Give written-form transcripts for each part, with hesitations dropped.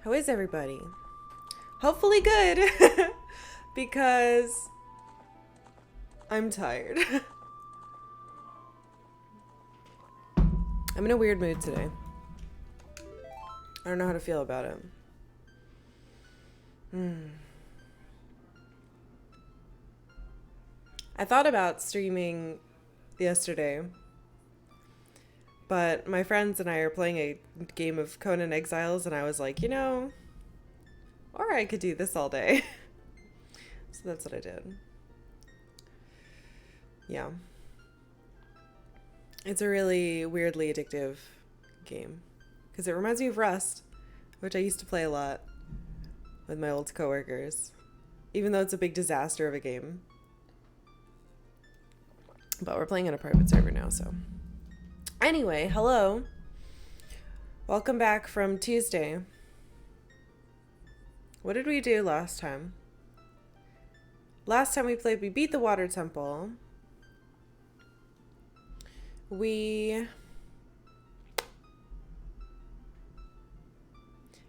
How is everybody? Hopefully good, because I'm tired. I'm in a weird mood today. I don't know how to feel about it. I thought about streaming yesterday, but my friends and I are playing a game of Conan Exiles, and I was like, or I could do this all day. So that's what I did. Yeah. It's a really weirdly addictive game because it reminds me of Rust, which I used to play a lot with my old coworkers, even though it's a big disaster of a game. But we're playing on a private server now, so. Anyway, hello. Welcome back from Tuesday. What did we do last time? Last time we played, we beat the water temple. We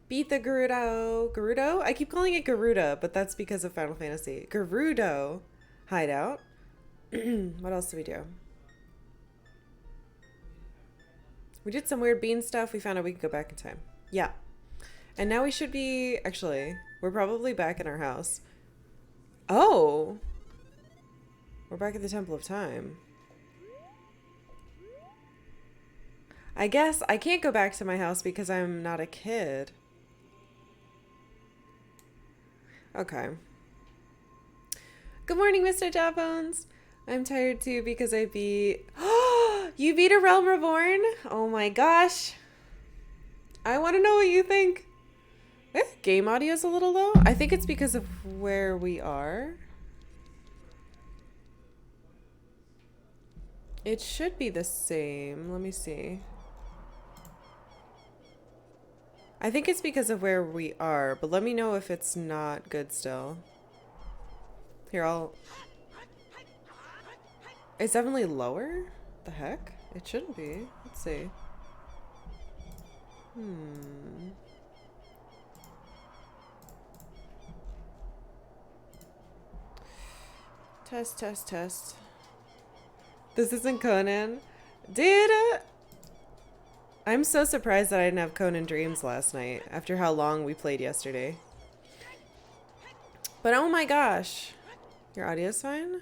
beat the Gerudo? I keep calling it Gerudo, but that's because of Final Fantasy. Gerudo hideout. What else did we do? We did some weird bean stuff. We found out we could go back in time. Yeah. And now we should be... Actually, we're probably back in our house. Oh! We're back at the Temple of Time. I guess I can't go back to my house because I'm not a kid. Okay. Good morning, Mr. Jawbones. I'm tired too because I beat... You beat A Realm Reborn? Oh my gosh. I want to know what you think. Game audio's a little low. I think it's because of where we are. It should be the same. Let me see. I think it's because of where we are, but let me know if it's not good still. Here, It's definitely lower? The heck? It shouldn't be. Let's see. Test. This isn't Conan. Dude! I'm so surprised that I didn't have Conan Dreams last night after how long we played yesterday. But oh my gosh. Your audio's fine?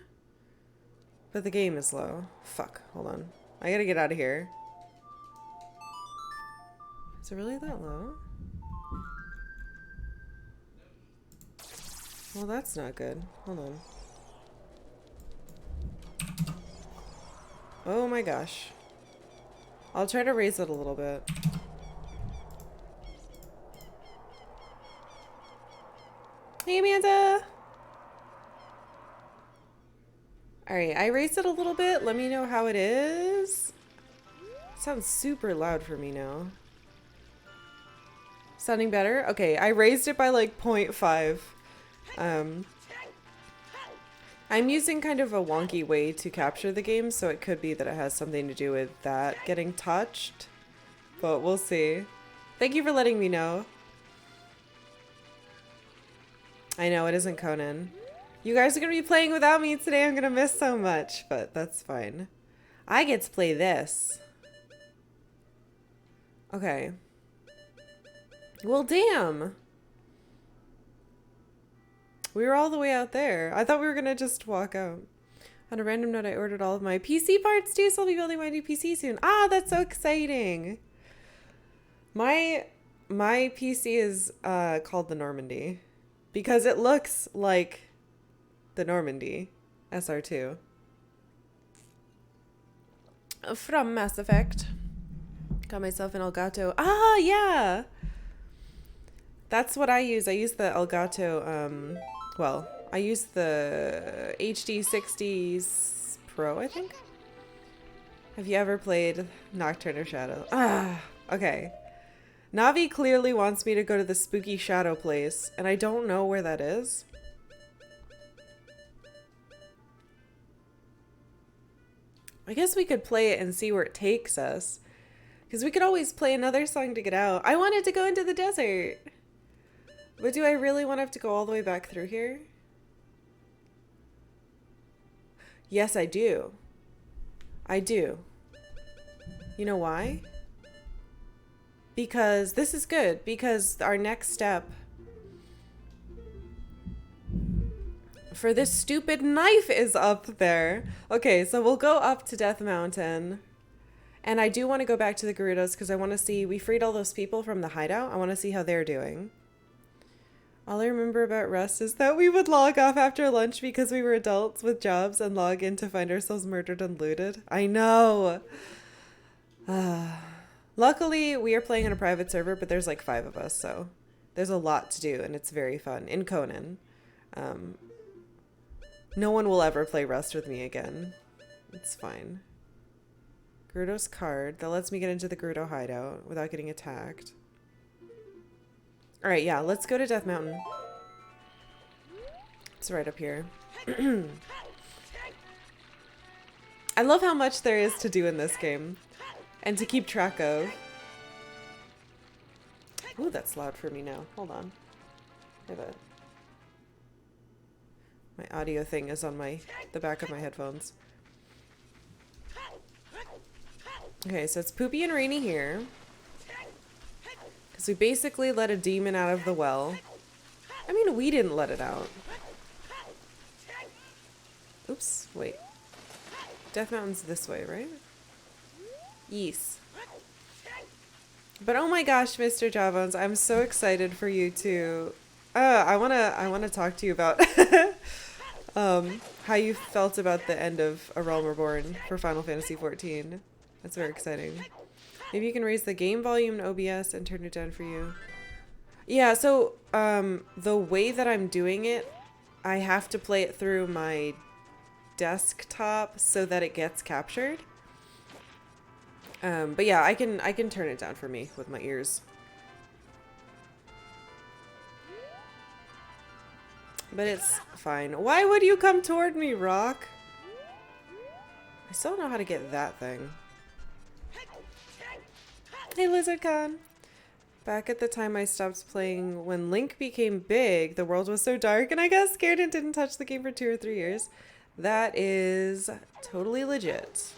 But the game is low. Fuck. Hold on. I gotta get out of here. Is it really that low? Well, that's not good. Hold on. Oh my gosh. I'll try to raise it a little bit. Hey, Amanda! Alright, I raised it a little bit. Let me know how it is. It sounds super loud for me now. Sounding better? Okay, I raised it by like 0.5. I'm using kind of a wonky way to capture the game, so it could be that it has something to do with that getting touched. But we'll see. Thank you for letting me know. I know, it isn't Conan. You guys are going to be playing without me today. I'm going to miss so much, but that's fine. I get to play this. Okay. Well, damn. We were all the way out there. I thought we were going to just walk out. On a random note, I ordered all of my PC parts too, so I'll be building my new PC soon. Ah, that's so exciting. My PC is called the Normandy because it looks like the Normandy SR2 from Mass Effect. Got myself an Elgato. Ah, yeah. That's what I use. I use the Elgato, well, I use the HD 60s Pro, I think. Have you ever played Nocturne of Shadow? Ah, okay. Navi clearly wants me to go to the spooky shadow place, and I don't know where that is. I guess we could play it and see where it takes us. Because we could always play another song to get out. I wanted to go into the desert. But do I really want to have to go all the way back through here? Yes, I do. I do. You know why? Because this is good. Because our next step for this stupid knife is up there. Okay, so we'll go up to Death Mountain. And I do want to go back to the Gerudos because I want to see... We freed all those people from the hideout. I want to see how they're doing. All I remember about Rust is that we would log off after lunch because we were adults with jobs and log in to find ourselves murdered and looted. I know. Luckily, we are playing on a private server, but there's like 5 of us, so there's a lot to do, and it's very fun. In Conan. No one will ever play Rust with me again. It's fine. Gerudo's card. That lets me get into the Gerudo hideout without getting attacked. Alright, yeah, let's go to Death Mountain. It's right up here. I love how much there is to do in this game. And to keep track of. Ooh, that's loud for me now. Hold on. I have my audio thing is on the back of my headphones. Okay, so it's Poopy and Rainy here. Because we basically let a demon out of the well. I mean, we didn't let it out. Oops, wait. Death Mountain's this way, right? Yes. But oh my gosh, Mr. Javones, I'm so excited for you to... I wanna talk to you about how you felt about the end of A Realm Reborn for Final Fantasy XIV. That's very exciting. Maybe you can raise the game volume in OBS and turn it down for you. Yeah, so the way that I'm doing it, I have to play it through my desktop so that it gets captured. But yeah, I can turn it down for me with my ears. But it's fine. Why would you come toward me, Rock? I still don't know how to get that thing. Hey, Lizard Con. Back at the time I stopped playing when Link became big, the world was so dark and I got scared and didn't touch the game for 2 or 3 years. That is totally legit.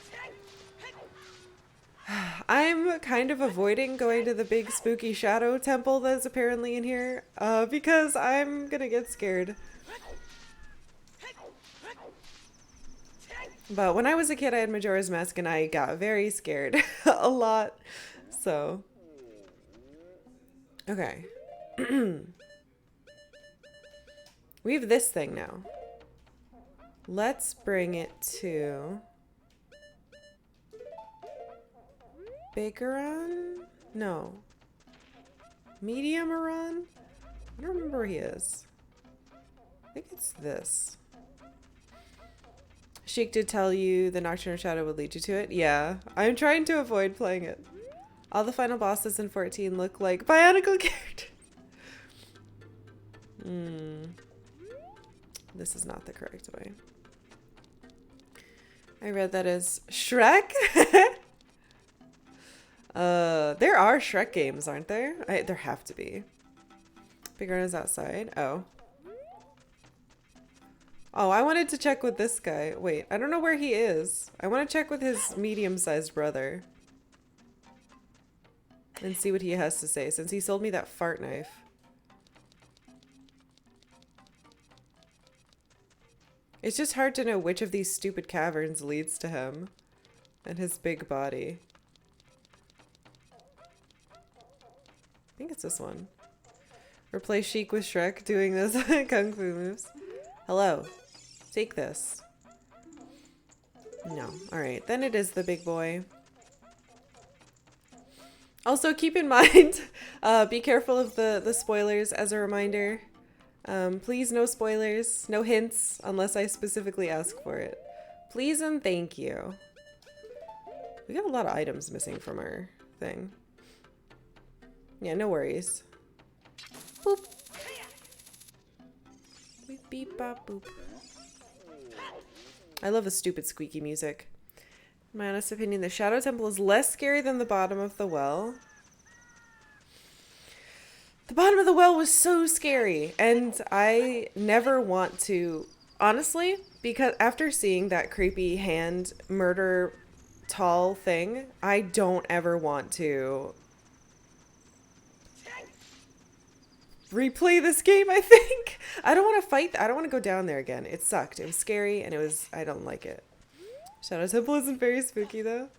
I'm kind of avoiding going to the big spooky shadow temple that's apparently in here because I'm gonna get scared. But when I was a kid, I had Majora's Mask and I got very scared a lot. So, okay. We have this thing now. Let's bring it to biggoron? No. Mediumoron? I don't remember where he is. I think it's this. Sheik did tell you the Nocturne Shadow would lead you to it? Yeah. I'm trying to avoid playing it. All the final bosses in 14 look like Bionicle characters. This is not the correct way. I read that as Shrek? There are Shrek games, aren't there? There have to be. Biggoron is outside. Oh. Oh, I wanted to check with this guy. Wait, I don't know where he is. I want to check with his medium-sized brother. And see what he has to say, since he sold me that fart knife. It's just hard to know which of these stupid caverns leads to him. And his big body. I think it's this one. Replace Sheik with Shrek doing those kung fu moves. Hello. Take this. No. Alright, then it is the big boy. Also, keep in mind, be careful of the spoilers as a reminder. Please, no spoilers, no hints, unless I specifically ask for it. Please and thank you. We got a lot of items missing from our thing. Yeah, no worries. Boop. Beep, beep, bop, boop. I love the stupid squeaky music. In my honest opinion, the Shadow Temple is less scary than the bottom of the well. The bottom of the well was so scary, and I never want to, honestly, because after seeing that creepy hand murder tall thing, I don't ever want to replay this game, I think. I don't want to fight. I don't want to go down there again. It sucked. It was scary, and I don't like it. Shadow Temple isn't very spooky, though.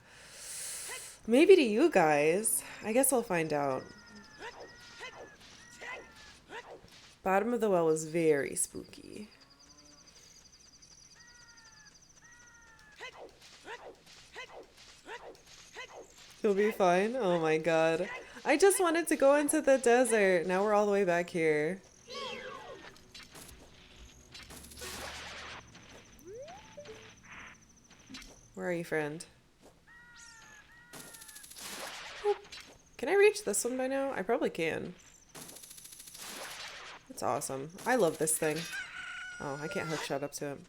Maybe to you guys. I guess I'll find out. Bottom of the well was very spooky. You'll be fine? Oh my god. I just wanted to go into the desert. Now we're all the way back here. Where are you, friend? Can I reach this one by now? I probably can. It's awesome. I love this thing. Oh, I can't hook shot up to him.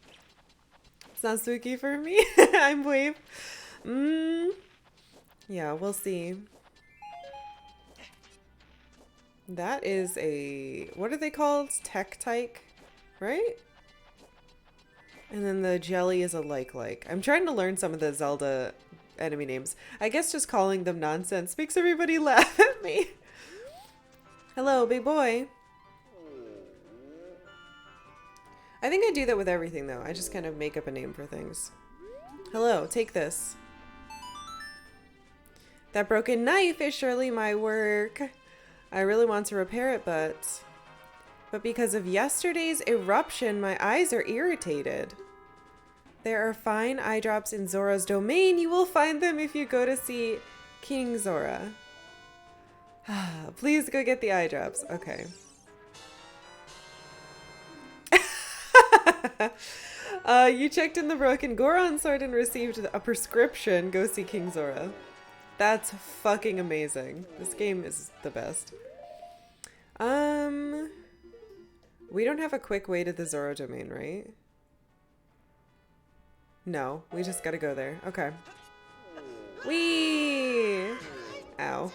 It's not spooky for me. I'm wave. Yeah, we'll see. That is a... What are they called? Tech-tyke, right? And then the jelly is a like-like. I'm trying to learn some of the Zelda enemy names. I guess just calling them nonsense makes everybody laugh at me. Hello, big boy. I think I do that with everything, though. I just kind of make up a name for things. Hello, take this. That broken knife is surely my work. I really want to repair it, but because of yesterday's eruption, my eyes are irritated. There are fine eye drops in Zora's domain. You will find them if you go to see King Zora. Please go get the eye drops. Okay. You checked in the broken Goron sword and received a prescription. Go see King Zora. That's fucking amazing. This game is the best. We don't have a quick way to the Zora domain, right? No, we just gotta go there. Okay. Whee! Ow.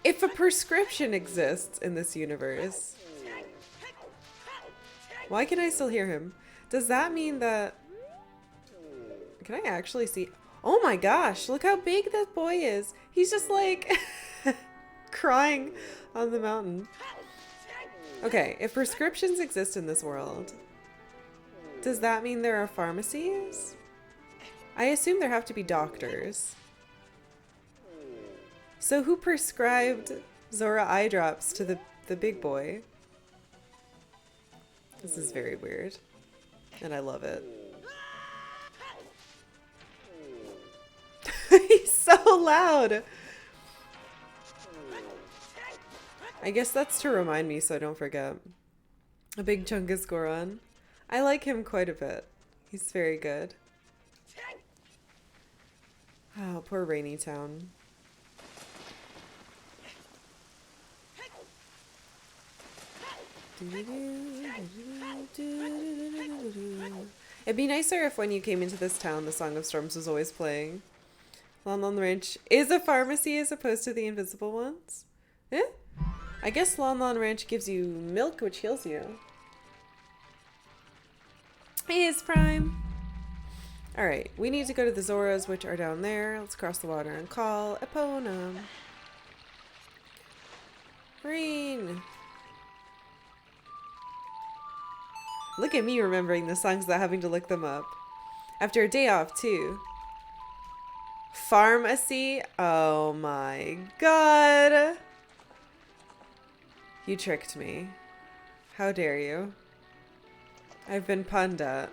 If a prescription exists in this universe, why can I still hear him? Does that mean that... Can I actually see? Oh my gosh, look how big that boy is. He's just like crying on the mountain. Okay, if prescriptions exist in this world, does that mean there are pharmacies? I assume there have to be doctors. So who prescribed Zora eye drops to the big boy? This is very weird, and I love it. He's so loud. I guess that's to remind me so I don't forget. A big chunk is Goron. I like him quite a bit. He's very good. Oh, poor Rainy Town. It'd be nicer if when you came into this town, the Song of Storms was always playing. Lon Lon Ranch is a pharmacy as opposed to the invisible ones? Eh? I guess Lon Lon Ranch gives you milk, which heals you. Hey, it's Prime. Alright, we need to go to the Zoras, which are down there. Let's cross the water and call Epona. Green. Look at me remembering the songs without having to look them up. After a day off, too. Pharmacy? Oh my god. You tricked me. How dare you? I've been punned at.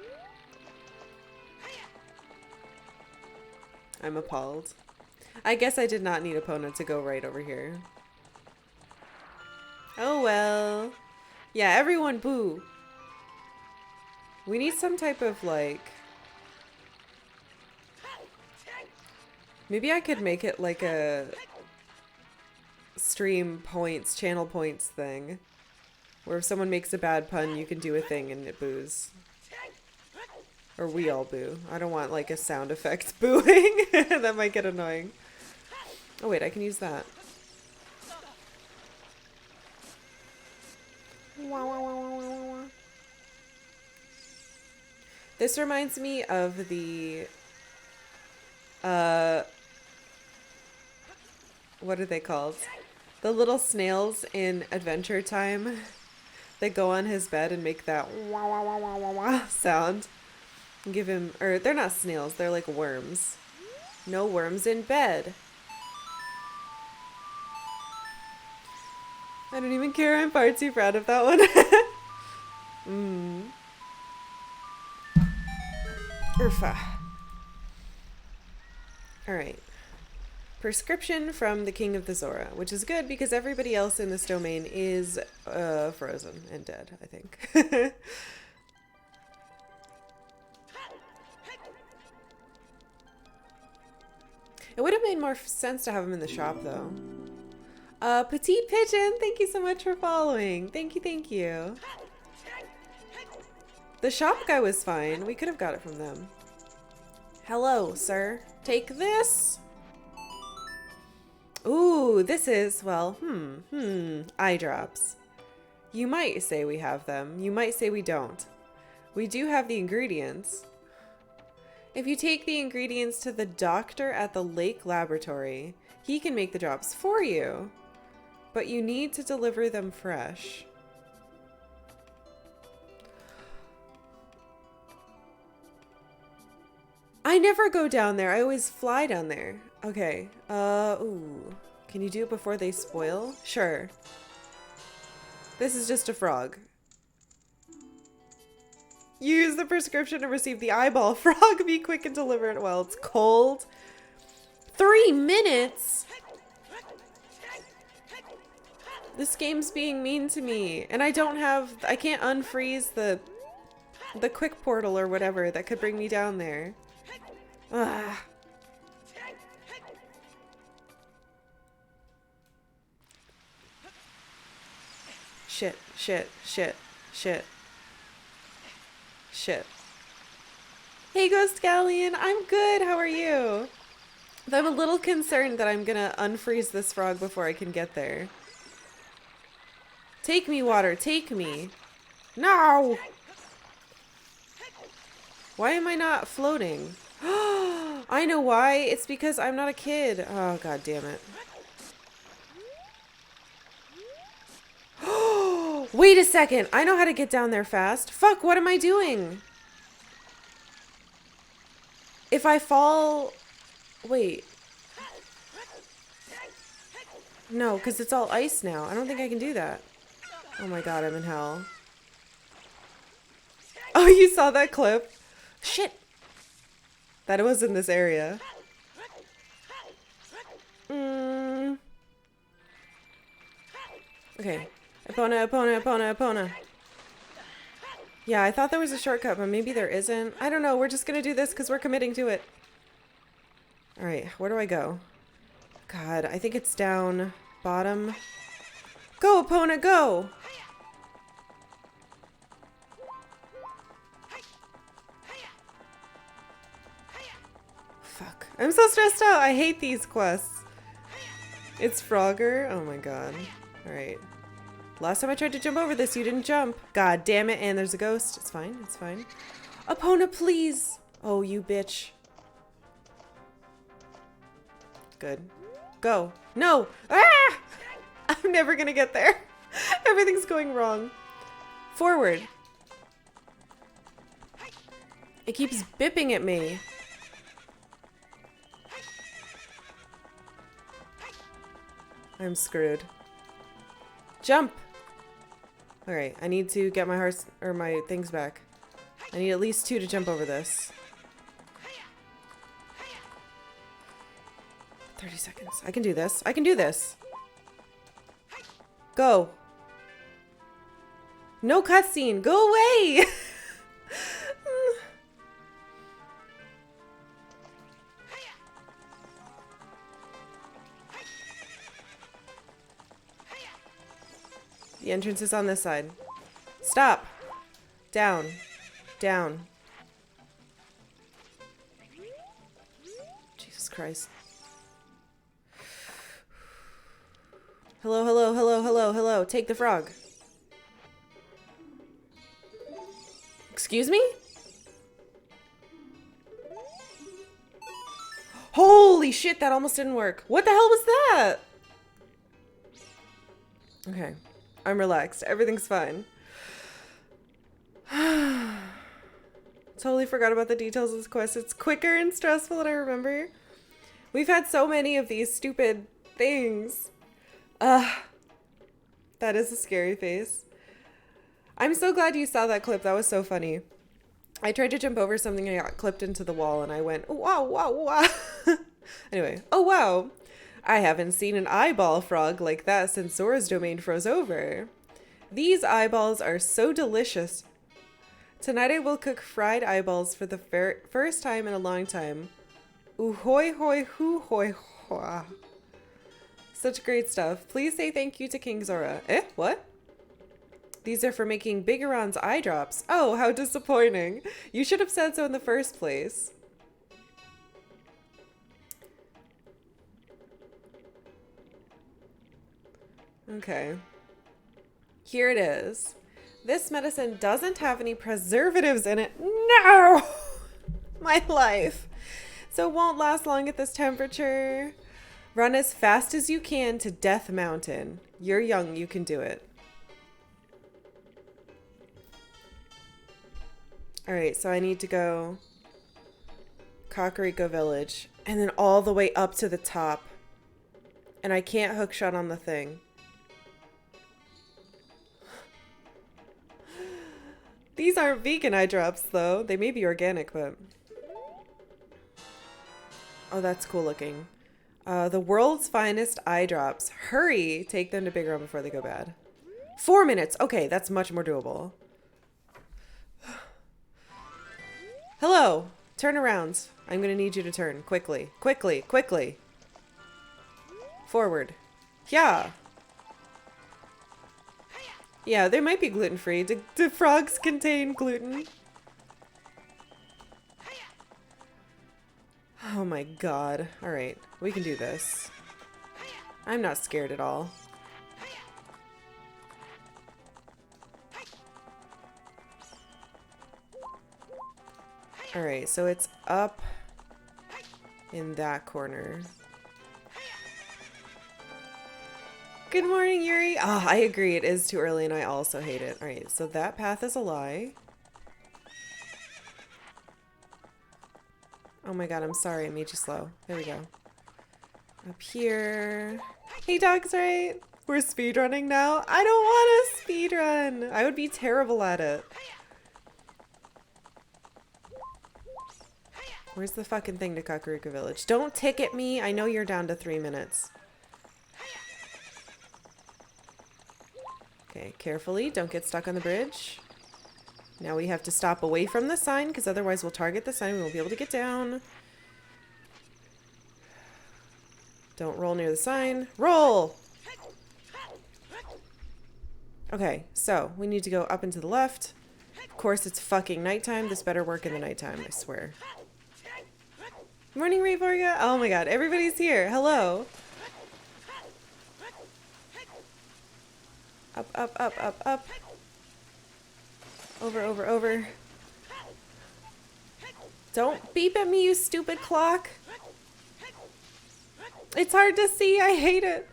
I'm appalled. I guess I did not need Epona to go right over here. Oh well. Yeah, everyone boo. We need some type of like... Maybe I could make it like a stream points, channel points thing. Where if someone makes a bad pun, you can do a thing and it boos. Or we all boo. I don't want like a sound effect booing. That might get annoying. Oh wait, I can use that. This reminds me of the what are they called? The little snails in Adventure Time that go on his bed and make that wah wah wah wah wah wah sound. And give him, or they're not snails, they're like worms. No worms in bed. I don't even care, I'm far too proud of that one. Urfa. Alright. Prescription from the King of the Zora, which is good because everybody else in this domain is frozen and dead, I think. It would have made more sense to have him in the shop, though. Petite Pigeon, thank you so much for following. Thank you, thank you. The shop guy was fine. We could have got it from them. Hello, sir. Take this. Ooh, this is, well, eye drops. You might say we have them. You might say we don't. We do have the ingredients. If you take the ingredients to the doctor at the lake laboratory, he can make the drops for you. But you need to deliver them fresh. I never go down there. I always fly down there. Okay. Ooh. Can you do it before they spoil? Sure. This is just a frog. Use the prescription to receive the eyeball. Frog, be quick and deliver it while it's cold. 3 minutes? This game's being mean to me. And I can't unfreeze the quick portal or whatever that could bring me down there. Ugh. Shit, shit, shit, shit. Shit. Hey, Ghost Galleon, I'm good. How are you? I'm a little concerned that I'm gonna unfreeze this frog before I can get there. Take me, water. Take me. No! Why am I not floating? I know why. It's because I'm not a kid. Oh, god damn it. Wait a second. I know how to get down there fast. Fuck, what am I doing? If I fall... Wait. No, because it's all ice now. I don't think I can do that. Oh my god, I'm in hell. Oh, you saw that clip? Shit. That it was in this area. Okay. Epona. Yeah, I thought there was a shortcut, but maybe there isn't. I don't know. We're just gonna do this because we're committing to it. Alright, where do I go? God, I think it's down bottom. Go, Epona, go! Fuck. I'm so stressed out. I hate these quests. It's Frogger. Oh my god. Alright. Last time I tried to jump over this, you didn't jump. God damn it. And there's a ghost. It's fine. It's fine. Epona, please. Oh, you bitch. Good. Go. No. Ah! I'm never gonna get there. Everything's going wrong. Forward. It keeps bipping at me. I'm screwed. Jump! Alright, I need to get my horse or my things back. I need at least 2 to jump over this. 30 seconds. I can do this. I can do this. Go. No cutscene. Go away! The entrance is on this side. Stop. Down. Down. Jesus Christ. Hello, hello, hello, hello, hello. Take the frog. Excuse me? Holy shit, that almost didn't work. What the hell was that? Okay, I'm relaxed. Everything's fine. Totally forgot about the details of this quest. It's quicker and stressful than I remember. We've had so many of these stupid things. That is a scary face. I'm so glad you saw that clip. That was so funny. I tried to jump over something and I got clipped into the wall and I went, wow, wow, wow. Anyway, oh wow. I haven't seen an eyeball frog like that since Zora's domain froze over. These eyeballs are so delicious. Tonight I will cook fried eyeballs for the first time in a long time. Ooh hoi hoi hoo hoi hoa. Such great stuff. Please say thank you to King Zora. Eh? What? These are for making Biggoron's eye drops. Oh, how disappointing. You should have said so in the first place. Okay. Here it is. This medicine doesn't have any preservatives in it. No! My life. So it won't last long at this temperature. Run as fast as you can to Death Mountain. You're young, you can do it. Alright, so I need to go Karkalla village and then all the way up to the top. And I can't hookshot on the thing. These aren't vegan eye drops though. They may be organic, but... Oh, that's cool looking. The world's finest eye drops. Hurry! Take them to biggoron before they go bad. 4 minutes! Okay, that's much more doable. Hello! Turn around. I'm gonna need you to turn. Quickly. Quickly. Quickly. Forward. Yeah. Yeah, they might be gluten-free. Do frogs contain gluten? Oh my god. Alright, we can do this. I'm not scared at all. Alright, so it's up in that corner. Good morning, Yuri. Ah, I agree. It is too early and I also hate it. Alright, so that path is a lie. Oh my god, I'm sorry. I made you slow. There we go. Up here. Hey, Dog's right. We're speedrunning now. I don't want to speedrun. I would be terrible at it. Where's the fucking thing to Karkalla village? Don't ticket me. I know you're down to 3 minutes. Okay, carefully. Don't get stuck on the bridge. Now we have to stop away from the sign because otherwise we'll target the sign. We won't be able to get down. Don't roll near the sign. Roll! Okay, so we need to go up and to the left. Of course, it's fucking nighttime. This better work in the nighttime, I swear. Morning, Rayborga. Oh my god, everybody's here. Hello. Up, up, up, up, up. Over, over, over. Don't beep at me, you stupid clock. It's hard to see. I hate it.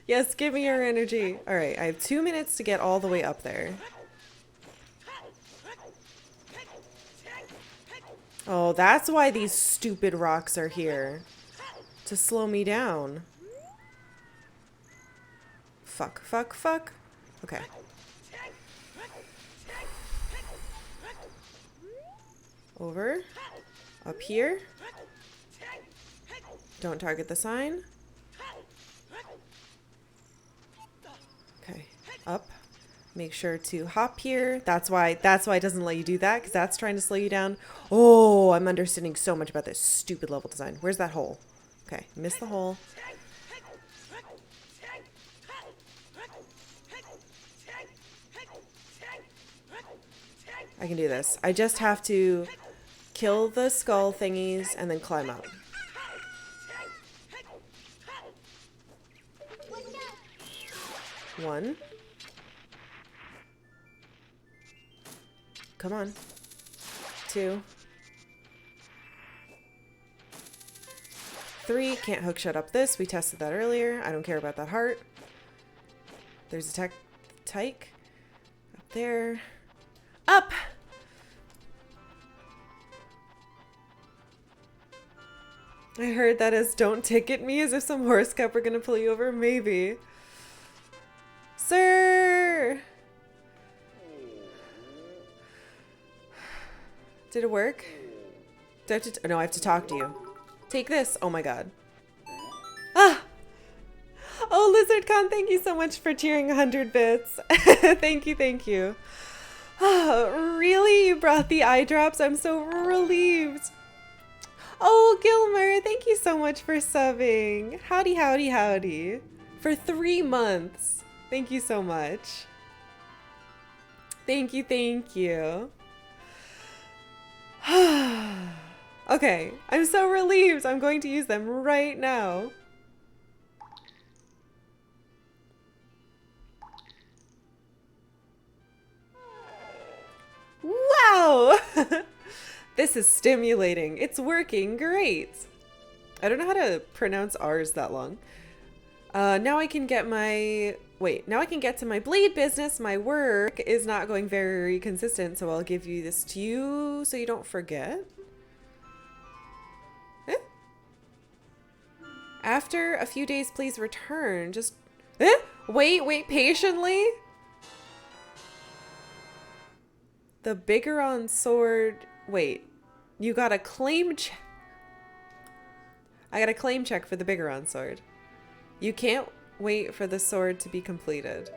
Yes, give me your energy. Alright, I have 2 minutes to get all the way up there. Oh, that's why these stupid rocks are here. To slow me down. Fuck, fuck, fuck. Okay. Over. Up here. Don't target the sign. Okay. Up. Make sure to hop here. That's why it doesn't let you do that, because that's trying to slow you down. Oh, I'm understanding so much about this stupid level design. Where's that hole? Okay, missed the hole. I can do this. I just have to kill the skull thingies and then climb up. 1. Come on. 2. 3. Can't hook shut up this. We tested that earlier. I don't care about that heart. There's a tyke. Up there. Up! I heard that as don't ticket me, as if some horse cup are gonna pull you over. Maybe. Sir! Did it work? Do I have to no, I have to talk to you. Take this. Oh my god. Ah! Oh, LizardCon, thank you so much for cheering 100 bits. Thank you, thank you. Oh, really? You brought the eye drops? I'm so relieved. Oh, Gilmer, thank you so much for subbing. Howdy, howdy, howdy. For 3 months. Thank you so much. Thank you, thank you. Okay, I'm so relieved. I'm going to use them right now. Wow! This is stimulating. It's working great. I don't know how to pronounce R's that long. Now I can get my... Wait, now I can get to my blade business. My work is not going very consistent, so I'll give you this to you so you don't forget. Eh? After a few days, please return. Just... Eh? Wait patiently. The biggoron sword... Wait. You got a claim check. I got a claim check for the biggoron sword. You can't wait for the sword to be completed.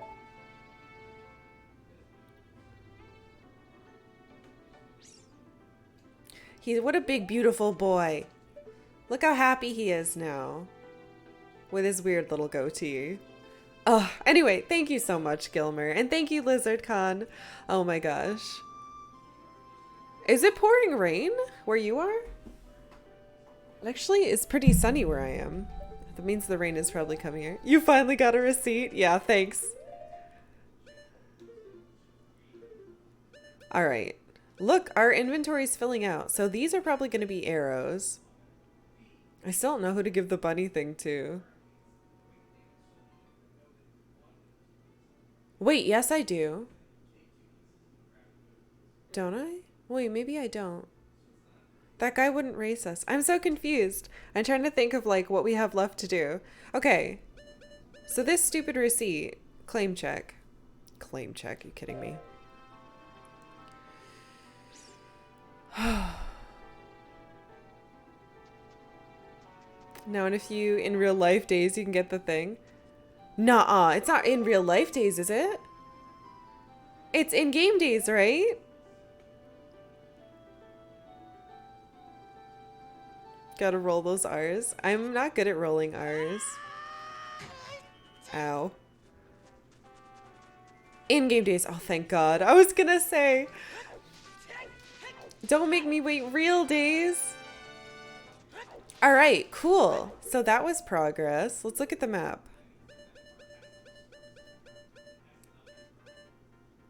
What a big, beautiful boy. Look how happy he is now. With his weird little goatee. Oh, anyway, thank you so much, Gilmer. And thank you, LizardCon. Oh my gosh. Is it pouring rain where you are? It actually is pretty sunny where I am. That means the rain is probably coming here. You finally got a receipt? Yeah, thanks. All right. Look, our inventory's filling out. So these are probably going to be arrows. I still don't know who to give the bunny thing to. Wait, yes I do. Don't I? Wait, maybe I don't. That guy wouldn't race us. I'm so confused. I'm trying to think of like what we have left to do. Okay. So this stupid receipt. Claim check. Claim check, you kidding me? Now and if you in real life days you can get the thing. Nuh-uh. It's not in real life days, is it? It's in game days, right? Gotta roll those R's. I'm not good at rolling R's. Ow. In-game days. Oh, thank God. I was gonna say. Don't make me wait real days. Alright, cool. So that was progress. Let's look at the map.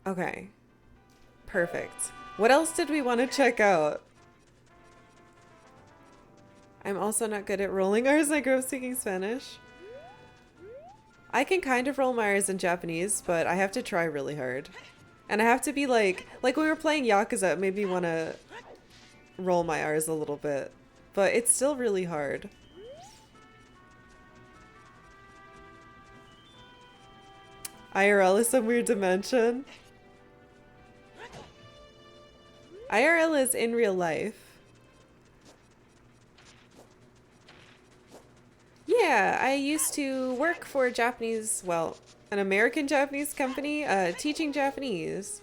Okay. Perfect. What else did we want to check out? I'm also not good at rolling R's. I grew up speaking Spanish. I can kind of roll my R's in Japanese, but I have to try really hard. And I have to be like when we were playing Yakuza, it made me want to roll my R's a little bit. But it's still really hard. IRL is some weird dimension. IRL is in real life. Yeah, I used to work for a Japanese, well, an American Japanese company, teaching Japanese.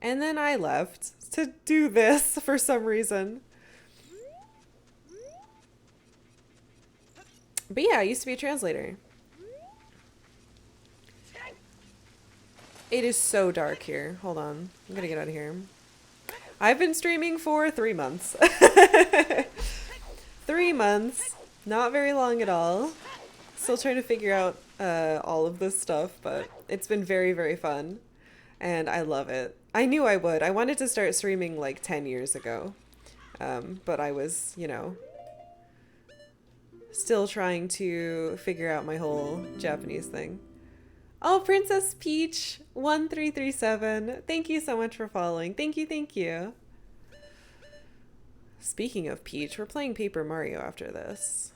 And then I left to do this for some reason. But yeah, I used to be a translator. It is so dark here. Hold on. I'm gonna get out of here. I've been streaming for 3 months. 3 months. Not very long at all. Still trying to figure out all of this stuff, but it's been very, very fun. And I love it. I knew I would. I wanted to start streaming like 10 years ago. But I was, you know, still trying to figure out my whole Japanese thing. Oh, Princess Peach 1337. Thank you so much for following. Thank you, thank you. Speaking of Peach, we're playing Paper Mario after this,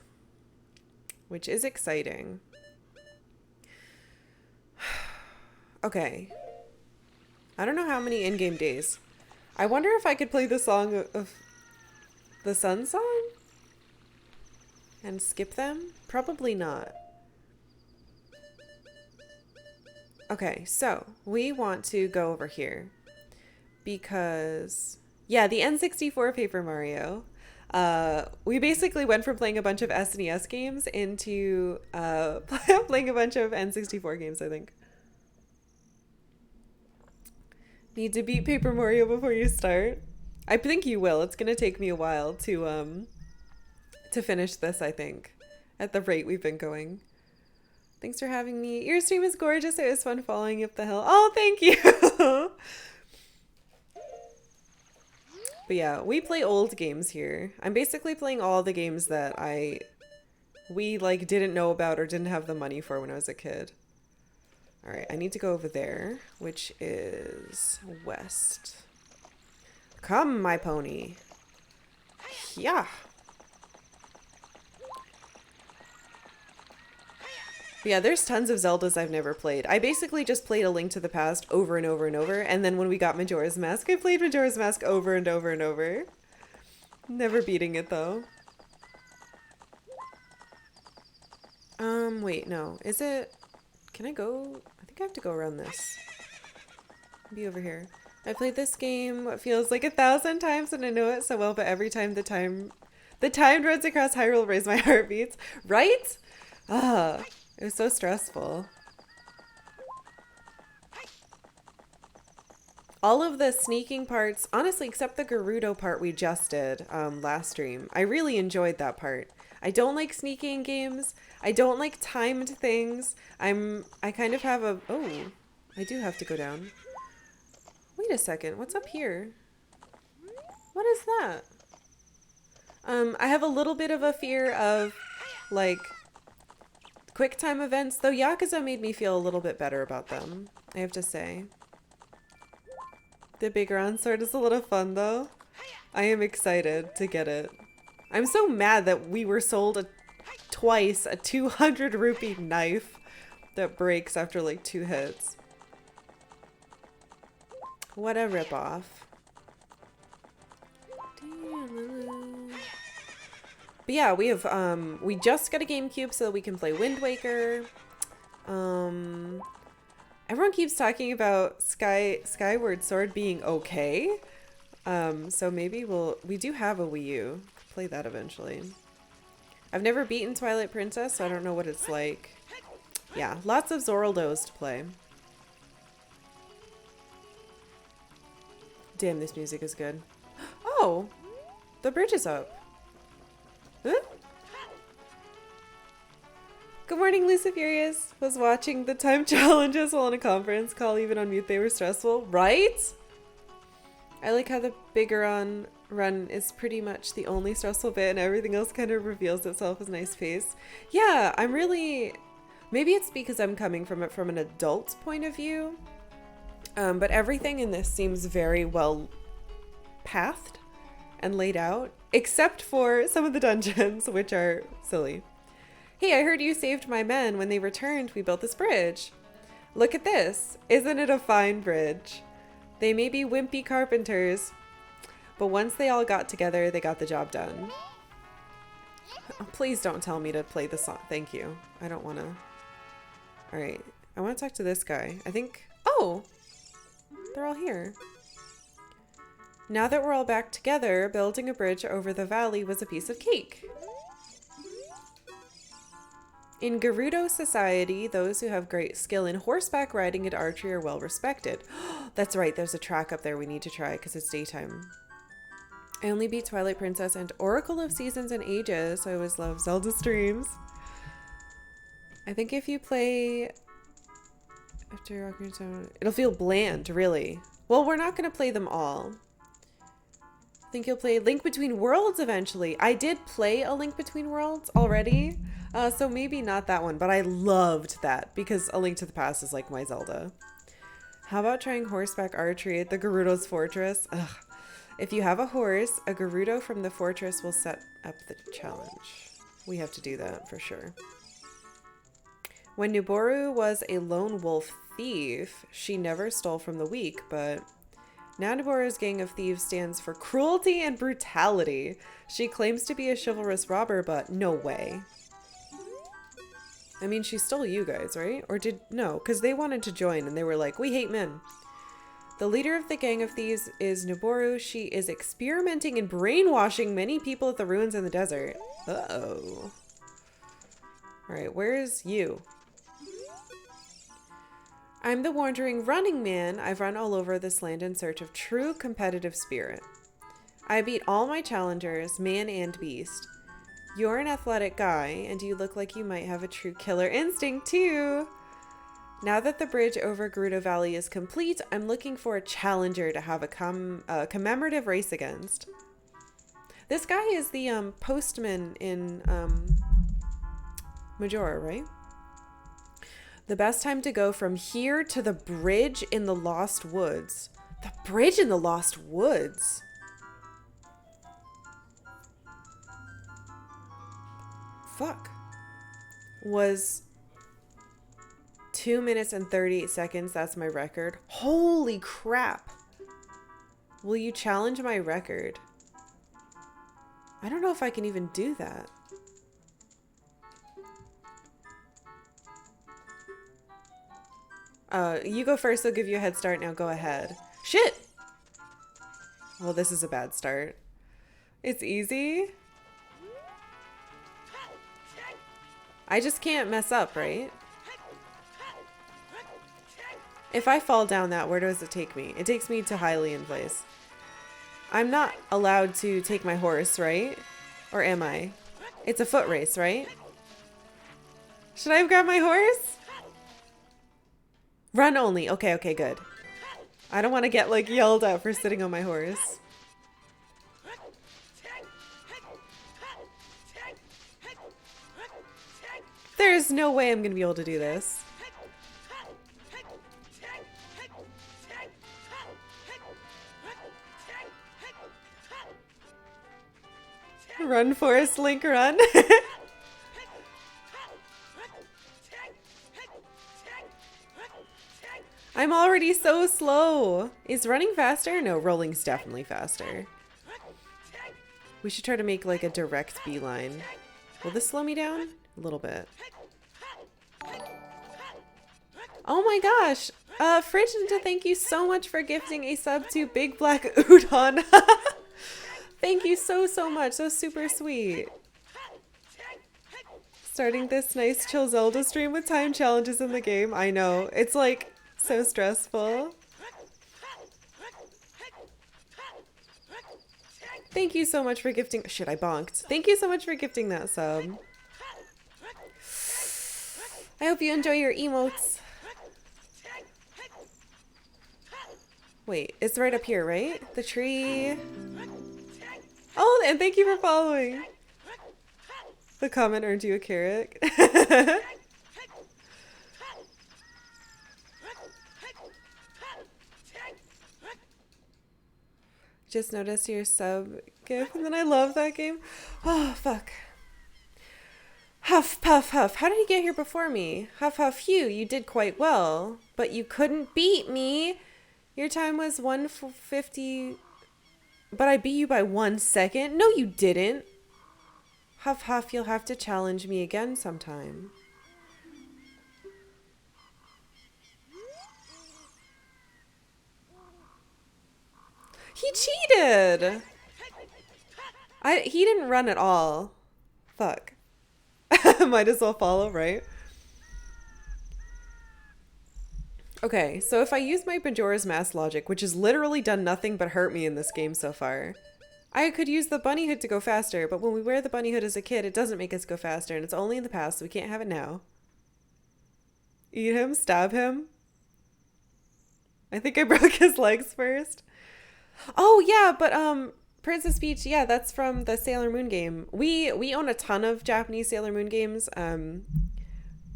which is exciting. Okay. I don't know how many in-game days. I wonder if I could play the song of the Sun Song and skip them? Probably not. Okay, so we want to go over here because, yeah, the N64 Paper Mario. We basically went from playing a bunch of SNES games into playing a bunch of N64 games, I think. Need to beat Paper Mario before you start? I think you will. It's gonna take me a while to finish this, I think, at the rate we've been going. Thanks for having me. Your stream is gorgeous. It was fun following you up the hill. Oh, thank you. But yeah, we play old games here. I'm basically playing all the games that we like didn't know about or didn't have the money for when I was a kid. All right, I need to go over there, which is west. Come, my pony. Yeah. But yeah, there's tons of Zeldas I've never played. I basically just played A Link to the Past over and over and over, and then when we got Majora's Mask, I played Majora's Mask over and over and over. Never beating it, though. Wait, no. Is it... Can I go? I think I have to go around this. Be over here. I played this game what feels like 1,000 times and I know it so well, but every time the time runs across Hyrule raise my heartbeats. Right? It was so stressful. All of the sneaking parts, honestly, except the Gerudo part we just did last stream. I really enjoyed that part. I don't like sneaking games. I don't like timed things. I kind of have a... Oh, I do have to go down. Wait a second. What's up here? What is that? I have a little bit of a fear of, like, quick time events, though Yakuza made me feel a little bit better about them, I have to say. The biggoron sword is a little fun, though. I am excited to get it. I'm so mad that we were sold twice a 200 rupee knife that breaks after like 2 hits. What a ripoff. But yeah, we have we just got a GameCube so that we can play Wind Waker. Everyone keeps talking about Skyward Sword being okay. So maybe we do have a Wii U. Play that eventually. I've never beaten Twilight Princess, so I don't know what it's like. Yeah, lots of Zoraldos to play. Damn, this music is good. Oh, the bridge is up. Huh? Good morning, Lucifurious. Was watching the time challenges while on a conference call, even on mute. They were stressful, right? I like how the biggoron run is pretty much the only stressful bit and everything else kind of reveals itself as nice pace. Yeah, I'm really... Maybe it's because I'm coming from it from an adult point of view. But everything in this seems very well pathed and laid out, except for some of the dungeons, which are silly. Hey, I heard you saved my men. When they returned, we built this bridge. Look at this. Isn't it a fine bridge? They may be wimpy carpenters, but once they all got together, they got the job done. Oh, please don't tell me to play the song. Thank you. I don't want to. All right. I want to talk to this guy. I think... Oh! They're all here. Now that we're all back together, building a bridge over the valley was a piece of cake. In Gerudo society, those who have great skill in horseback riding and archery are well respected. That's right, there's a track up there we need to try because it's daytime. I only beat Twilight Princess and Oracle of Seasons and Ages, so I always love Zelda streams. I think if you play after Ocarina of Time, it'll feel bland, really. Well, we're not going to play them all. I think you'll play Link Between Worlds eventually. I did play A Link Between Worlds already, so maybe not that one, but I loved that because A Link to the Past is like my Zelda. How about trying horseback archery at the Gerudo's fortress? Ugh. If you have a horse, a Gerudo from the fortress will set up the challenge. We have to do that for sure. When Nuboru was a lone wolf thief, she never stole from the weak, but now Nuboru's gang of thieves stands for cruelty and brutality. She claims to be a chivalrous robber, but no way. I mean, she stole you guys, right? Or no, because they wanted to join and they were like, we hate men. The leader of the gang of thieves is Nuboru. She is experimenting and brainwashing many people at the ruins in the desert. Uh-oh. All right, where's you? I'm the wandering running man. I've run all over this land in search of true competitive spirit. I beat all my challengers, man and beast. You're an athletic guy, and you look like you might have a true killer instinct too. Now that the bridge over Gerudo Valley is complete, I'm looking for a challenger to have a commemorative race against. This guy is the postman in Majora, right? The best time to go from here to the bridge in the Lost Woods. The bridge in the Lost Woods? Fuck. Was 2 minutes and 38 seconds. That's my record. Holy crap. Will you challenge my record? I don't know if I can even do that. You go first. I'll give you a head start. Now go ahead. Shit! Well, this is a bad start. It's easy. I just can't mess up, right? If I fall down that, where does it take me? It takes me to Hylian place. I'm not allowed to take my horse, right? Or am I? It's a foot race, right? Should I have grabbed my horse? Run only. Okay, okay, good. I don't want to get like yelled at for sitting on my horse. There's no way I'm going to be able to do this. Run, Forest Link, run. I'm already so slow. Is running faster? No, rolling's definitely faster. We should try to make like a direct beeline. Will this slow me down? A little bit. Oh my gosh. Frigida, thank you so much for gifting a sub to Big Black Udon. Thank you so, so much. So super sweet. Starting this nice chill Zelda stream with time challenges in the game. I know. It's like so stressful. Thank you so much for gifting. Shit, I bonked. Thank you so much for gifting that sub. I hope you enjoy your emotes. Wait, it's right up here, right? The tree. Oh, and thank you for following. The comment earned you a carrot. Just noticed your sub gift, and then I love that game. Oh, fuck. Huff, puff, huff. How did he get here before me? Huff, huff, phew. You did quite well, but you couldn't beat me. Your time was 1:50, but I beat you by 1 second. No, you didn't. Huff, huff. You'll have to challenge me again sometime. He cheated. He didn't run at all. Fuck. Might as well follow, right? Okay, so if I use my Majora's Mask logic, which has literally done nothing but hurt me in this game so far, I could use the bunny hood to go faster, but when we wear the bunny hood as a kid, it doesn't make us go faster, and it's only in the past, so we can't have it now. Eat him? Stab him? I think I broke his legs first. Oh yeah, but Princess Peach, yeah, that's from the Sailor Moon game. We own a ton of Japanese Sailor Moon games, and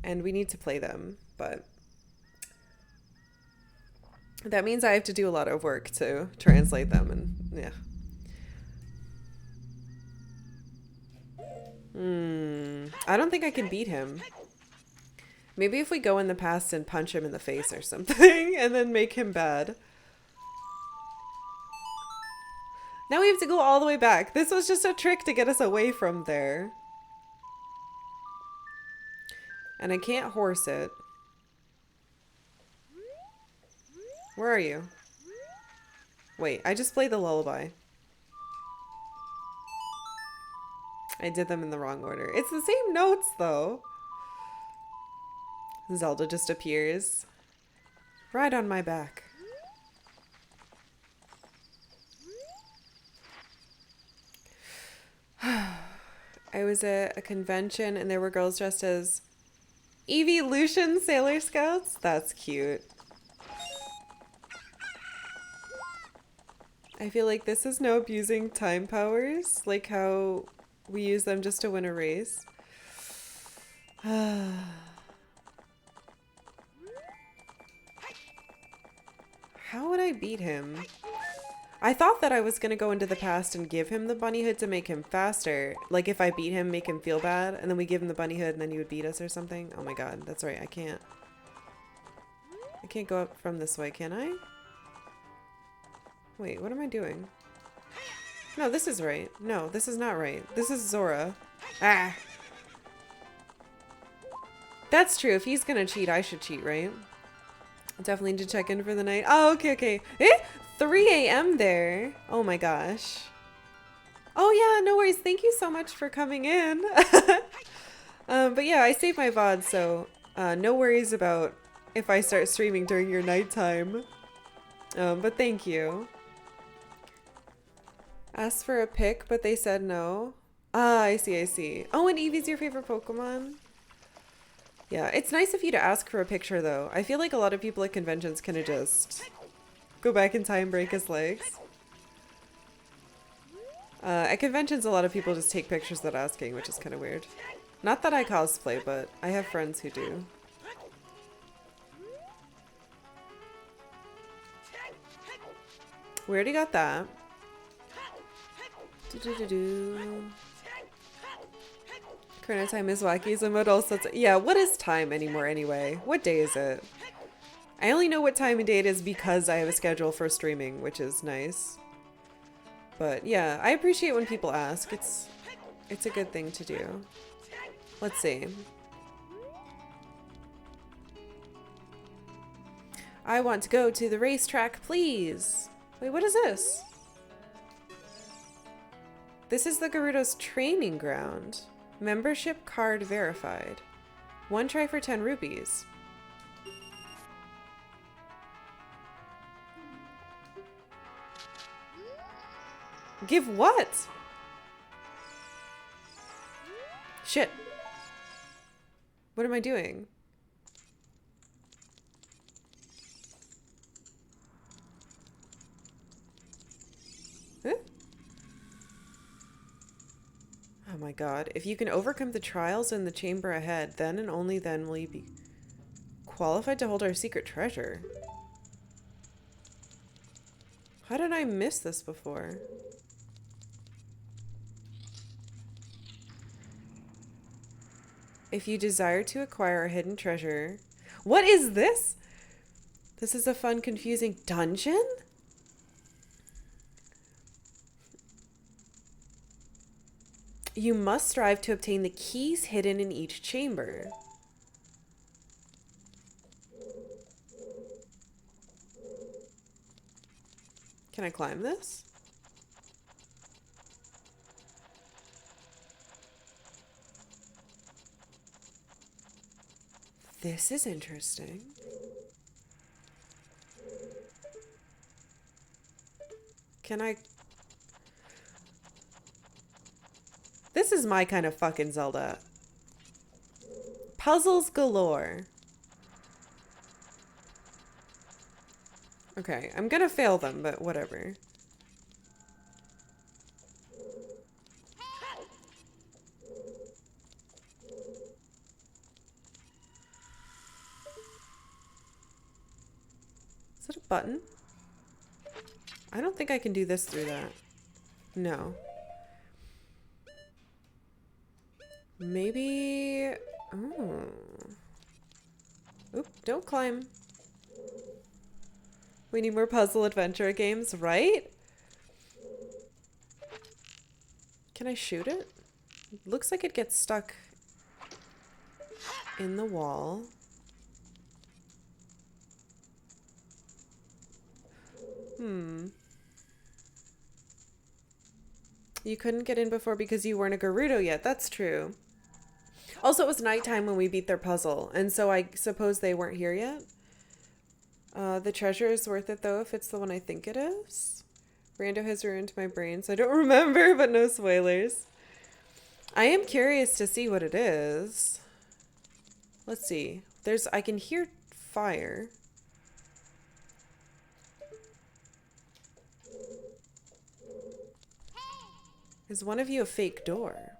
we need to play them, but that means I have to do a lot of work to translate them, and yeah. I don't think I can beat him. Maybe if we go in the past and punch him in the face or something, and then make him bad. Now we have to go all the way back. This was just a trick to get us away from there. And I can't horse it. Where are you? Wait, I just played the lullaby. I did them in the wrong order. It's the same notes, though. Zelda just appears. Ride on my back. I was at a convention and there were girls dressed as Evolution Sailor Scouts. That's cute. I feel like this is no abusing time powers, like how we use them just to win a race. How would I beat him? I thought that I was going to go into the past and give him the bunny hood to make him faster. Like if I beat him, make him feel bad, and then we give him the bunny hood and then he would beat us or something. Oh my god, that's right, I can't. I can't go up from this way, can I? Wait, what am I doing? No, this is right. No, this is not right. This is Zora. Ah! That's true. If he's gonna cheat, I should cheat, right? Definitely need to check in for the night. Oh, okay, okay. Eh? 3 a.m. there. Oh my gosh. Oh yeah, no worries. Thank you so much for coming in. But yeah, I saved my VOD, so no worries about if I start streaming during your nighttime. But thank you. Asked for a pic, but they said no. Ah, I see, I see. Oh, and Eevee's your favorite Pokemon? Yeah, it's nice of you to ask for a picture, though. I feel like a lot of people at conventions kind of just go back in time and break his legs. At conventions, a lot of people just take pictures without asking, which is kind of weird. Not that I cosplay, but I have friends who do. We already got that. Ocarina of Time is wacky, but also yeah, what is time anymore anyway? What day is it? I only know what time and day it is because I have a schedule for streaming, which is nice. But yeah, I appreciate when people ask. It's a good thing to do. Let's see. I want to go to the racetrack, please. Wait, what is this? This is the Gerudo's training ground. Membership card verified. 1 try for 10 rupees. Give what? Shit. What am I doing? Huh? Oh my god. If you can overcome the trials in the chamber ahead, then and only then will you be qualified to hold our secret treasure. How did I miss this before? If you desire to acquire a hidden treasure... What is this? This is a fun, confusing dungeon? You must strive to obtain the keys hidden in each chamber. Can I climb this? This is interesting. Can I... This is my kind of fucking Zelda. Puzzles galore. Okay, I'm gonna fail them, but whatever. Is that a button? I don't think I can do this through that. No. Maybe... Oh. Oop, don't climb. We need more puzzle adventure games, right? Can I shoot it? Looks like it gets stuck in the wall. You couldn't get in before because you weren't a Gerudo yet. That's true. Also, it was nighttime when we beat their puzzle, and so I suppose they weren't here yet. The treasure is worth it, though, if it's the one I think it is. Rando has ruined my brain, so I don't remember, but no spoilers. I am curious to see what it is. Let's see. I can hear fire. Is one of you a fake door?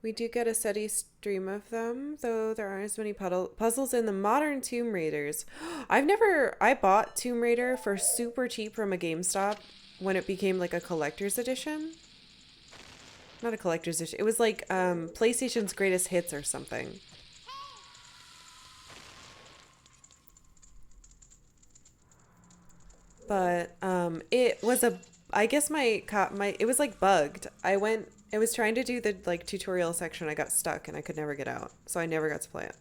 We do get a steady stream of them, though there aren't as many puzzles in the modern Tomb Raiders. I bought Tomb Raider for super cheap from a GameStop when it became like a collector's edition. Not a collector's edition. It was like PlayStation's Greatest Hits or something. But it was I guess it was like bugged. I was trying to do the like tutorial section. I got stuck and I could never get out. So I never got to play it.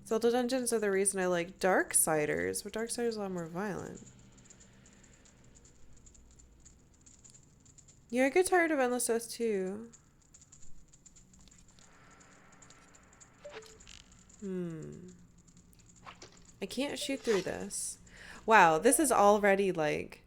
Zelda dungeons are the reason I like Darksiders, but Darksiders is a lot more violent. Yeah, I get tired of Endless Dust too. I can't shoot through this. Wow, this is already like...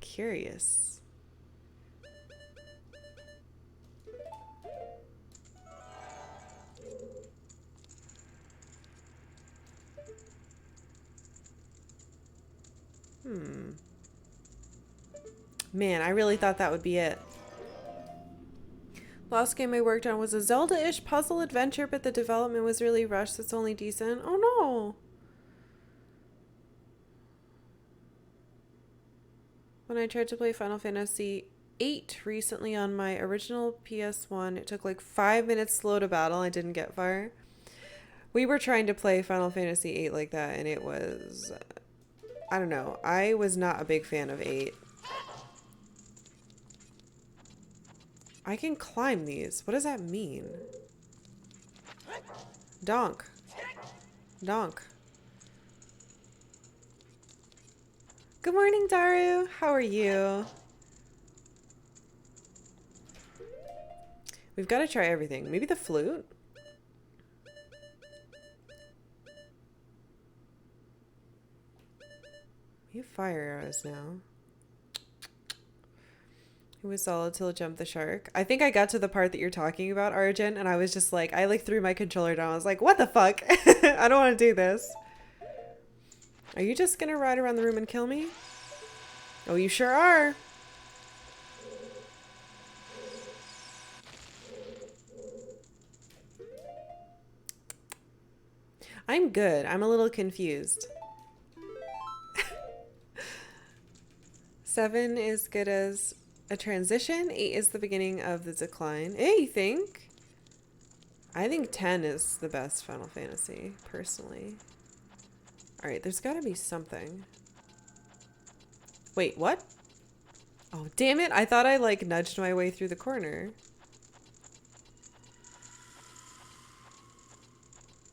curious. Man, I really thought that would be it. Last game I worked on was a Zelda-ish puzzle adventure, but the development was really rushed, so it's only decent. Oh no! When I tried to play Final Fantasy VIII recently on my original PS1, it took like 5 minutes slow to battle. I didn't get far. We were trying to play Final Fantasy VIII like that, and it was... I don't know. I was not a big fan of 8. I can climb these. What does that mean? Donk. Donk. Good morning, Daru. How are you? We've got to try everything. Maybe the flute? We have fire arrows now. It was solid till it jumped the shark. I think I got to the part that you're talking about, Arjun, and I was just like, I like threw my controller down. I was like, what the fuck? I don't want to do this. Are you just gonna ride around the room and kill me? Oh, you sure are. I'm good. I'm a little confused. 7 is good as a transition. 8 is the beginning of the decline. Hey, you think? I think 10 is the best Final Fantasy, personally. Alright, there's gotta be something. Wait, what? Oh, damn it. I thought I, like, nudged my way through the corner.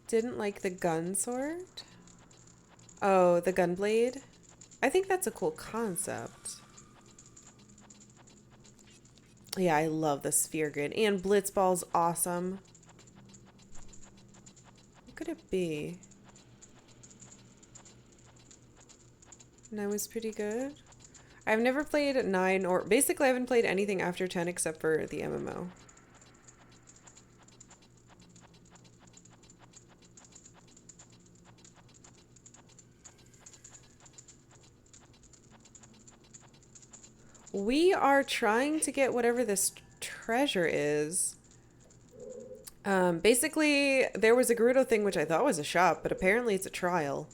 Didn't like the gun sword? Oh, the gun blade? I think that's a cool concept. Yeah, I love the sphere grid. And Blitzball's awesome. What could it be? 9 was pretty good. I've never played 9 or basically I haven't played anything after 10 except for the MMO. We are trying to get whatever this treasure is. Basically, there was a Gerudo thing which I thought was a shop, but apparently it's a trial.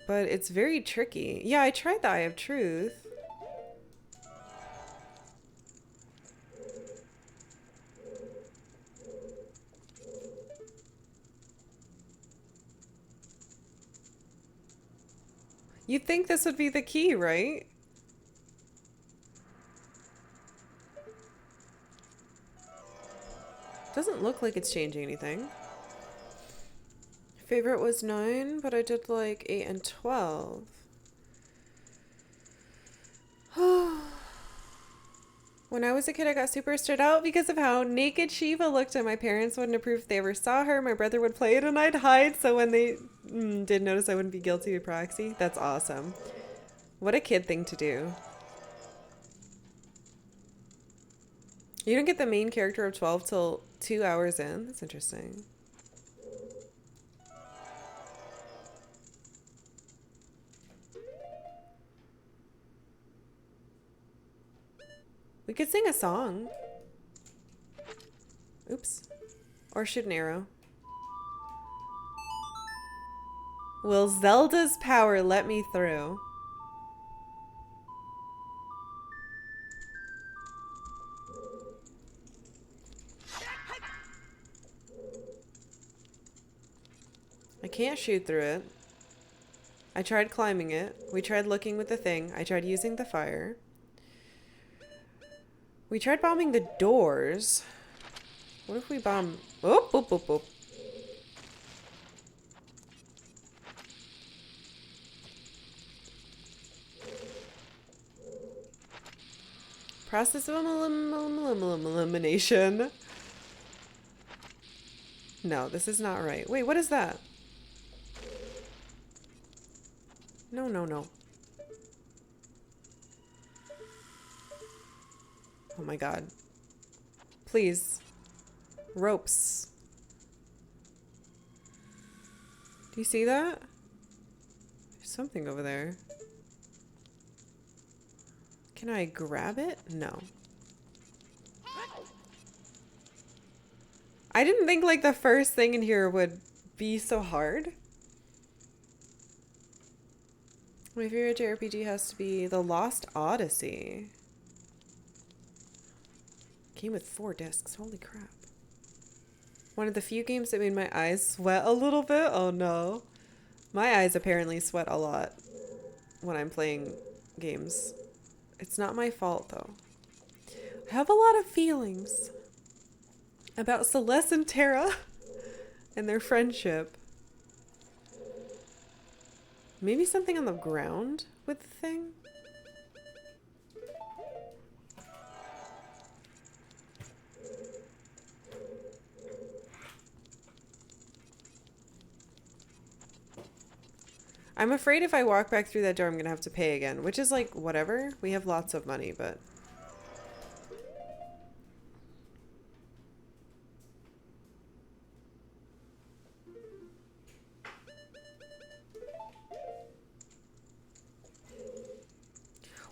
But it's very tricky. Yeah, I tried the Eye of Truth. You'd think this would be the key, right? Doesn't look like it's changing anything. Favorite was 9, but I did like 8 and 12. When I was a kid, I got super stood out because of how naked Shiva looked, and my parents wouldn't approve if they ever saw her. My brother would play it and I'd hide, so when they did notice, I wouldn't be guilty of proxy. That's awesome. What a kid thing to do. You don't get the main character of 12 till 2 hours in. That's interesting. We could sing a song. Oops. Or shoot an arrow. Will Zelda's power let me through? I can't shoot through it. I tried climbing it. We tried looking with the thing. I tried using the fire. We tried bombing the doors. What if we bomb... Oh, boop, boop, boop. Process of elimination. No, this is not right. Wait, what is that? No, no, no. Oh my god. Please. Ropes. Do you see that? There's something over there. Can I grab it? No. I didn't think like the first thing in here would be so hard. My favorite JRPG has to be The Lost Odyssey. Came with 4 discs. Holy crap. One of the few games that made my eyes sweat a little bit. Oh no. My eyes apparently sweat a lot when I'm playing games. It's not my fault though. I have a lot of feelings about Celeste and Terra and their friendship. Maybe something on the ground with the thing? I'm afraid if I walk back through that door, I'm gonna have to pay again, which is like, whatever. We have lots of money, but...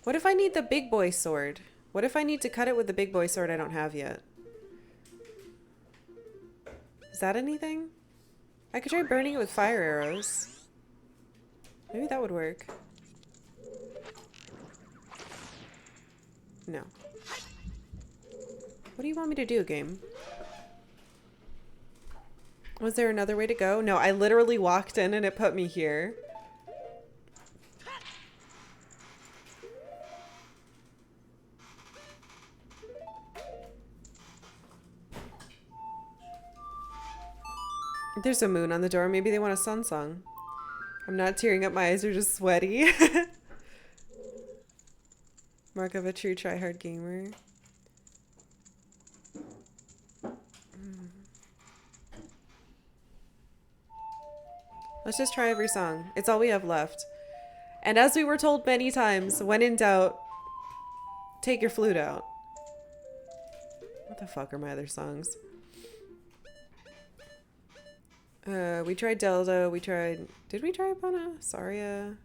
What if I need the big boy sword? What if I need to cut it with the big boy sword I don't have yet? Is that anything? I could try burning it with fire arrows. Maybe that would work. No. What do you want me to do, game? Was there another way to go? No, I literally walked in and it put me here. There's a moon on the door. Maybe they want a sun song. I'm not tearing up. My eyes are just sweaty. Mark of a true tryhard gamer. Let's just try every song. It's all we have left. And as we were told many times, when in doubt, take your flute out. What the fuck are my other songs? We tried Zelda. We tried... Did we try Bona? Saria?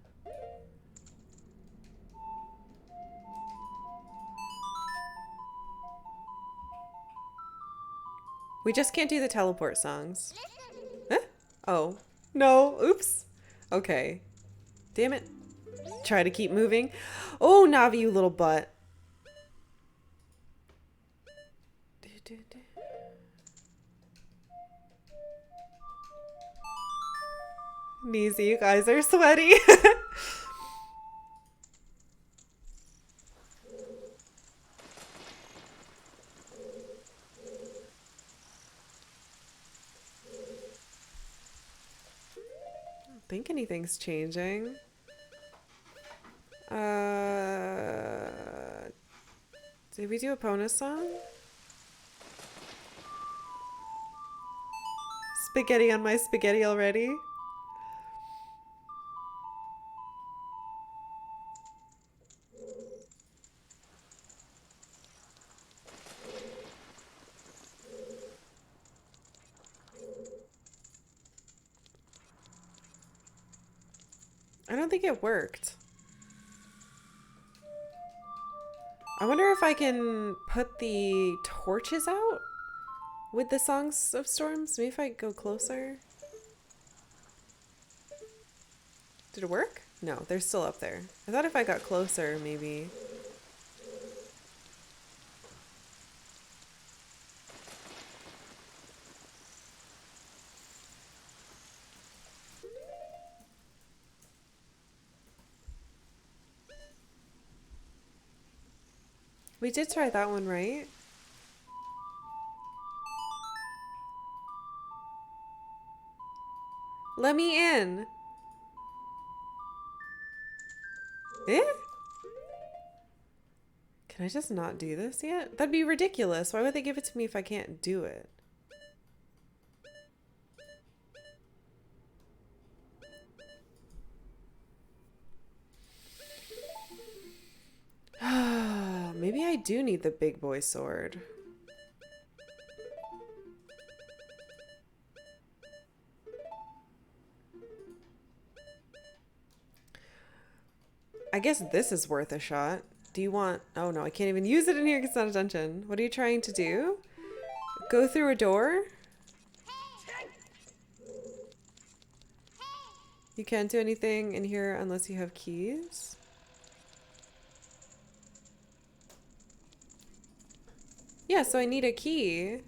We just can't do the teleport songs. Huh? Oh. No. Oops. Okay. Damn it. Try to keep moving. Oh, Navi, you little butt. Neezy, you guys are sweaty. I don't think anything's changing. Did we do a Pona song? Spaghetti on my spaghetti already? I don't think it worked. I wonder if I can put the torches out with the Songs of Storms. Maybe if I go closer. Did it work? No, they're still up there. I thought if I got closer, maybe. We did try that one, right? Let me in. Eh? Can I just not do this yet? That'd be ridiculous. Why would they give it to me if I can't do it? Maybe I do need the big boy sword. I guess this is worth a shot. Do you want... Oh no, I can't even use it in here because it's not a dungeon. What are you trying to do? Go through a door? You can't do anything in here unless you have keys? Yeah, so I need a key.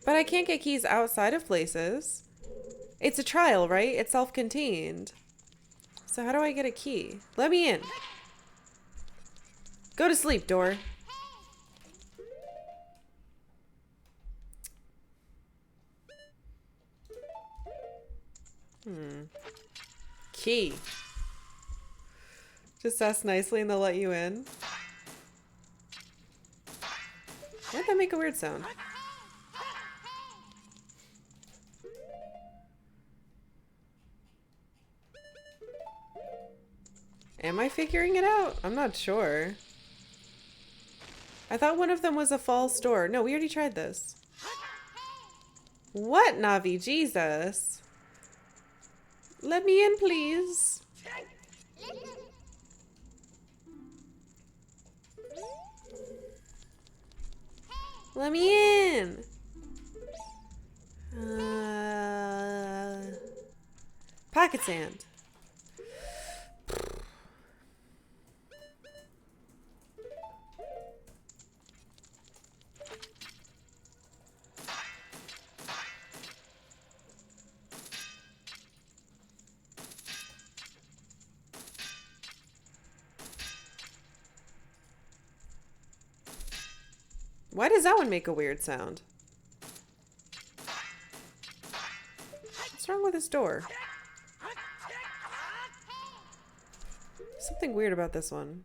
But I can't get keys outside of places. It's a trial, right? It's self-contained. So how do I get a key? Let me in. Go to sleep, door. Key. Just ask nicely and they'll let you in. Why'd that make a weird sound? Am I figuring it out? I'm not sure. I thought one of them was a false door. No, we already tried this. What, Navi? Jesus. Let me in, please. Let me in. Pocket sand. Why does that one make a weird sound? What's wrong with this door? Something weird about this one.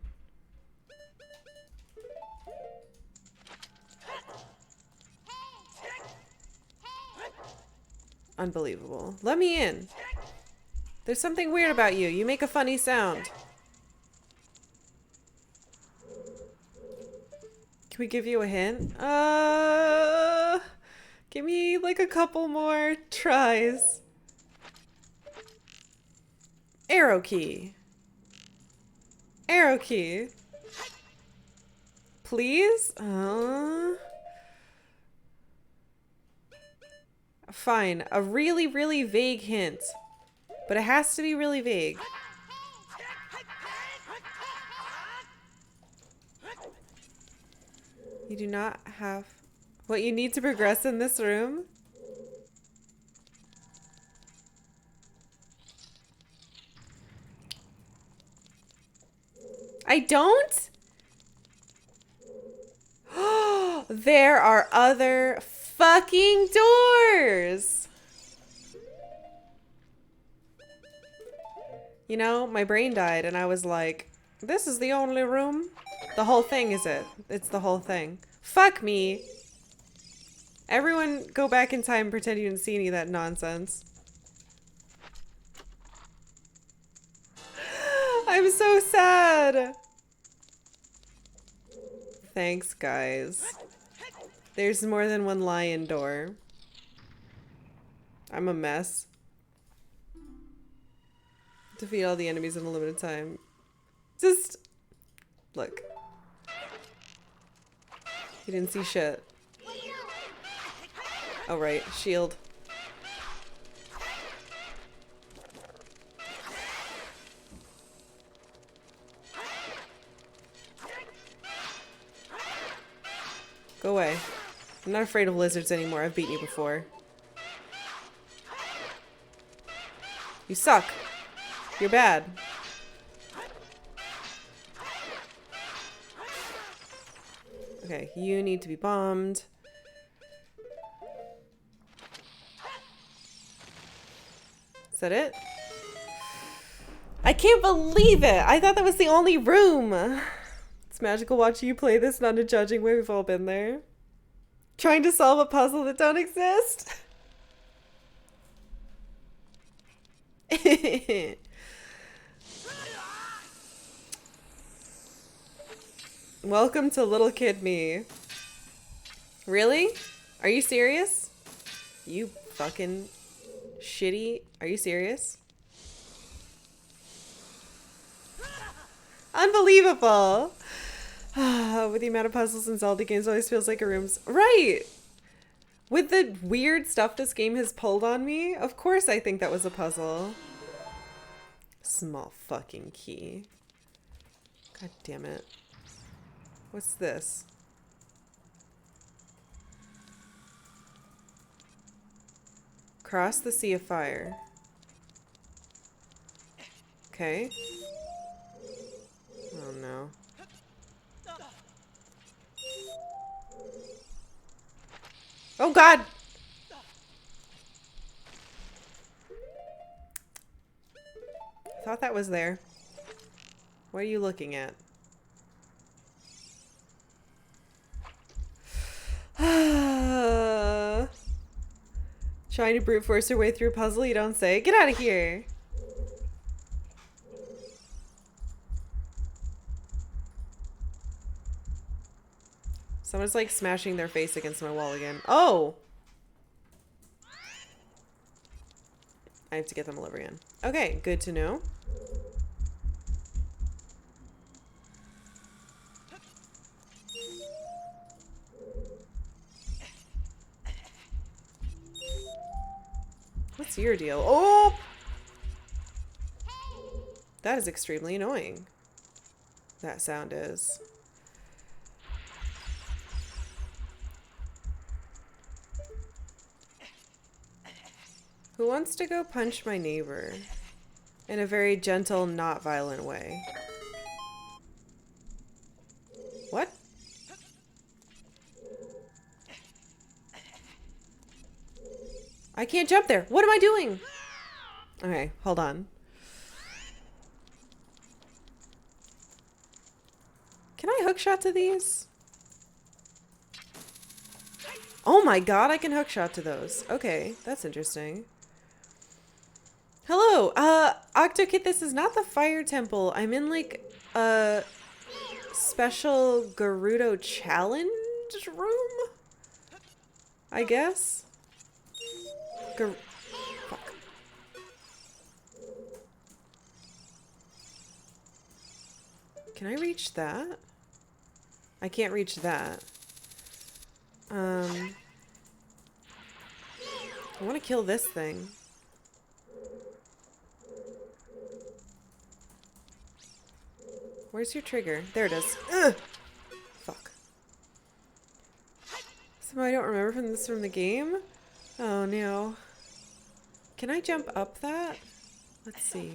Unbelievable. Let me in. There's something weird about you. You make a funny sound. Can we give you a hint? Give me like a couple more tries. Arrow key. Arrow key. Please? Fine. A really, really vague hint. But it has to be really vague. You do not have... What, you need to progress in this room? I don't? There are other fucking doors! You know, my brain died and I was like, this is the only room? The whole thing is it. It's the whole thing. Fuck me. Everyone go back in time and pretend you didn't see any of that nonsense. I'm so sad. Thanks, guys. There's more than one lion door. I'm a mess. Defeat all the enemies in a limited time. Just... Look. You didn't see shit. Oh, right. Shield. Go away. I'm not afraid of lizards anymore. I've beaten you before. You suck. You're bad. Okay, you need to be bombed. Is that it? I can't believe it! I thought that was the only room! It's magical watching you play this, not a judging way. We've all been there. Trying to solve a puzzle that don't exist? Welcome to little kid me. Really? Are you serious? You fucking shitty. Are you serious? Unbelievable. With the amount of puzzles in Zelda games, it always feels like a room's... Right! With the weird stuff this game has pulled on me, of course I think that was a puzzle. Small fucking key. God damn it. What's this? Cross the sea of fire. Okay. Oh no. Oh god! I thought that was there. What are you looking at? Trying to brute force your way through a puzzle, you don't say. Get out of here! Someone's like smashing their face against my wall again. Oh! I have to get them all over again. Okay, good to know. What's your deal? Oh! That is extremely annoying. That sound is. Who wants to go punch my neighbor? In a very gentle, not violent way. What? I can't jump there. What am I doing? Okay, hold on. Can I hookshot to these? Oh my god, I can hookshot to those. Okay, that's interesting. Hello, Octokit, this is not the fire temple. I'm in like a special Gerudo challenge room, I guess. Fuck. Can I reach that? I can't reach that. I want to kill this thing. Where's your trigger? There it is. Ugh! Fuck. Somehow I don't remember from the game? Oh no. Can I jump up that? Let's see.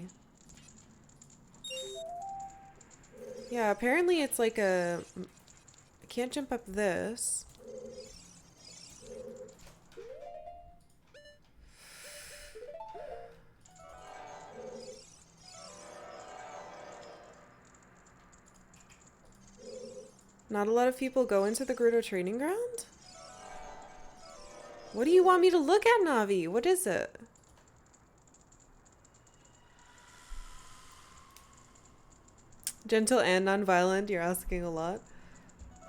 Yeah, apparently it's like a... I can't jump up this. Not a lot of people go into the Gerudo training ground? What do you want me to look at, Navi? What is it? Gentle and non-violent, you're asking a lot.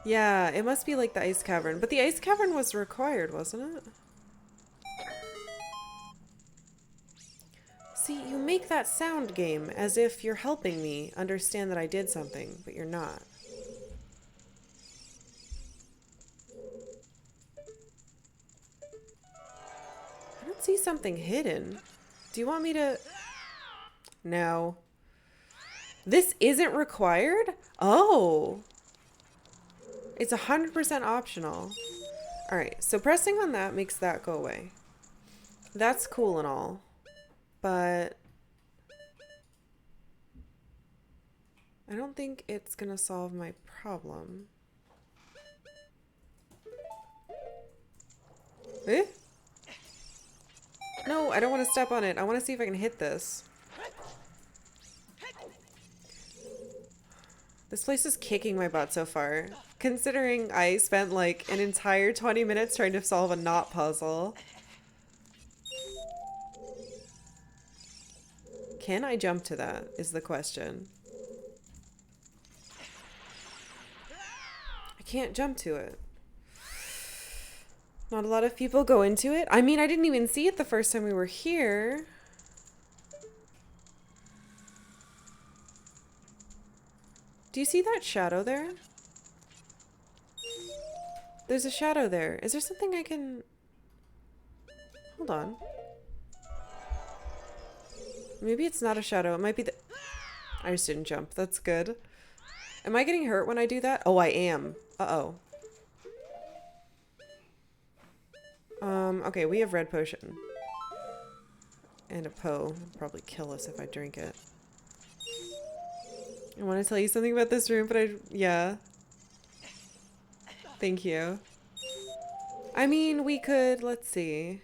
Yeah, it must be like the ice cavern. But the ice cavern was required, wasn't it? See, you make that sound, game, as if you're helping me understand that I did something, but you're not. I don't see something hidden. Do you want me to... No. This isn't required? Oh. It's 100% optional. Alright, so pressing on that makes that go away. That's cool and all. But... I don't think it's gonna solve my problem. Eh? No, I don't want to step on it. I want to see if I can hit this. This place is kicking my butt so far. Considering I spent like an entire 20 minutes trying to solve a knot puzzle. Can I jump to that is the question. I can't jump to it. Not a lot of people go into it. I mean, I didn't even see it the first time we were here. Do you see that shadow there? There's a shadow there. Is there something I can... Hold on. Maybe it's not a shadow. It might be the... I just didn't jump. That's good. Am I getting hurt when I do that? Oh, I am. Uh-oh. Okay, we have red potion. And a Poe. It'll probably kill us if I drink it. I want to tell you something about this room, but yeah. Thank you. I mean, we could, let's see.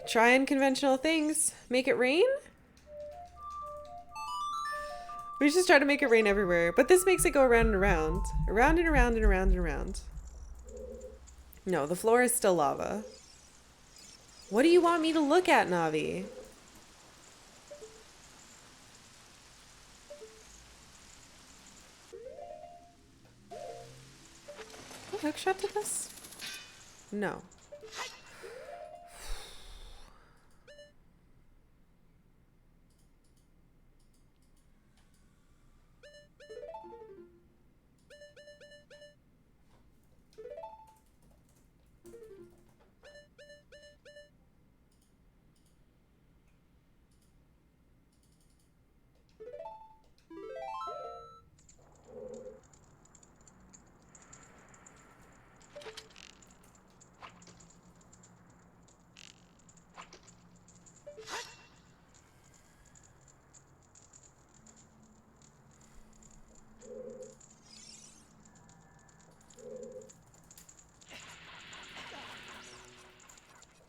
Try unconventional things. Make it rain? We just try to make it rain everywhere. But this makes it go around and around. Around and around and around and around. No, the floor is still lava. What do you want me to look at, Navi? Hookshot to this? No.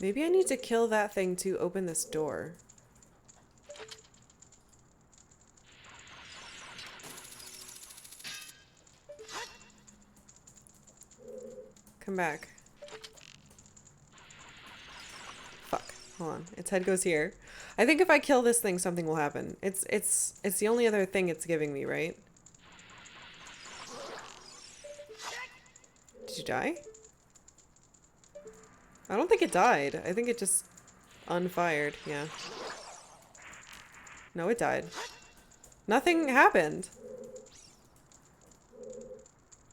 Maybe I need to kill that thing to open this door. Come back. Fuck. Hold on. Its head goes here. I think if I kill this thing, something will happen. It's the only other thing it's giving me, right? Did you die? I don't think it died. I think it just unfired. Yeah. No, it died. Nothing happened.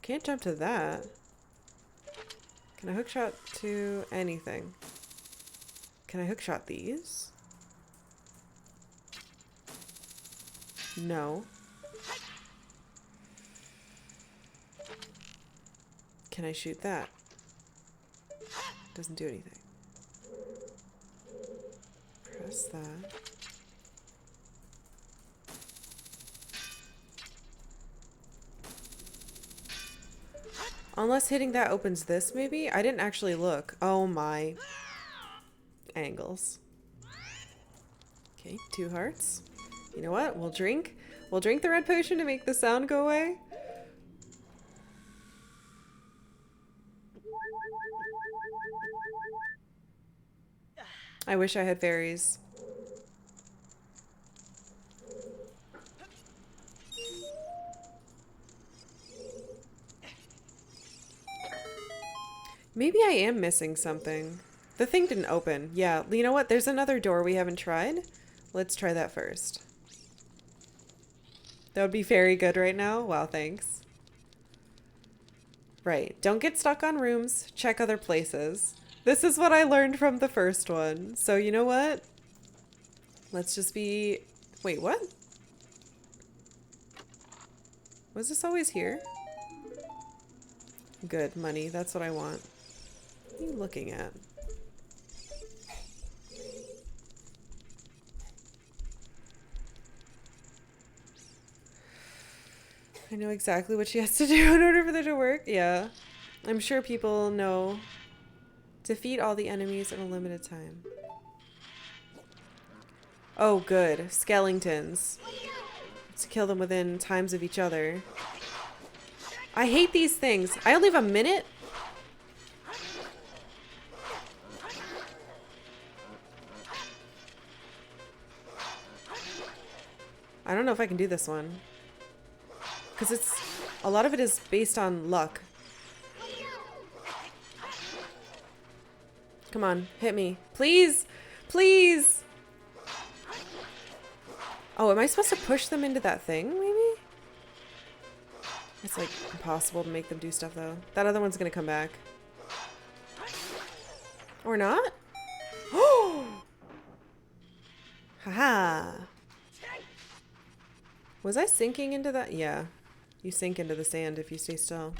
Can't jump to that. Can I hookshot to anything? Can I hookshot these? No. Can I shoot that? Doesn't do anything. Press that. Unless hitting that opens this, maybe? I didn't actually look. Oh my. Angles. Okay, 2 hearts. You know what? We'll drink. We'll drink the red potion to make the sound go away. I wish I had fairies. Maybe I am missing something. The thing didn't open. Yeah, you know what? There's another door we haven't tried. Let's try that first. That would be very good right now. Wow, thanks. Right. Don't get stuck on rooms. Check other places. This is what I learned from the first one. So you know what? Let's just be... Wait, what? Was this always here? Good, money. That's what I want. What are you looking at? I know exactly what she has to do in order for that to work. Yeah. I'm sure people know. Defeat all the enemies in a limited time. Oh, good. Skeletons. Let's kill them within times of each other. I hate these things. I only have a minute. I don't know if I can do this one. Because a lot of it is based on luck. Come on, hit me. Please! Please! Oh, am I supposed to push them into that thing, maybe? It's like impossible to make them do stuff though. That other one's gonna come back. Or not? Oh! Haha! Was I sinking into that? Yeah. You sink into the sand if you stay still.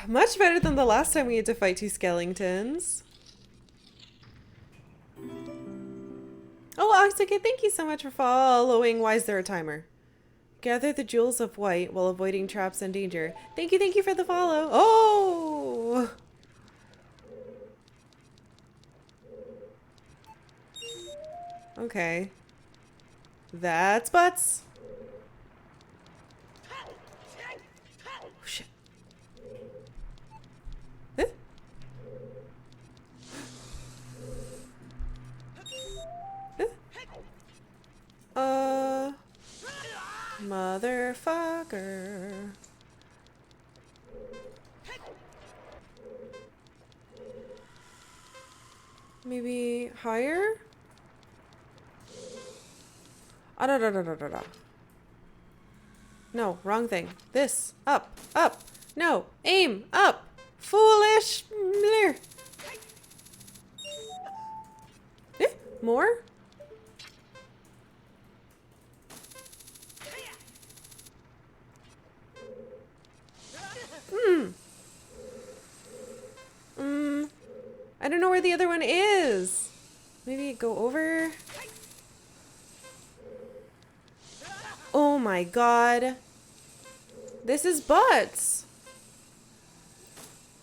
Much better than the last time we had to fight 2 skeletons. Oh, Oxygen, thank you so much for following. Why is there a timer? Gather the jewels of white while avoiding traps and danger. Thank you for the follow. Oh! Okay. That's butts. Oh, shit. Huh? Huh? Motherfucker. Maybe higher? Ah, da, da, da, da, da, da. No, wrong thing. This. Up. Up. No. Aim. Up. Foolish. Eh? More? I don't know where the other one is. Maybe go over. Oh my god. This is butts.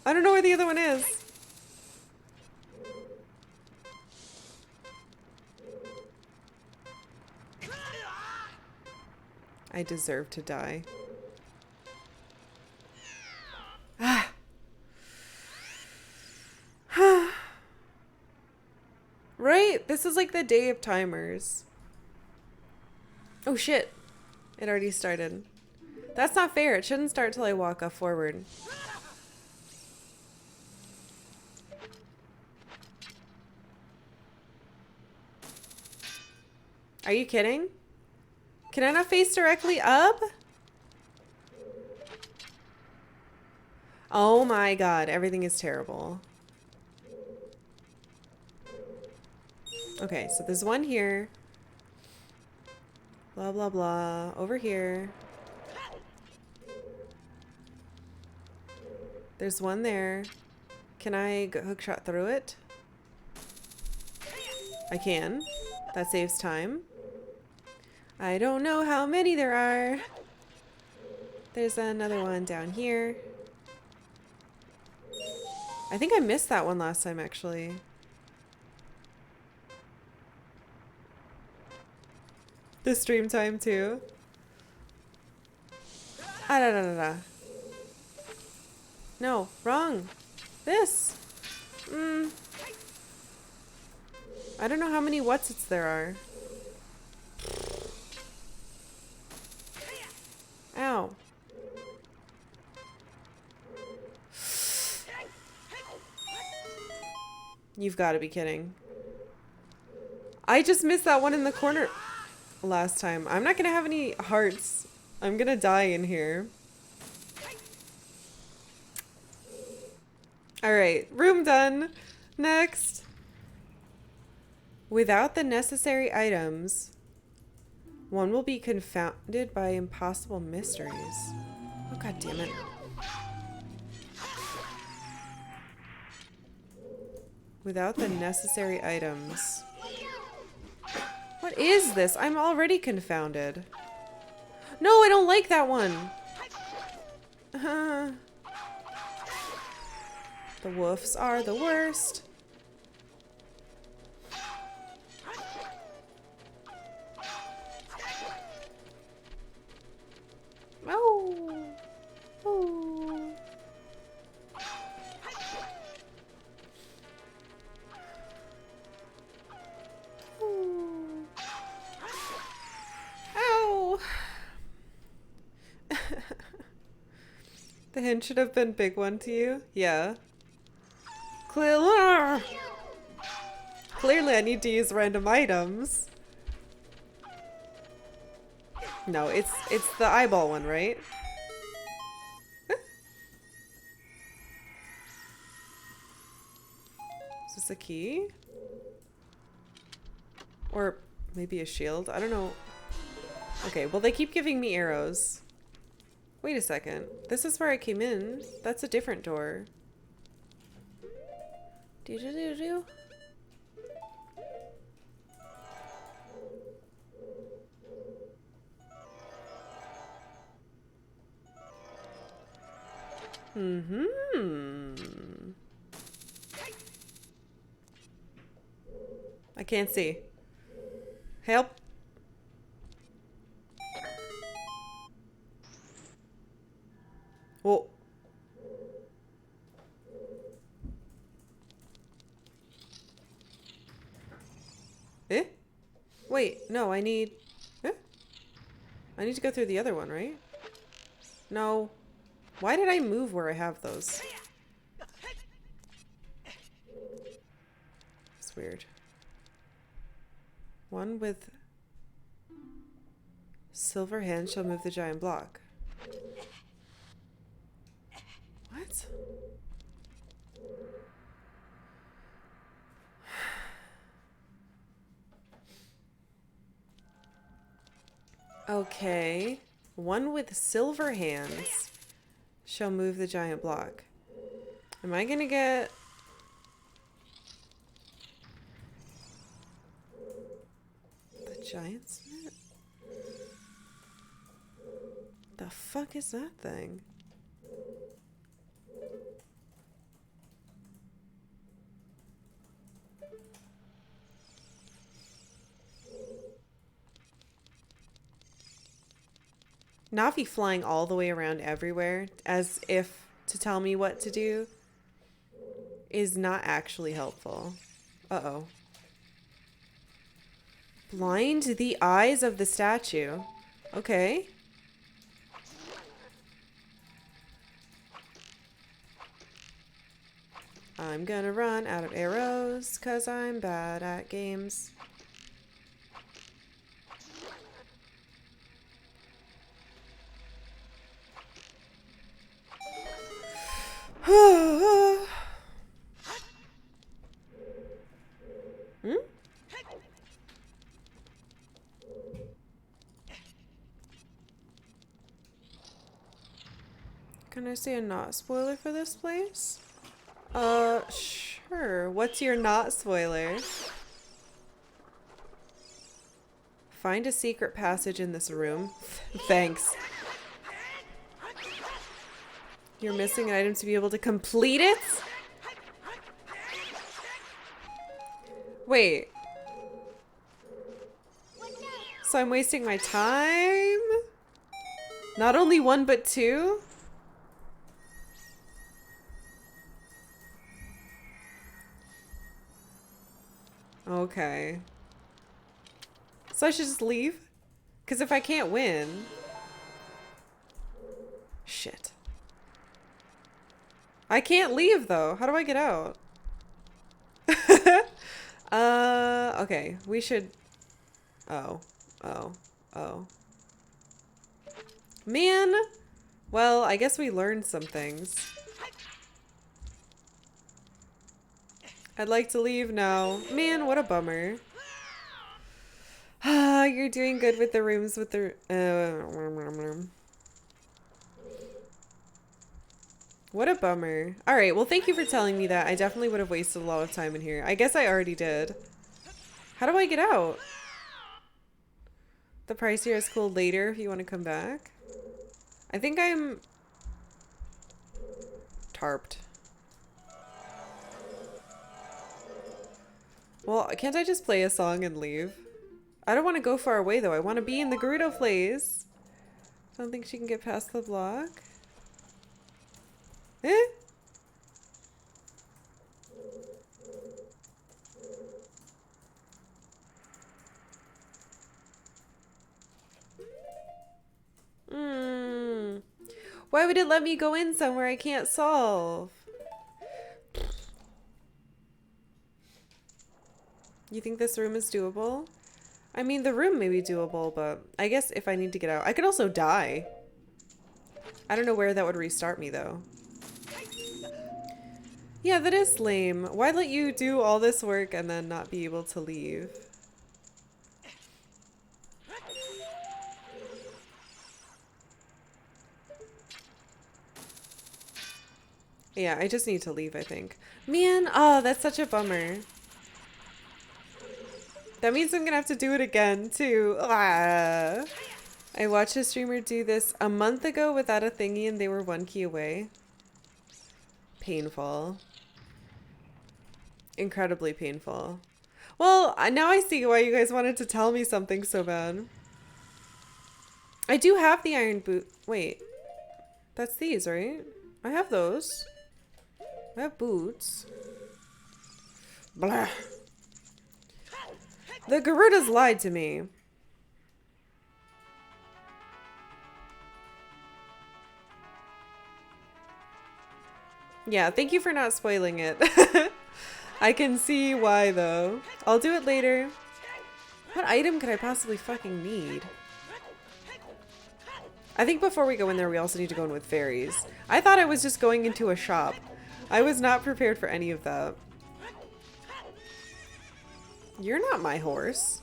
I don't know where the other one is. I deserve to die. Ah. this is like the day of timers. Oh shit. It already started. That's not fair. It shouldn't start till I walk up forward. Are you kidding? Can I not face directly up? Oh my god, everything is terrible. Okay, so there's one here. Blah, blah, blah. Over here. There's one there. Can I go hookshot through it? I can. That saves time. I don't know how many there are. There's another one down here. I think I missed that one last time, actually. The stream time, too. Ah, da, da, da, da. No, wrong. This. I don't know how many what's-its there are. Ow. You've got to be kidding. I just missed that one in the corner last time. I'm not going to have any hearts. I'm going to die in here. Alright, room done. Next. Without the necessary items, one will be confounded by impossible mysteries. Oh, god damn it. Without the necessary items. What is this? I'm already confounded. No, I don't like that one. The wolves are the worst. Oh. Oh. Ow. The hint should have been big one to you. Yeah. Clearly I need to use random items. No, it's the eyeball one, right? Is this a key? Or maybe a shield? I don't know. Okay, well they keep giving me arrows. Wait a second. This is where I came in. That's a different door. Do-do-do-do. I can't see. Help. Whoa. Eh? Wait, no, I need... Eh? I need to go through the other one, right? No. Why did I move where I have those? It's weird. One with silver hand shall move the giant block. What? Okay. One with silver hands shall move the giant block. Am I gonna get... the giant smith? The fuck is that thing? Navi flying all the way around everywhere as if to tell me what to do is not actually helpful. Uh-oh. Blind the eyes of the statue. Okay. I'm gonna run out of arrows because I'm bad at games. Hmm? Can I say a not spoiler for this place? Sure. What's your not spoiler? Find a secret passage in this room. Thanks. You're missing an item to be able to complete it? Wait. So I'm wasting my time? Not only one, but two? Okay. So I should just leave? Because if I can't win... Shit. I can't leave though. How do I get out? Okay. We should... Oh. Man! Well, I guess we learned some things. I'd like to leave now. Man, what a bummer. Ah, you're doing good with the rooms with the... What a bummer. Alright, well thank you for telling me that. I definitely would have wasted a lot of time in here. I guess I already did. How do I get out? The price here is cool later if you want to come back. I think I'm... tarped. Well, can't I just play a song and leave? I don't want to go far away though. I want to be in the Gerudo place. I don't think she can get past the block. Eh? Why would it let me go in somewhere I can't solve? You think this room is doable? I mean, the room may be doable, but I guess if I need to get out, I could also die. I don't know where that would restart me though. Yeah, that is lame. Why let you do all this work and then not be able to leave? Yeah, I just need to leave, I think. Man, oh, that's such a bummer. That means I'm gonna have to do it again, too. Ah. I watched a streamer do this a month ago without a thingy and they were 1 key away. Painful. Incredibly painful. Well, now I see why you guys wanted to tell me something so bad. I do have the iron boot. Wait. That's these, right? I have those. I have boots. Blah. The Gerudos lied to me. Yeah, thank you for not spoiling it. I can see why, though. I'll do it later. What item could I possibly fucking need? I think before we go in there, we also need to go in with fairies. I thought I was just going into a shop. I was not prepared for any of that. You're not my horse.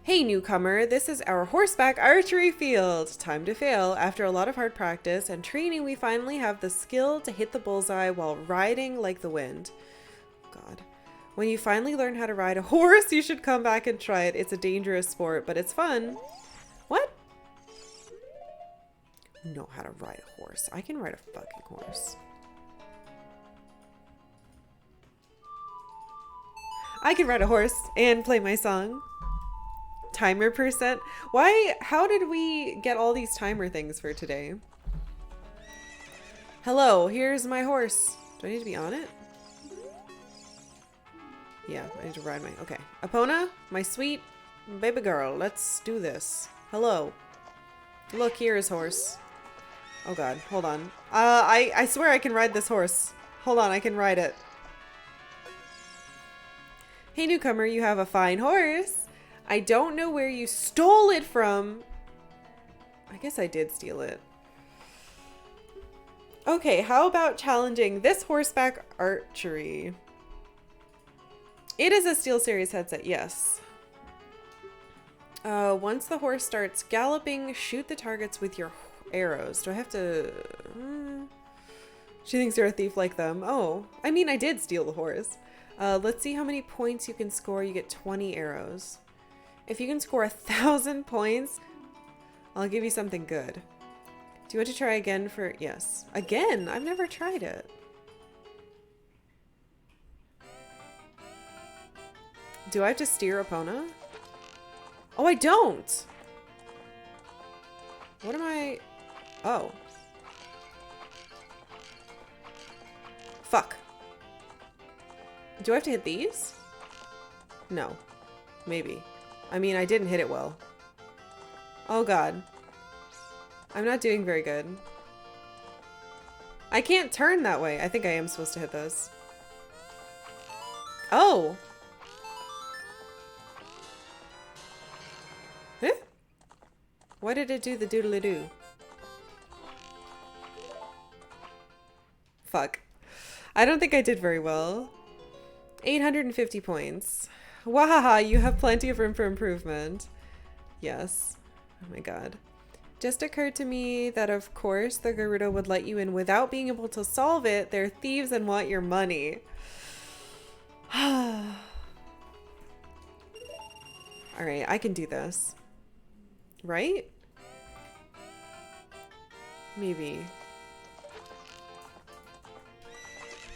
Hey newcomer, this is our horseback archery field. Time to fail. After a lot of hard practice and training, we finally have the skill to hit the bullseye while riding like the wind. God. When you finally learn how to ride a horse, you should come back and try it. It's a dangerous sport, but it's fun. What? Know how to ride a horse. I can ride a fucking horse. I can ride a horse and play my song. Timer percent. Why? How did we get all these timer things for today? Hello, here's my horse. Do I need to be on it? Yeah, I need to ride my... Okay. Epona, my sweet baby girl, let's do this. Hello. Look, here is horse. Oh god, hold on. I swear I can ride this horse. Hold on, I can ride it. Hey newcomer, you have a fine horse. I don't know where you stole it from. I guess I did steal it. Okay, how about challenging this horseback archery? It is a SteelSeries headset, yes. Once the horse starts galloping, shoot the targets with your arrows. Do I have to... She thinks you're a thief like them. Oh, I mean, I did steal the horse. Let's see how many points you can score. You get 20 arrows. If you can score 1,000 points, I'll give you something good. Do you want to try again for... Yes. Again? I've never tried it. Do I have to steer Epona? Oh, I don't! What am I... Oh. Fuck. Do I have to hit these? No. Maybe. I mean, I didn't hit it well. Oh god. I'm not doing very good. I can't turn that way. I think I am supposed to hit those. Oh! Eh? Why did it do the doodly-doo? Fuck. I don't think I did very well. 850 points. Wahaha, you have plenty of room for improvement. Yes. Oh my god. Just occurred to me that of course the Gerudo would let you in without being able to solve it. They're thieves and want your money. Alright, I can do this. Right? Maybe.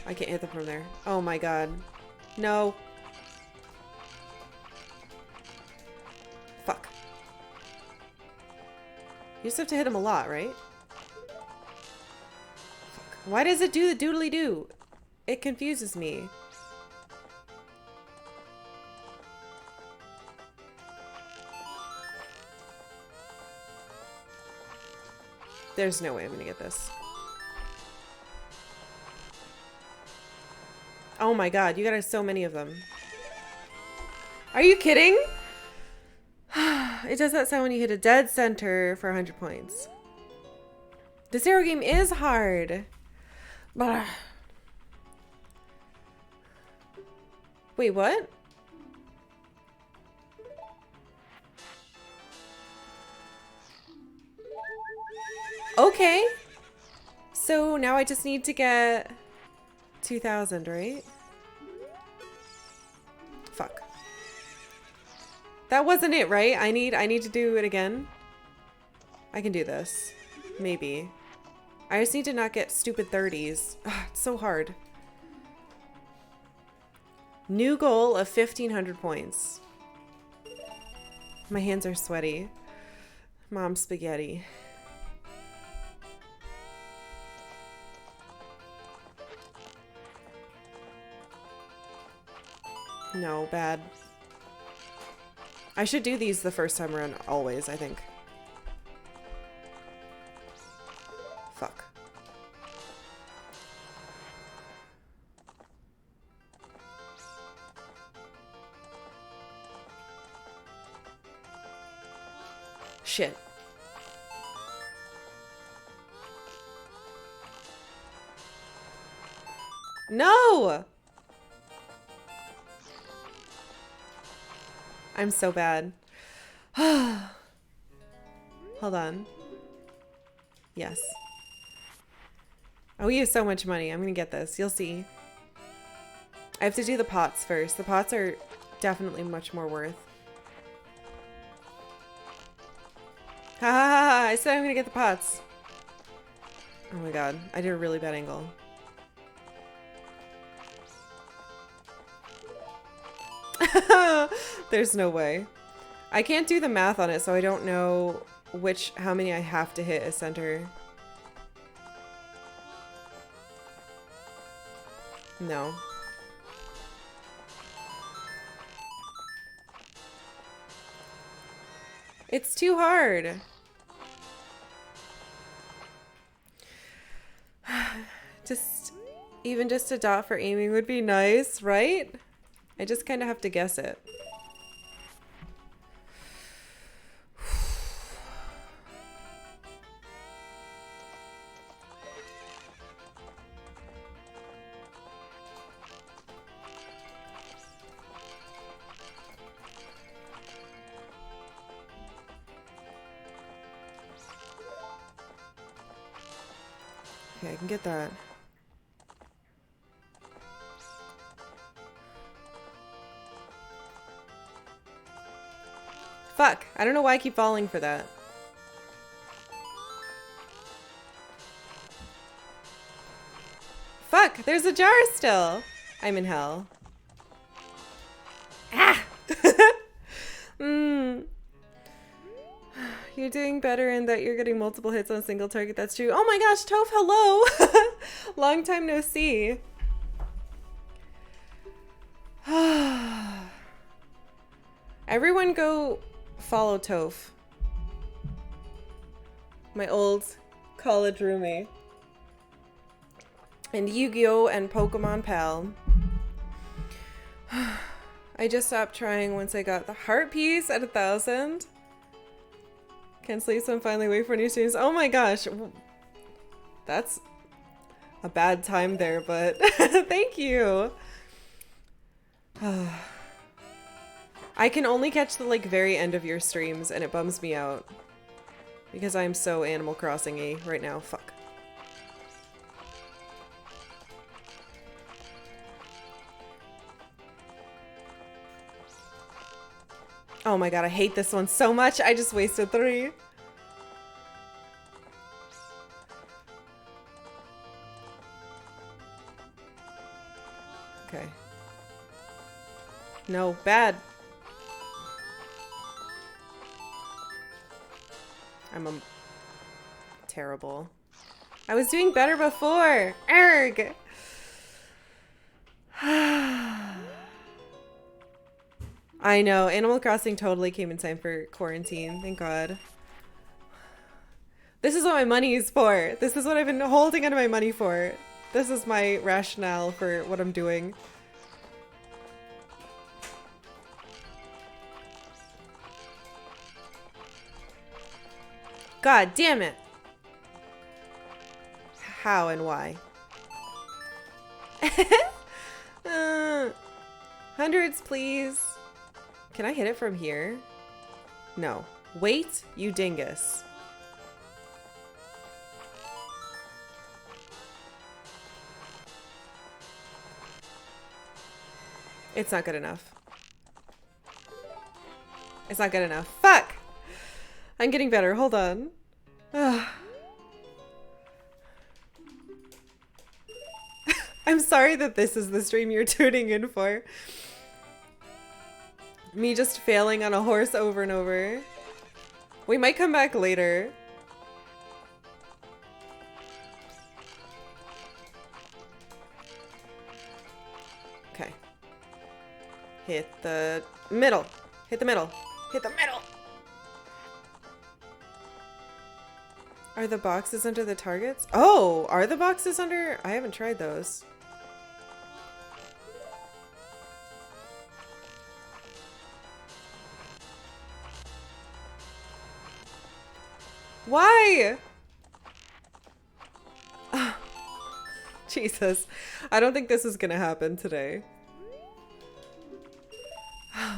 I can't hit them from there. Oh my god. No. Fuck. You just have to hit him a lot, right? Fuck. Why does it do the doodly-doo? It confuses me. There's no way I'm gonna get this. Oh my god, you got so many of them. Are you kidding? It does that sound when you hit a dead center for 100 points. This arrow game is hard. Wait, what? Okay. So now I just need to get 2,000, right? Fuck. That wasn't it, right? I need to do it again. I can do this. Maybe. I just need to not get stupid 30s. Ugh, it's so hard. New goal of 1,500 points. My hands are sweaty. Mom spaghetti. No, bad. I should do these the first time around always, I think. Fuck. Shit. No! I'm so bad. Hold on. Yes. Oh, we have so much money. I'm gonna get this. You'll see. I have to do the pots first. The pots are definitely much more worth. Ha ha ha ha! I said I'm gonna get the pots. Oh my god. I did a really bad angle. There's no way. I can't do the math on it, so I don't know how many I have to hit as center. No. It's too hard. Even just a dot for aiming would be nice, right? I just kind of have to guess it. Okay, I can get that. Fuck! I don't know why I keep falling for that. Fuck! There's a jar still! I'm in hell. Ah! You're doing better in that you're getting multiple hits on a single target. That's true. Oh my gosh, Toph, hello! Long time no see. Everyone go follow Toph. My old college roommate. And Yu-Gi-Oh! And Pokemon pal. I just stopped trying once I got the heart piece at 1,000. Can't sleep, so I'm finally waiting for new streams. Oh my gosh. That's a bad time there, but thank you. I can only catch the like very end of your streams and it bums me out. Because I'm so Animal Crossing-y right now. Fuck. Oh my god, I hate this one so much. I just wasted 3. Okay. No, bad. I'm terrible. I was doing better before. Erg. I know. Animal Crossing totally came in time for quarantine. Thank God. This is what my money is for. This is what I've been holding onto my money for. This is my rationale for what I'm doing. God damn it. How and why? Hundreds, please. Can I hit it from here? No. Wait, you dingus. It's not good enough. It's not good enough. Fuck! I'm getting better. Hold on. I'm sorry that this is the stream you're tuning in for. Me just failing on a horse over and over. We might come back later. Okay. Hit the middle. Hit the middle. Hit the middle. Are the boxes under the targets? Oh, are the boxes under? I haven't tried those. Why? Jesus. I don't think this is gonna happen today.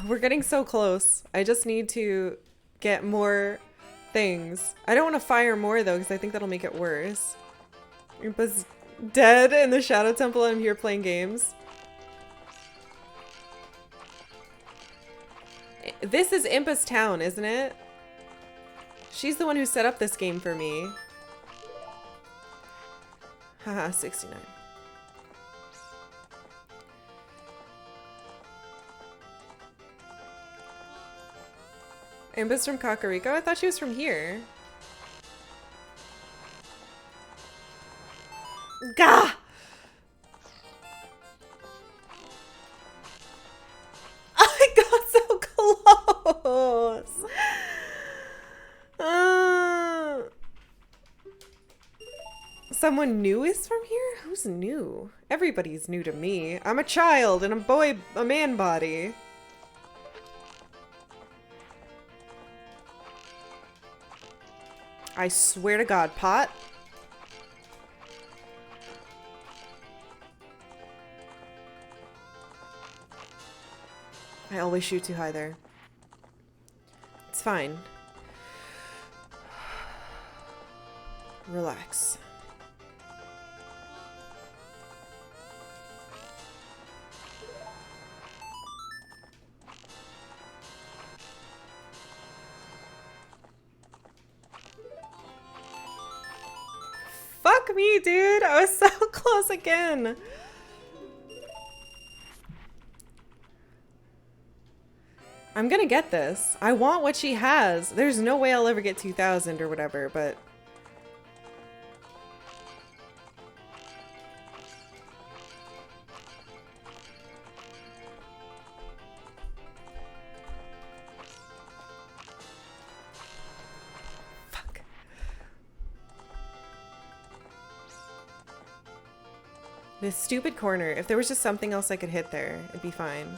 We're getting so close. I just need to get more things. I don't want to fire more though, because I think that'll make it worse. Impa's dead in the Shadow Temple and I'm here playing games. This is Impa's town, isn't it? She's the one who set up this game for me. Haha, 69. Impa's from Kakariko? I thought she was from here. Gah! I got so close! someone new is from here? Who's new? Everybody's new to me. I'm a child in a man body. I swear to God, pot. I always shoot too high there. It's fine. Relax. Fuck me, dude. I was so close again. I'm gonna get this. I want what she has. There's no way I'll ever get 2,000 or whatever, but... Fuck. This stupid corner. If there was just something else I could hit there, it'd be fine.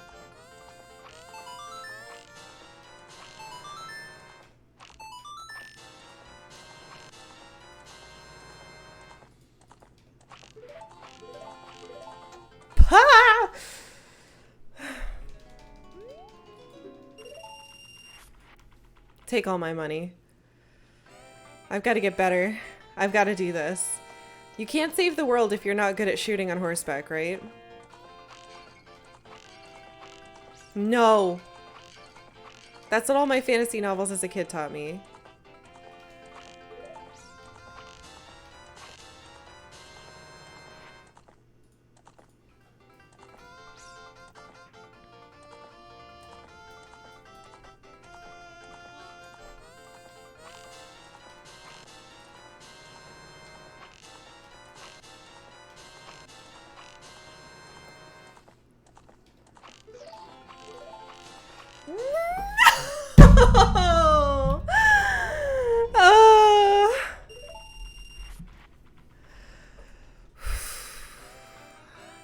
Take all my money. I've got to get better. I've got to do this. You can't save the world if you're not good at shooting on horseback, right? No. That's what all my fantasy novels as a kid taught me.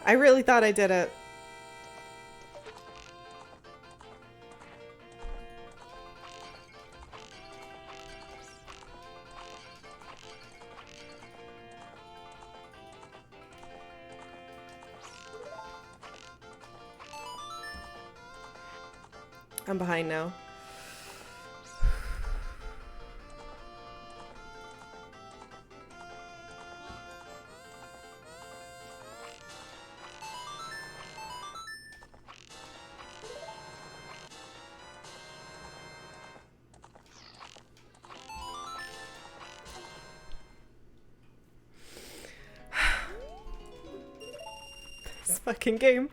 I really thought I did it. I'm behind now. This fucking game.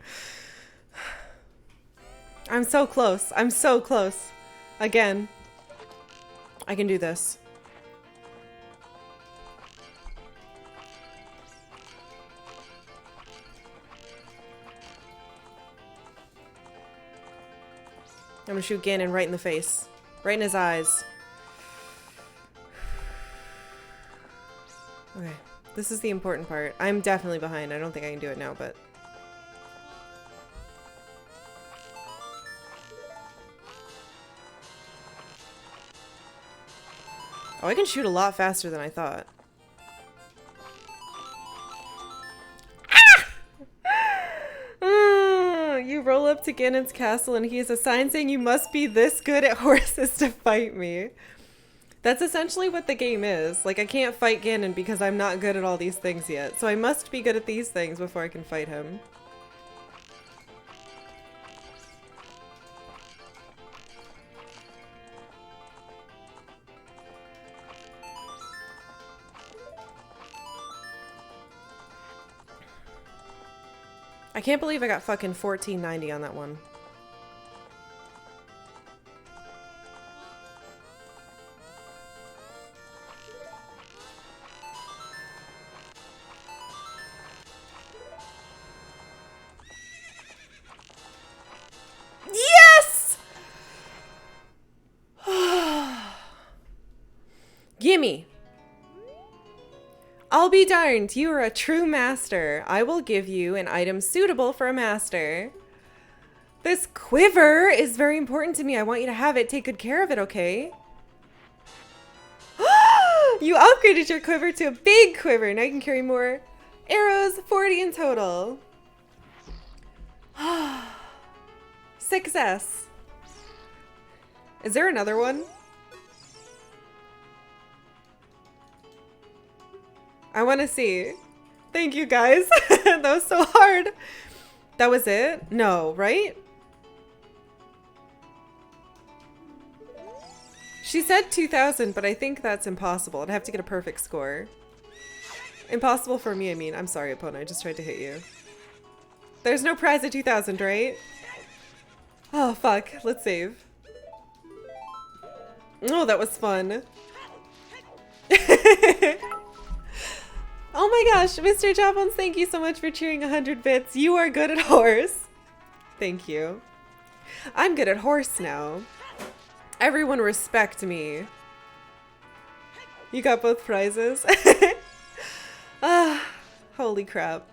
I'm so close. I'm so close. Again. I can do this. I'm gonna shoot Ganon right in the face. Right in his eyes. Okay. This is the important part. I'm definitely behind. I don't think I can do it now, but... Oh, I can shoot a lot faster than I thought. You roll up to Ganon's castle and he has a sign saying you must be this good at horses to fight me. That's essentially what the game is. Like, I can't fight Ganon because I'm not good at all these things yet. So I must be good at these things before I can fight him. I can't believe I got fucking 1490 on that one. Yes! Gimme! I'll be darned. You are a true master. I will give you an item suitable for a master. This quiver is very important to me. I want you to have it. Take good care of it, okay? You upgraded your quiver to a big quiver. Now you can carry more arrows. 40 in total. Success. Is there another one? I want to see. Thank you, guys. That was so hard. That was it? No, right? She said 2,000, but I think that's impossible. I'd have to get a perfect score. Impossible for me, I mean. I'm sorry, opponent. I just tried to hit you. There's no prize at 2,000, right? Oh, fuck. Let's save. Oh, that was fun. Oh my gosh, Mr. Jawbones, thank you so much for cheering 100 bits. You are good at horse. Thank you. I'm good at horse now. Everyone respect me. You got both prizes? Ah, holy crap.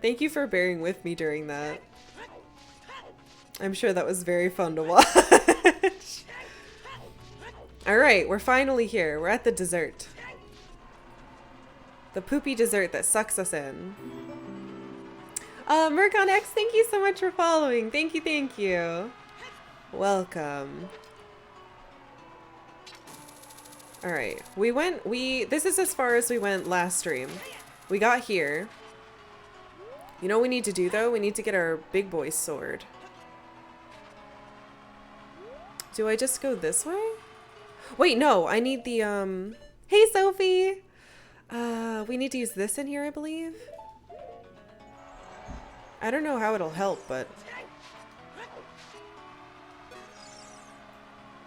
Thank you for bearing with me during that. I'm sure that was very fun to watch. Alright, we're finally here. We're at the dessert. The poopy dessert that sucks us in. Mercon X, thank you so much for following. Thank you, thank you. Welcome. Alright, this is as far as we went last stream. We got here. You know what we need to do though? We need to get our big boy sword. Do I just go this way? Wait, no, I need the, Hey, Sophie! We need to use this in here, I believe. I don't know how it'll help, but...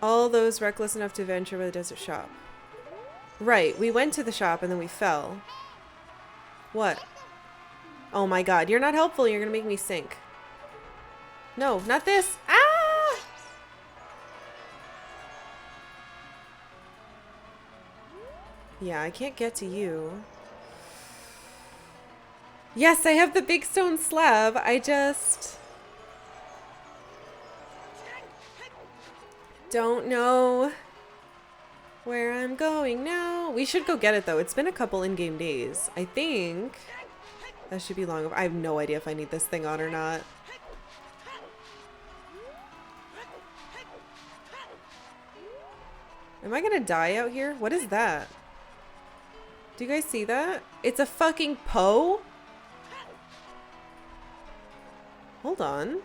All those reckless enough to venture by the desert shop. Right, we went to the shop and then we fell. What? Oh my god, you're not helpful. You're gonna make me sink. No, not this. Ah! Yeah, I can't get to you. Yes, I have the big stone slab. I just... don't know where I'm going now. We should go get it though. It's been a couple in-game days. I think that should be long. I have no idea if I need this thing on or not. Am I gonna die out here? What is that? Do you guys see that? It's a fucking Poe? Hold on.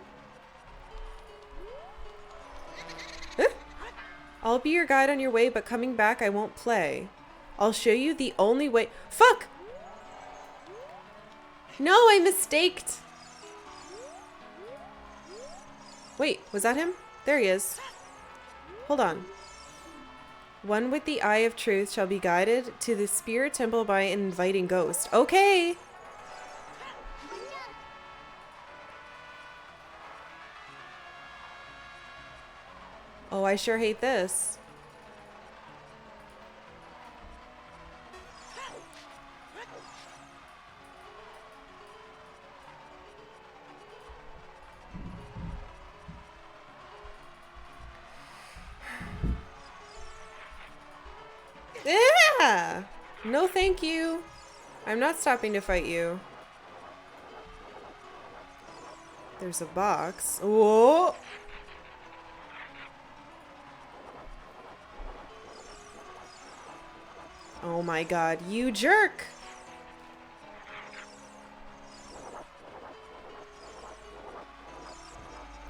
I'll be your guide on your way, but coming back I won't play. I'll show you the only way— Fuck! No, I mistaked. Wait, was that him? There he is. Hold on. One with the eye of truth shall be guided to the spirit temple by an inviting ghost. Okay! Oh, I sure hate this. Yeah! No thank you. I'm not stopping to fight you. There's a box. Whoa! Oh my god, you jerk!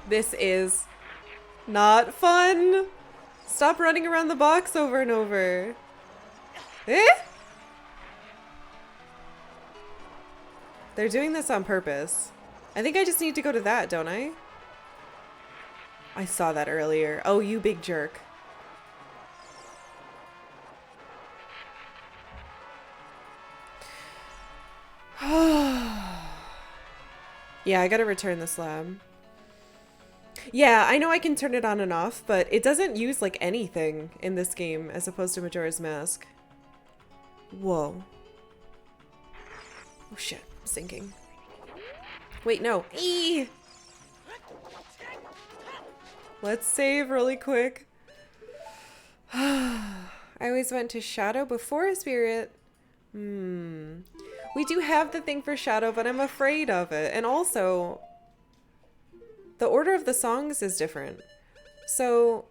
This is not fun! Stop running around the box over and over. Eh? They're doing this on purpose. I think I just need to go to that, don't I? I saw that earlier. Oh, you big jerk. Yeah, I gotta return the slab. Yeah, I know I can turn it on and off, but it doesn't use like anything in this game as opposed to Majora's Mask. Whoa. Oh shit, I'm sinking. Wait, no. Eee! Let's save really quick. I always went to Shadow before a spirit. We do have the thing for Shadow, but I'm afraid of it. And also, the order of the songs is different. So,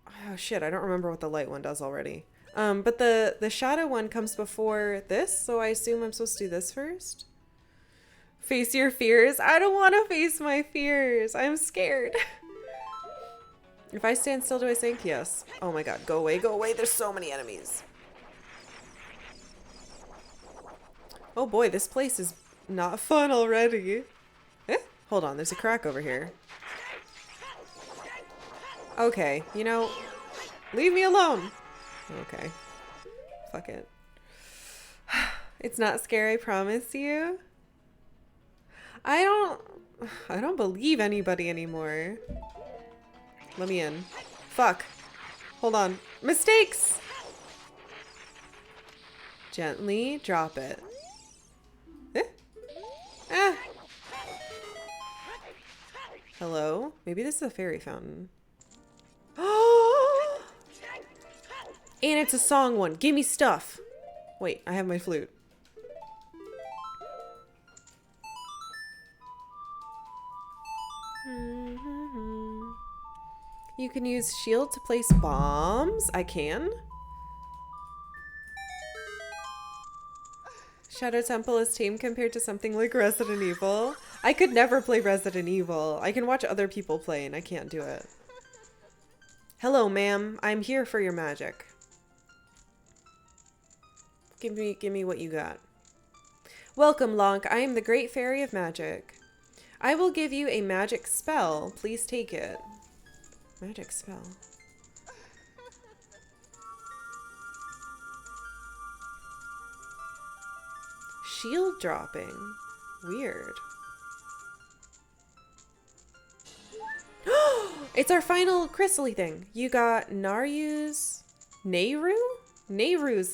oh shit, I don't remember what the light one does already. But the Shadow one comes before this, so I assume I'm supposed to do this first. Face your fears. I don't want to face my fears. I'm scared. If I stand still, do I sink? Yes. Oh my god, go away, go away. There's so many enemies. Oh boy, this place is not fun already. Eh? Hold on, there's a crack over here. Okay, you know, leave me alone. Okay. Fuck it. It's not scary, I promise you. I don't believe anybody anymore. Let me in. Fuck. Hold on. Mistakes! Gently drop it. Eh? Ah! Hello? Maybe this is a fairy fountain. Oh! And it's a song one. Give me stuff. Wait, I have my flute. You can use shield to place bombs. I can. Shadow Temple is tame compared to something like Resident Evil. I could never play Resident Evil. I can watch other people play and I can't do it. Hello, ma'am. I'm here for your magic. Give me what you got. Welcome, Lonk. I am the Great Fairy of Magic. I will give you a magic spell. Please take it. Magic spell. Shield dropping. Weird. It's our final crystally thing. You got Nehru's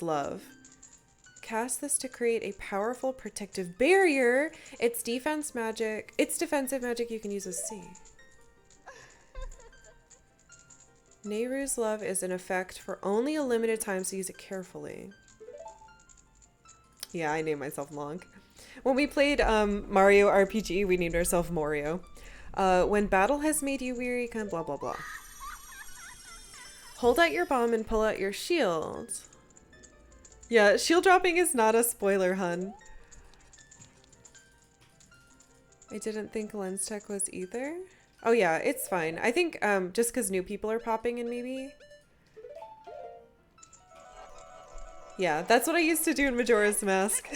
love. Cast this to create a powerful protective barrier. It's defensive magic you can use as C. Nehru's love is an effect for only a limited time, so use it carefully. Yeah, I named myself Lonk. When we played Mario RPG, we named ourselves Morio. When battle has made you weary, kind of blah blah blah. Hold out your bomb and pull out your shield. Yeah, shield dropping is not a spoiler, hun. I didn't think lens tech was either. Oh yeah, it's fine. I think just because new people are popping in, maybe. Yeah, that's what I used to do in Majora's Mask.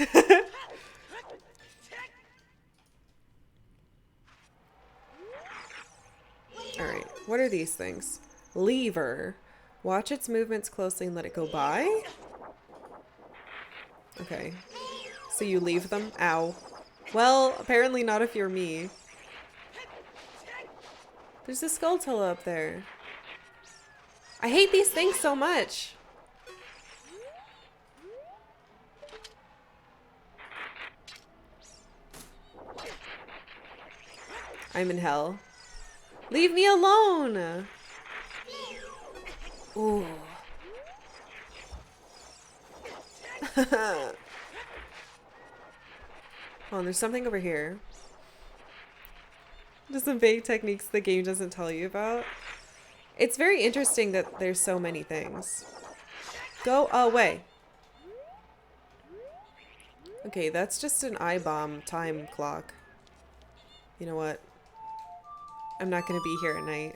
Alright, what are these things? Lever. Watch its movements closely and let it go by? Okay. So you leave them? Ow. Well, apparently not if you're me. There's a skulltullas up there. I hate these things so much. I'm in hell. Leave me alone! Ooh. Oh, there's something over here. Just some vague techniques the game doesn't tell you about. It's very interesting that there's so many things. Go away. Okay, that's just an I-bomb time clock. You know what? I'm not gonna be here at night.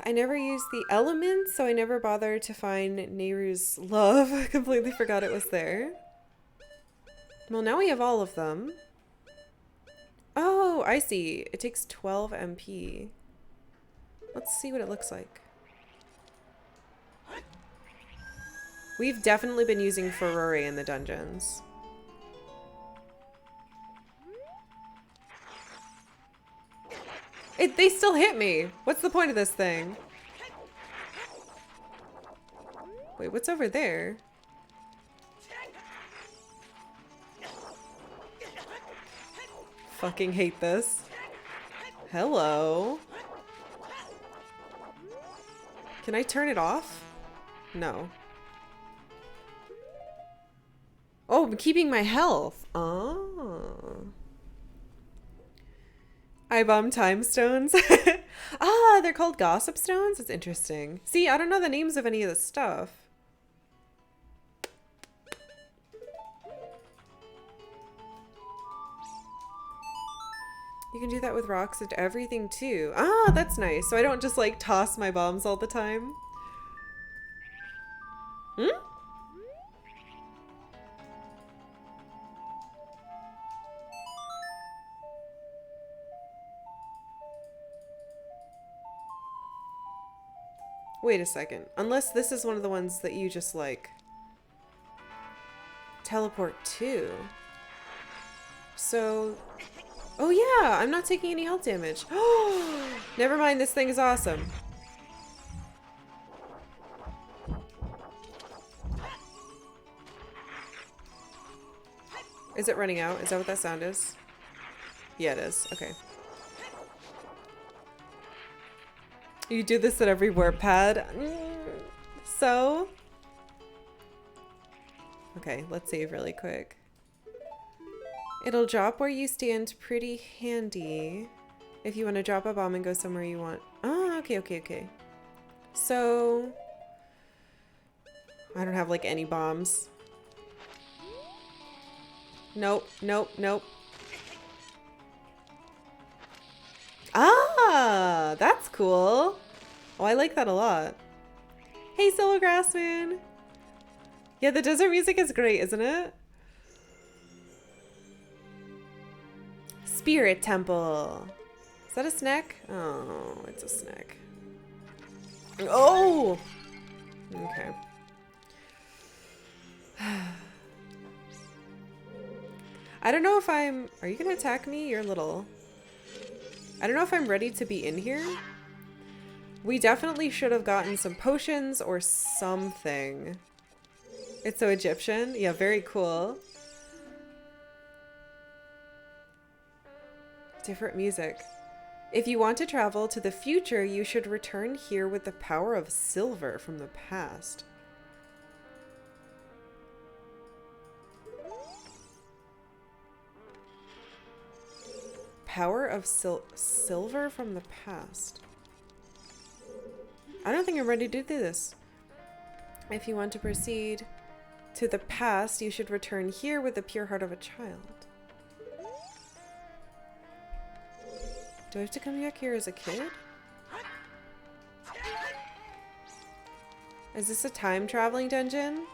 I never used the elements, so I never bothered to find Nehru's love. I completely forgot it was there. Well, now we have all of them. Oh, I see. It takes 12 MP. Let's see what it looks like. We've definitely been using Ferrari in the dungeons. They still hit me. What's the point of this thing? Wait, what's over there? fucking hate this. Hello. Can I turn it off? No. Oh, I'm keeping my health. Oh. I bomb time stones. Ah, they're called gossip stones? That's interesting. See, I don't know the names of any of this stuff. You can do that with rocks and everything too. Ah, that's nice. So I don't just like toss my bombs all the time. Hmm? Wait a second. Unless this is one of the ones that you just like teleport to. So, oh yeah, I'm not taking any health damage. Never mind, this thing is awesome. Is it running out? Is that what that sound is? Yeah, it is. Okay. You do this at every warp pad. So? Okay, let's save really quick. It'll drop where you stand pretty handy if you want to drop a bomb and go somewhere you want. Oh, okay, okay, okay. So, I don't have like any bombs. Nope, nope, nope. Ah, that's cool. Oh, I like that a lot. Hey, Solo Grassman. Yeah, the desert music is great, isn't it? Spirit Temple. Is that a snack? Oh, it's a snack. Oh! Okay. I don't know if I'm... Are you gonna attack me? You're little. I don't know if I'm ready to be in here. We definitely should have gotten some potions or something. It's so Egyptian. Yeah, very cool. Different music. If you want to travel to the future, you should return here with the power of silver from the past. Power of silver from the past. I don't think I'm ready to do this. If you want to proceed to the past, you should return here with the pure heart of a child. Do I have to come back here as a kid? Is this a time traveling dungeon?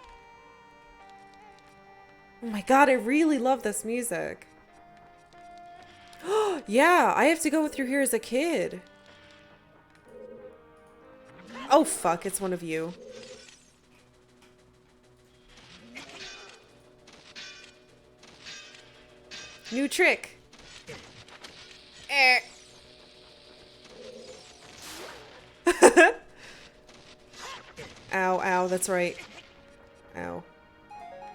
Oh my god, I really love this music. Yeah, I have to go through here as a kid. Oh fuck, it's one of you. New trick. Eh. Ow, ow, that's right. Ow.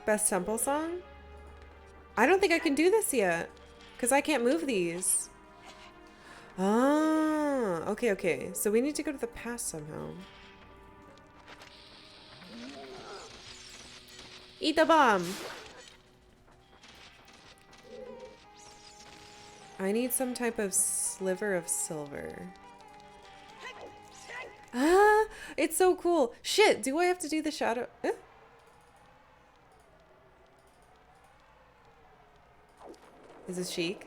Best temple song? I don't think I can do this yet. Because I can't move these. Ah, okay, okay. So we need to go to the past somehow. Eat the bomb. I need some type of sliver of silver. Ah, it's so cool. Shit, do I have to do the shadow? Is this chic?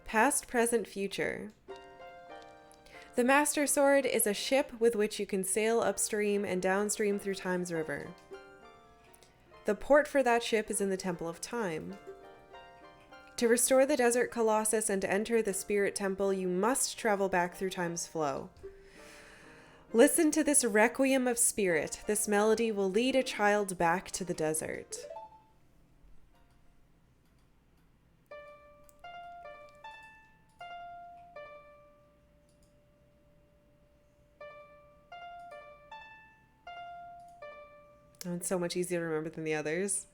Past, present, future. The Master Sword is a ship with which you can sail upstream and downstream through Time's River. The port for that ship is in the Temple of Time. To restore the Desert Colossus and enter the Spirit Temple, you must travel back through Time's flow. Listen to this requiem of spirit. This melody will lead a child back to the desert. Oh, it's so much easier to remember than the others.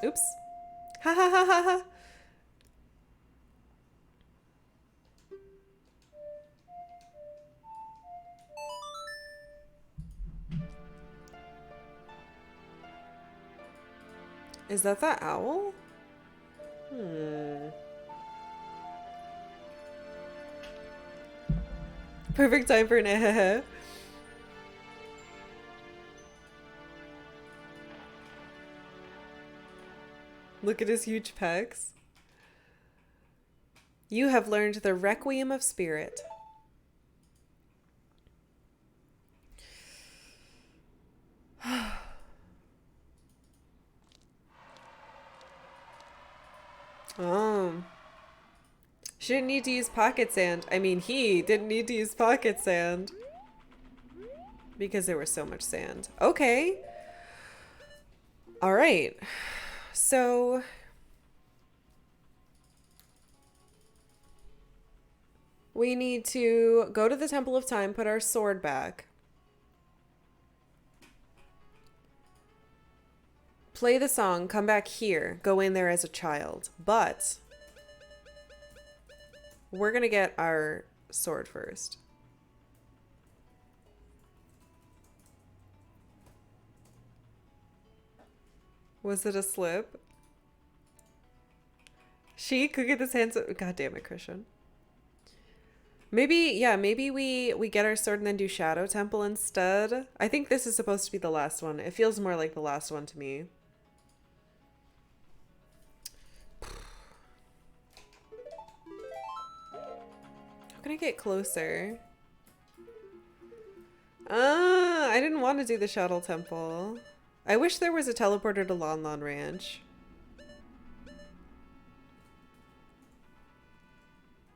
Oops. Ha ha ha ha ha. Is that owl? Perfect time for an eh. Look at his huge pecs. You have learned the Requiem of Spirit. Oh. She didn't need to use pocket sand. I mean, he didn't need to use pocket sand. Because there was so much sand. Okay. All right. So... we need to go to the Temple of Time, put our sword back. Play the song, come back here, go in there as a child. But we're gonna get our sword first. Was it a slip? Sheik, who get this handsome... God damn it, Christian. Maybe, yeah, maybe we get our sword and then do Shadow Temple instead. I think this is supposed to be the last one. It feels more like the last one to me. How can I get closer? I didn't want to do the Shadow Temple. I wish there was a teleporter to Lon Lon Ranch.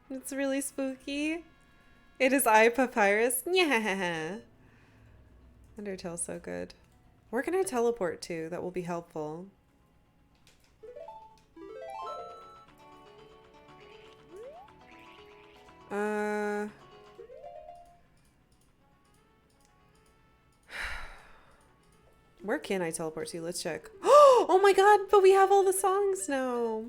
It's really spooky. It is I Papyrus. Yeah. Undertale's so good. Where can I teleport to that will be helpful? Where can I teleport to? Let's check. Oh my god, but we have all the songs now.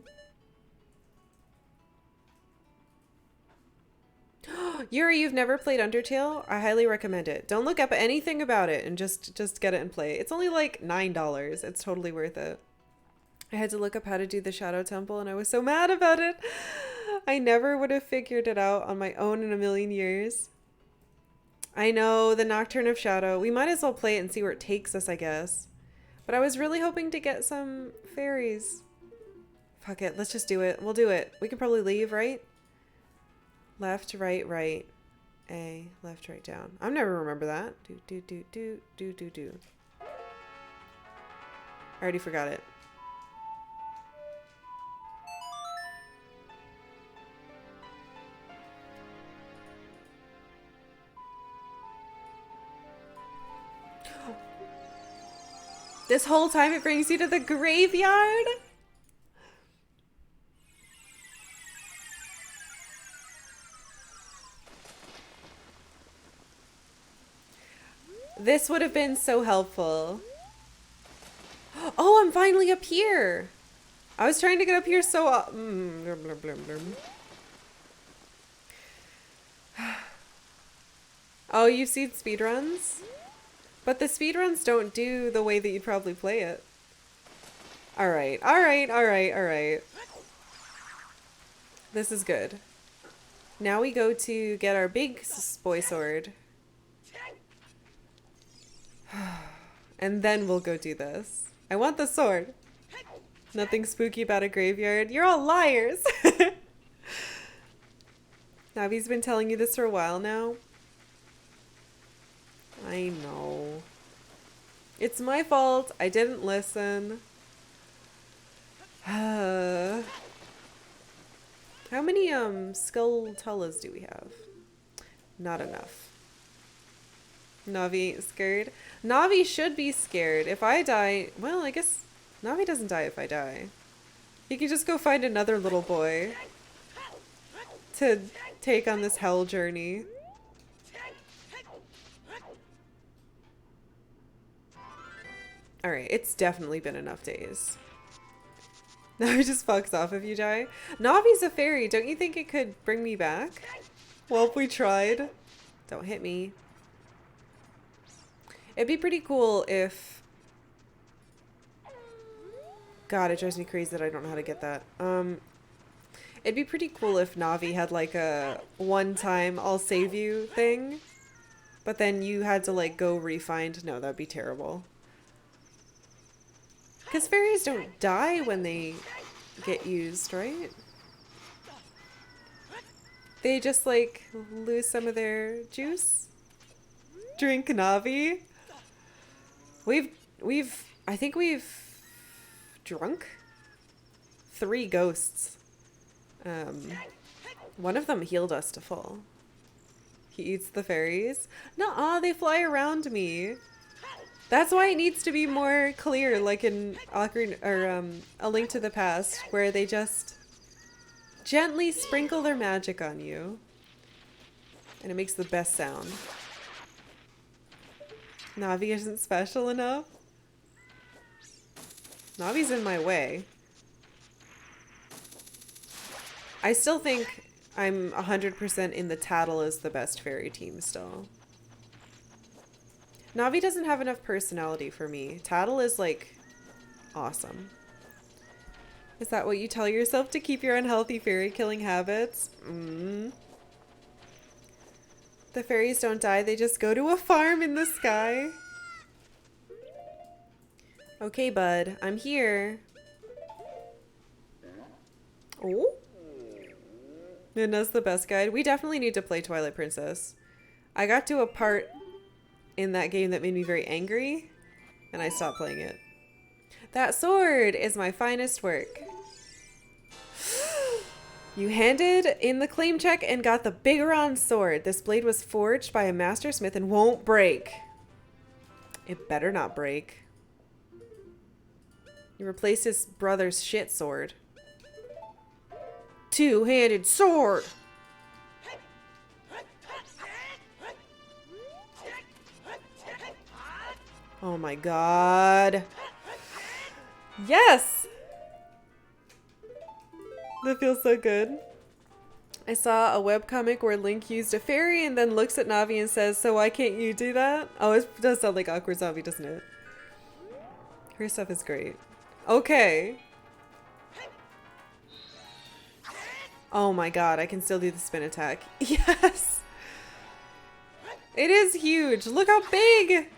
Yuri, you've never played Undertale? I highly recommend it. Don't look up anything about it and just get it and play. It's only like $9. It's totally worth it. I had to look up how to do the Shadow Temple and I was so mad about it. I never would have figured it out on my own in a million years. I know, the Nocturne of Shadow. We might as well play it and see where it takes us, I guess. But I was really hoping to get some fairies. Fuck it, let's just do it. We'll do it. We can probably leave, right? Left, right, right. A, left, right, down. I'll never remember that. Do. I already forgot it. This whole time it brings you to the graveyard? This would have been so helpful. Oh, I'm finally up here. I was trying to get up here so... Oh, you've seen speedruns? But the speedruns don't do the way that you'd probably play it. Alright. This is good. Now we go to get our big boy sword. And then we'll go do this. I want the sword. Nothing spooky about a graveyard. You're all liars. Navi's been telling you this for a while now. I know. It's my fault. I didn't listen. How many skulltullas do we have? Not enough. Navi ain't scared. Navi should be scared. If I die, well, I guess Navi doesn't die if I die. He can just go find another little boy to take on this hell journey. Alright, it's definitely been enough days. Navi just fucks off if you die. Navi's a fairy. Don't you think it could bring me back? Well, if we tried. Don't hit me. It'd be pretty cool if... God, it drives me crazy that I don't know how to get that. It'd be pretty cool if Navi had like a one-time I'll save you thing. But then you had to like go refind. No, that'd be terrible. Because fairies don't die when they get used, right? They just like lose some of their juice. Drink Navi. I think we've drunk 3 ghosts. One of them healed us to full. He eats the fairies. Nuh-uh, they fly around me. That's why it needs to be more clear, like in Ocarina, or A Link to the Past, where they just gently sprinkle their magic on you. And it makes the best sound. Navi isn't special enough? Navi's in my way. I still think I'm 100% in the Tattle is the best fairy team still. Navi doesn't have enough personality for me. Tattle is like awesome. Is that what you tell yourself to keep your unhealthy fairy killing habits? The fairies don't die, they just go to a farm in the sky. Okay, bud, I'm here. Oh? Midna's the best guide. We definitely need to play Twilight Princess. I got to a part in that game that made me very angry, and I stopped playing it. That sword is my finest work. You handed in the claim check and got the biggoron sword. This blade was forged by a master smith and won't break. It better not break. You replaced his brother's shit sword. Two-handed sword. Oh my god. Yes! That feels so good. I saw a webcomic where Link used a fairy and then looks at Navi and says, "So why can't you do that?" Oh, it does sound like Awkward Zombie, doesn't it? Her stuff is great. Okay. Oh my god, I can still do the spin attack. Yes! It is huge! Look how big!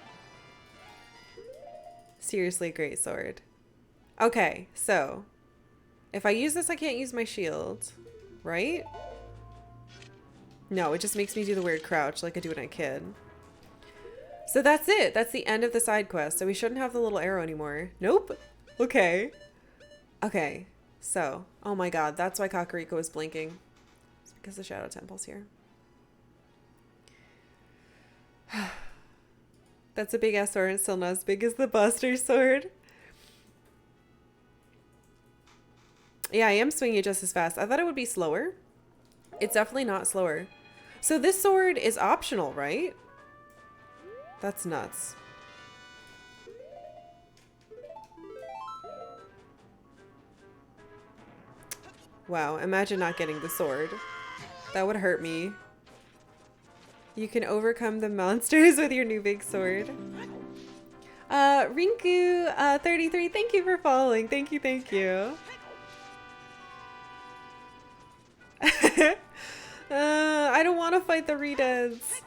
Seriously, great sword. Okay, so if I use this, I can't use my shield, right? No, it just makes me do the weird crouch like I do when I'm a kid. So that's it. That's the end of the side quest. So we shouldn't have the little arrow anymore. Nope. Okay. Okay. So, oh my god, that's why Kakariko was blinking. It's because the Shadow Temple's here. That's a big ass sword and still not as big as the Buster sword. Yeah, I am swinging it just as fast. I thought it would be slower. It's definitely not slower. So this sword is optional, right? That's nuts. Wow, imagine not getting the sword. That would hurt me. You can overcome the monsters with your new big sword. Rinku 33, thank you for following. Thank you, thank you. I don't want to fight the Redeads.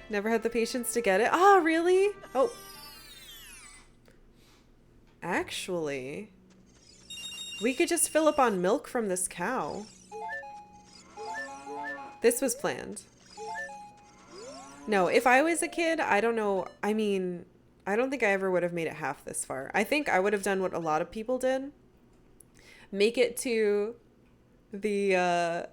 Never had the patience to get it. Ah, really? Oh. Actually, we could just fill up on milk from this cow. This was planned. No, if I was a kid, I don't know. I mean, I don't think I ever would have made it half this far. I think I would have done what a lot of people did. Make it to the,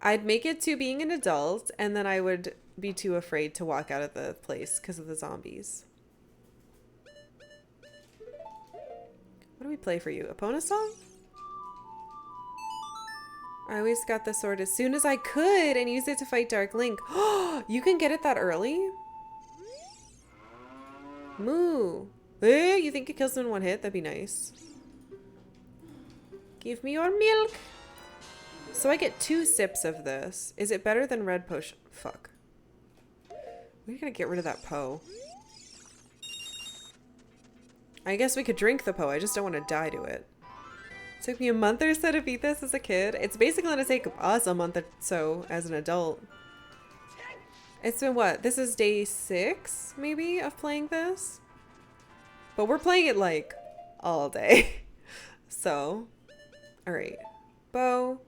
I'd make it to being an adult, and then I would be too afraid to walk out of the place because of the zombies. What do we play for you? Epona song? I always got the sword as soon as I could and used it to fight Dark Link. Oh, you can get it that early? Moo. Eh, you think it kills them in one hit? That'd be nice. Give me your milk. So I get 2 sips of this. Is it better than red potion? Fuck. We're gonna get rid of that Po. I guess we could drink the Po. I just don't want to die to it. It took me a month or so to beat this as a kid. It's basically gonna take us a month or so as an adult. It's been what? This is day 6, maybe, of playing this? But we're playing it, like, all day. So, alright. Bow.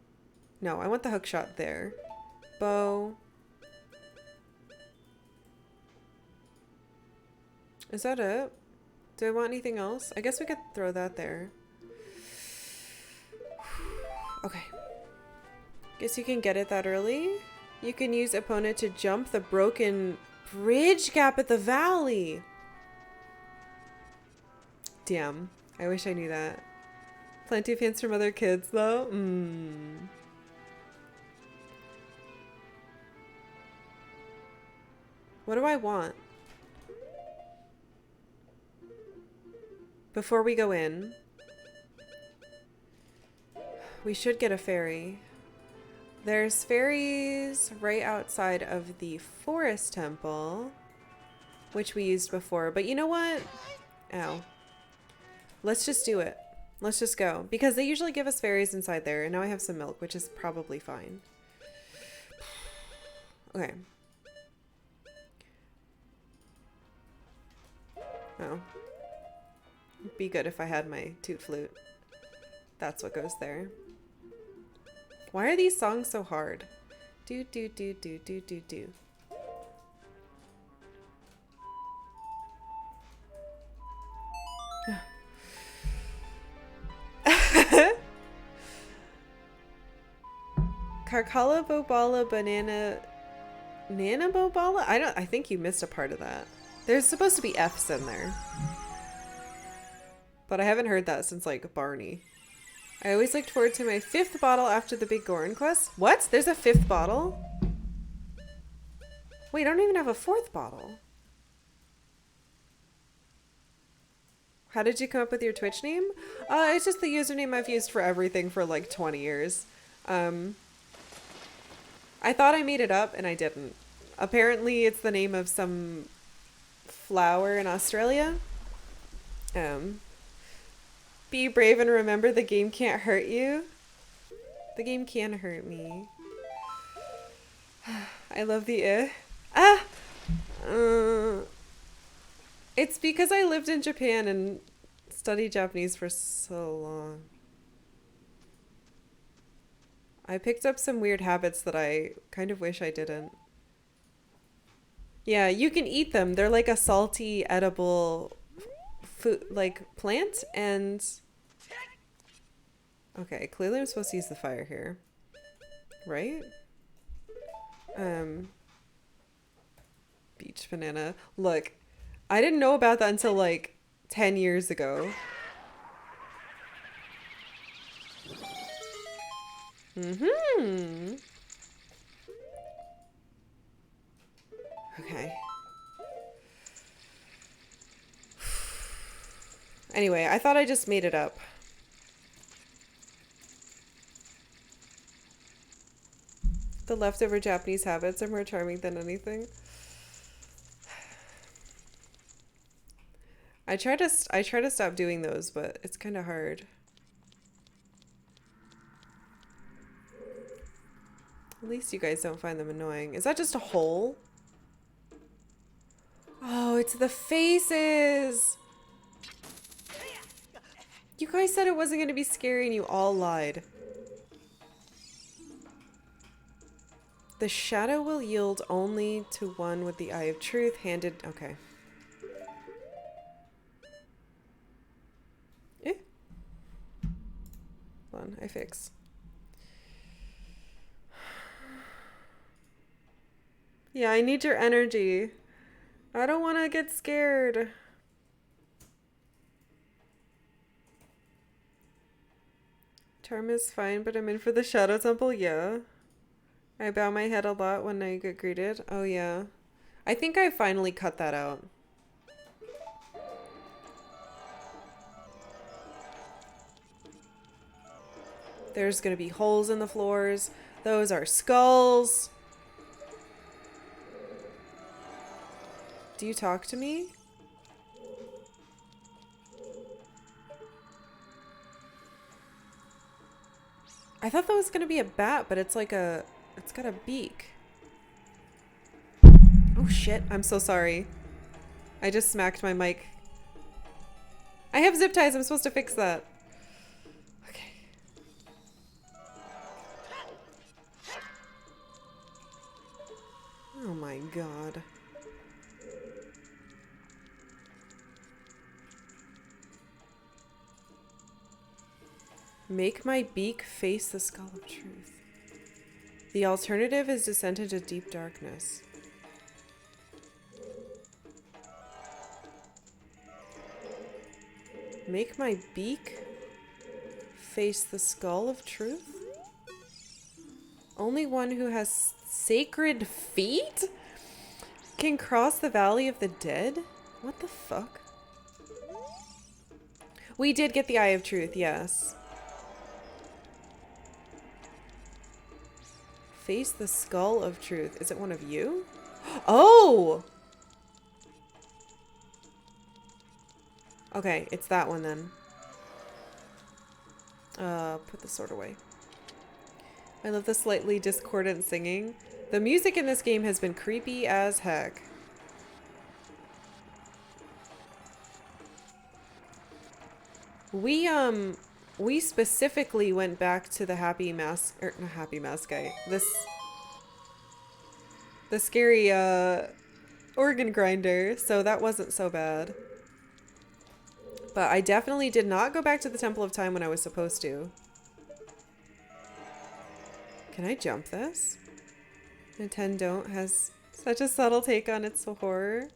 No, I want the hook shot there. Bow. Is that it? Do I want anything else? I guess we could throw that there. Okay. Guess you can get it that early. You can use opponent to jump the broken bridge gap at the valley. Damn. I wish I knew that. Plenty of hints from other kids, though. What do I want? Before we go in, we should get a ferry. There's ferries right outside of the forest temple, which we used before. But you know what? Ow. Let's just do it. Let's just go. Because they usually give us ferries inside there. And now I have some milk, which is probably fine. Okay. Oh. It'd be good if I had my toot flute. That's what goes there. Why are these songs so hard? Do do do do do do do. Karkalla Bobala Banana Nana Bobala? I think you missed a part of that. There's supposed to be F's in there. But I haven't heard that since, like, Barney. I always looked forward to my 5th bottle after the biggoron quest. What? There's a 5th bottle? Wait, I don't even have a 4th bottle. How did you come up with your Twitch name? It's just the username I've used for everything for like 20 years. I thought I made it up and I didn't. Apparently it's the name of some flower in Australia. Be brave and remember the game can't hurt you. The game can hurt me. I love the It's because I lived in Japan and studied Japanese for so long. I picked up some weird habits that I kind of wish I didn't. Yeah, you can eat them. They're like a salty, edible food, like plant, and okay, clearly I'm supposed to use the fire here, right? Beach banana. Look, I didn't know about that until like 10 years ago. Okay. Anyway, I thought I just made it up. The leftover Japanese habits are more charming than anything. I try to stop doing those, but it's kind of hard. At least you guys don't find them annoying. Is that just a hole? Oh, it's the faces! You guys said it wasn't going to be scary and you all lied. The shadow will yield only to one with the Eye of Truth handed... Okay. Hold on, I fix. Yeah, I need your energy. I don't want to get scared. Charm is fine, but I'm in for the Shadow Temple, yeah. I bow my head a lot when I get greeted. Oh, yeah. I think I finally cut that out. There's gonna be holes in the floors. Those are skulls. Do you talk to me? I thought that was gonna be a bat, but it's like a... It's got a beak. Oh shit, I'm so sorry. I just smacked my mic. I have zip ties, I'm supposed to fix that. Okay. Oh my god. Make my beak face the skull of truth. The alternative is descent into deep darkness. Make my beak face the skull of truth? Only one who has sacred feet can cross the valley of the dead? What the fuck? We did get the Eye of Truth, yes. Face the skull of truth. Is it one of you? Oh! Okay, it's that one then. Put the sword away. I love the slightly discordant singing. The music in this game has been creepy as heck. We specifically went back to the happy mask, or not happy mask guy. The scary organ grinder, so that wasn't so bad. But I definitely did not go back to the Temple of Time when I was supposed to. Can I jump this? Nintendo has such a subtle take on its horror.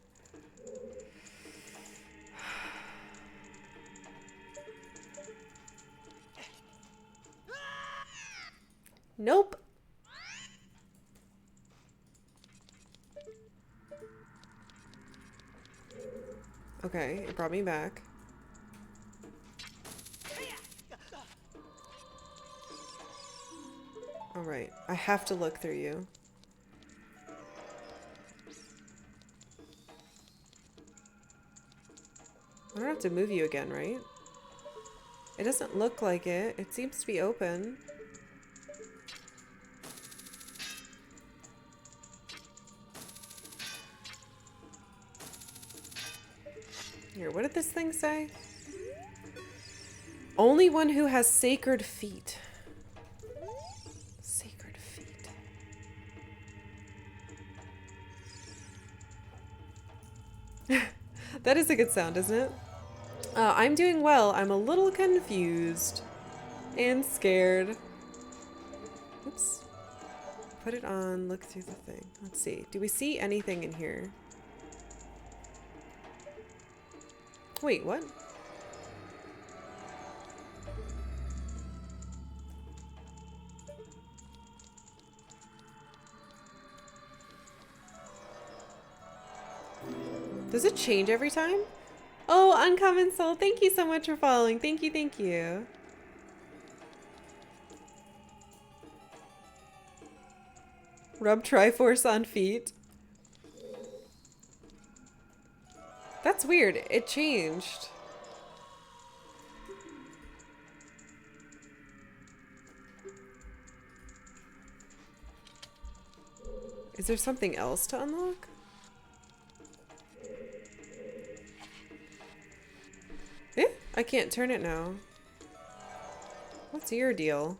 Nope. Okay, it brought me back. Alright, I have to look through you. I don't have to move you again, right? It doesn't look like it. It seems to be open. Here, what did this thing say? Only one who has sacred feet. Sacred feet. That is a good sound, isn't it? I'm doing well. I'm a little confused and scared. Oops. Put it on, look through the thing. Let's see. Do we see anything in here? Wait, what? Does it change every time? Oh, Uncommon Soul, thank you so much for following. Thank you, thank you. Rub Triforce on feet. That's weird. It changed. Is there something else to unlock? Eh? I can't turn it now. What's your deal?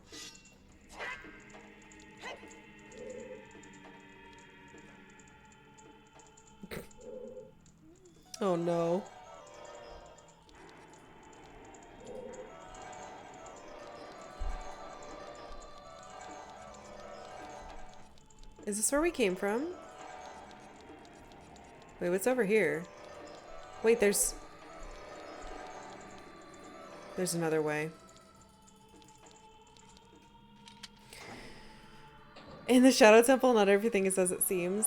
Oh no. Is this where we came from? Wait, what's over here? Wait, there's another way. In the Shadow Temple, not everything is as it seems.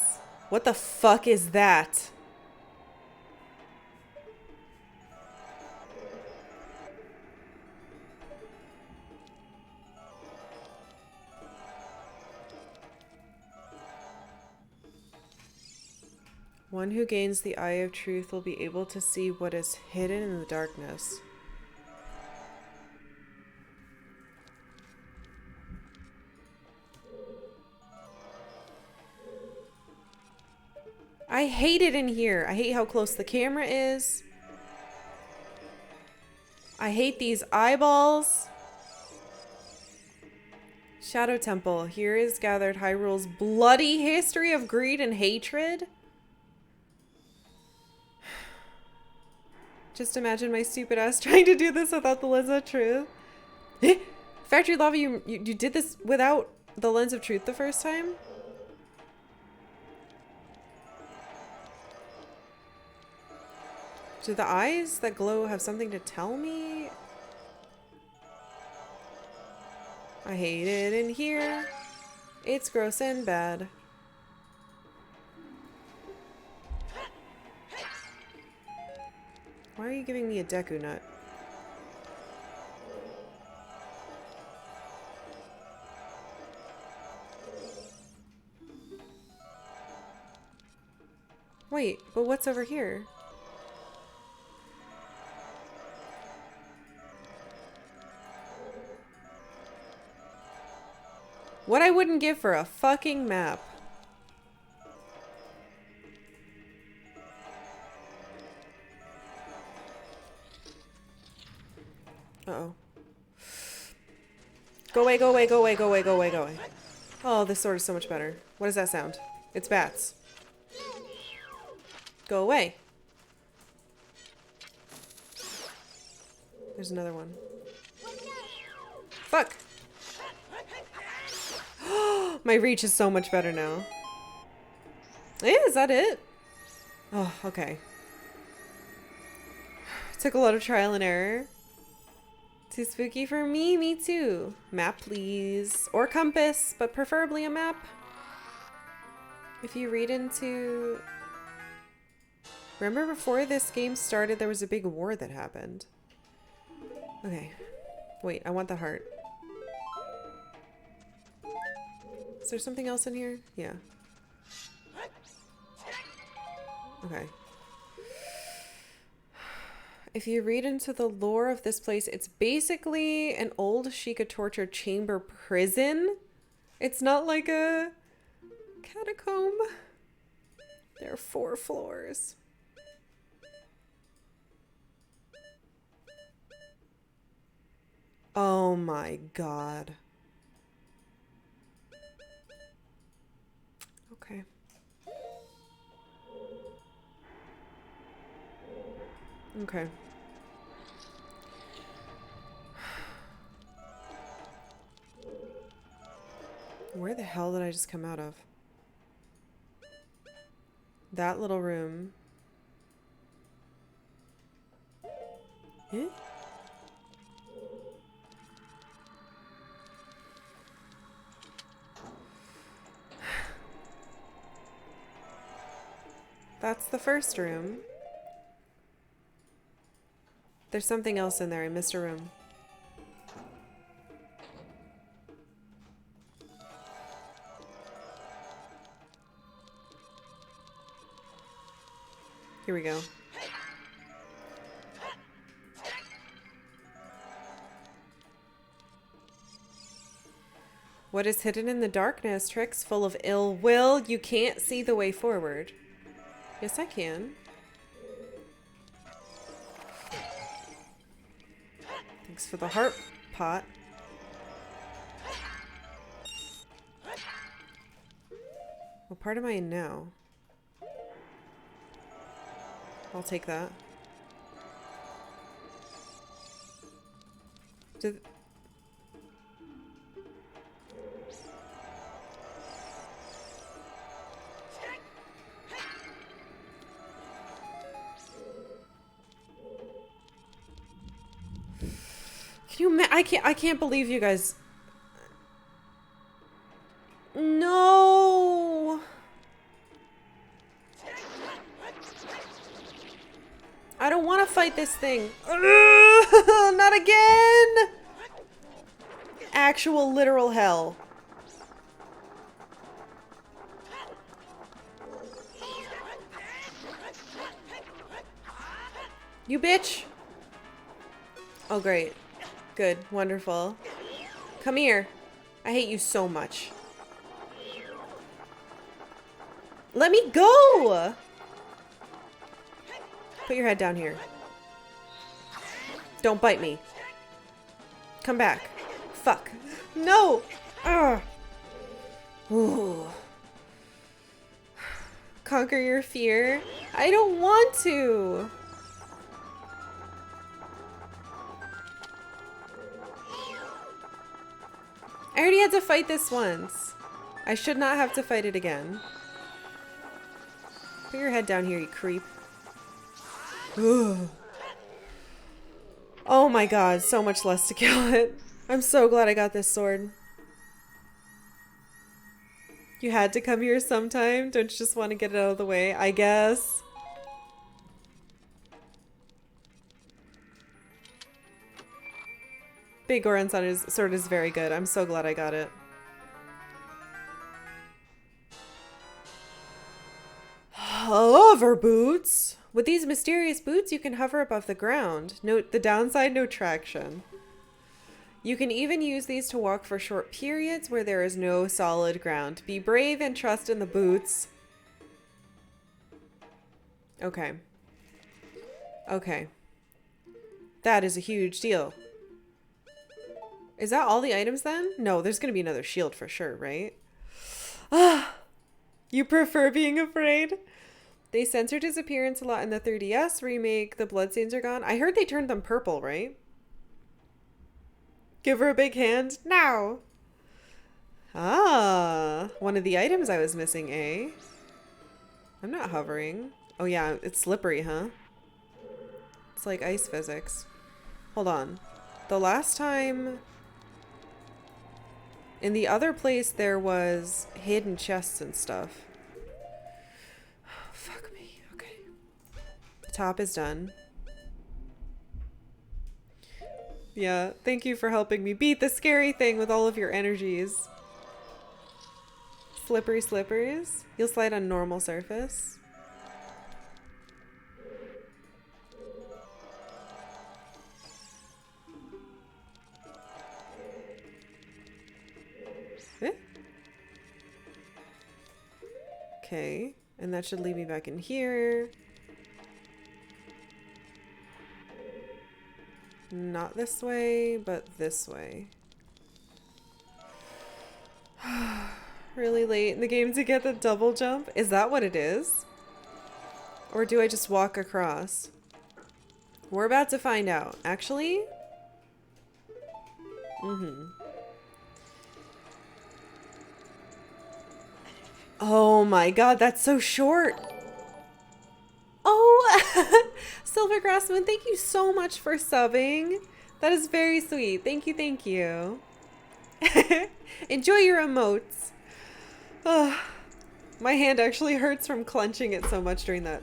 What the fuck is that? One who gains the Eye of Truth will be able to see what is hidden in the darkness. I hate it in here. I hate how close the camera is. I hate these eyeballs. Shadow Temple. Here is gathered Hyrule's bloody history of greed and hatred. Just imagine my stupid ass trying to do this without the lens of truth. Factory Lava, you did this without the lens of truth the first time? Do the eyes that glow have something to tell me? I hate it in here. It's gross and bad. Why are you giving me a Deku Nut? Wait, but what's over here? What I wouldn't give for a fucking map. Uh-oh. Go away, go away, go away, go away, go away, go away. Oh, this sword is so much better. What does that sound? It's bats. Go away. There's another one. Fuck! My reach is so much better now. Is that it? Oh, okay. Took a lot of trial and error. Too spooky for me? Me too. Map, please. Or compass, but preferably a map. If you read into... Remember before this game started, there was a big war that happened. Okay. Wait, I want the heart. Is there something else in here? Yeah. Okay. If you read into the lore of this place, it's basically an old Sheikah torture chamber prison. It's not like a catacomb. There are 4 floors. Oh my god. Okay. Okay. Where the hell did I just come out of? That little room. Eh? That's the first room. There's something else in there. I missed a room. Here we go. What is hidden in the darkness? Tricks full of ill will. You can't see the way forward. Yes, I can. Thanks for the heart pot. What part am I in now? I'll take that. Did... Can you I can't believe you guys. No. I don't want to fight this thing. Not again. Actual literal hell. You bitch! Oh, great. Good. Wonderful. Come here. I hate you so much. Let me go! Put your head down here. Don't bite me. Come back. Fuck. No! Ugh. Ooh. Conquer your fear? I don't want to! I already had to fight this once. I should not have to fight it again. Put your head down here, you creep. Ugh. Oh my god, so much less to kill it. I'm so glad I got this sword. You had to come here sometime? Don't you just want to get it out of the way? I guess. Biggoron sword is very good. I'm so glad I got it. Hover boots. With these mysterious boots, you can hover above the ground. Note the downside, no traction. You can even use these to walk for short periods where there is no solid ground. Be brave and trust in the boots. Okay. Okay. That is a huge deal. Is that all the items then? No, there's gonna be another shield for sure, right? Ah! You prefer being afraid? They censored his appearance a lot in the 3DS remake. The bloodstains are gone. I heard they turned them purple, right? Give her a big hand? Now! Ah! One of the items I was missing, eh? I'm not hovering. Oh yeah, it's slippery, huh? It's like ice physics. Hold on. The last time... In the other place, there was hidden chests and stuff. Oh, fuck me. Okay. The top is done. Yeah, thank you for helping me beat the scary thing with all of your energies. Slippery slipperies. You'll slide on normal surface. Eh? Okay, and that should lead me back in here. Not this way, but this way. Really late in the game to get the double jump? Is that what it is? Or do I just walk across? We're about to find out. Actually? Oh my god, that's so short! Oh! Silver Grassman, thank you so much for subbing. That is very sweet. Thank you, thank you. Enjoy your emotes. Oh, my hand actually hurts from clenching it so much during that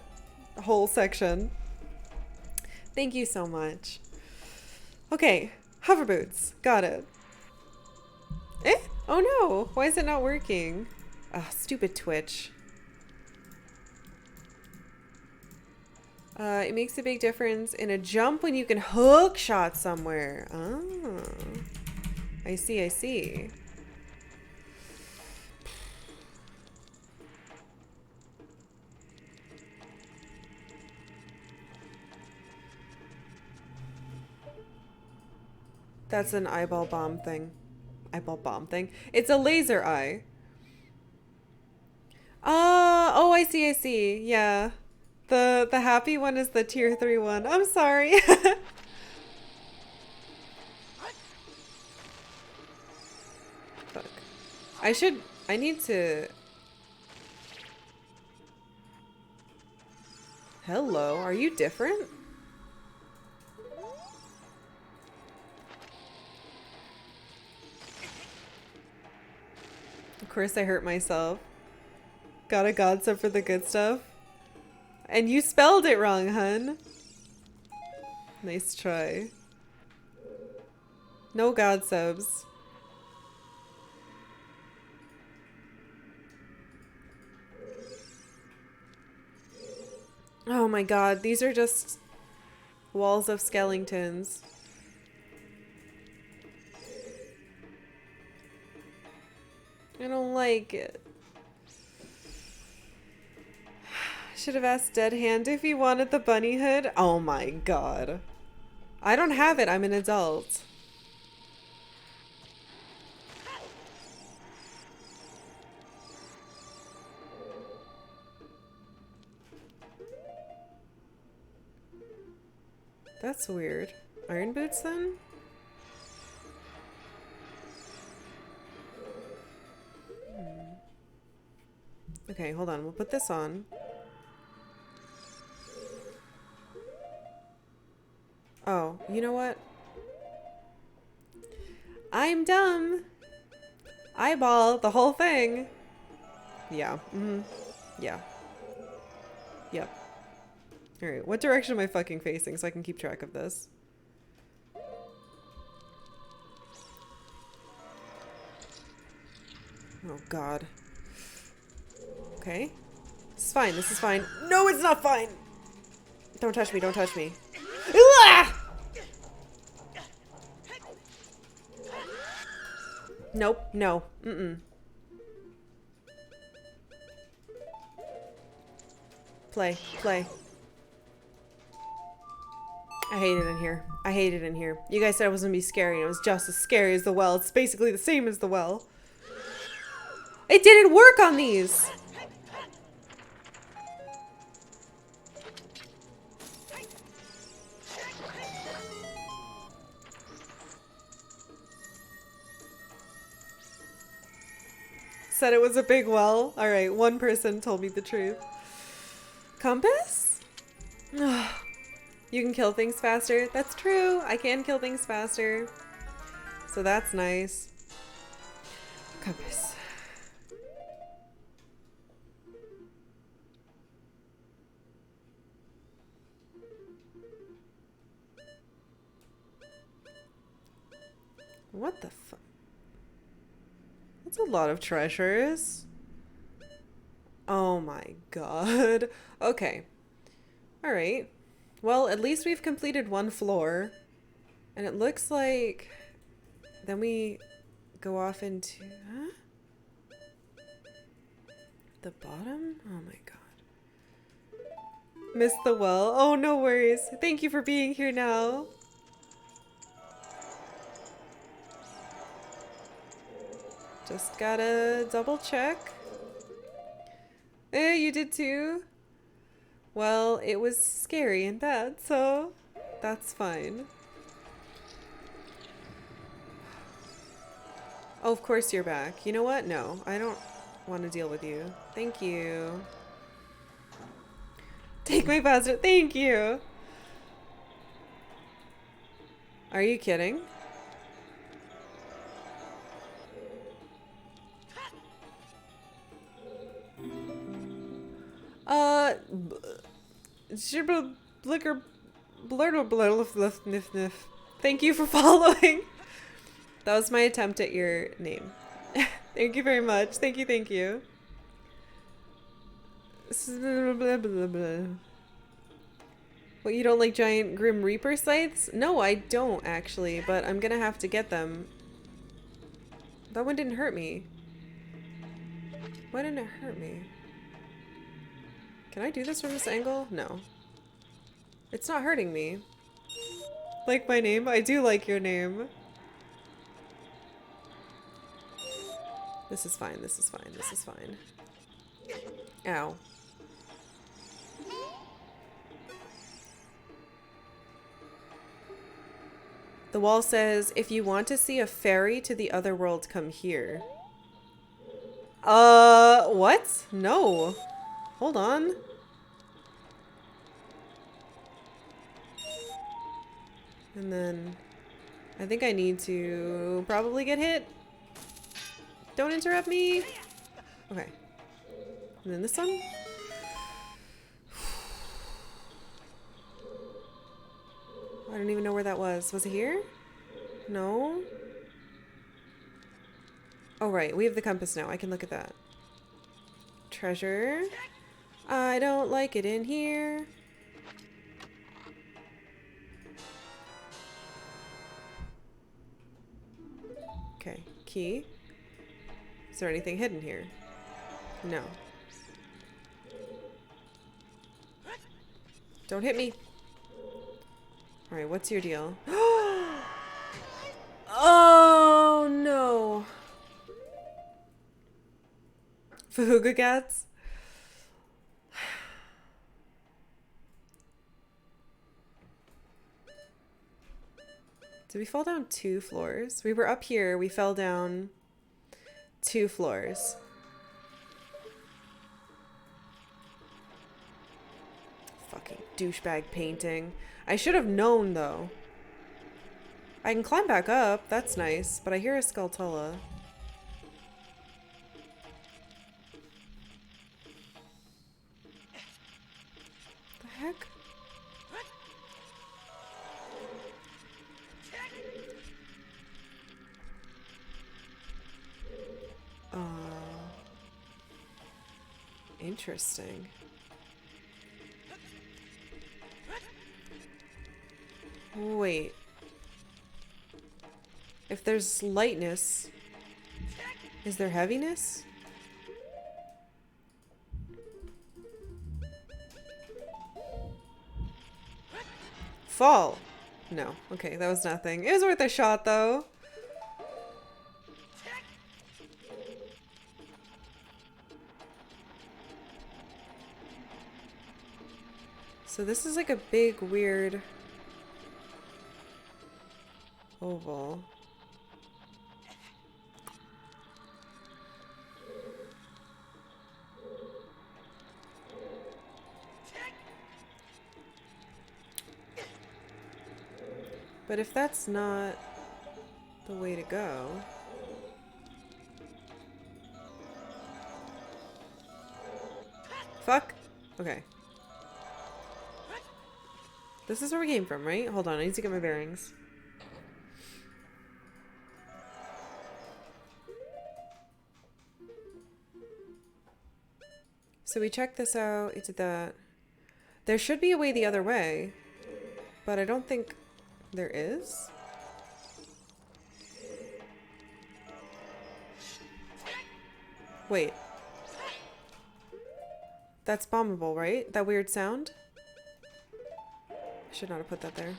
whole section. Thank you so much. Okay, hover boots. Got it. Eh? Oh no! Why is it not working? Ah, stupid Twitch. It makes a big difference in a jump when you can hook shot somewhere. Oh. I see, I see. That's an eyeball bomb thing. Eyeball bomb thing. It's a laser eye. Oh, I see, I see. Yeah. The happy one is the tier 3 one. I'm sorry. Fuck. I need to... Hello, are you different? Of course I hurt myself. Got a god sub for the good stuff. And you spelled it wrong, hun. Nice try. No god subs. Oh my god, these are just Walls of skeletons. I don't like it. Should have asked Dead Hand if he wanted the bunny hood. Oh my god. I don't have it. I'm an adult. That's weird. Iron boots then? Okay, hold on. We'll put this on. Oh, you know what? I'm dumb. Eyeball the whole thing. Yeah. Yeah. Yep. Alright, what direction am I fucking facing so I can keep track of this? Oh god. Okay. This is fine, this is fine. No, it's not fine! Don't touch me, don't touch me. Ah! Nope, no. Play, play. I hate it in here. I hate it in here. You guys said it was gonna be scary, and it was just as scary as the well. It's basically the same as the well. It didn't work on these! Said it was a big well. Alright, one person told me the truth. Compass? You can kill things faster. That's true. I can kill things faster. So that's nice. Compass. What the fuck? That's a lot of treasures. Oh my god. Okay. Alright. Well, at least we've completed one floor. And it looks like... Then we go off into... Huh? The bottom? Oh my god. Missed the well. Oh, no worries. Thank you for being here now. Just gotta double check. Eh, you did too? Well, it was scary and bad, so that's fine. Oh, of course you're back. You know what? No, I don't want to deal with you. Thank you. Take my bastard. Thank you. Are you kidding? Thank you for following. That was my attempt at your name. Thank you very much. Thank you, thank you. What, you don't like giant Grim Reaper scythes? No, I don't actually, but I'm gonna have to get them. That one didn't hurt me. Why didn't it hurt me? Can I do this from this angle? No. It's not hurting me. Like my name? I do like your name. This is fine, this is fine, this is fine. Ow. The wall says, if you want to see a ferry to the other world, come here. What? No. Hold on. And then I think I need to probably get hit. Don't interrupt me. Okay. And then this one. I don't even know where that was. Was it here? No. Oh, right. We have the compass now. I can look at that. Treasure. I don't like it in here. Okay, key. Is there anything hidden here? No. Don't hit me. Alright, what's your deal? Oh no. Fahuga cats? Did we fall down 2 floors? We were up here, we fell down 2 floors. Fucking douchebag painting. I should have known though. I can climb back up, that's nice, but I hear a skulltulla. The heck? Interesting. Wait. If there's lightness, is there heaviness? Fall. No. Okay, that was nothing. It was worth a shot though. So this is like a big, weird oval. But if that's not the way to go... Fuck! Okay. This is where we came from, right? Hold on, I need to get my bearings. So we checked this out, it did that. There should be a way the other way, but I don't think there is. Wait. That's bombable, right? That weird sound? I should not have put that there.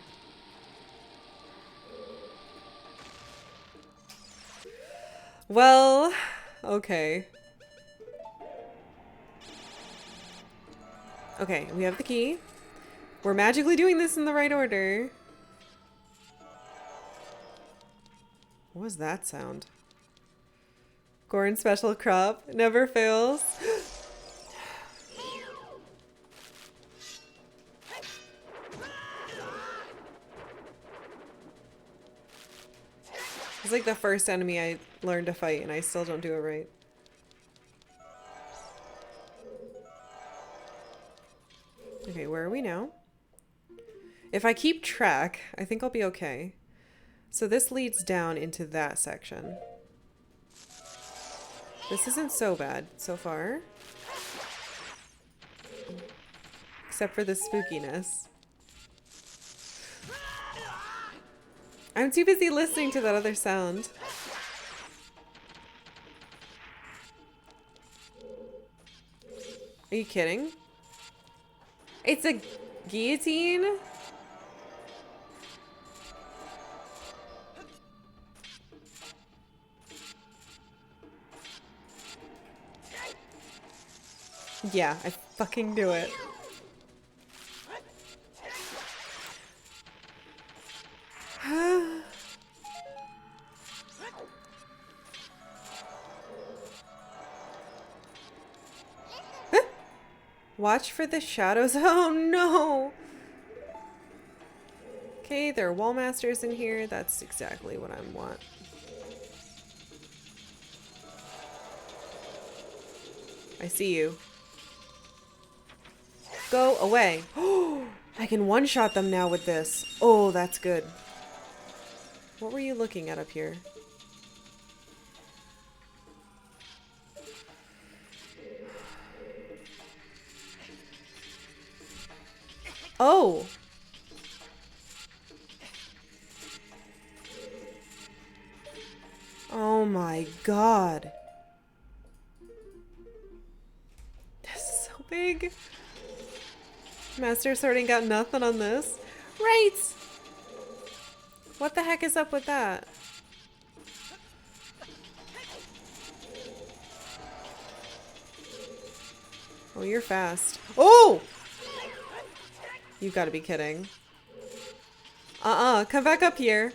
Well, okay. Okay, we have the key. We're magically doing this in the right order. What was that sound? Goron special crop never fails. It's like the first enemy I learned to fight and I still don't do it right. Okay, where are we now? If I keep track, I think I'll be okay. So this leads down into that section. This isn't so bad so far. Except for the spookiness. I'm too busy listening to that other sound. Are you kidding? It's a guillotine? Yeah, I fucking do it. Watch for the shadows. Oh no! Okay, there are wall masters in here. That's exactly what I want. I see you. Go away. Oh, I can one-shot them now with this. Oh, that's good. What were you looking at up here? Oh! Oh my god. This is so big. Master Sorting got nothing on this. Right! What the heck is up with that? Oh, you're fast. Oh! You've got to be kidding. Come back up here.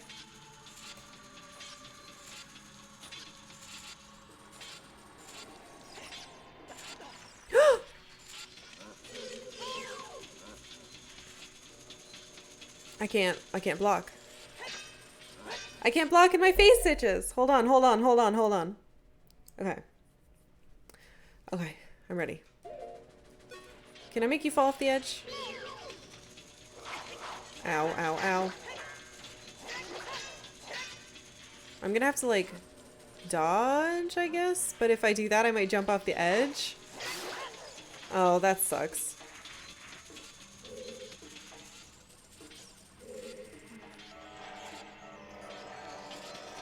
I can't block. I can't block and my face itches. Hold on. Okay. Okay, I'm ready. Can I make you fall off the edge? Ow, ow, ow. I'm gonna have to, like, dodge, I guess? But if I do that, I might jump off the edge. Oh, that sucks.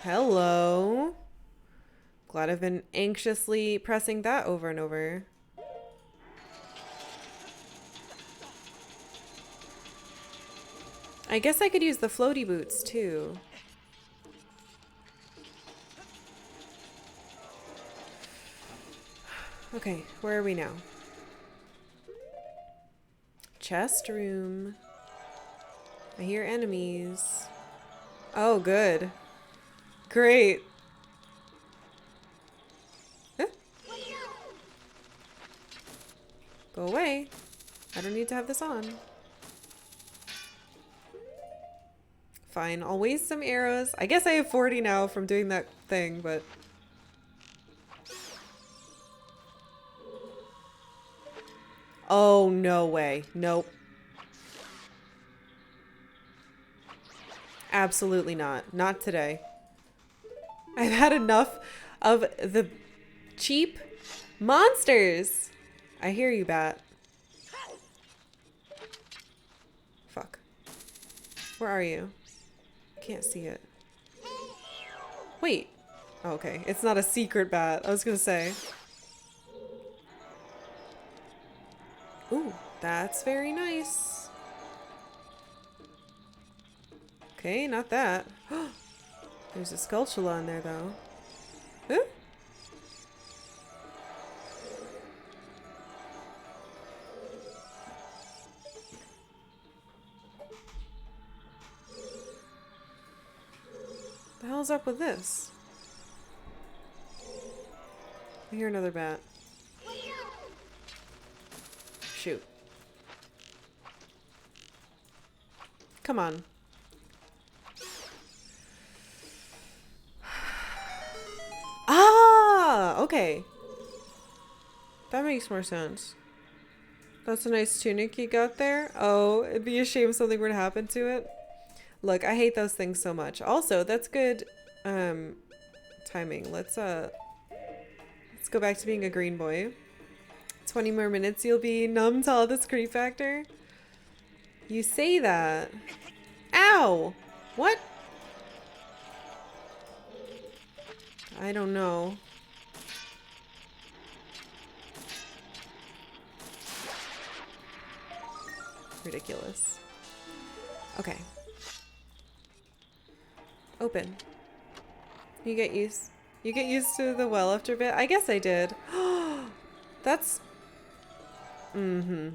Hello. Glad I've been anxiously pressing that over and over. I guess I could use the floaty boots too. Okay, where are we now? Chest room. I hear enemies. Oh, good. Great. Huh? Go away. I don't need to have this on. Fine, I'll waste some arrows. I guess I have 40 now from doing that thing, but... Oh, no way. Nope. Absolutely not. Not today. I've had enough of the cheap monsters. I hear you, bat. Fuck. Where are you? Can't see it. Wait. Oh, okay. It's not a secret bat. I was gonna say. Ooh, that's very nice. Okay, not that. There's a skulltullas in there, though. Huh? The hell's up with this? I hear another bat. Shoot. Come on. Ah, okay. That makes more sense. That's a nice tunic you got there. Oh, it'd be a shame something were to happen to it. Look, I hate those things so much. Also, that's good timing. Let's go back to being a green boy. 20 more minutes, you'll be numb to all this creep factor. You say that. Ow! What? I don't know. Ridiculous. Okay. Open. You get used to the well after a bit? I guess I did. That's... Mm-hmm.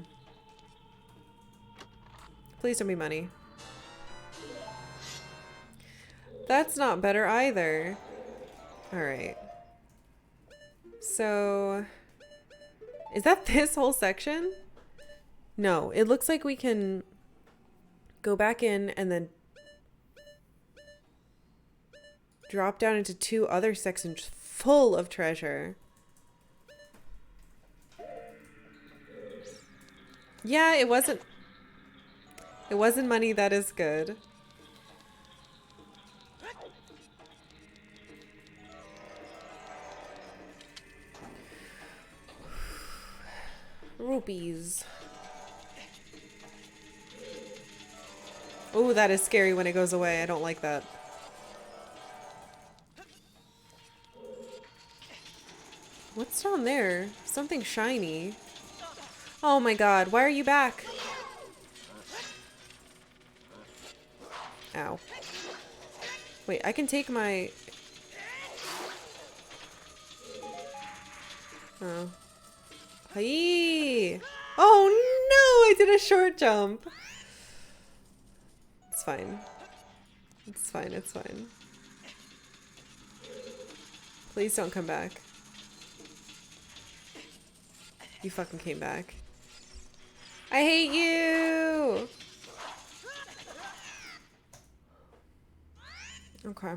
Please don't be money. That's not better either. Alright. So... Is that this whole section? No, it looks like we can go back in and then drop down into 2 other sections full of treasure. Yeah, it wasn't money, that is good. Rupees. Oh, that is scary when it goes away. I don't like that. What's down there? Something shiny. Oh my god, why are you back? Ow. Wait, I can take my... Oh. Hey! Oh no! I did a short jump! It's fine. It's fine, it's fine. Please don't come back. You fucking came back. I hate you! Okay.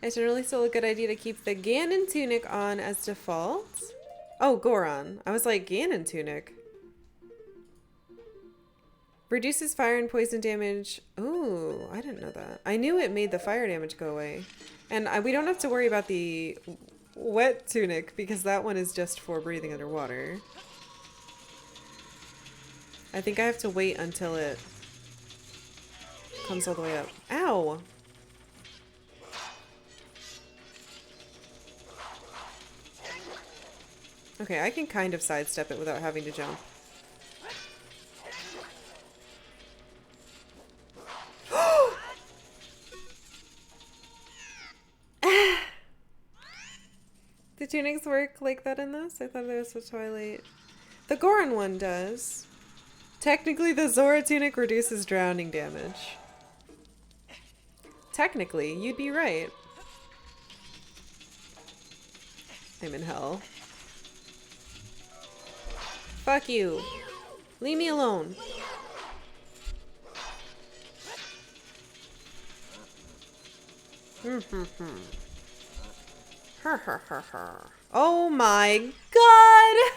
It's generally still a good idea to keep the Ganon tunic on as default. Oh, Goron. I was like, Ganon tunic. Reduces fire and poison damage. Ooh, I didn't know that. I knew it made the fire damage go away. And we don't have to worry about the wet tunic because that one is just for breathing underwater. I think I have to wait until it comes all the way up. Ow! Okay, I can kind of sidestep it without having to jump. Do tunics work like that in this? I thought there was a Twilight. The Goron one does. Technically, the Zora tunic reduces drowning damage. Technically, you'd be right. I'm in hell. Fuck you. Leave me alone. Oh my god!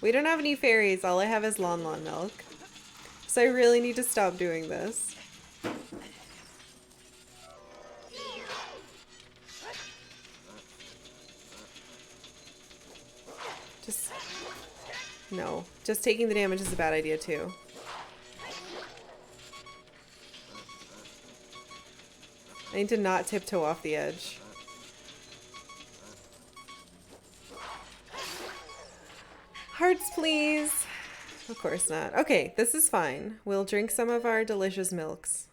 We don't have any fairies. All I have is Lon Lon milk. So I really need to stop doing this. No. Just taking the damage is a bad idea too. I need to not tiptoe off the edge. Hearts, please. Of course not. Okay, this is fine. We'll drink some of our delicious milks.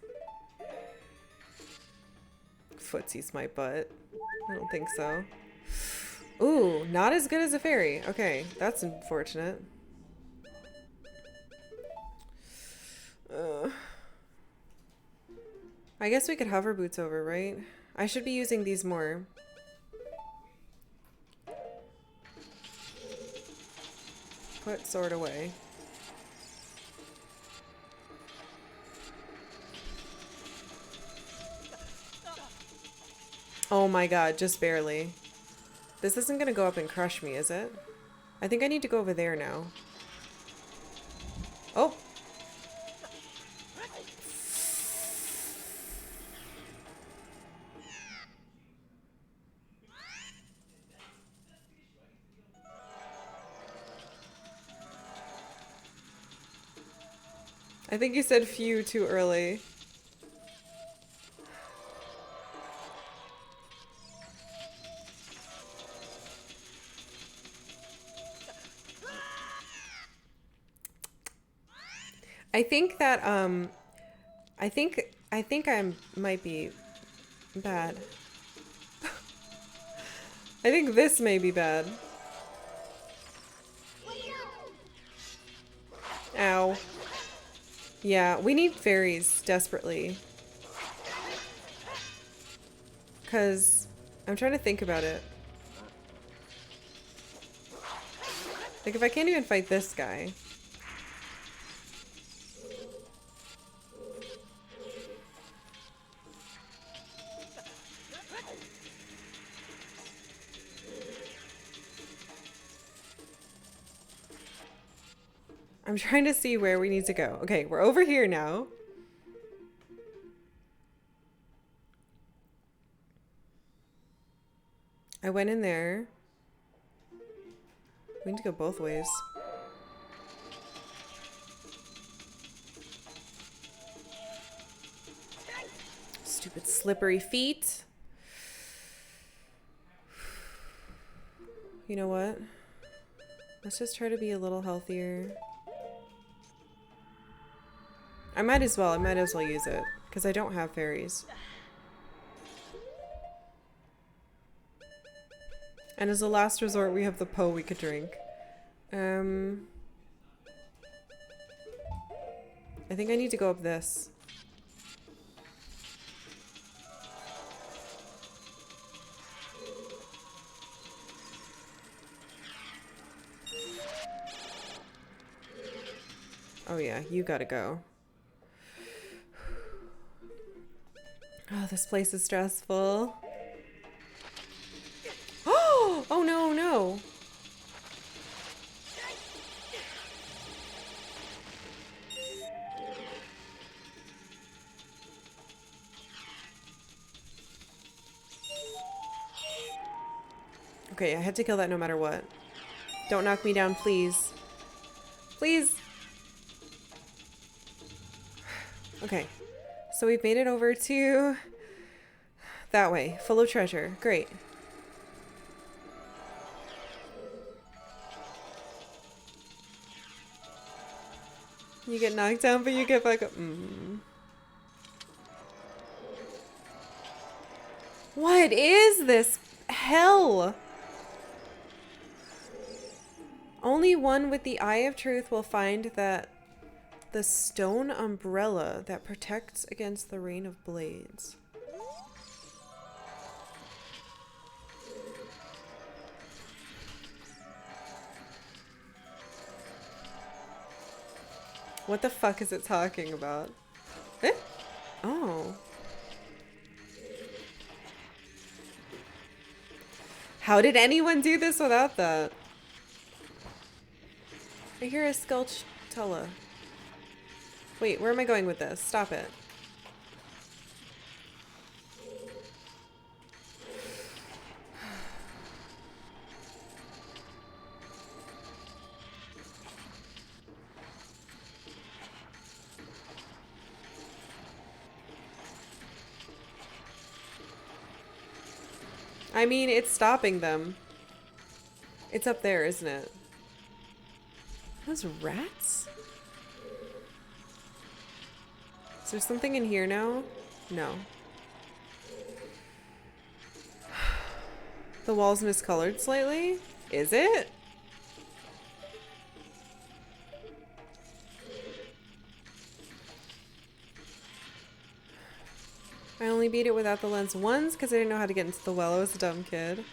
Footsie's my butt. I don't think so. Ooh, not as good as a fairy. Okay, that's unfortunate. I guess we could hover boots over, right? I should be using these more. Put sword away. Oh my god, just barely. This isn't gonna go up and crush me, is it? I think I need to go over there now. Oh! I think you said phew too early. I think that, I think I might be bad. I think this may be bad. Ow. Yeah, we need fairies desperately. Because I'm trying to think about it. Like, if I can't even fight this guy. I'm trying to see where we need to go. Okay, we're over here now. I went in there. We need to go both ways. Stupid slippery feet. You know what? Let's just try to be a little healthier. I might as well use it. Because I don't have fairies. And as a last resort, we have the po we could drink. I think I need to go up this. Oh yeah, you gotta go. Oh, this place is stressful. Oh no, no. Okay, I had to kill that no matter what. Don't knock me down, please. Please. Okay. So we've made it over to that way. Full of treasure. Great. You get knocked down, but you get back up. What is this hell? Only one with the Eye of Truth will find that the stone umbrella that protects against the rain of blades. What the fuck is it talking about? Eh? Oh. How did anyone do this without that? I hear a skulltullas. Wait, where am I going with this? Stop it. I mean, it's stopping them. It's up there, isn't it? Those rats? Is there something in here now? No. The wall's miscolored slightly? Is it? I only beat it without the lens once because I didn't know how to get into the well. I was a dumb kid.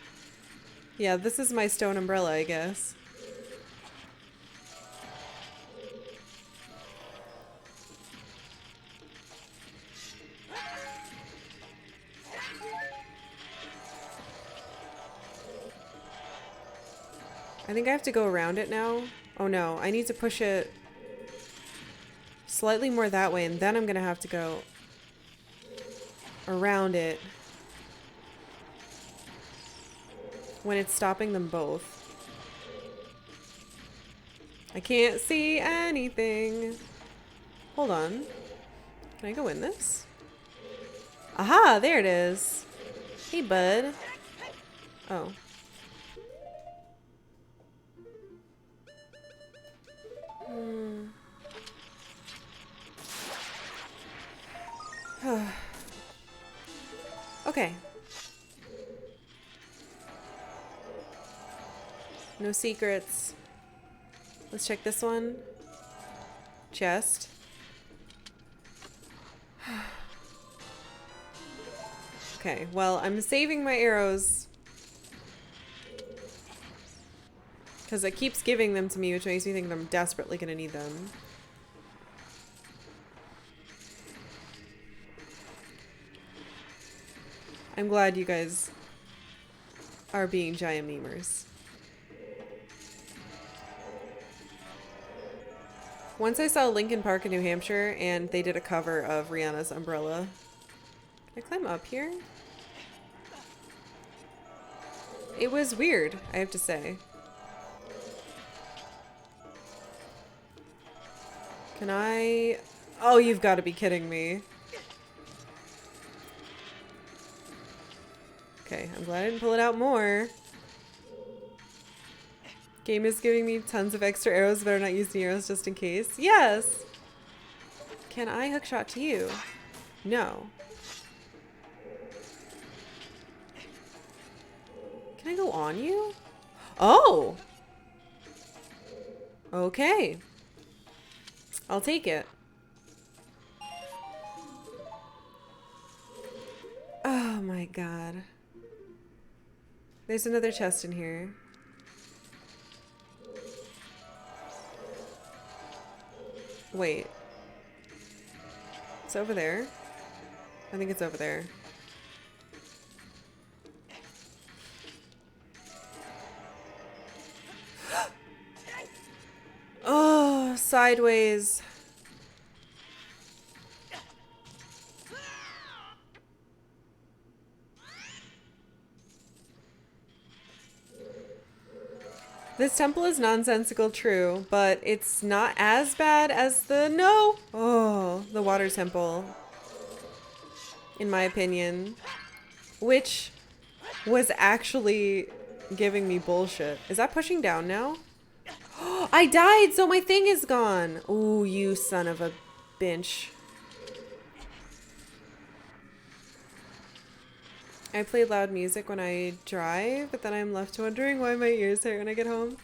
Yeah, this is my stone umbrella, I guess. I think I have to go around it now. Oh no, I need to push it slightly more that way, and then I'm gonna have to go around it when it's stopping them both. I can't see anything. Hold on. Can I go in this? Aha, there it is. Hey, bud. Oh. Okay. No secrets. Let's check this one. Chest. Okay, well, I'm saving my arrows because it keeps giving them to me, which makes me think that I'm desperately gonna need them. I'm glad you guys are being giant memers. Once I saw Lincoln Park in New Hampshire and they did a cover of Rihanna's Umbrella. Can I climb up here? It was weird, I have to say. Can I... Oh, you've got to be kidding me. glad I didn't pull it out more. Game is giving me tons of extra arrows, but I'm not using arrows just in case. Yes! Can I hookshot to you? No. Can I go on you? Oh! Okay. I'll take it. Oh my god. There's another chest in here. Wait. It's over there. I think it's over there. Oh, sideways. This temple is nonsensical, true, but it's not as bad as the the water temple, in my opinion, which was actually giving me bullshit. Is that pushing down now? I died, so my thing is gone. Ooh, you son of a bitch. I play loud music when I drive, but then I'm left wondering why my ears hurt when I get home.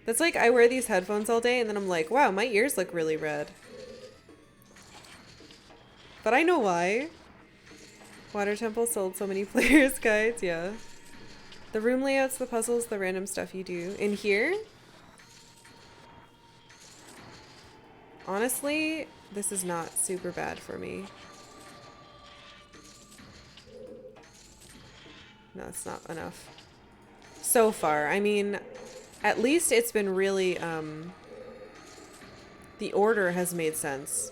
That's like, I wear these headphones all day and then I'm like, wow, my ears look really red. But I know why. Water Temple sold so many players' guides, yeah. The room layouts, the puzzles, the random stuff you do. In here? Honestly, this is not super bad for me. No, it's not enough. So far. I mean, at least it's been really, the order has made sense.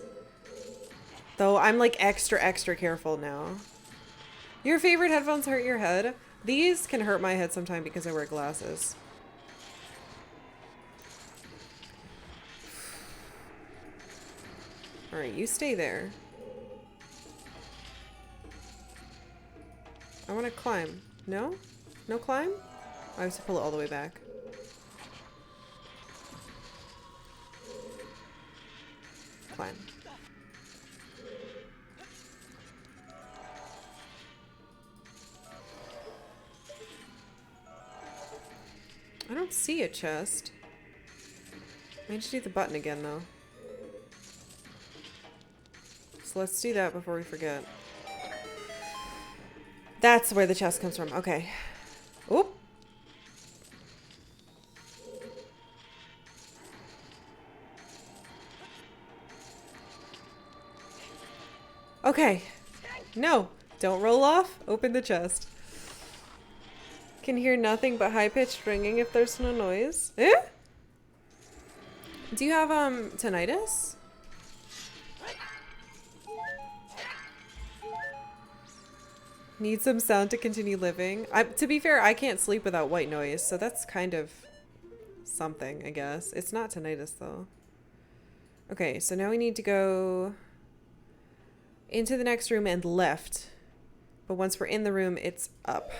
Though I'm like extra careful now. Your favorite headphones hurt your head? These can hurt my head sometimes because I wear glasses. Alright, you stay there. I want to climb. No? No climb? I have to pull it all the way back. Climb. I don't see a chest. I need to do the button again, though. So let's do that before we forget. That's where the chest comes from. Okay. Oop. Okay. No. Don't roll off. Open the chest. Can hear nothing but high-pitched ringing if there's no noise. Eh? Do you have, tinnitus? Need some sound to continue living. To be fair, I can't sleep without white noise, so that's kind of something, I guess. It's not tinnitus, though. Okay, so now we need to go into the next room and left. But once we're in the room, it's up.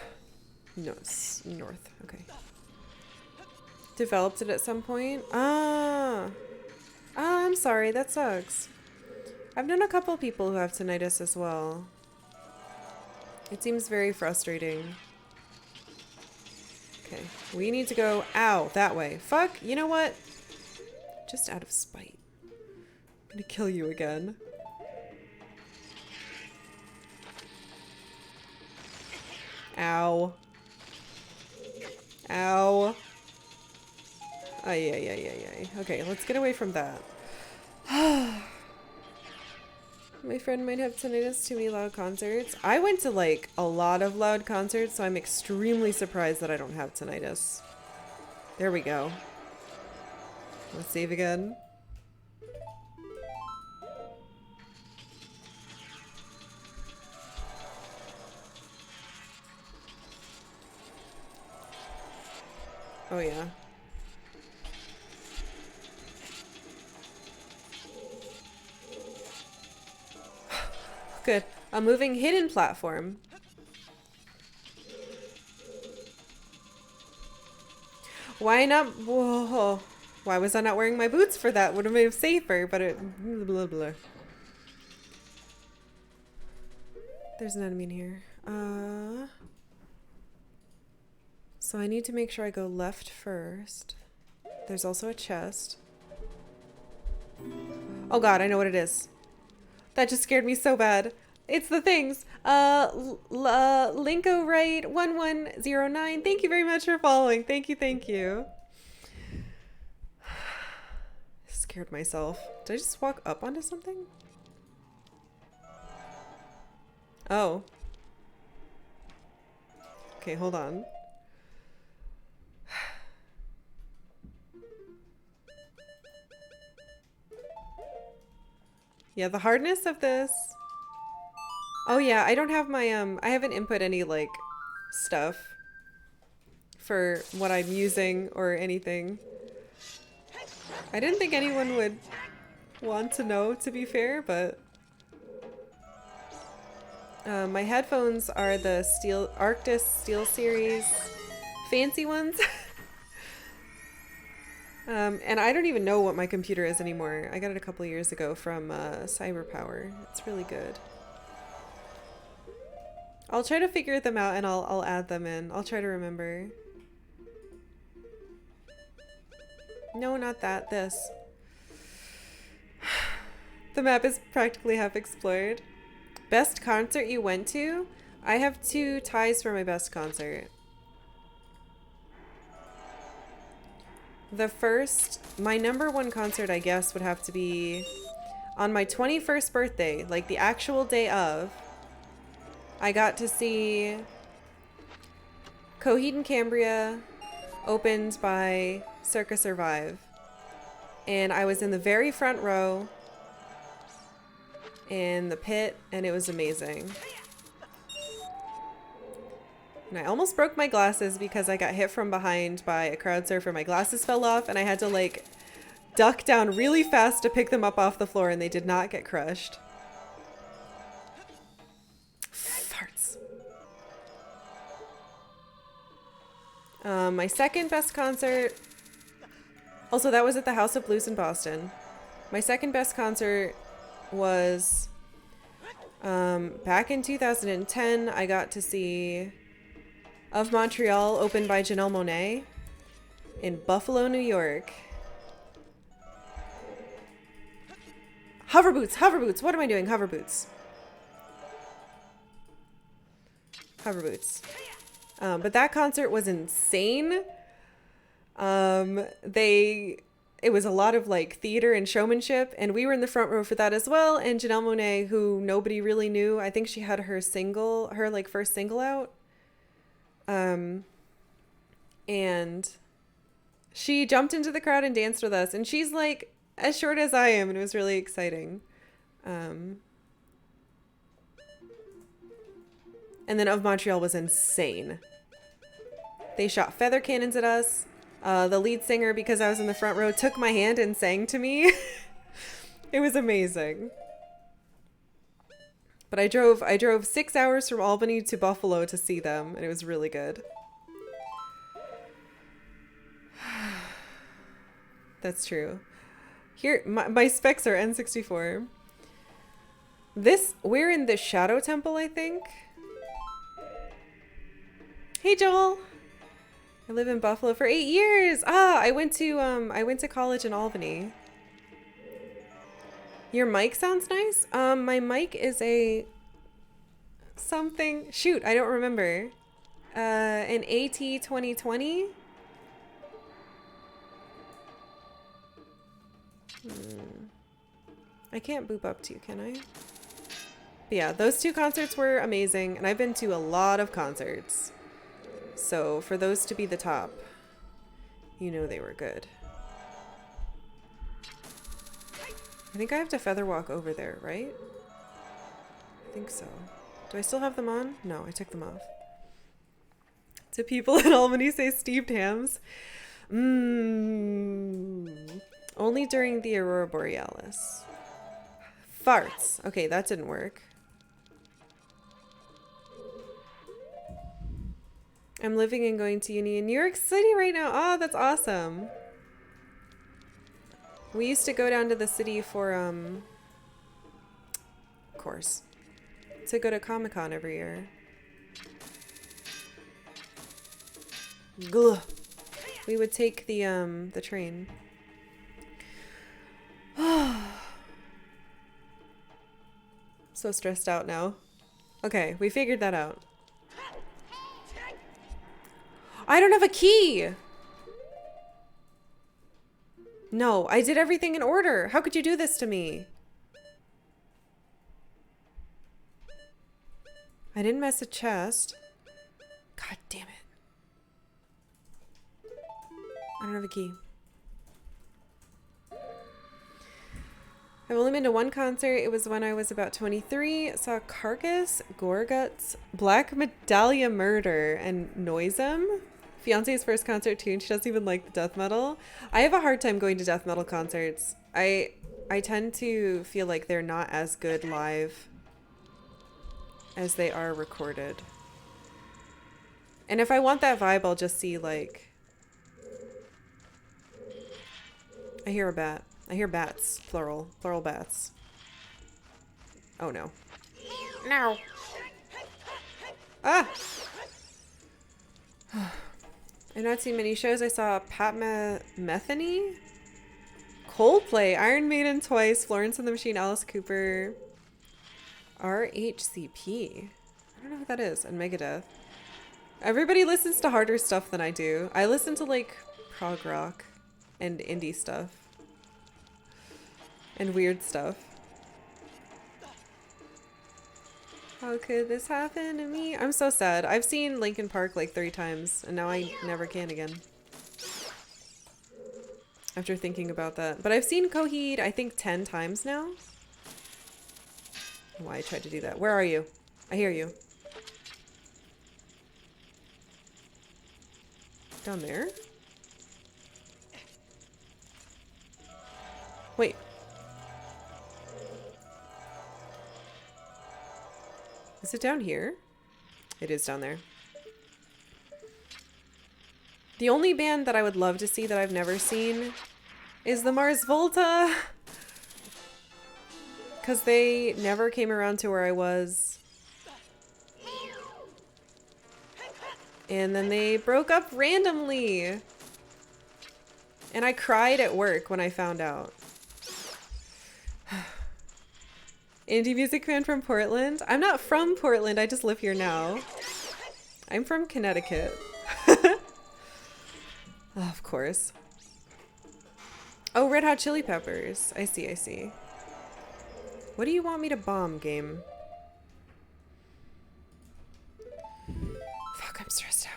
No, it's north. Okay. Developed it at some point? Ah, I'm sorry. That sucks. I've known a couple people who have tinnitus as well. It seems very frustrating. Okay, we need to go, ow, that way. Fuck, you know what? Just out of spite. I'm gonna kill you again. Ow. Ow. Ay, ay, ay, ay, ay. Okay, let's get away from that. My friend might have tinnitus to many loud concerts. I went to like a lot of loud concerts, so I'm extremely surprised that I don't have tinnitus. There we go. Let's save again. Oh yeah. Good. A moving hidden platform. Why not? Whoa. Why was I not wearing my boots for that? Would have been safer, but it... Blah, blah, blah. There's an enemy in here. So I need to make sure I go left first. There's also a chest. Oh god, I know what it is. That just scared me so bad. It's the things. Linko right 1109. Thank you very much for following. Thank you, thank you. Scared myself. Did I just walk up onto something? Oh. Okay, hold on. Yeah, the hardness of this. Oh yeah, I don't have my I haven't input any like stuff for what I'm using or anything. I didn't think anyone would want to know, to be fair, but my headphones are the Arctis Steel Series fancy ones. And I don't even know what my computer is anymore. I got it a couple of years ago from CyberPower. It's really good. I'll try to figure them out and I'll add them in. I'll try to remember. No, not that. This. The map is practically half explored. Best concert you went to? I have 2 ties for my best concert. The first, my #1 concert, I guess, would have to be on my 21st birthday, like the actual day of. I got to see Coheed and Cambria opened by Circa Survive. And I was in the very front row in the pit, and it was amazing. And I almost broke my glasses because I got hit from behind by a crowd surfer. My glasses fell off and I had to like duck down really fast to pick them up off the floor, and they did not get crushed. Farts. My second best concert, also that was at the House of Blues in Boston. My second best concert was back in 2010. I got to see Of Montreal opened by Janelle Monáe in Buffalo, New York. Hover boots, hover boots. What am I doing? Hover boots. Hover boots. But that concert was insane. It was a lot of like theater and showmanship, and we were in the front row for that as well. And Janelle Monáe, who nobody really knew, I think she had her like first single out. And she jumped into the crowd and danced with us, and she's like as short as I am, and it was really exciting. And then Of Montreal was insane. They shot feather cannons at us. The lead singer, because I was in the front row, took my hand and sang to me. It was amazing. But I drove 6 hours from Albany to Buffalo to see them, and it was really good. That's true. Here, my specs are N64. We're in the Shadow Temple, I think. Hey, Joel. I live in Buffalo for 8 years. I went to college in Albany. Your mic sounds nice. My mic is a something. Shoot, I don't remember. An AT2020. I can't boop up to you, can I? But yeah, those 2 concerts were amazing, and I've been to a lot of concerts. So for those to be the top, you know they were good. I think I have to feather walk over there, right? I think so. Do I still have them on? No, I took them off. Do people in Albany say steamed hams? Only during the Aurora Borealis. Farts. Okay, that didn't work. I'm living and going to uni in New York City right now. Oh, that's awesome. We used to go down to the city for, of course, to go to Comic-Con every year. Gugh. We would take the train. So stressed out now. Okay, we figured that out. I don't have a key! No, I did everything in order. How could you do this to me? I didn't mess a chest. God damn it. I don't have a key. I've only been to one concert. It was when I was about 23. Saw Carcass, Goreguts, Black Medallia Murder, and Noisem. Fiance's first concert too, and she doesn't even like the death metal. I have a hard time going to death metal concerts. I tend to feel like they're not as good live as they are recorded. And if I want that vibe, I'll just see like... I hear a bat. I hear bats, plural. Plural bats. Oh no. No. Ah! I've not seen many shows. I saw Pat Metheny, Coldplay, Iron Maiden twice, Florence and the Machine, Alice Cooper, RHCP. I don't know who that is, and Megadeth. Everybody listens to harder stuff than I do. I listen to like prog rock and indie stuff. And weird stuff. How could this happen to me? I'm so sad. I've seen Linkin Park like 3 times and now I never can again. After thinking about that. But I've seen Coheed I think 10 times now. Why I tried to do that. Where are you? I hear you. Down there? Wait. Is it down here? It is down there. The only band that I would love to see that I've never seen is the Mars Volta. Because they never came around to where I was. And then they broke up randomly. And I cried at work when I found out. Indie music fan from Portland? I'm not from Portland, I just live here now. I'm from Connecticut. Oh, of course. Oh, Red Hot Chili Peppers. I see, I see. What do you want me to bomb, game? Fuck, I'm stressed out.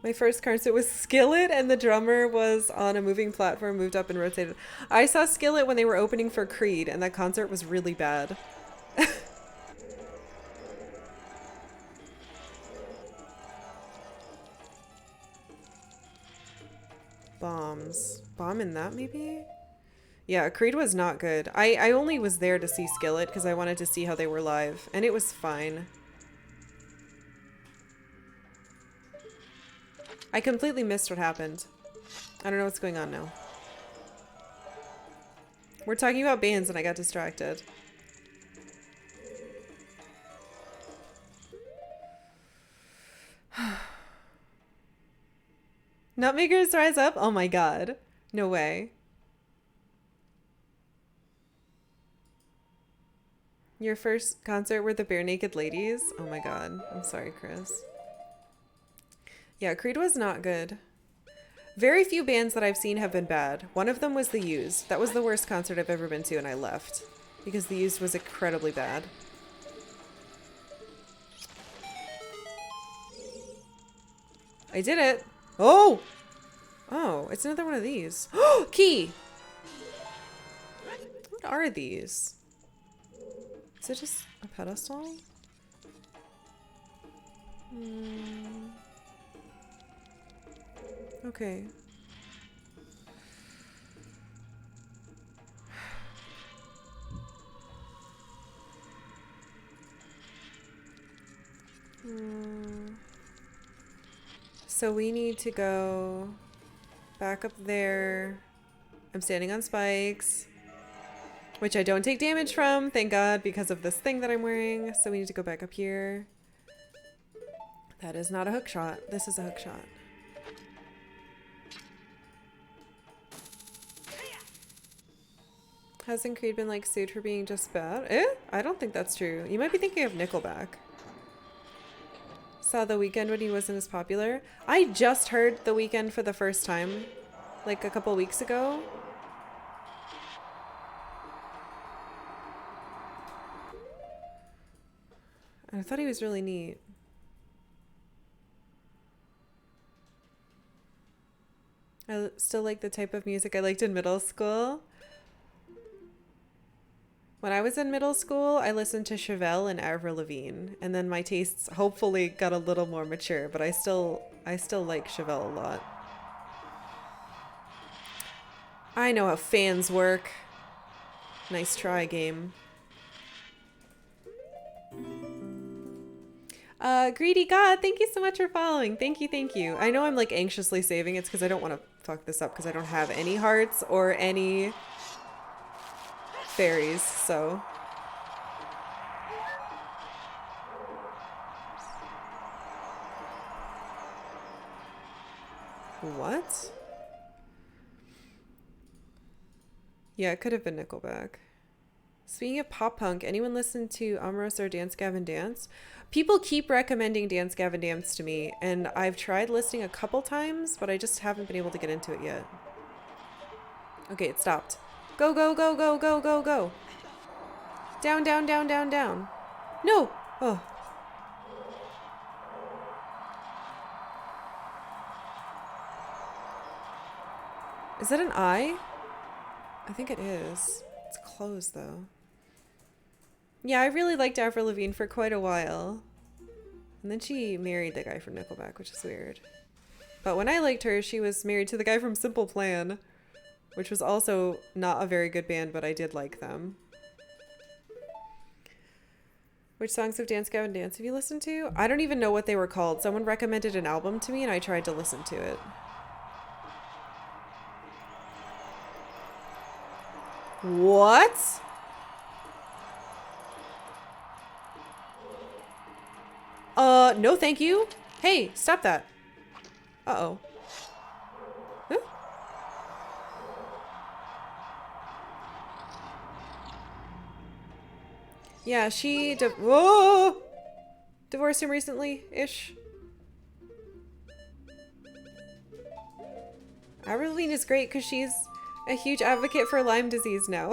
My first concert was Skillet, and the drummer was on a moving platform, moved up and rotated. I saw Skillet when they were opening for Creed, and that concert was really bad. Bombs. Bomb in that, maybe? Yeah, Creed was not good. I only was there to see Skillet, because I wanted to see how they were live, and it was fine. I completely missed what happened. I don't know what's going on now. We're talking about bands and I got distracted. Nutmakers Rise Up? Oh my god. No way. Your first concert were the Bare Naked Ladies? Oh my god. I'm sorry, Chris. Yeah, Creed was not good. Very few bands that I've seen have been bad. One of them was The Used. That was the worst concert I've ever been to, and I left. Because The Used was incredibly bad. I did it! Oh! Oh, it's another one of these. Oh! Key! What are these? Is it just a pedestal? Okay. So we need to go back up there. I'm standing on spikes, which I don't take damage from, thank God, because of this thing that I'm wearing. So we need to go back up here. That is not a hook shot. This is a hook shot. Hasn't Creed been like sued for being just bad? Eh? I don't think that's true. You might be thinking of Nickelback. Saw The Weeknd when he wasn't as popular. I just heard The Weeknd for the first time, like a couple weeks ago. I thought he was really neat. I still like the type of music I liked in middle school. When I was in middle school, I listened to Chevelle and Avril Lavigne, and then my tastes hopefully got a little more mature, but I still like Chevelle a lot. I know how fans work. Nice try, game. Greedy God, thank you so much for following. Thank you, thank you. I know I'm like anxiously saving it because I don't want to fuck this up because I don't have any hearts or any fairies, so. What? Yeah, it could have been Nickelback. Speaking of pop punk, anyone listen to Amorous or Dance Gavin Dance? People keep recommending Dance Gavin Dance to me, and I've tried listening a couple times, but I just haven't been able to get into it yet. Okay, it stopped. Go, go, go, go, go, go, go. Down, down, down, down, down. No! Oh. Is that an eye? I think it is. It's closed, though. Yeah, I really liked Avril Lavigne for quite a while. And then she married the guy from Nickelback, which is weird. But when I liked her, she was married to the guy from Simple Plan, which was also not a very good band, but I did like them. Which songs of Dance Gavin Dance have you listened to? I don't even know what they were called. Someone recommended an album to me and I tried to listen to it. What? No thank you. Hey, stop that. Uh-oh. Huh? Yeah, she whoa! Divorced him recently-ish. Avril Lavigne is great because she's a huge advocate for Lyme disease now.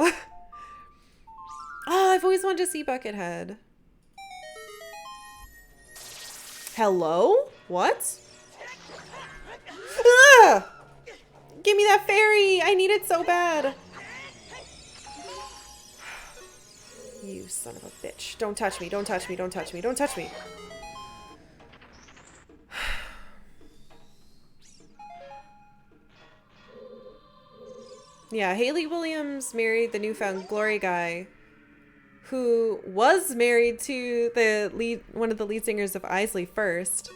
Oh, I've always wanted to see Buckethead. Hello? What? Ah! Give me that fairy! I need it so bad. You son of a bitch. Don't touch me, don't touch me, don't touch me, don't touch me. Yeah, Hayley Williams married the Newfound Glory guy who was married to the one of the lead singers of Isley First.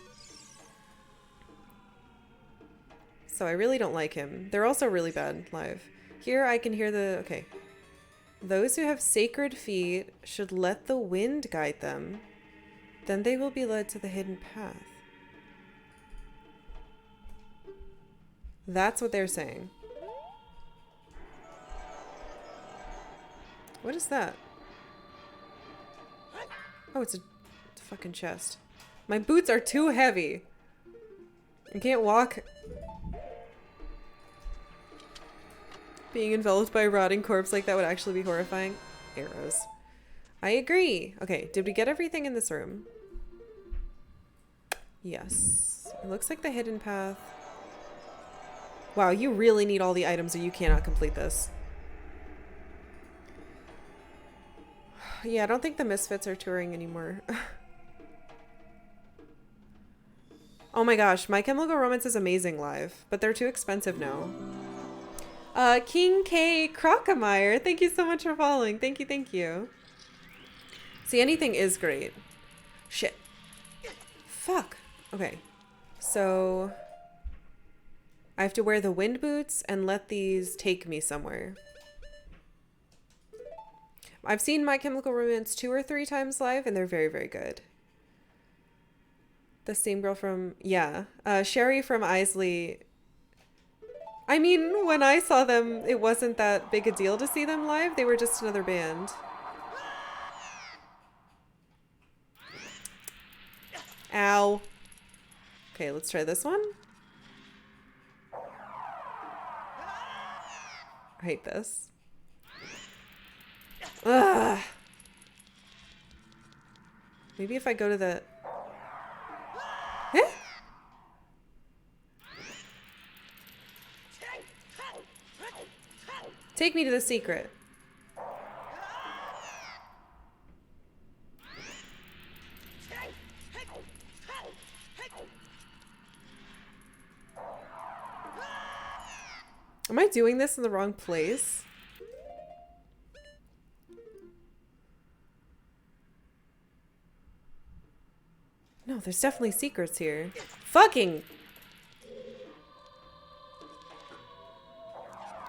So I really don't like him. They're also really bad live. Here I can hear the... Okay. Those who have sacred feet should let the wind guide them. Then they will be led to the hidden path. That's what they're saying. What is that? Oh, it's a fucking chest. My boots are too heavy. I can't walk. Being enveloped by a rotting corpse like that would actually be horrifying. Arrows. I agree. Okay, did we get everything in this room? Yes. It looks like the hidden path. Wow, you really need all the items or you cannot complete this. Yeah, I don't think the Misfits are touring anymore. Oh my gosh, My Chemical Romance is amazing live, but they're too expensive now. King K Crockemeyer, thank you so much for following. Thank you, thank you. See, anything is great. Shit. Fuck. Okay. So I have to wear the wind boots and let these take me somewhere. I've seen My Chemical Romance 2 or 3 times live, and they're very, very good. The same girl from... Yeah. Sherry from Isley. I mean, when I saw them, it wasn't that big a deal to see them live. They were just another band. Ow. Okay, let's try this one. I hate this. Ugh. Maybe if I go to the... Eh? Take me to the secret. Am I doing this in the wrong place? No, there's definitely secrets here. Fucking...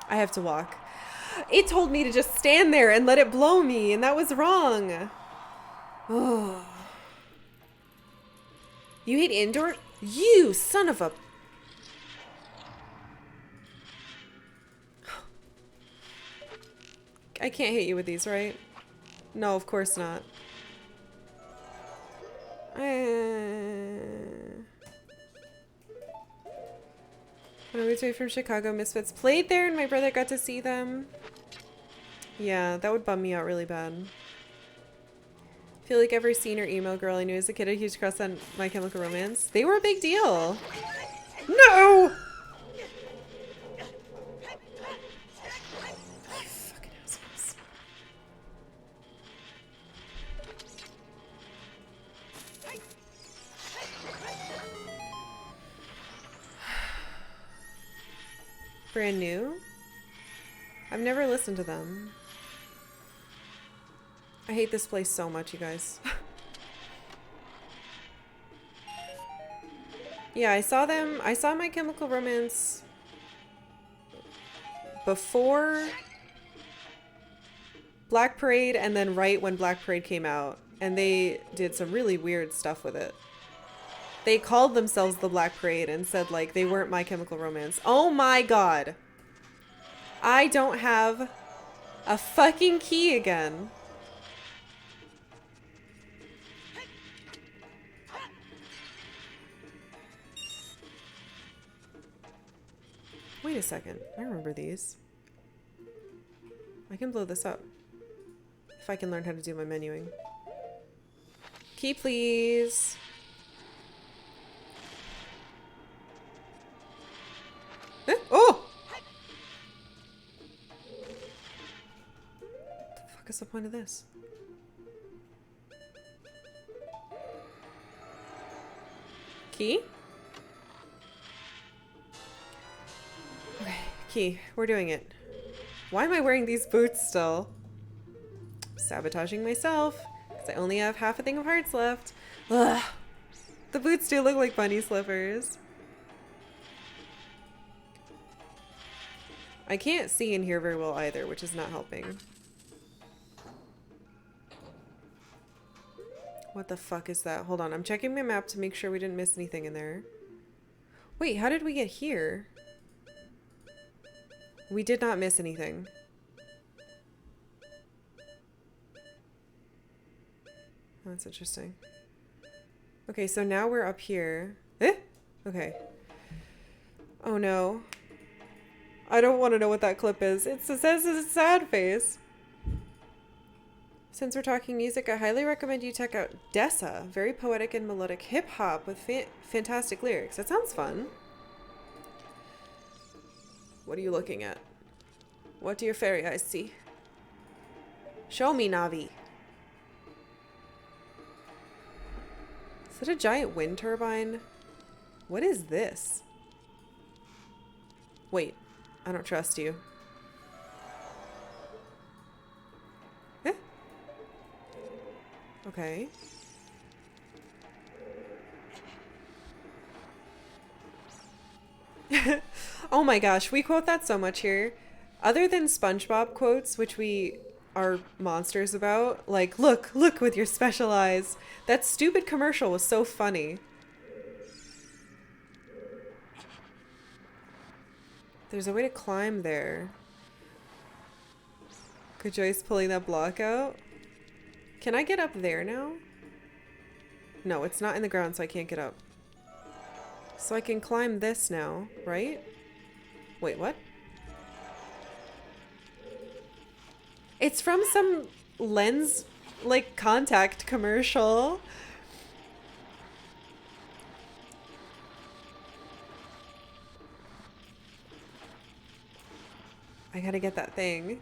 I have to walk. It told me to just stand there and let it blow me, and that was wrong. Oh. You hate indoor? You son of a... I can't hit you with these, right? No, of course not. When I moved away from Chicago, Misfits played there and my brother got to see them. Yeah, that would bum me out really bad. I feel like every scene or emo girl I knew as a kid had a huge crush on My Chemical Romance. They were a big deal. No! Fucking assholes. Brand new? I've never listened to them. I hate this place so much, you guys. Yeah, I saw them. I saw My Chemical Romance before Black Parade and then right when Black Parade came out. And they did some really weird stuff with it. They called themselves the Black Parade and said, like, they weren't My Chemical Romance. Oh my god. I don't have a fucking key again. Wait a second. I remember these. I can blow this up. If I can learn how to do my menuing. Key, please. Eh? Oh! What the fuck is the point of this? Key? Okay, key. We're doing it. Why am I wearing these boots still? Sabotaging myself. Because I only have half a thing of hearts left. Ugh. The boots do look like bunny slippers. I can't see in here very well either, which is not helping. What the fuck is that? Hold on, I'm checking my map to make sure we didn't miss anything in there. Wait, how did we get here? We did not miss anything. That's interesting. Okay, so now we're up here. Eh? Okay. Oh no. I don't want to know what that clip is. It says it's a sad face. Since we're talking music, I highly recommend you check out Dessa. Very poetic and melodic hip-hop with fantastic lyrics. That sounds fun. What are you looking at? What do your fairy eyes see? Show me, Navi. Is that a giant wind turbine? What is this? Wait, I don't trust you. Eh? Okay. Oh my gosh, we quote that so much here. Other than SpongeBob quotes, which we are monsters about, like, look with your special eyes. That stupid commercial was so funny. There's a way to climb there. Good choice pulling that block out. Can I get up there now? No, it's not in the ground, so I can't get up. So I can climb this now, right? Wait, what? It's from some lens, like, contact commercial. I gotta get that thing.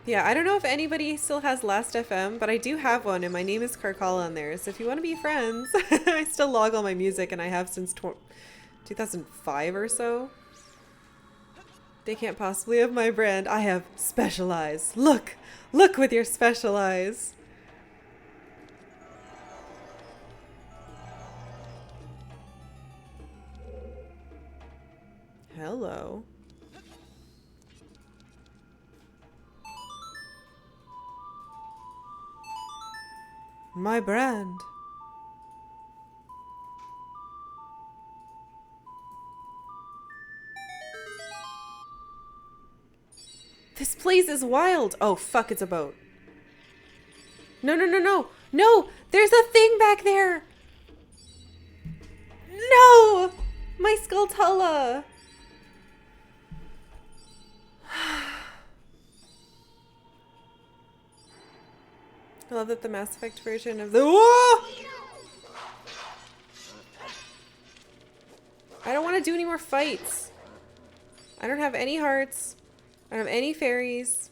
Yeah, I don't know if anybody still has Last FM, but I do have one, and my name is Karkalla on there. So if you want to be friends, I still log all my music, and I have since 2005 or so. They can't possibly have my brand. I have special eyes. Look with your special eyes. Hello. My brand. This place is wild. Oh, fuck, it's a boat. No, no, no, no. No, there's a thing back there. No! My skulltullas. I love that the Mass Effect version of the... Whoa! I don't want to do any more fights. I don't have any hearts. I don't have any fairies.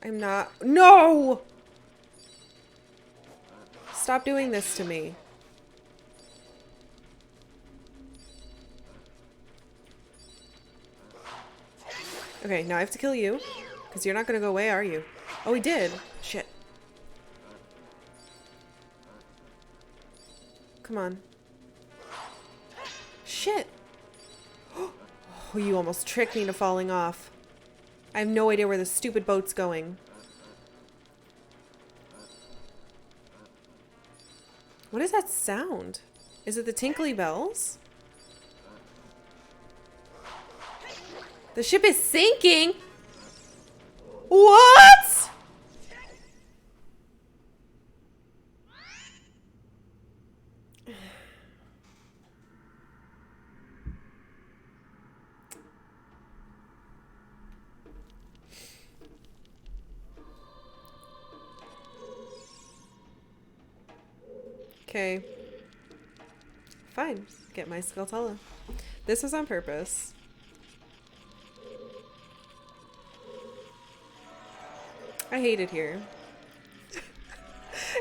I'm not... No! Stop doing this to me. Okay, now I have to kill you. Because you're not going to go away, are you? Oh, he did. Shit. Come on. Shit. Oh, you almost tricked me into falling off. I have no idea where the stupid boat's going. What is that sound? Is it the tinkly bells? The ship is sinking! What? Okay. Fine. Get my skulltullas. This was on purpose. I hate it here.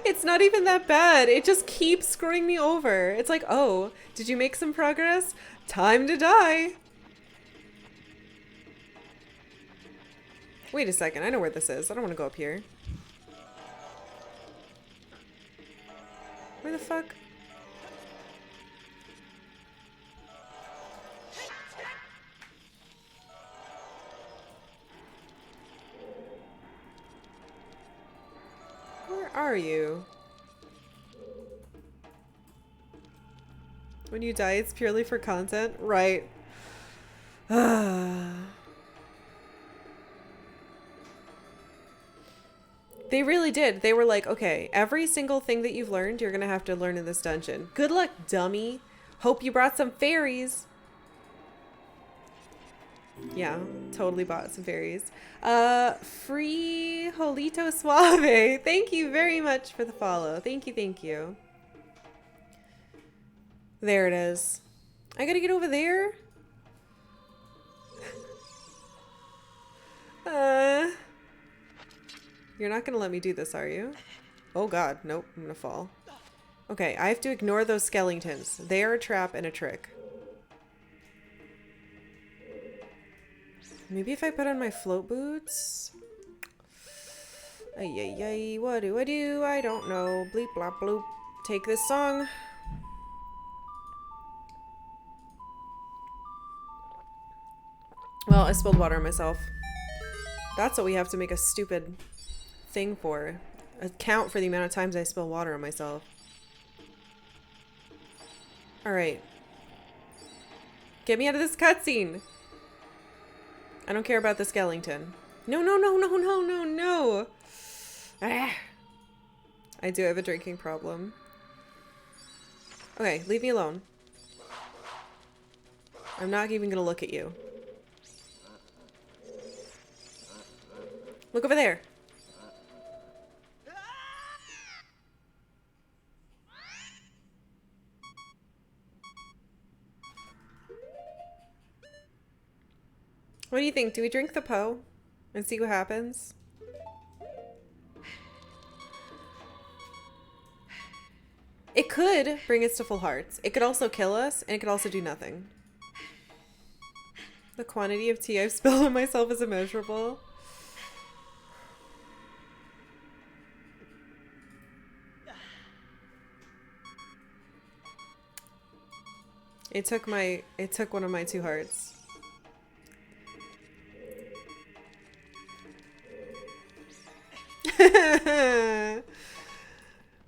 It's not even that bad. It just keeps screwing me over. It's like, oh, did you make some progress? Time to die. Wait a second. I know where this is. I don't want to go up here. Where the fuck? Where are you? When you die, it's purely for content? Right. They really did. They were like, okay, every single thing that you've learned, you're going to have to learn in this dungeon. Good luck, dummy. Hope you brought some fairies. Yeah, totally bought some fairies. Free Jolito Suave. Thank you very much for the follow. Thank you, thank you. There it is. I gotta get over there. You're not gonna let me do this, are you? Oh god, nope, I'm gonna fall. Okay, I have to ignore those skeletons. They are a trap and a trick. Maybe if I put on my float boots? Ay, ay, ay, what do I do? I don't know. Bleep, blop, bloop. Take this song. Well, I spilled water on myself. That's what we have to make a stupid thing for. Account for the amount of times I spill water on myself. Alright. Get me out of this cutscene! I don't care about the skeleton. No, no, no, no, no, no, no! Ah. I do have a drinking problem. Okay, leave me alone. I'm not even gonna look at you. Look over there! What do you think? Do we drink the Po and see what happens? It could bring us to full hearts. It could also kill us, and it could also do nothing. The quantity of tea I've spilled on myself is immeasurable. It took one of my 2 hearts.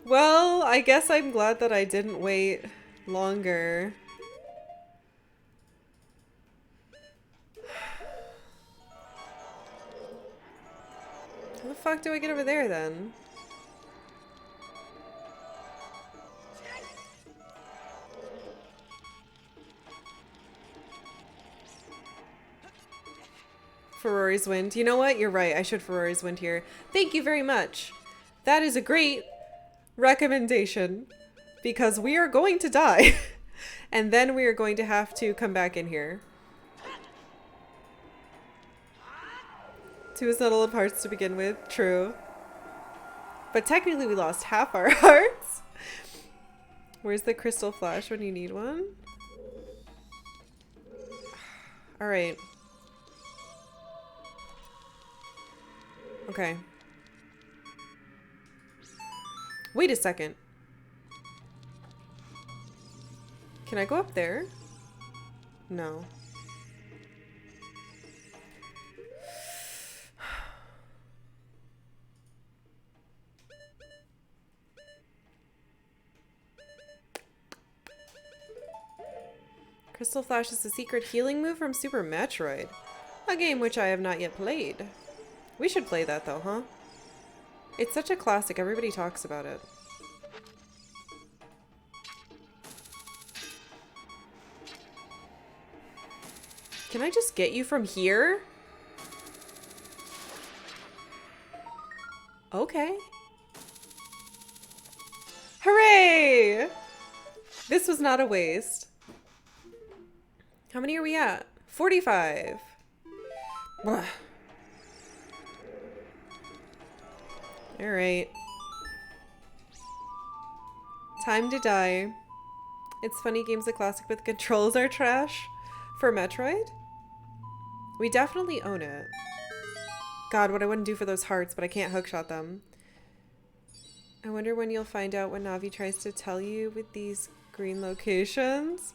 Well, I guess I'm glad that I didn't wait longer. How the fuck do I get over there then? Ferrari's Wind. You know what? You're right. I should Ferrari's Wind here. Thank you very much. That is a great recommendation because we are going to die and then we are going to have to come back in here. 2 is not all of hearts to begin with. True. But technically we lost half our hearts. Where's the crystal flash when you need one? Alright. Okay. Wait a second. Can I go up there? No. Crystal Flash is a secret healing move from Super Metroid, a game which I have not yet played. We should play that though, huh? It's such a classic, everybody talks about it. Can I just get you from here? Okay. Hooray! This was not a waste. How many are we at? 45. Ugh. All right. Time to die. It's funny, games are classic, but the controls are trash. For Metroid? We definitely own it. God, what I wouldn't do for those hearts, but I can't hookshot them. I wonder when you'll find out what Navi tries to tell you with these green locations.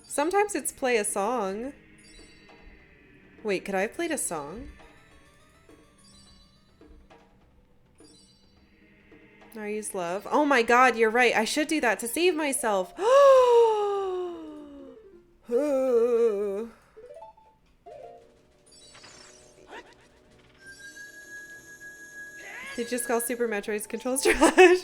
Sometimes it's play a song. Wait, could I have played a song? I use love. Oh my god, you're right. I should do that to save myself. Did you just call Super Metroid's controls trash?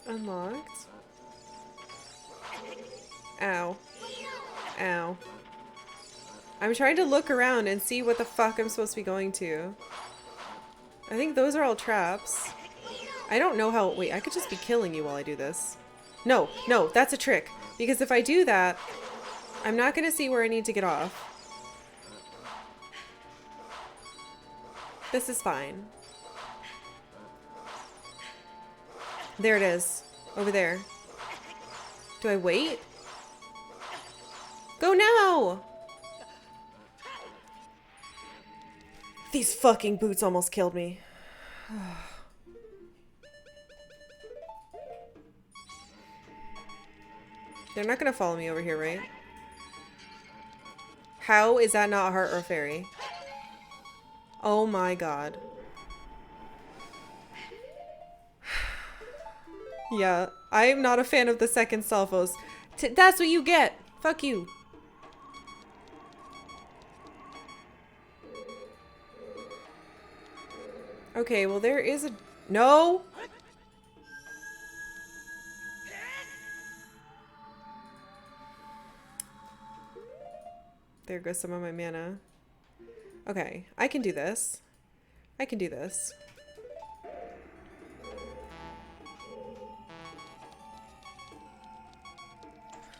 Unlocked. Ow. Ow. I'm trying to look around and see what the fuck I'm supposed to be going to. I think those are all traps. I don't know how- wait, I could just be killing you while I do this. No, no, that's a trick. Because if I do that, I'm not gonna see where I need to get off. This is fine. There it is. Over there. Do I wait? Go now! These fucking boots almost killed me. They're not gonna follow me over here, right? How is that not heart or fairy? Oh my god. Yeah, I'm not a fan of the second salvos. That's what you get! Fuck you. Okay, well there is a... No! There goes some of my mana. Okay, I can do this. I can do this.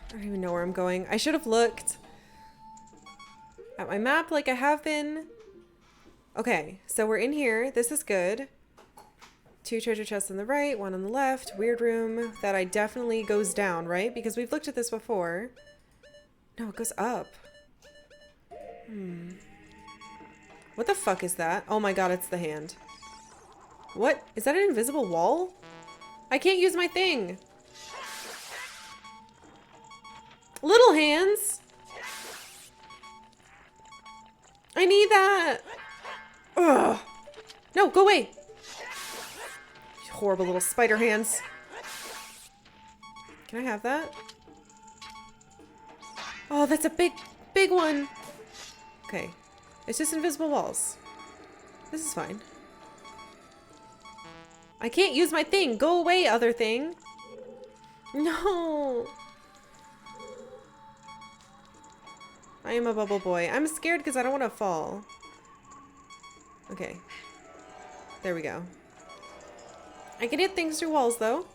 I don't even know where I'm going. I should have looked at my map like I have been. Okay, so we're in here. This is good. 2 treasure chests on the right, 1 on the left. Weird room that I definitely goes down, right? Because we've looked at this before. No, it goes up. What the fuck is that? Oh my god, it's the hand. What? Is that an invisible wall? I can't use my thing. Little hands. I need that. Ugh. No, go away. Horrible little spider hands. Can I have that? Oh, that's a big one. Okay. It's just invisible walls. This is fine. I can't use my thing. Go away, other thing. No. I am a bubble boy. I'm scared because I don't want to fall. Okay. There we go. I can hit things through walls, though.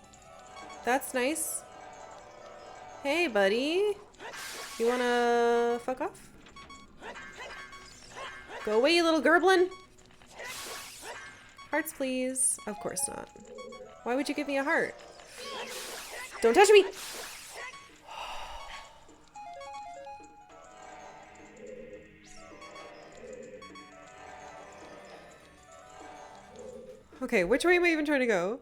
That's nice. Hey, buddy. You wanna fuck off? Go away, you little gerblin. Hearts, please. Of course not. Why would you give me a heart? Don't touch me! Okay, which way am I even trying to go?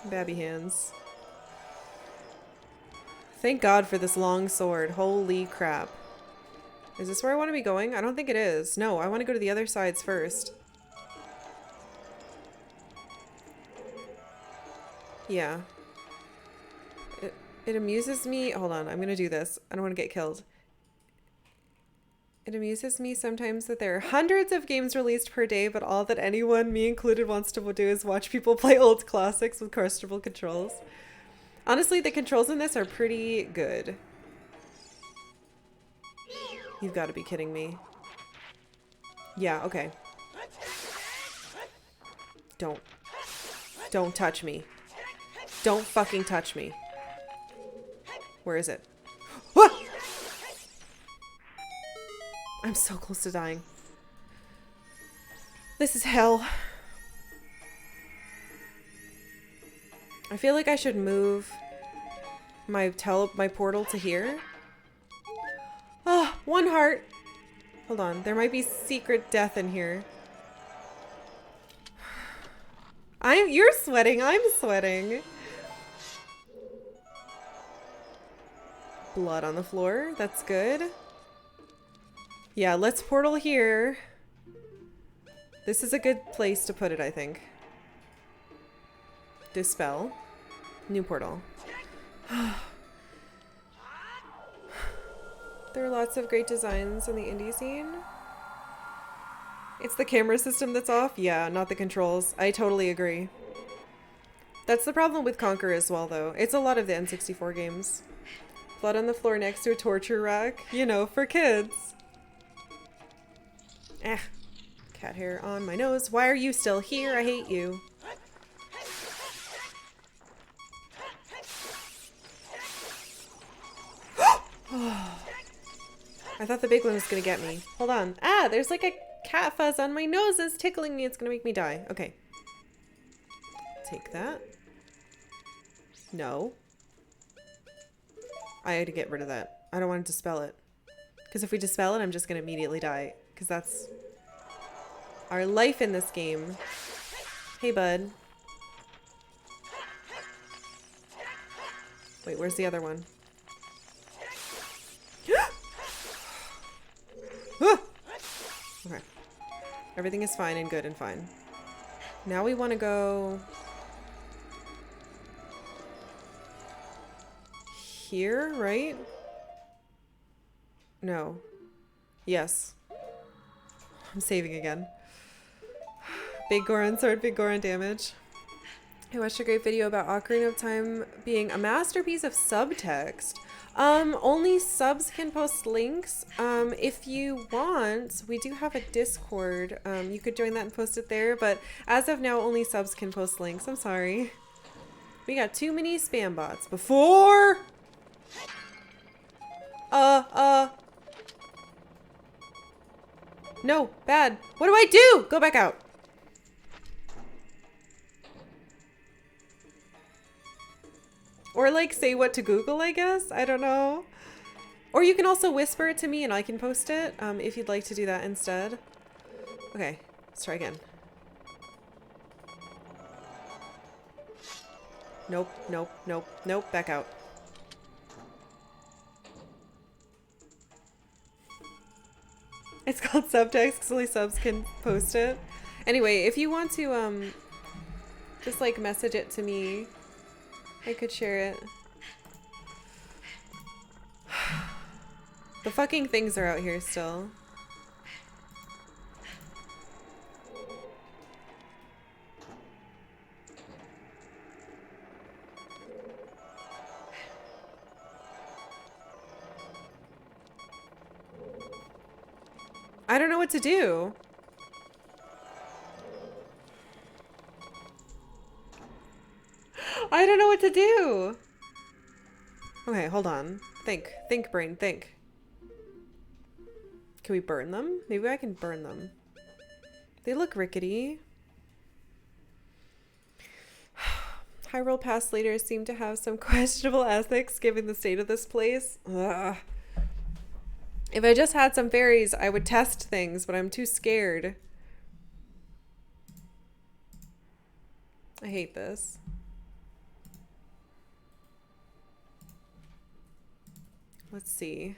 Babby hands. Thank God for this long sword. Holy crap. Is this where I want to be going? I don't think it is. No, I want to go to the other sides first. Yeah. It amuses me. Hold on, I'm gonna do this. I don't want to get killed. It amuses me sometimes that there are hundreds of games released per day, but all that anyone, me included, wants to do is watch people play old classics with questionable controls. Honestly, the controls in this are pretty good. You've got to be kidding me. Yeah, okay. Don't touch me. Don't fucking touch me. Where is it? Ah! I'm so close to dying. This is hell. I feel like I should move my portal to here. Oh, 1 heart. Hold on. There might be secret death in here. You're sweating. I'm sweating. Blood on the floor. That's good. Yeah, let's portal here. This is a good place to put it, I think. Dispel. New portal. There are lots of great designs in the indie scene. It's the camera system that's off? Yeah, not the controls. I totally agree. That's the problem with Conquer as well, though. It's a lot of the N64 games. Blood on the floor next to a torture rack. You know, for kids. Eh. Cat hair on my nose. Why are you still here? I hate you. I thought the big one was gonna get me. Hold on. Ah, there's like a cat fuzz on my nose that's tickling me. It's gonna make me die. Okay. Take that. No. I had to get rid of that. I don't want to dispel it. Because if we dispel it, I'm just going to immediately die. Because that's our life in this game. Hey, bud. Wait, where's the other one? Okay. Everything is fine and good and fine. Now we want to go here, right? No. Yes. I'm saving again. Big Goron sword, big Goron damage. I watched a great video about Ocarina of Time being a masterpiece of subtext. Only subs can post links. If you want, we do have a Discord. You could join that and post it there, but as of now, only subs can post links. I'm sorry. We got too many spam bots. Before... No, bad. What do I do? Go back out. Or like say what to Google, I guess. I don't know. Or you can also whisper it to me and I can post it if you'd like to do that instead. Okay, let's try again. Nope, nope, nope, nope, back out. It's called subtext because only subs can post it. Anyway, if you want to just like message it to me, I could share it. The fucking things are out here still. I don't know what to do. I don't know what to do. Okay, hold on. Think. Think, brain, think. Can we burn them? Maybe I can burn them. They look rickety. Hyrule Pass leaders seem to have some questionable ethics given the state of this place. Ugh. If I just had some fairies, I would test things, but I'm too scared. I hate this. Let's see.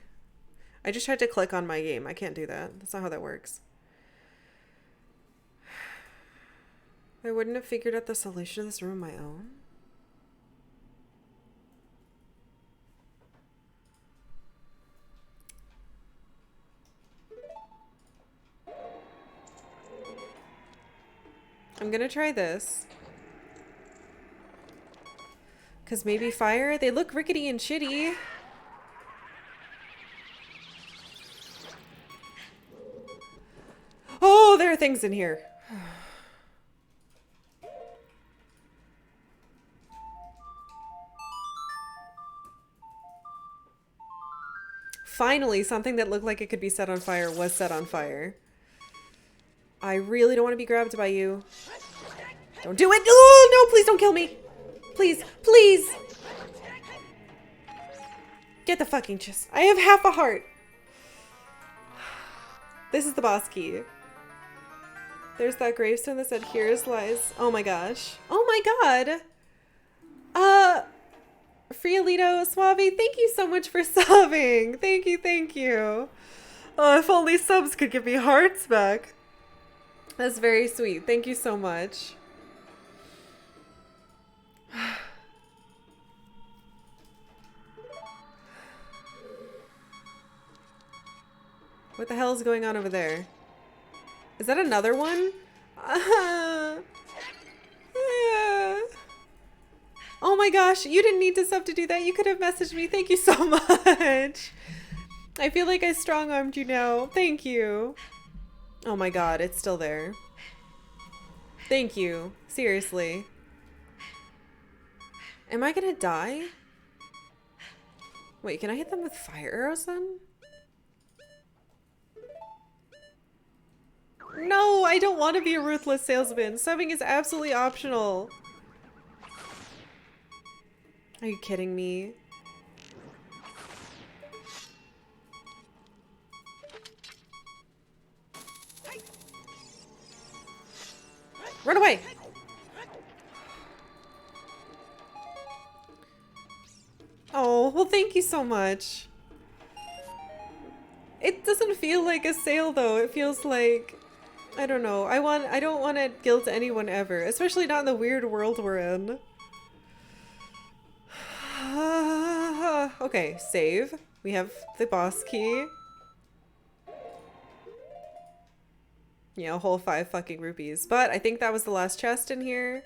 I just tried to click on my game. I can't do that. That's not how that works. I wouldn't have figured out the solution to this room on my own. I'm gonna try this. Because maybe fire? They look rickety and shitty. Oh, there are things in here. Finally, something that looked like it could be set on fire was set on fire. I really don't want to be grabbed by you. Don't do it! Oh, no, please don't kill me! Please, please! Get the fucking chest. I have half a heart. This is the boss key. There's that gravestone that said, "Here's lies." Oh my gosh. Oh my god. Friolito Suave, thank you so much for subbing. Thank you, thank you. Oh, if only subs could give me hearts back. That's very sweet. Thank you so much. What the hell is going on over there? Is that another one? Oh my gosh, you didn't need to sub to do that. You could have messaged me. Thank you so much. I feel like I strong-armed you now. Thank you. Oh my god, it's still there. Thank you. Seriously. Am I gonna die? Wait, can I hit them with fire arrows then? No, I don't want to be a ruthless salesman. Subbing is absolutely optional. Are you kidding me? Oh, well, thank you so much. It doesn't feel like a sale though. It feels like, I don't know. I don't want to guilt anyone ever, especially not in the weird world we're in. Okay, save. We have the boss key. Yeah, a whole 5 fucking rupees. But I think that was the last chest in here.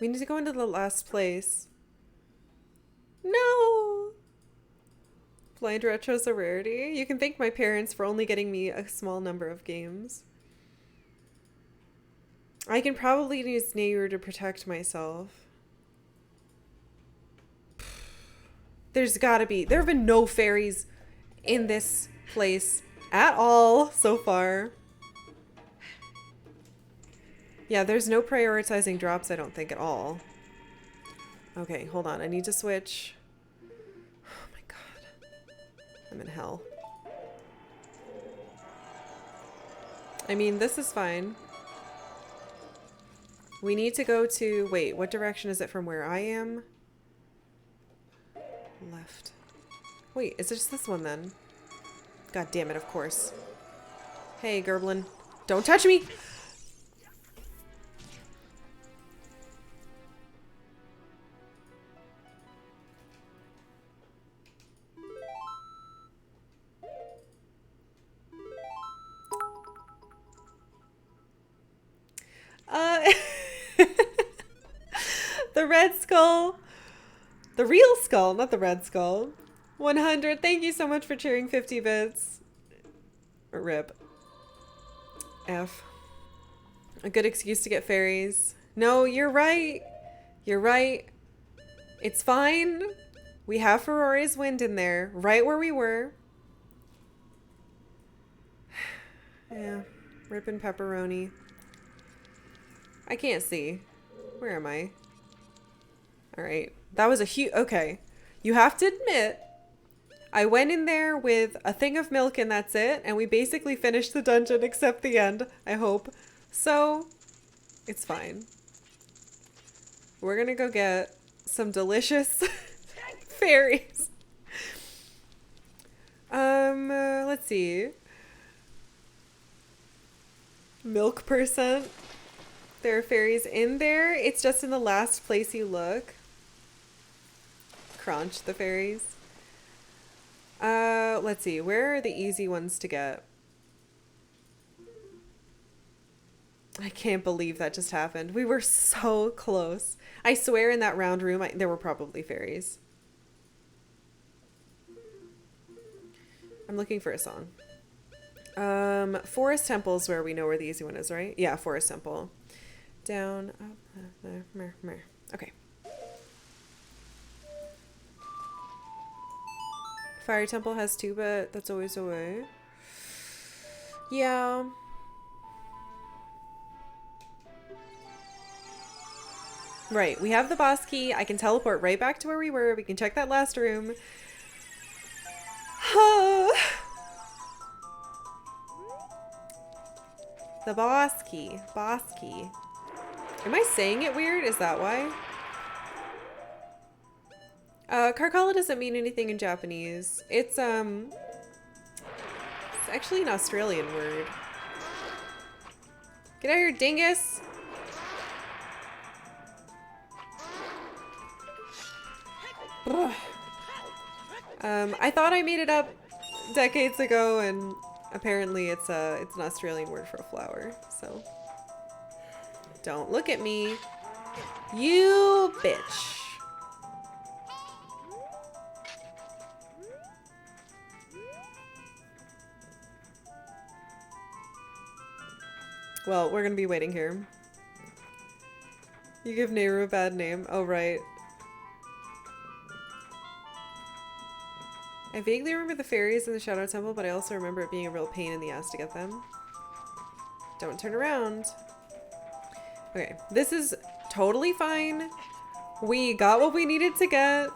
We need to go into the last place. No! Blind Retro's a rarity. You can thank my parents for only getting me a small number of games. I can probably use Nehru to protect myself. There's gotta be. There have been no fairies in this place at all so far. Yeah, there's no prioritizing drops, I don't think, at all. Okay, hold on. I need to switch. Oh my god. I'm in hell. I mean, this is fine. We need to go to... Wait, what direction is it from where I am? Left. Wait, is it just this one then? God damn it, of course. Hey, Gerblin. Don't touch me! The red skull. The real skull, not the red skull. 100. Thank you so much for cheering 50 bits. Rip. F. A good excuse to get fairies. No, you're right. You're right. It's fine. We have Ferrari's Wind in there, right where we were. Yeah. Rippin' pepperoni. I can't see. Where am I? Alright. That was a huge... Okay. You have to admit, I went in there with a thing of milk and that's it. And we basically finished the dungeon except the end, I hope. So, it's fine. We're gonna go get some delicious fairies. Let's see. Milk percent. There are fairies in there. It's just in the last place you look. Crunch the fairies. Let's see. Where are the easy ones to get? I can't believe that just happened. We were so close. I swear in that round room, there were probably fairies. I'm looking for a song. Forest Temple's where we know where the easy one is, right? Yeah, Forest Temple. Down, up, okay. Fire Temple has 2, but that's always away. Yeah. Right, we have the boss key. I can teleport right back to where we were. We can check that last room. The boss key. Boss key. Am I saying it weird? Is that why? Karkalla doesn't mean anything in Japanese. It's actually an Australian word. Get out of here, dingus! Ugh. I thought I made it up decades ago, and apparently it's an Australian word for a flower, so... Don't look at me. You bitch. Well, we're gonna be waiting here. You give Nehru a bad name. Oh, right. I vaguely remember the fairies in the Shadow Temple, but I also remember it being a real pain in the ass to get them. Don't turn around. Okay, this is totally fine. We got what we needed to get.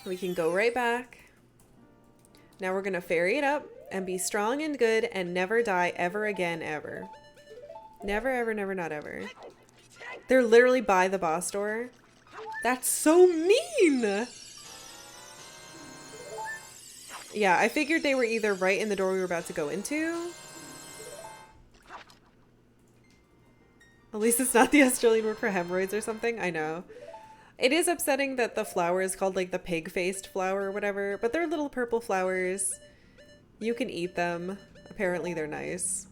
We can go right back. Now we're gonna fairy it up and be strong and good and never die ever again, ever. Never, ever, never, not ever. They're literally by the boss door. That's so mean! Yeah, I figured they were either right in the door we were about to go into. At least it's not the Australian word for hemorrhoids or something. I know. It is upsetting that the flower is called like the pig-faced flower or whatever, but they're little purple flowers. You can eat them. Apparently they're nice.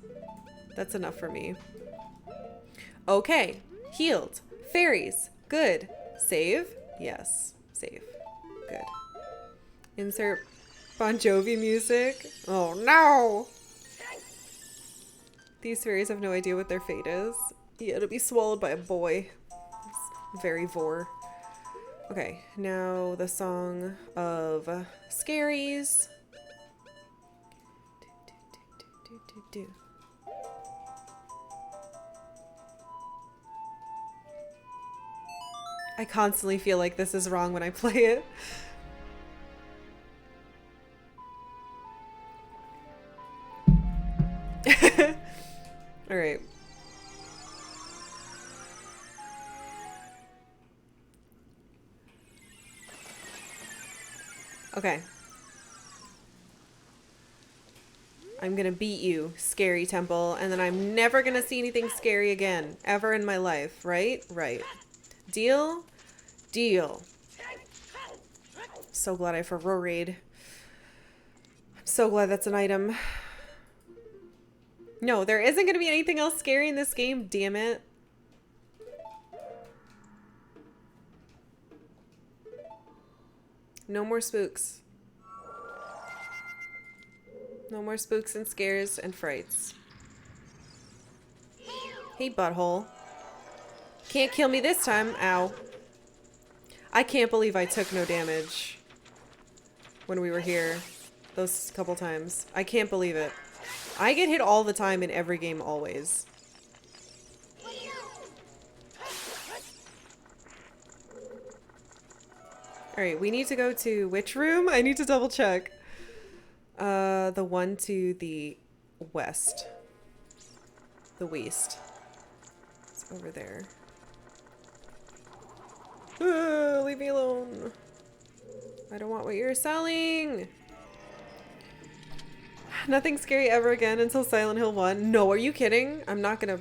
That's enough for me. Okay. Healed. Fairies. Good. Save? Yes. Save. Good. Insert Bon Jovi music. Oh no! These fairies have no idea what their fate is. Yeah, to be swallowed by a boy. It's very vor. Okay, now the song of scaries. I constantly feel like this is wrong when I play it. All right. Okay. I'm gonna beat you, scary temple, and then I'm never gonna see anything scary again, ever in my life, right? Right. Deal? Deal. So glad I have a raid. I'm so glad that's an item. No, there isn't gonna be anything else scary in this game, damn it. No more spooks. No more spooks and scares and frights. Hey, butthole. Can't kill me this time. Ow. I can't believe I took no damage when we were here those couple times. I can't believe it. I get hit all the time in every game, always. Alright, we need to go to which room? I need to double check. The one to the west. The west. It's over there. Leave me alone. I don't want what you're selling. Nothing scary ever again until Silent Hill 1. No, are you kidding? I'm not gonna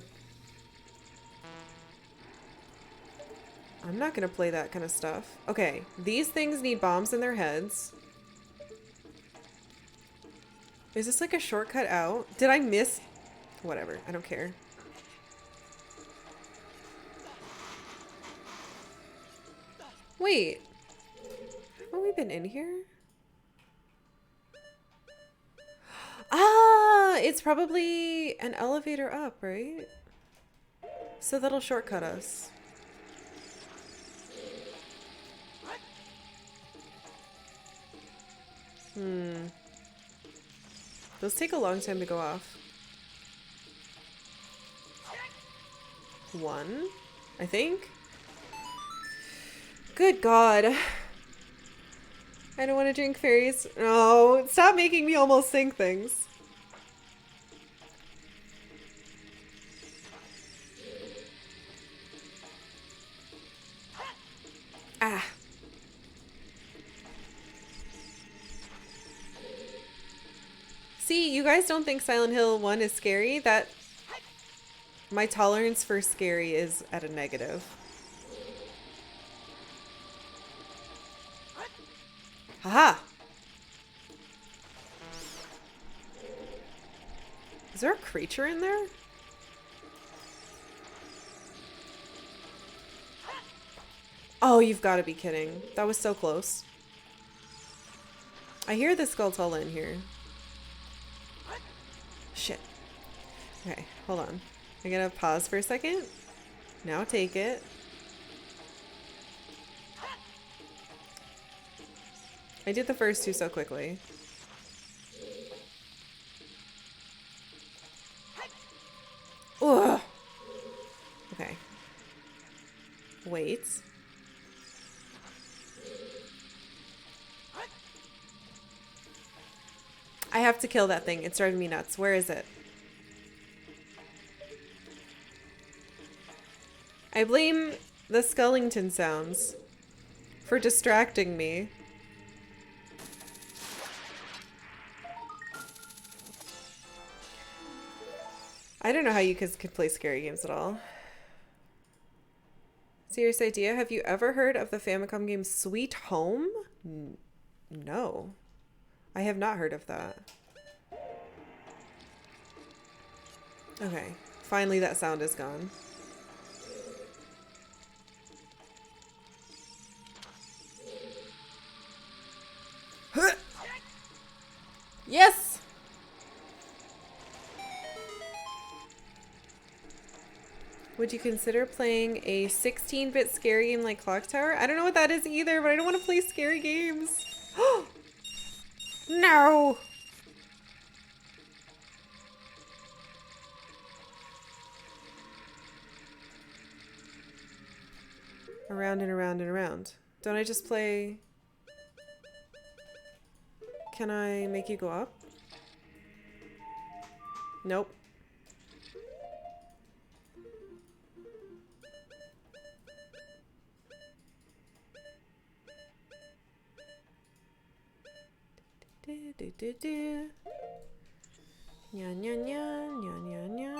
play that kind of stuff. Okay, these things need bombs in their heads. Is this like a shortcut out? Did I miss? Whatever, I don't care. Wait, haven't we been in here? Ah, it's probably an elevator up, right? So that'll shortcut us. Those take a long time to go off. One, I think. Good God. I don't want to drink fairies. No, stop making me almost sing things. Ah. See, you guys don't think Silent Hill 1 is scary? That my tolerance for scary is at a negative. Haha! Is there a creature in there? Oh, you've got to be kidding. That was so close. I hear the skulltullas in here. Shit. Okay, hold on. I'm gonna pause for a second. Now take it. I did the first two so quickly. Ugh. Okay. Wait. I have to kill that thing. It's driving me nuts. Where is it? I blame the Skullington sounds. for distracting me. I don't know how you kids could play scary games at all. Serious idea. Have you ever heard of the Famicom game Sweet Home? No. I have not heard of that. Okay. Finally that sound is gone. Yes! Would you consider playing a 16-bit scary game like Clock Tower? I don't know what that is either, but I don't want to play scary games. No! Around and around and around. Don't I just play... Can I make you go up? Nope. Nya, nya, nya, nya, nya, nya.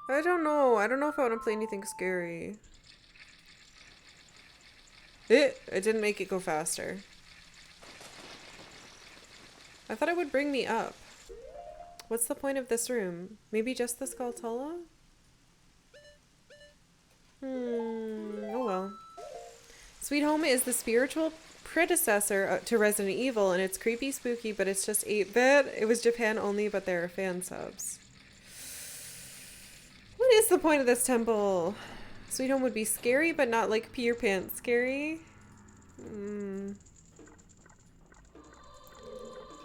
I don't know. I don't know if I want to play anything scary. It didn't make it go faster. I thought it would bring me up. What's the point of this room? Maybe just the skulltullas? Oh well. Sweet Home is the spiritual predecessor to Resident Evil, and it's creepy, spooky, but it's just 8-bit. It was Japan only, but there are fan subs. What is the point of this temple? Sweet Home would be scary, but not like pee your pants scary.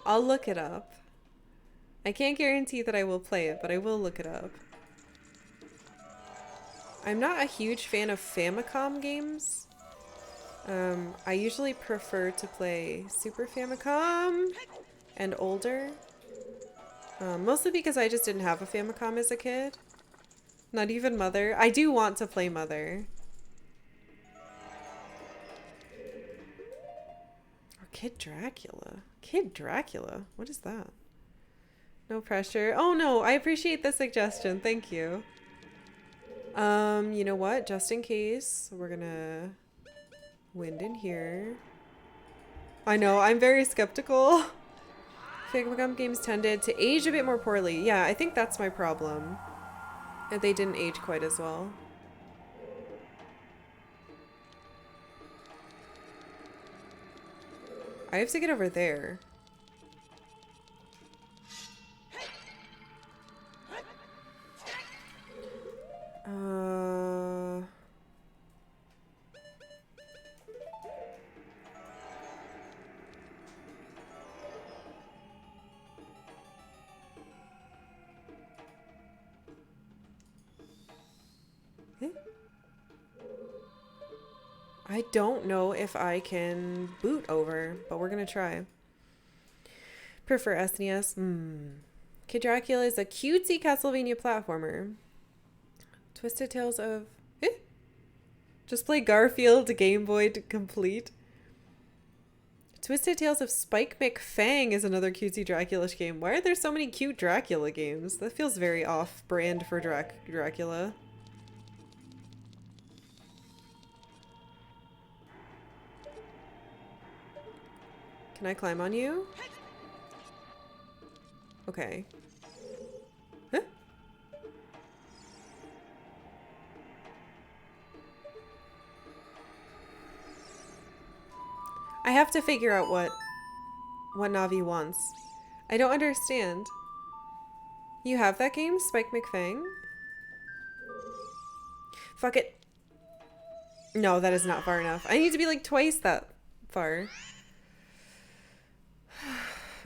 I'll look it up. I can't guarantee that I will play it, but I will look it up. I'm not a huge fan of Famicom games. I usually prefer to play Super Famicom and older. Mostly because I just didn't have a Famicom as a kid. Not even Mother. I do want to play Mother. Or Kid Dracula. Kid Dracula? What is that? No pressure. Oh no, I appreciate the suggestion. Thank you. You know what? Just in case, we're gonna wind in here. I know, I'm very skeptical. Famicom games tended to age a bit more poorly. Yeah, I think that's my problem. And they didn't age quite as well. I have to get over there. I don't know if I can boot over, but we're gonna try. Prefer SNES. Kid Dracula is a cutesy Castlevania platformer. Twisted Tales of... Just play Garfield Game Boy to complete. Twisted Tales of Spike McFang is another cutesy Dracula-ish game. Why are there so many cute Dracula games? That feels very off-brand for Dracula. Can I climb on you? Okay. Huh? I have to figure out what Navi wants. I don't understand. You have that game, Spike McFang? Fuck it. No, that is not far enough. I need to be like twice that far.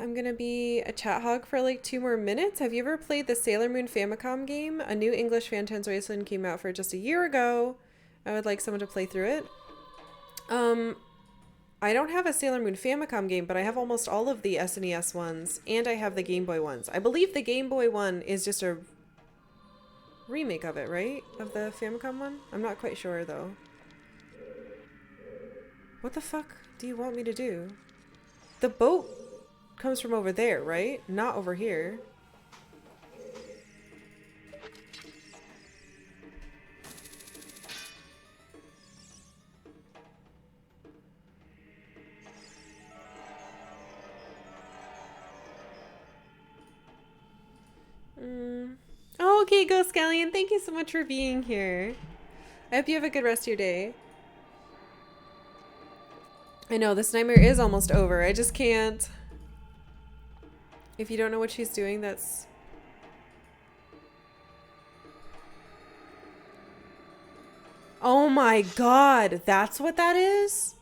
I'm gonna be a chat hog for like 2 more minutes. Have you ever played the Sailor Moon Famicom game? A new English Fan translation came out for just a year ago. I would like someone to play through it. I don't have a Sailor Moon Famicom game, but I have almost all of the SNES ones, and I have the Game Boy ones. I believe the Game Boy one is just a remake of it, right? Of the Famicom one? I'm not quite sure, though. What the fuck do you want me to do? The boat comes from over there, right? Not over here. Oh, okay, Ghost Scallion, thank you so much for being here. I hope you have a good rest of your day. I know, this nightmare is almost over. I just can't. If you don't know what she's doing, that's... Oh my god, that's what that is?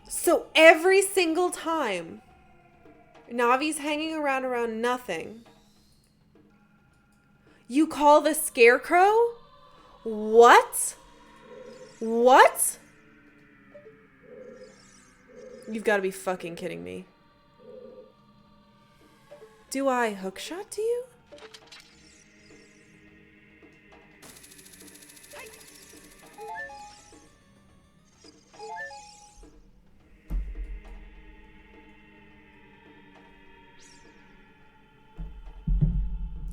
So every single time Navi's hanging around nothing, you call the scarecrow? What? What? You've got to be fucking kidding me. Do I hookshot to you?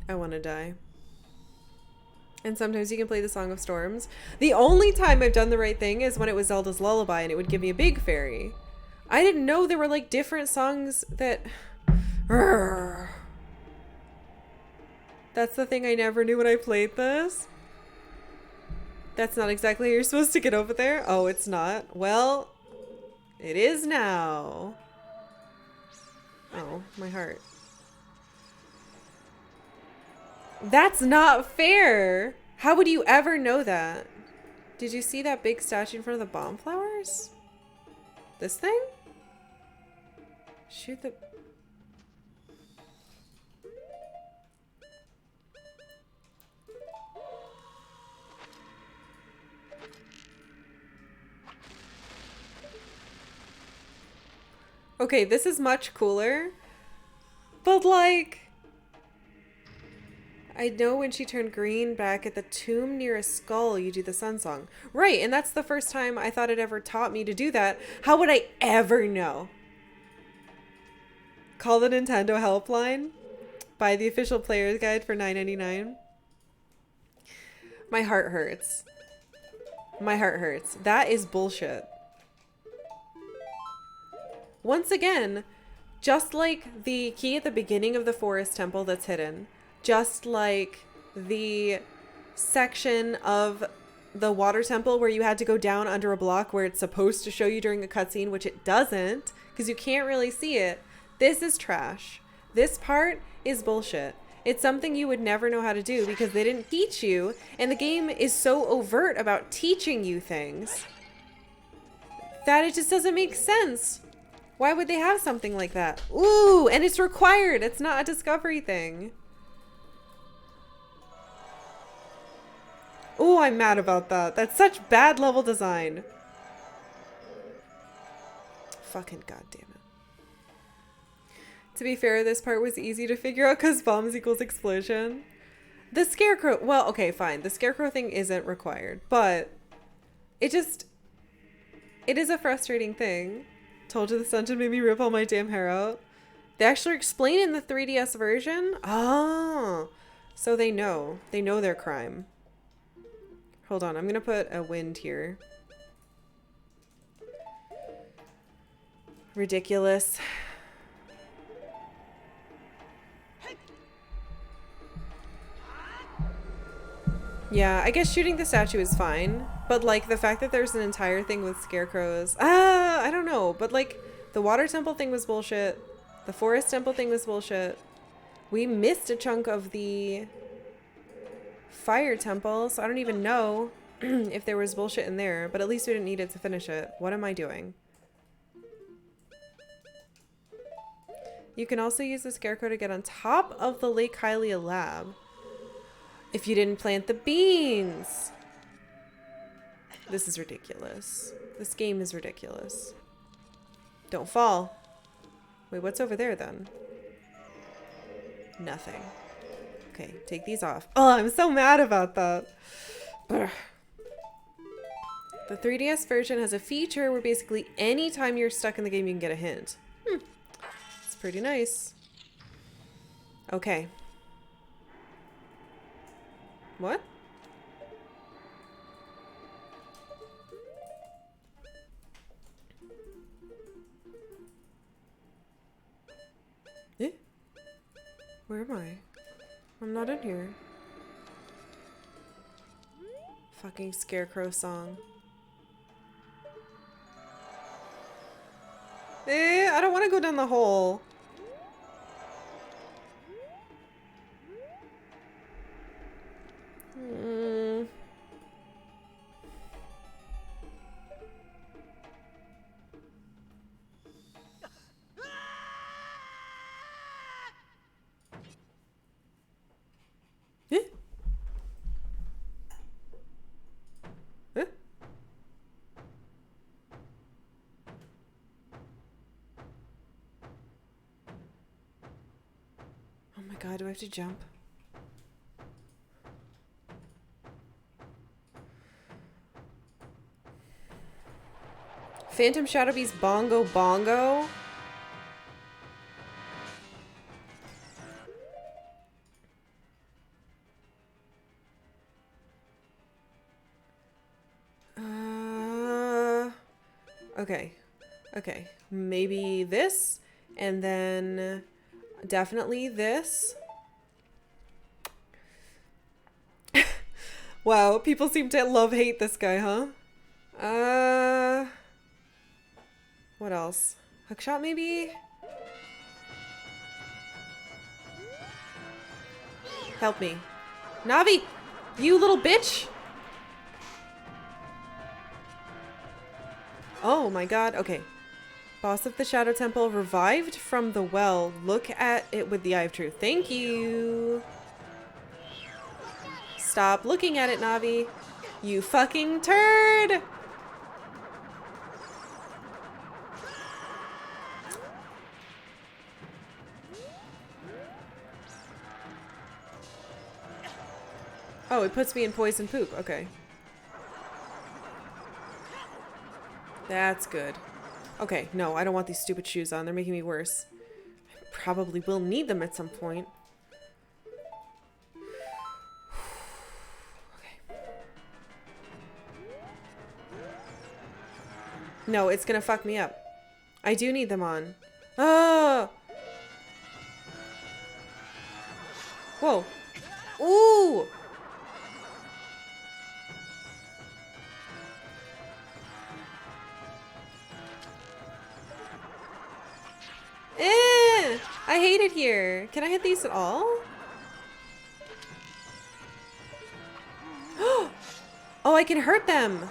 I want to die. And sometimes you can play the Song of Storms. The only time I've done the right thing is when it was Zelda's Lullaby and it would give me a big fairy. I didn't know there were like different songs that... That's the thing I never knew when I played this. That's not exactly how you're supposed to get over there. Oh, it's not. Well, it is now. Oh, my heart. That's not fair. How would you ever know that? Did you see that big statue in front of the bomb flowers? This thing? Shoot the... Okay, this is much cooler. But like... I know when she turned green back at the tomb near a skull, you do the sun song. Right, and that's the first time I thought it ever taught me to do that. How would I ever know? Call the Nintendo helpline. Buy the official player's guide for $9.99. My heart hurts. My heart hurts. That is bullshit. Once again, just like the key at the beginning of the forest temple that's hidden, just like the section of the water temple where you had to go down under a block where it's supposed to show you during a cutscene, which it doesn't, because you can't really see it. This is trash. This part is bullshit. It's something you would never know how to do because they didn't teach you, and the game is so overt about teaching you things that it just doesn't make sense. Why would they have something like that? Ooh, and it's required. It's not a discovery thing. Ooh, I'm mad about that. That's such bad level design. Fucking goddamn it. To be fair, this part was easy to figure out because bombs equals explosion. The scarecrow, well, okay, fine. The scarecrow thing isn't required, but it is a frustrating thing. Told you this dungeon made me rip all my damn hair out. They actually explain in the 3DS version. Oh, so they know their crime. Hold on, I'm gonna put a wind here. Ridiculous. Yeah, I guess shooting the statue is fine, but like the fact that there's an entire thing with scarecrows, I don't know, but like the water temple thing was bullshit. The forest temple thing was bullshit. We missed a chunk of the fire temple, so I don't even know if there was bullshit in there, but at least we didn't need it to finish it. What am I doing? You can also use the scarecrow to get on top of the Lake Hylia lab if you didn't plant the beans. This is ridiculous. This game is ridiculous. Don't fall. Wait, what's over there then? Nothing. Okay, take these off. Oh, I'm so mad about that. Ugh. The 3DS version has a feature where basically anytime you're stuck in the game, you can get a hint. It's pretty nice. Okay. What? Eh? Where am I? I'm not in here. Fucking scarecrow song. I don't want to go down the hole. Oh my god, do I have to jump? Phantom Shadow Beast Bongo Bongo? Okay. Okay. Maybe this, and then definitely this. Wow, people seem to love-hate this guy, huh? What else? Hookshot, maybe? Help me. Navi! You little bitch! Oh my god, okay. Boss of the Shadow Temple revived from the well. Look at it with the Eye of Truth. Thank you! Stop looking at it, Navi. You fucking turd! Oh, it puts me in poison poop. Okay. That's good. Okay, no, I don't want these stupid shoes on. They're making me worse. I probably will need them at some point. Okay. No, it's gonna fuck me up. I do need them on. Oh! Whoa. Ooh! I hate it here. Can I hit these at all? Oh, I can hurt them.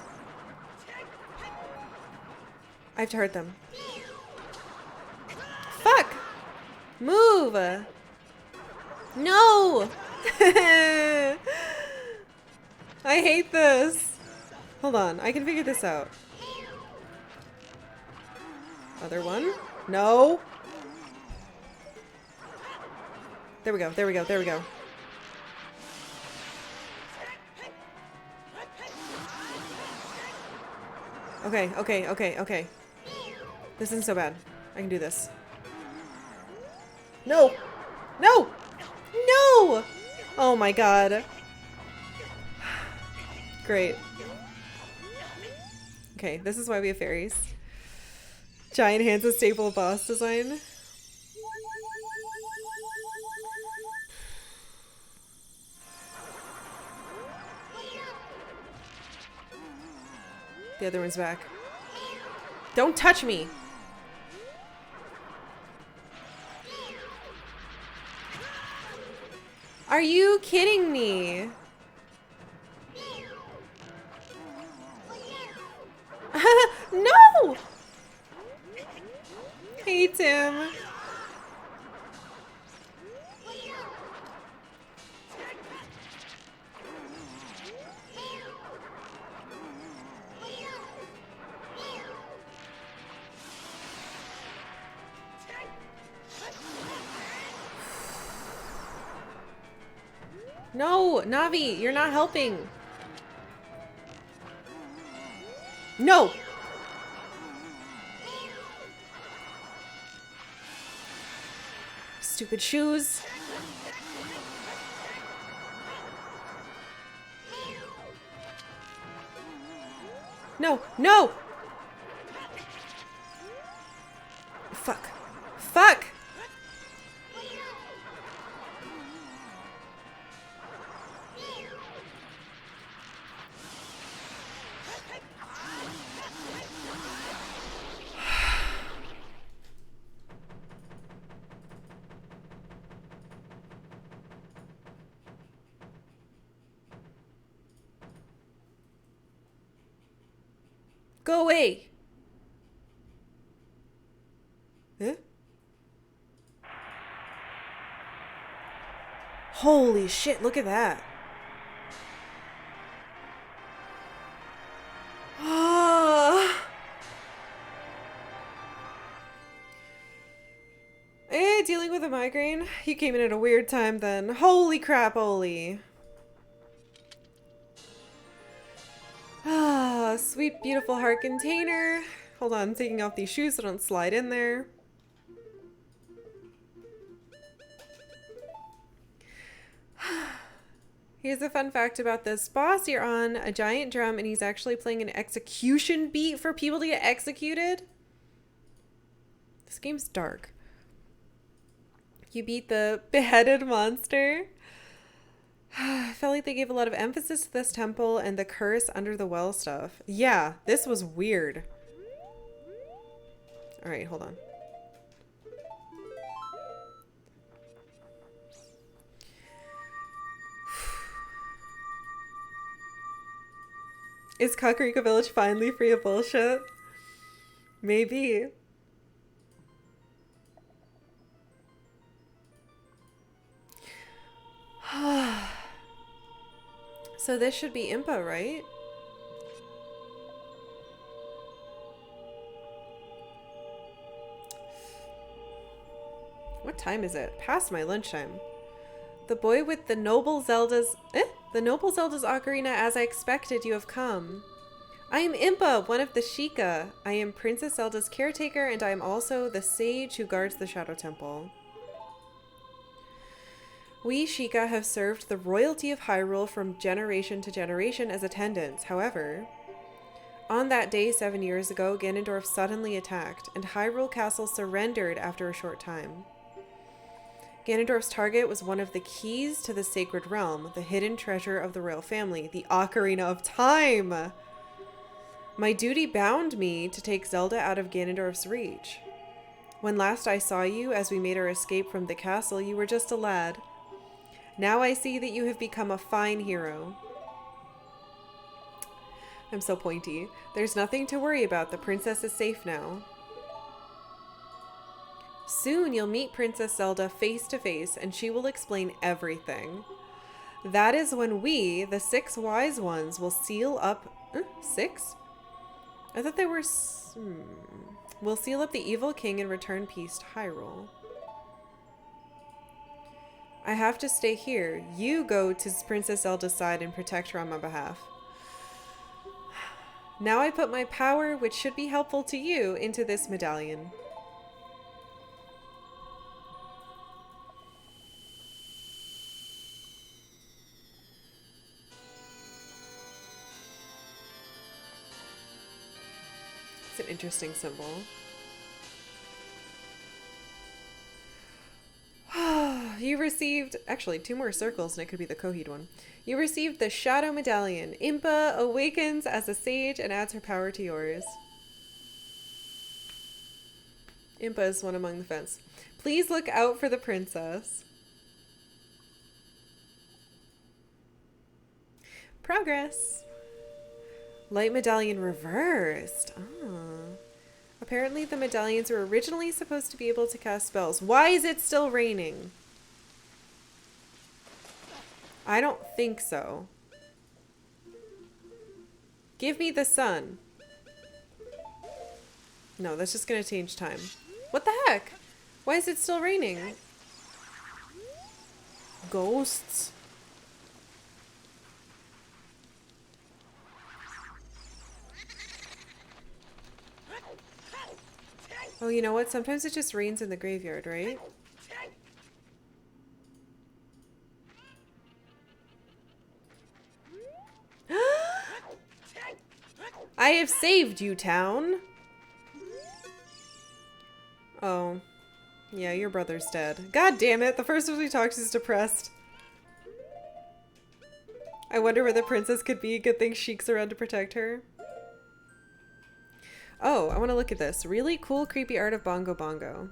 I have to hurt them. Fuck! Move! No! I hate this. Hold on, I can figure this out. Other one? No! There we go, there we go, there we go. Okay, okay, okay, okay. This isn't so bad. I can do this. No! No! No! Oh my god. Great. Okay, this is why we have fairies. Giant hands, a staple boss design. The other one's back. Don't touch me! Are you kidding me? No! Hey, Tim. No, Navi, you're not helping. No! Stupid shoes. No, no! Fuck. Fuck! Go away! Huh? Holy shit, look at that. Dealing with a migraine? You came in at a weird time then. Holy crap, Oli. Ah, sweet, beautiful heart container. Hold on, I'm taking off these shoes so don't slide in there. Here's a fun fact about this boss. You're on a giant drum and he's actually playing an execution beat for people to get executed. This game's dark. You beat the beheaded monster. I felt like they gave a lot of emphasis to this temple and the curse under the well stuff. Yeah, this was weird. All right, hold on. Is Kakariko Village finally free of bullshit? Maybe. So this should be Impa, right? What time is it? Past my lunchtime. The boy with the noble Zelda's... The noble Zelda's ocarina, as I expected, you have come. I am Impa, one of the Sheikah. I am Princess Zelda's caretaker, and I am also the sage who guards the Shadow Temple. We Sheikah have served the royalty of Hyrule from generation to generation as attendants. However, on that day 7 years ago, Ganondorf suddenly attacked, and Hyrule Castle surrendered after a short time. Ganondorf's target was one of the keys to the Sacred Realm, the hidden treasure of the royal family, the Ocarina of Time. My duty bound me to take Zelda out of Ganondorf's reach. When last I saw you, as we made our escape from the castle, you were just a lad. Now I see that you have become a fine hero. I'm so pointy. There's nothing to worry about. The princess is safe now. Soon you'll meet Princess Zelda face to face, and she will explain everything. That is when we, the 6 wise ones, will seal up... 6? I thought there were... We'll seal up the evil king and return peace to Hyrule. I have to stay here. You go to Princess Zelda's side and protect her on my behalf. Now I put my power, which should be helpful to you, into this medallion. It's an interesting symbol. You received, actually 2 more circles and it could be the Coheed one. You received the Shadow Medallion. Impa awakens as a sage and adds her power to yours. Impa is one among the fence. Please look out for the princess. Progress. Light medallion reversed. Ah. Apparently the medallions were originally supposed to be able to cast spells. Why is it still raining? I don't think so. Give me the sun. No, that's just gonna change time. What the heck? Why is it still raining? Ghosts. Oh, you know what? Sometimes it just rains in the graveyard, right? I have saved you, town. Oh. Yeah, your brother's dead. God damn it. The first time we talked, she's depressed. I wonder where the princess could be. Good thing Sheik's around to protect her. Oh, I want to look at this. Really cool, creepy art of Bongo Bongo.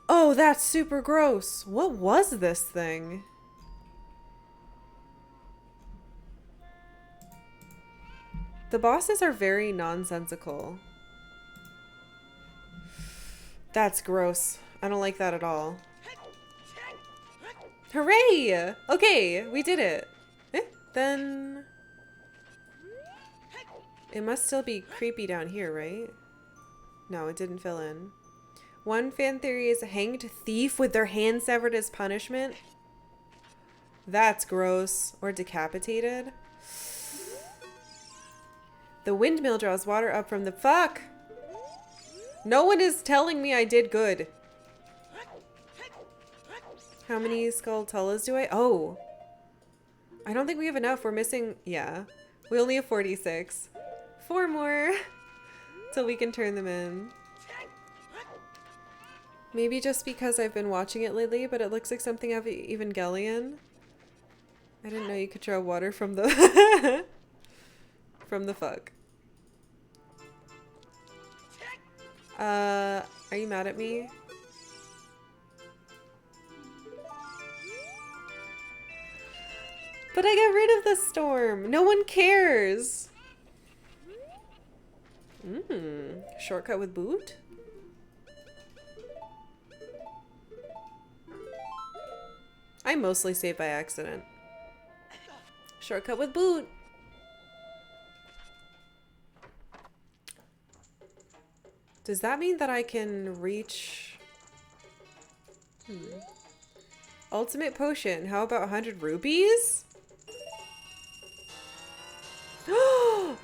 Oh, that's super gross. What was this thing? The bosses are very nonsensical. That's gross. I don't like that at all. Hooray! Okay, we did it. Then... it must still be creepy down here, right? No, it didn't fill in. One fan theory is a hanged thief with their hand severed as punishment. That's gross. Or decapitated. The windmill draws water up from the... Fuck! No one is telling me I did good. How many skulltullas do I... Oh. I don't think we have enough. We're missing... Yeah. We only have 46. 4 more. Till we can turn them in. Maybe just because I've been watching it lately, but it looks like something of Evangelion. I didn't know you could draw water from the... from the fuck. Are you mad at me? But I got rid of the storm. No one cares. Shortcut with boot? I mostly save by accident. Shortcut with boot. Does that mean that I can reach... Ultimate potion. How about 100 rupees?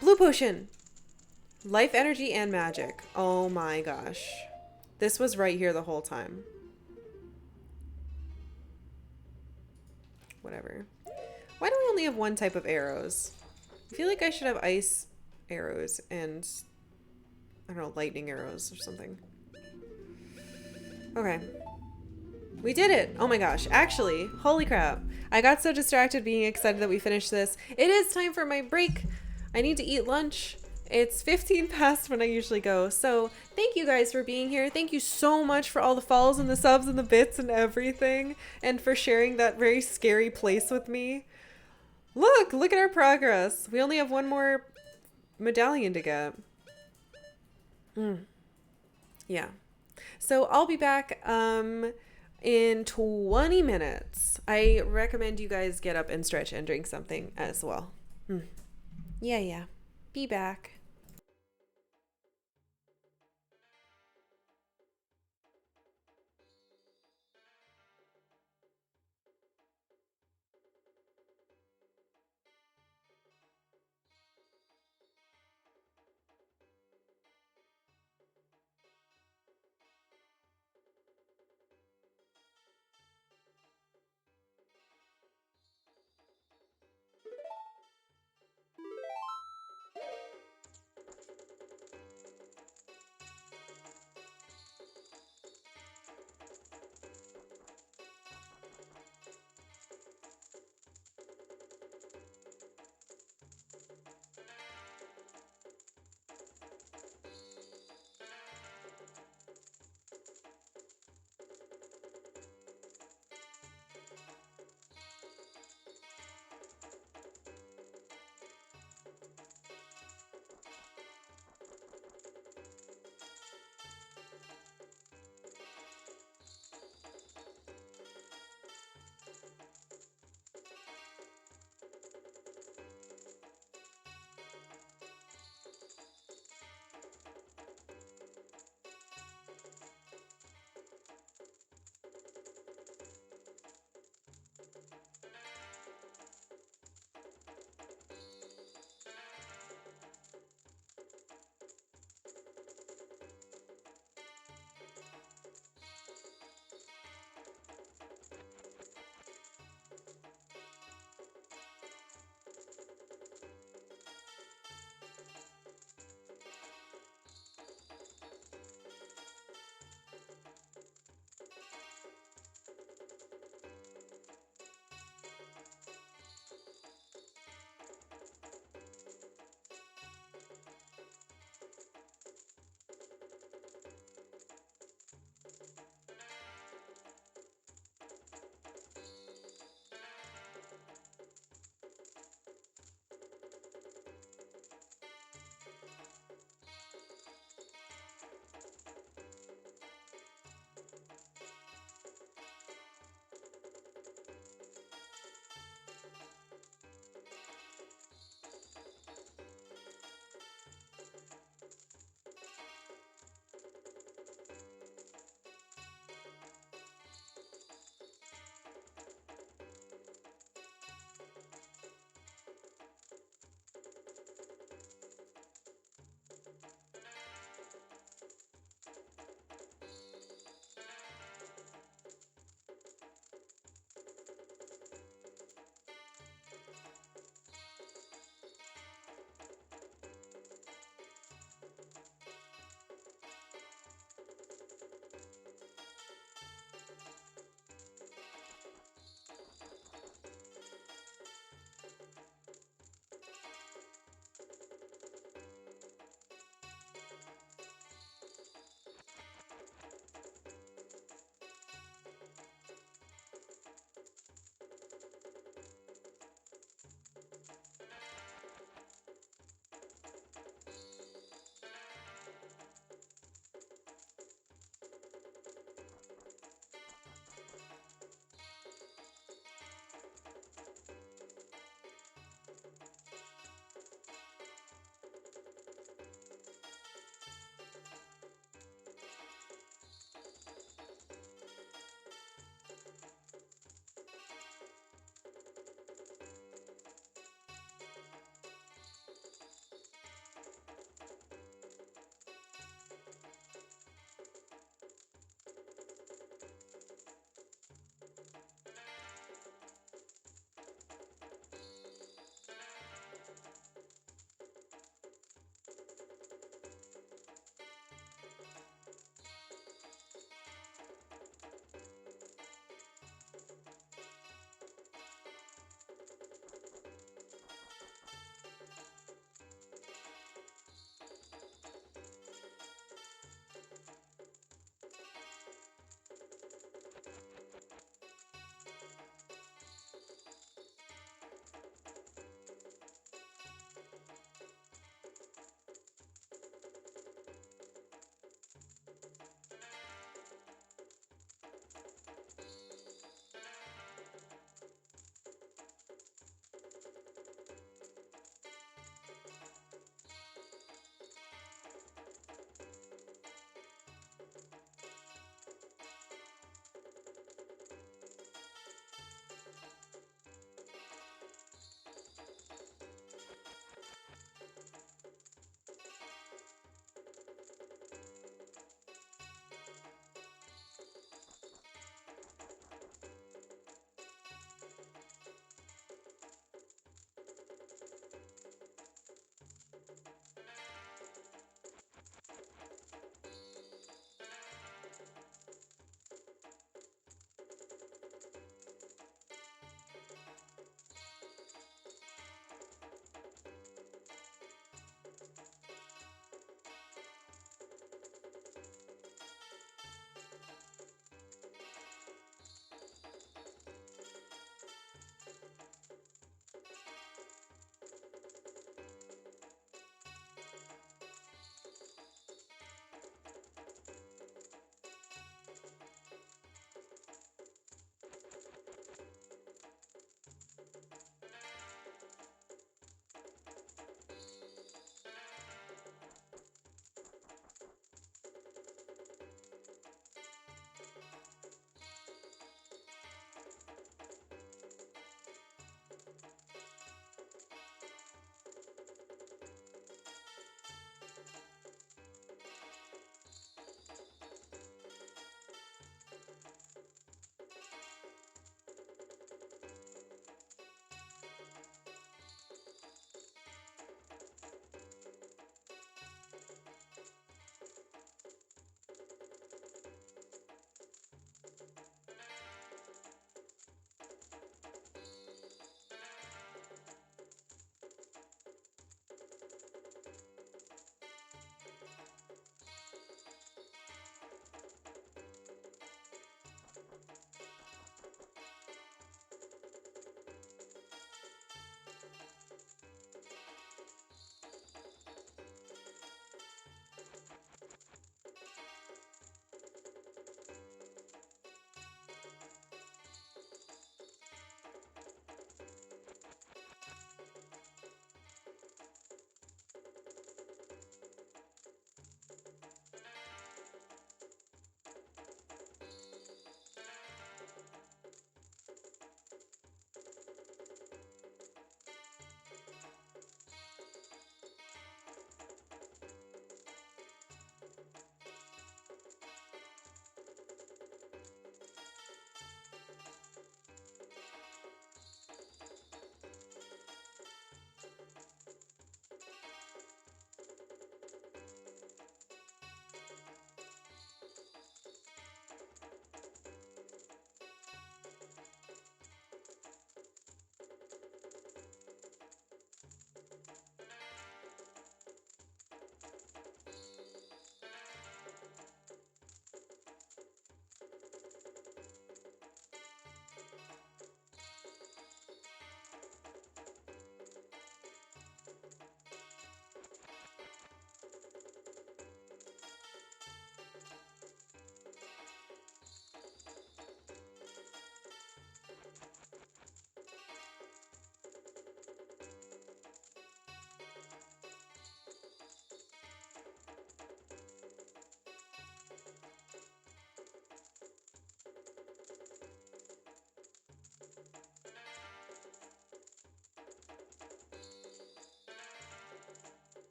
Blue potion. Life energy and magic. Oh my gosh. This was right here the whole time. Whatever. Why do we only have one type of arrows? I feel like I should have ice arrows and... I don't know, lightning arrows or something. Okay. We did it! Oh my gosh. Actually, holy crap. I got so distracted being excited that we finished this. It is time for my break. I need to eat lunch. It's 15 past when I usually go. So thank you guys for being here. Thank you so much for all the follows and the subs and the bits and everything. And for sharing that very scary place with me. Look at our progress. We only have one more medallion to get. Yeah. So I'll be back in 20 minutes. I recommend you guys get up and stretch and drink something as well. Yeah. Be back.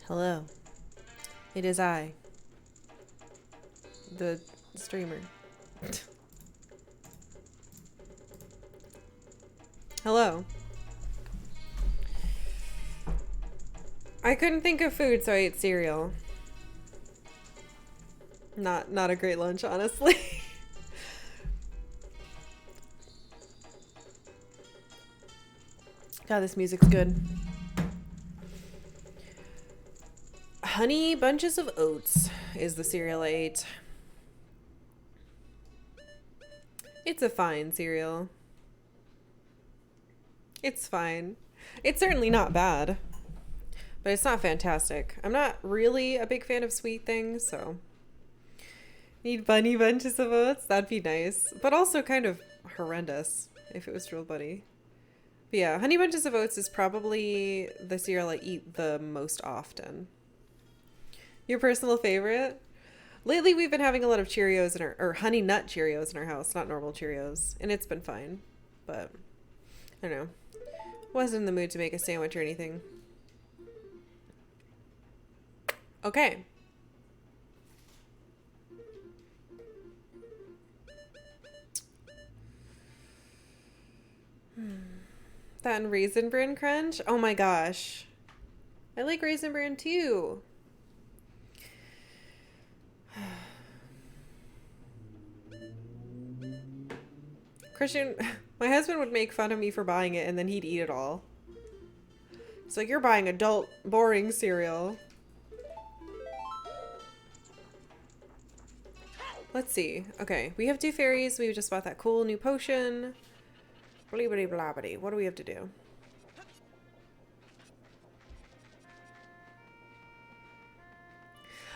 Hello. It is I, the streamer. Hello. I couldn't think of food, so I ate cereal. Not a great lunch, honestly. God, this music's good. Honey Bunches of Oats is the cereal I ate. It's a fine cereal. It's fine. It's certainly not bad, but it's not fantastic. I'm not really a big fan of sweet things, so need bunny bunches of oats. That'd be nice, but also kind of horrendous if it was real bunny. But yeah, Honey Bunches of Oats is probably the cereal I eat the most often. Your personal favorite? Lately, we've been having a lot of Cheerios in or Honey Nut Cheerios in our house, not normal Cheerios, and it's been fine. But I don't know. Wasn't in the mood to make a sandwich or anything. Okay. That and Raisin Bran Crunch? Oh my gosh. I like Raisin Bran too. Christian, my husband would make fun of me for buying it and then he'd eat it all. It's like, you're buying adult, boring cereal. Let's see. Okay, we have 2 fairies. We just bought that cool new potion. Blibbity blabbity. What do we have to do?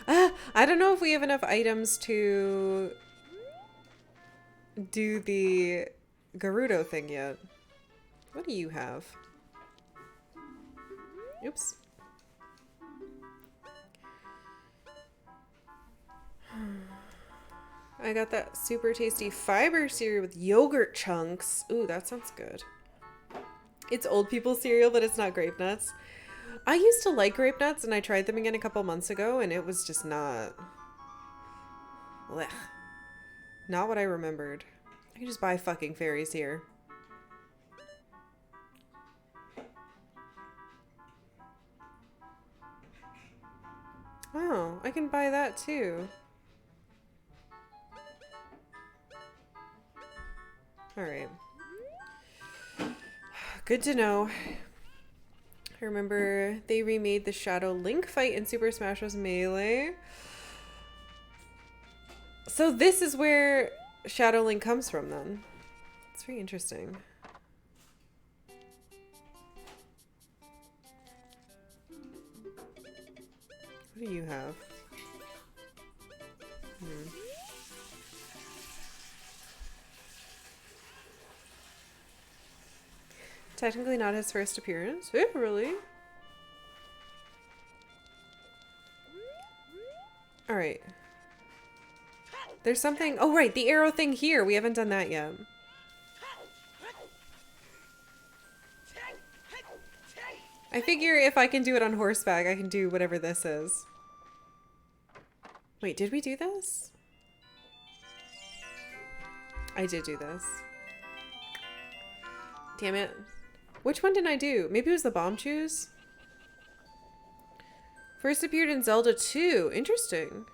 I don't know if we have enough items to do the Gerudo thing yet. What do you have? Oops. I got that super tasty fiber cereal with yogurt chunks. Ooh, that sounds good. It's old people cereal, but it's not grape nuts. I used to like grape nuts, and I tried them again a couple months ago, and it was just not... Blech. Not what I remembered. I can just buy fucking fairies here. Oh, I can buy that too. Alright. Good to know. I remember they remade the Shadow Link fight in Super Smash Bros. Melee. So this is where Shadow Link comes from then. It's very interesting. What do you have? Technically not his first appearance. Eh, really? Alright. There's something... Oh, right. The arrow thing here. We haven't done that yet. I figure if I can do it on horseback, I can do whatever this is. Wait, did we do this? I did do this. Damn it. Which one did I do? Maybe it was the bomb choose? First appeared in Zelda 2. Interesting.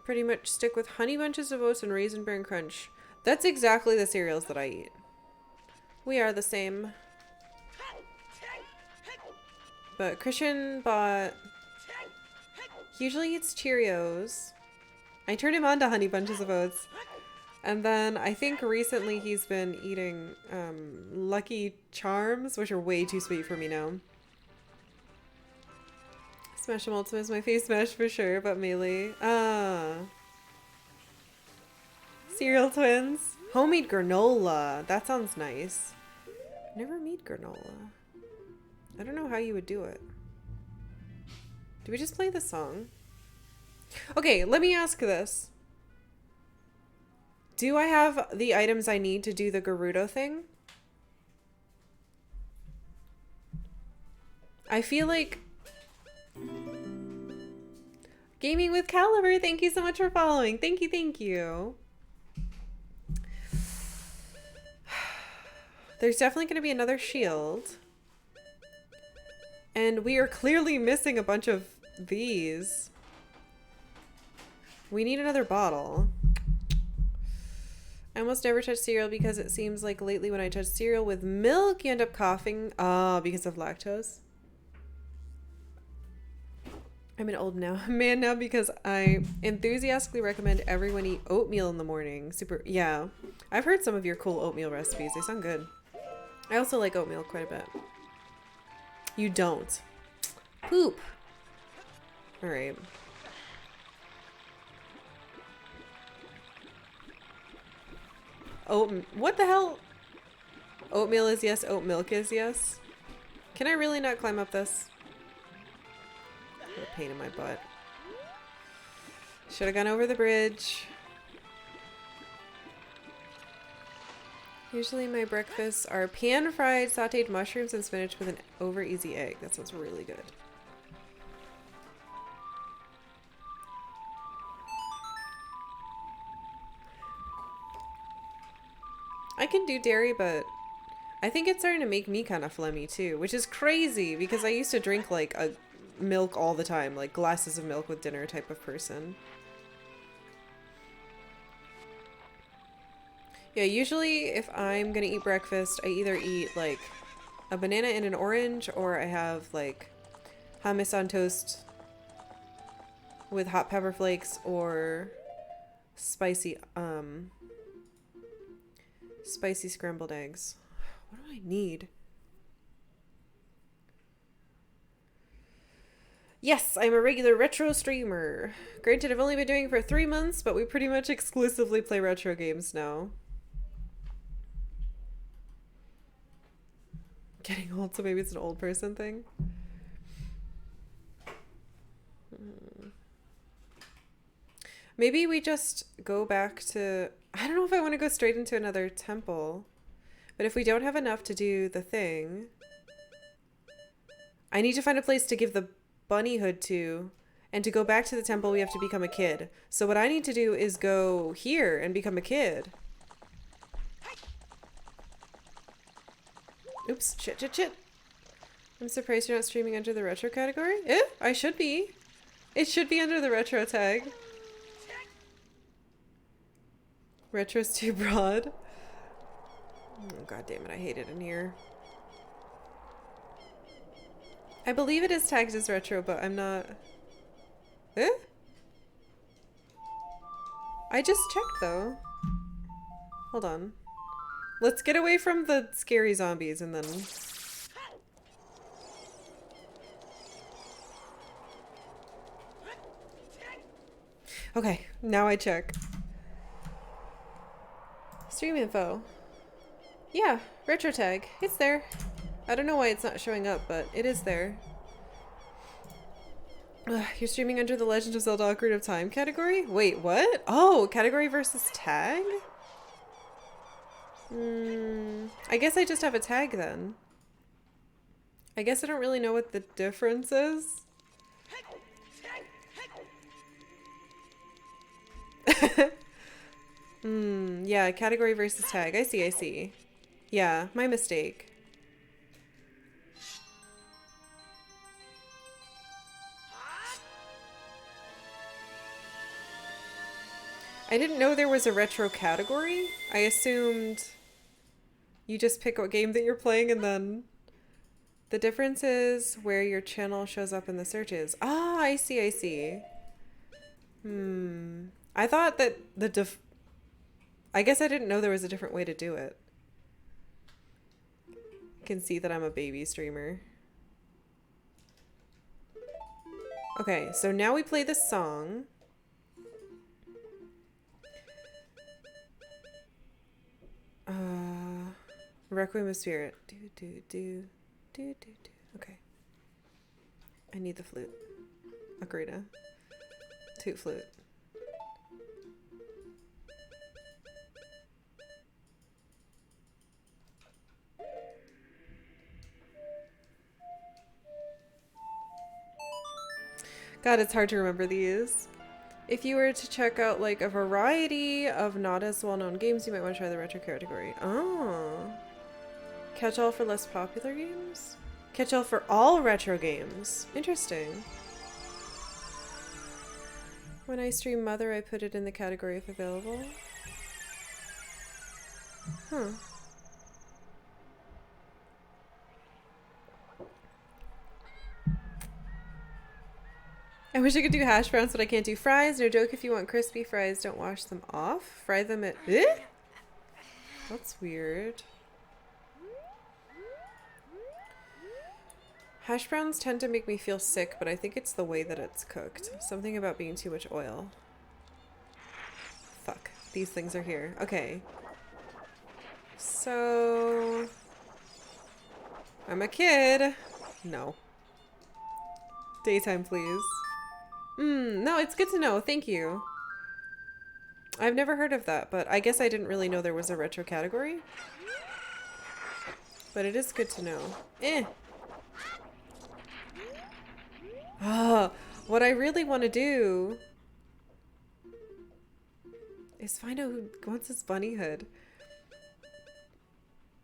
Pretty much stick with Honey Bunches of Oats and Raisin Bran Crunch. That's exactly the cereals that I eat. We are the same. But Christian bought... He usually eats Cheerios. I turned him on to Honey Bunches of Oats. And then I think recently he's been eating Lucky Charms, which are way too sweet for me now. Smash Ultimate is my face smash for sure, but Melee. Cereal twins. Homemade granola. That sounds nice. Never made granola. I don't know how you would do it. Do we just play the song? Okay, let me ask this. Do I have the items I need to do the Gerudo thing? I feel like Gaming with Caliber, thank you so much for following. Thank you, thank you. There's definitely going to be another shield. And we are clearly missing a bunch of these. We need another bottle. I almost never touch cereal because it seems like lately when I touch cereal with milk, you end up coughing. Ah, because of lactose. I'm an old man now because I enthusiastically recommend everyone eat oatmeal in the morning. Yeah. I've heard some of your cool oatmeal recipes. They sound good. I also like oatmeal quite a bit. You don't. Poop. All right. What the hell? Oatmeal is yes, oat milk is yes. Can I really not climb up this? What a pain in my butt. Should have gone over the bridge. Usually my breakfasts are pan-fried sauteed mushrooms and spinach with an over-easy egg. That sounds really good. I can do dairy, but I think it's starting to make me kind of phlegmy too, which is crazy because I used to drink like a milk all the time, like glasses of milk with dinner type of person. Yeah, usually if I'm gonna eat breakfast, I either eat like a banana and an orange, or I have like hummus on toast with hot pepper flakes, or spicy scrambled eggs. What do I need? Yes, I'm a regular retro streamer. Granted, I've only been doing it for 3 months, but we pretty much exclusively play retro games now. Getting old, so maybe it's an old person thing. Maybe we just go back to... I don't know if I want to go straight into another temple. But if we don't have enough to do the thing... I need to find a place to give the bunny hood to. And to go back to the temple, we have to become a kid. So what I need to do is go here and become a kid. Oops, shit. I'm surprised you're not streaming under the retro category. Eh, I should be. It should be under the retro tag. Retro's too broad. Oh, god damn it, I hate it in here. I believe it is tagged as retro, but I'm not... Eh? I just checked, though. Hold on. Let's get away from the scary zombies and then... Okay, now I check. Stream info. Yeah, retro tag. It's there. I don't know why it's not showing up, but it is there. You're streaming under the Legend of Zelda Ocarina of Time category? Wait, what? Oh, category versus tag? I guess I just have a tag then. I guess I don't really know what the difference is. Yeah, category versus tag. I see. Yeah, my mistake. I didn't know there was a retro category. I assumed you just pick what game that you're playing and then the difference is where your channel shows up in the searches. Ah, I see. I thought that I guess I didn't know there was a different way to do it. You can see that I'm a baby streamer. Okay, so now we play this song. Requiem of Spirit. Do. Okay. I need the flute. Ocarina. Toot flute. God, it's hard to remember these. If you were to check out like a variety of not as well-known games, you might want to try the retro category. Oh. Catch-all for less popular games? Catch-all for all retro games. Interesting. When I stream Mother, I put it in the category if available. Huh. I wish I could do hash browns, but I can't do fries. No joke, if you want crispy fries, don't wash them off. Fry them at... Eh? That's weird. Hash browns tend to make me feel sick, but I think it's the way that it's cooked. Something about being too much oil. Fuck. These things are here. Okay. So... I'm a kid. No. Daytime, please. No, it's good to know. Thank you. I've never heard of that, but I guess I didn't really know there was a retro category. But it is good to know. What I really want to do is find out who wants this bunny hood.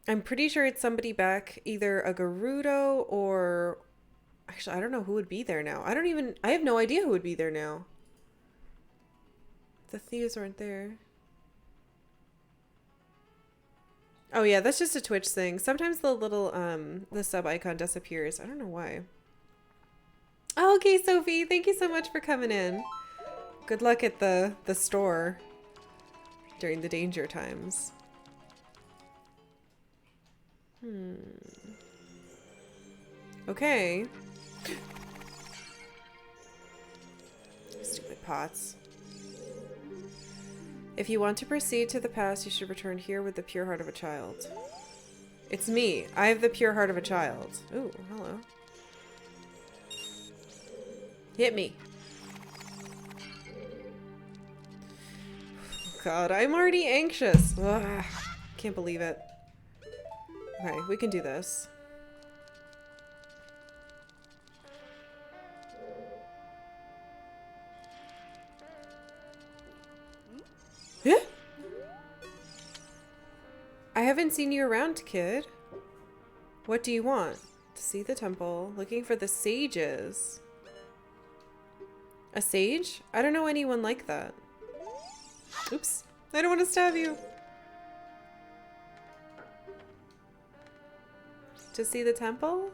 I'm pretty sure it's somebody back, either a Gerudo or... Actually, I don't know who would be there now. I have no idea who would be there now. The thieves weren't there. Oh yeah, that's just a Twitch thing. Sometimes the little, the sub icon disappears. I don't know why. Oh, okay, Sophie, thank you so much for coming in. Good luck at the store during the danger times. Okay. Stupid pots. If you want to proceed to the past, you should return here with the pure heart of a child. It's me. I have the pure heart of a child. Ooh, hello. Hit me. God, I'm already anxious. Ugh, can't believe it. Okay, we can do this. I haven't seen you around, kid. What do you want? To see the temple, looking for the sages. A sage? I don't know anyone like that. Oops. I don't want to stab you. To see the temple?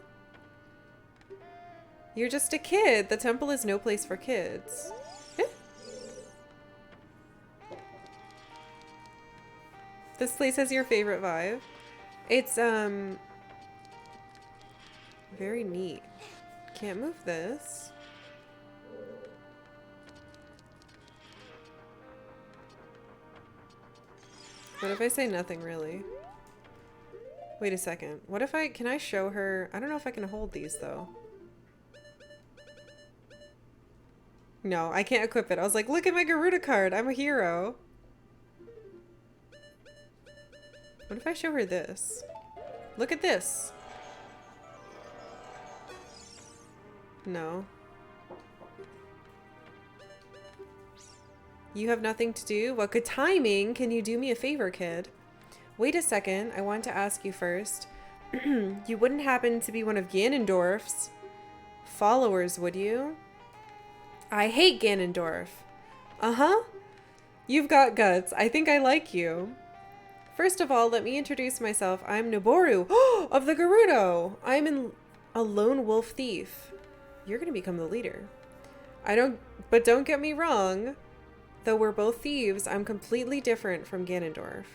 You're just a kid. The temple is no place for kids. This place has your favorite vibe. It's, very neat. Can't move this. What if I say nothing, really? Wait a second. What if can I show her? I don't know if I can hold these, though. No, I can't equip it. I was like, look at my Gerudo card. I'm a hero. What if I show her this? Look at this. No. You have nothing to do? What good timing. Can you do me a favor, kid? Wait a second. I want to ask you first. You wouldn't happen to be one of Ganondorf's followers, would you? I hate Ganondorf. Uh-huh. You've got guts. I think I like you. First of all, let me introduce myself. I'm Noboru of the Gerudo. I'm a lone wolf thief. You're going to become the leader. But don't get me wrong. Though we're both thieves, I'm completely different from Ganondorf.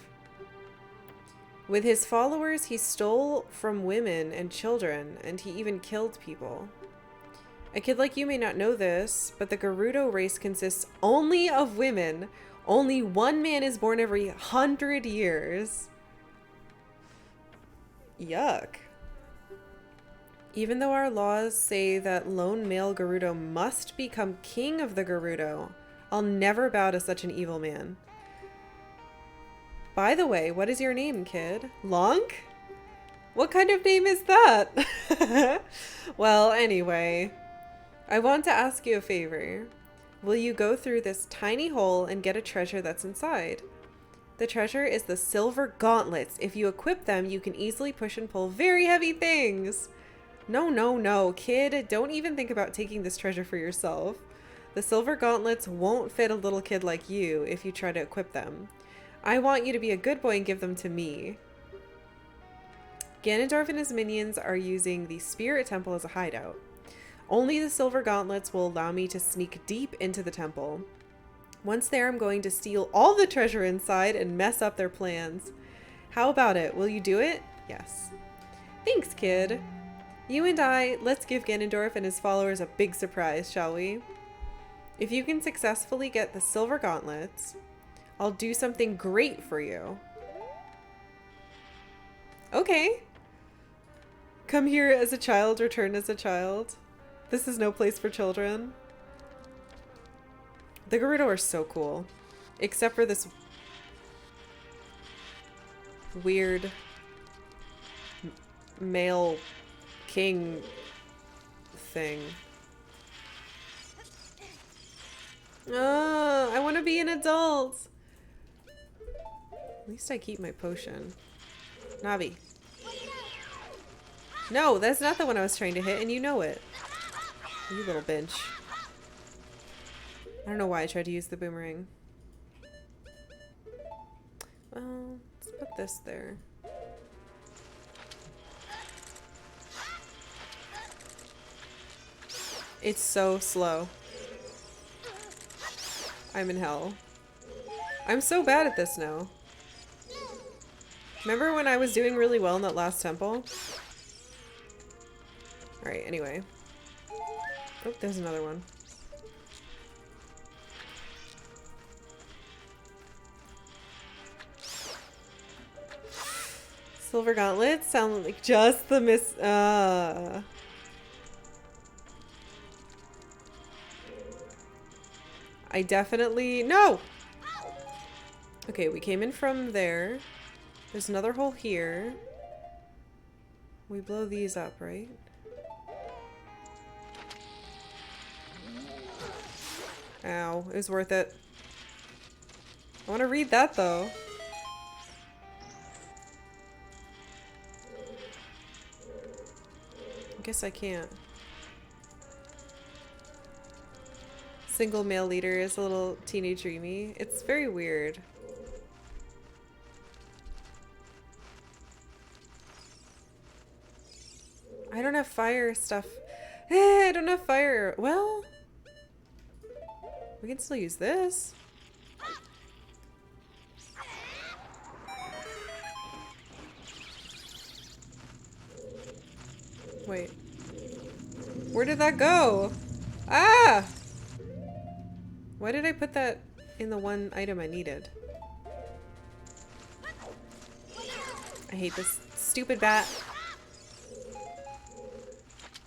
With his followers, he stole from women and children, and he even killed people. A kid like you may not know this, but the Gerudo race consists only of women. Only one man is born every 100 years. Yuck. Even though our laws say that lone male Gerudo must become king of the Gerudo, I'll never bow to such an evil man. By the way, what is your name, kid? Lonk? What kind of name is that? Well, anyway. I want to ask you a favor. Will you go through this tiny hole and get a treasure that's inside? The treasure is the silver gauntlets. If you equip them, you can easily push and pull very heavy things. No, no, no, kid. Don't even think about taking this treasure for yourself. The silver gauntlets won't fit a little kid like you if you try to equip them. I want you to be a good boy and give them to me. Ganondorf and his minions are using the Spirit Temple as a hideout. Only the silver gauntlets will allow me to sneak deep into the temple. Once there, I'm going to steal all the treasure inside and mess up their plans. How about it? Will you do it? Yes. Thanks, kid. You and I, let's give Ganondorf and his followers a big surprise, shall we? If you can successfully get the silver gauntlets, I'll do something great for you. Okay. Come here as a child, return as a child. This is no place for children. The Gerudo are so cool. Except for this weird male king thing. Oh, I want to be an adult. At least I keep my potion. Navi. No, that's not the one I was trying to hit, and you know it. You little bitch. I don't know why I tried to use the boomerang. Well, let's put this there. It's so slow. I'm in hell. I'm so bad at this now. Remember when I was doing really well in that last temple? Alright, anyway. Oh, there's another one. Silver gauntlets sound like just the miss. I definitely... No! Okay, we came in from there. There's another hole here. We blow these up, right? Ow, it was worth it. I want to read that, though. I guess I can't. Single male leader is a little teenage dreamy. It's very weird. I don't have fire stuff. I don't have fire. Well, we can still use this. Wait. Where did that go? Ah! Why did I put that in the one item I needed? I hate this stupid bat.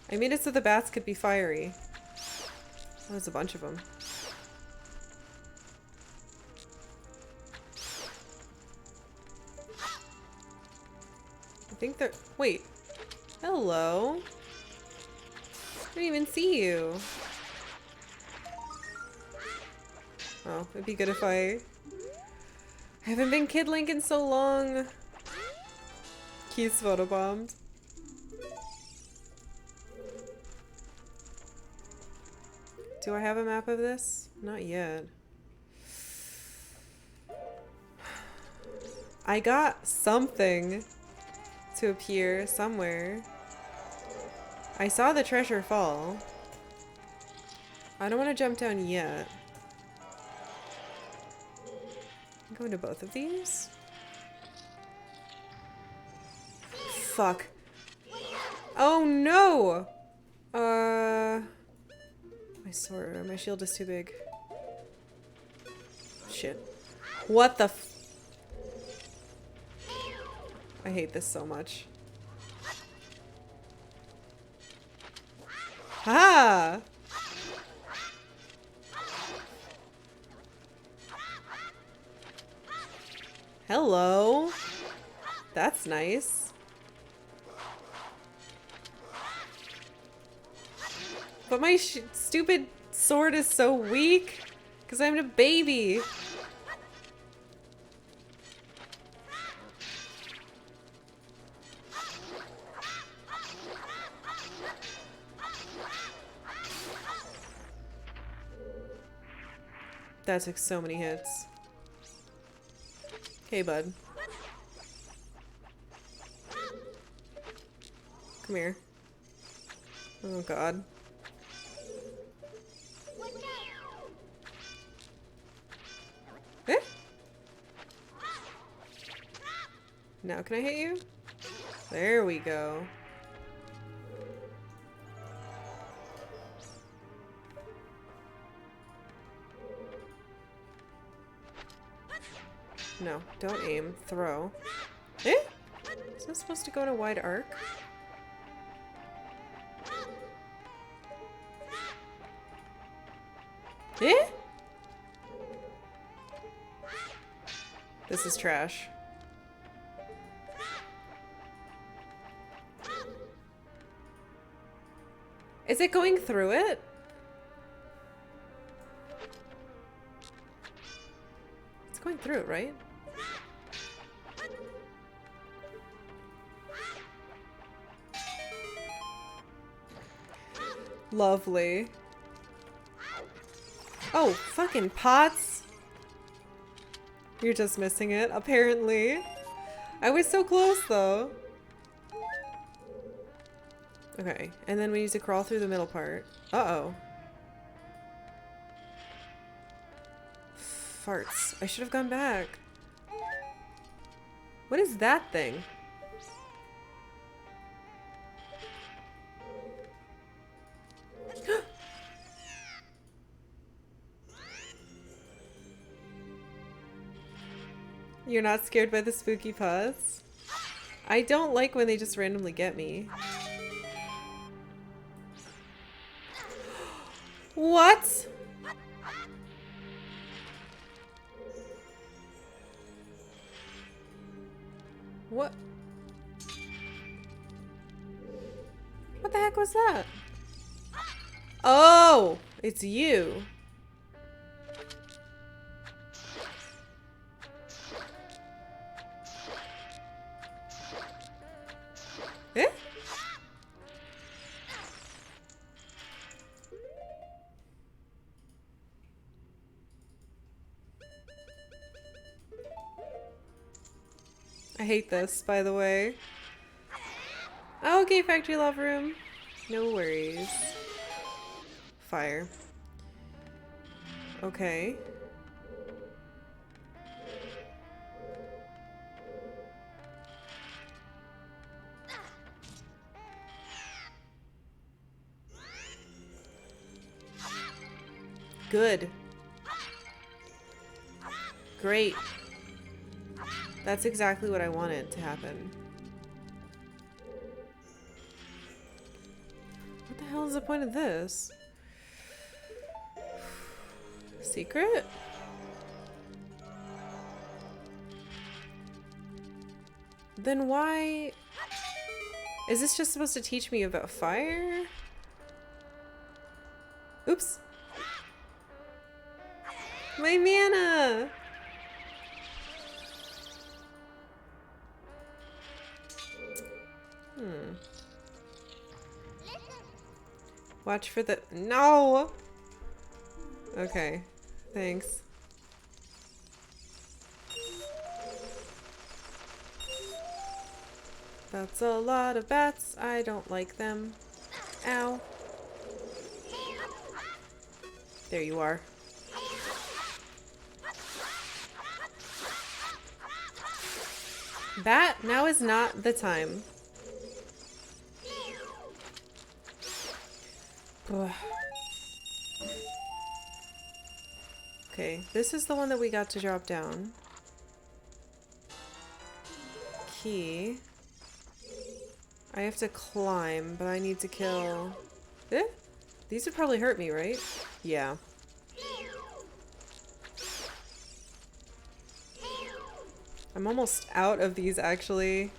I made it so the bats could be fiery. Oh, there's a bunch of them. I think they're... Wait. Hello? I didn't even see you. Oh, it'd be good if I haven't been Kid Link in so long. Keith's photobombed. Do I have a map of this? Not yet. I got something to appear somewhere. I saw the treasure fall. I don't want to jump down yet. I'm going to both of these. Fuck. Oh no! My sword, my shield is too big. Shit. What the f- I hate this so much. Ha! Hello. That's nice. but my stupid sword is so weak because I'm a baby. That took so many hits. Hey, bud. Come here. Oh, God. Eh? Now can I hit you? There we go. No, don't aim. Throw. Eh? Is this supposed to go in a wide arc? Eh? This is trash. Is it going through it? It's going through it, right? Lovely. Oh, fucking pots! You're just missing it, apparently. I was so close, though. Okay, and then we need to crawl through the middle part. Uh-oh. Farts. I should have gone back. What is that thing? You're not scared by the spooky paws? I don't like when they just randomly get me. What? What? What the heck was that? Oh, it's you. Eh? I hate this, by the way. Oh, okay, factory love room. No worries. Fire. Okay. Good. Great. That's exactly what I wanted to happen. What the hell is the point of this? Secret? Then why... Is this just supposed to teach me about fire? Oops. My mana! Watch for the... No! Okay. Thanks. That's a lot of bats. I don't like them. Ow. There you are. Bat, now is not the time. Ugh. Okay, this is the one that we got to drop down. Key. I have to climb, but I need to kill... Eh? These would probably hurt me, right? Yeah. I'm almost out of these, actually.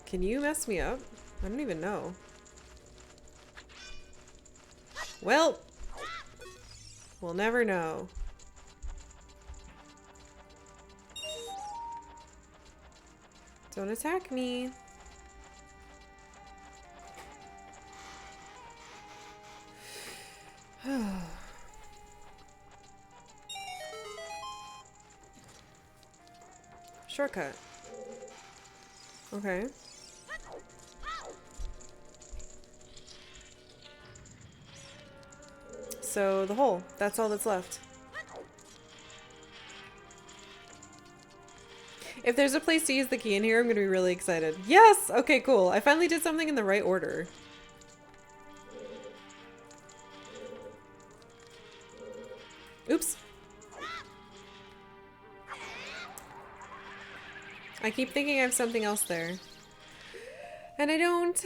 Can you mess me up? I don't even know. Well, we'll never know. Don't attack me. Shortcut. Okay. So the hole, that's all that's left. If there's a place to use the key in here, I'm gonna be really excited. Yes! Okay, cool. I finally did something in the right order. Oops. I keep thinking I have something else there. And I don't.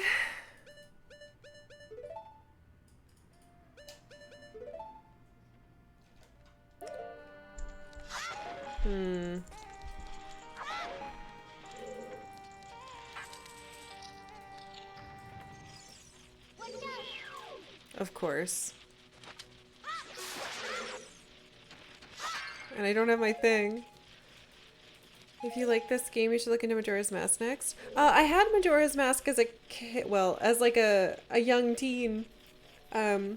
Of course. And I don't have my thing. If you like this game, you should look into Majora's Mask next. I had Majora's Mask as a kid, well, as like a young teen. So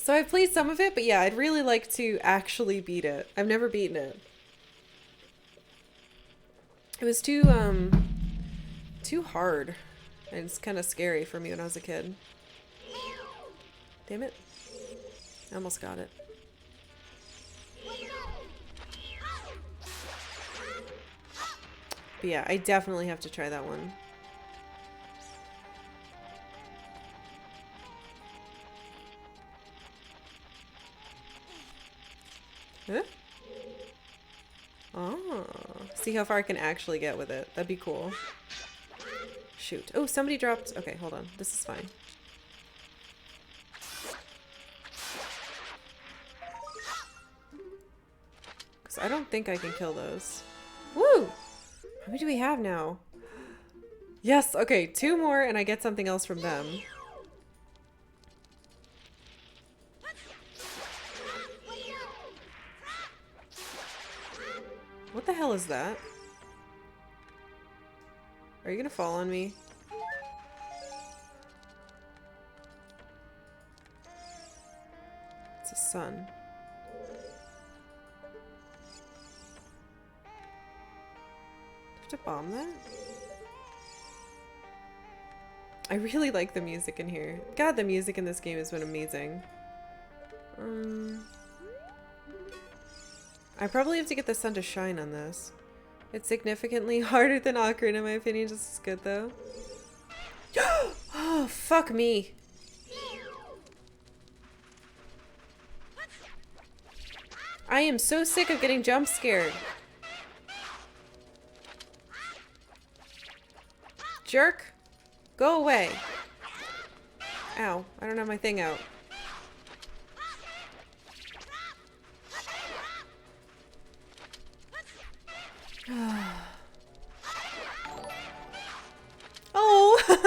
I've played some of it, but yeah, I'd really like to actually beat it. I've never beaten it. It was too hard. And it's kind of scary for me when I was a kid. Damn it. I almost got it. But yeah, I definitely have to try that one. Huh? Oh, see how far I can actually get with it. That'd be cool. Shoot. Oh, somebody dropped. Okay, hold on. This is fine. Because I don't think I can kill those. Woo! How many do we have now? Yes, okay, 2 more and I get something else from them. What the hell is that? Are you gonna fall on me? It's a sun. To bomb that? I really like the music in here. God, the music in this game has been amazing. I probably have to get the sun to shine on this. It's significantly harder than Ocarina, in my opinion. Just as good, though. Oh, fuck me. I am so sick of getting jump scared. Jerk. Go away. Ow. I don't have my thing out. Oh!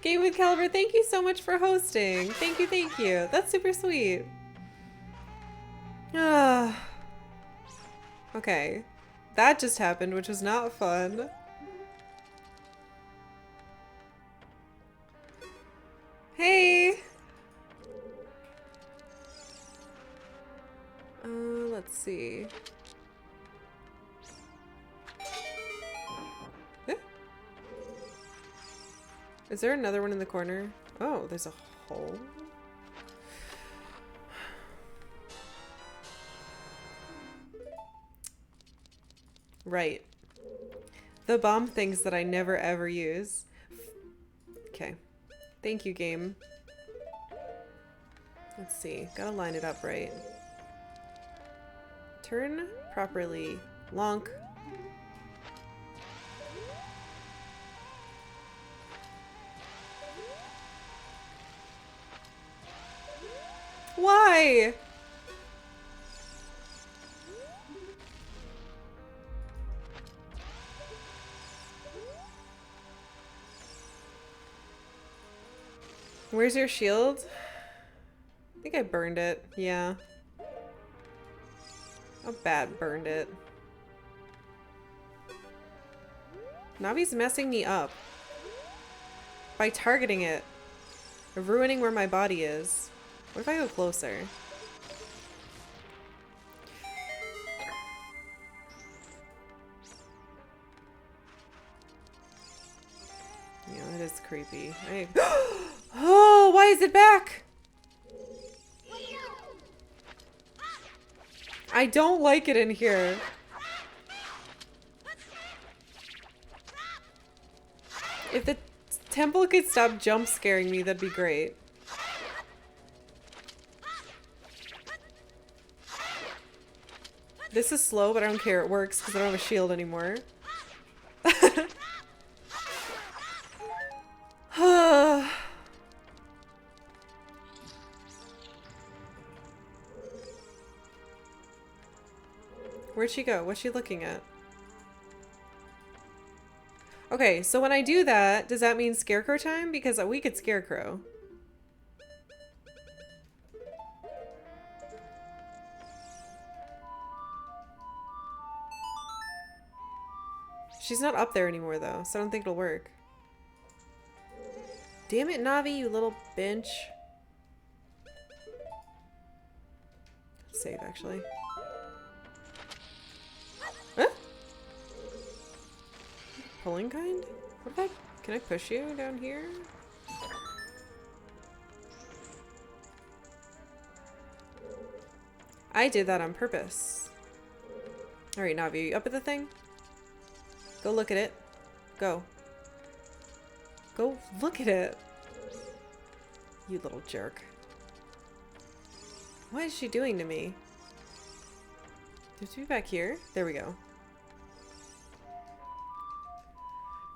Game with Caliber, thank you so much for hosting. Thank you, thank you. That's super sweet. Okay. That just happened, which was not fun. Hey! Let's see. Is there another one in the corner? Oh, there's a hole. Right. The bomb things that I never ever use. Okay. Thank you, game. Let's see. Gotta line it up right. Turn properly. Lonk. Why? Where's your shield? think I burned it. Yeah. How bad burned it. Navi's messing me up by targeting it, ruining where my body is. What if I go closer? Yeah, that is creepy. Oh, why is it back? I don't like it in here. If the temple could stop jump scaring me, that'd be great. This is slow, but I don't care. It works because I don't have a shield anymore. Where'd she go? What's she looking at? Okay, so when I do that, does that mean scarecrow time? Because we could scarecrow. She's not up there anymore though, so I don't think it'll work. Damn it, Navi, you little bitch. Save, actually. Huh? Pulling kind? What if can I push you down here? I did that on purpose. Alright, Navi, you up at the thing? Go look at it. Go. Go look at it. You little jerk. What is she doing to me? Did she be back here? There we go.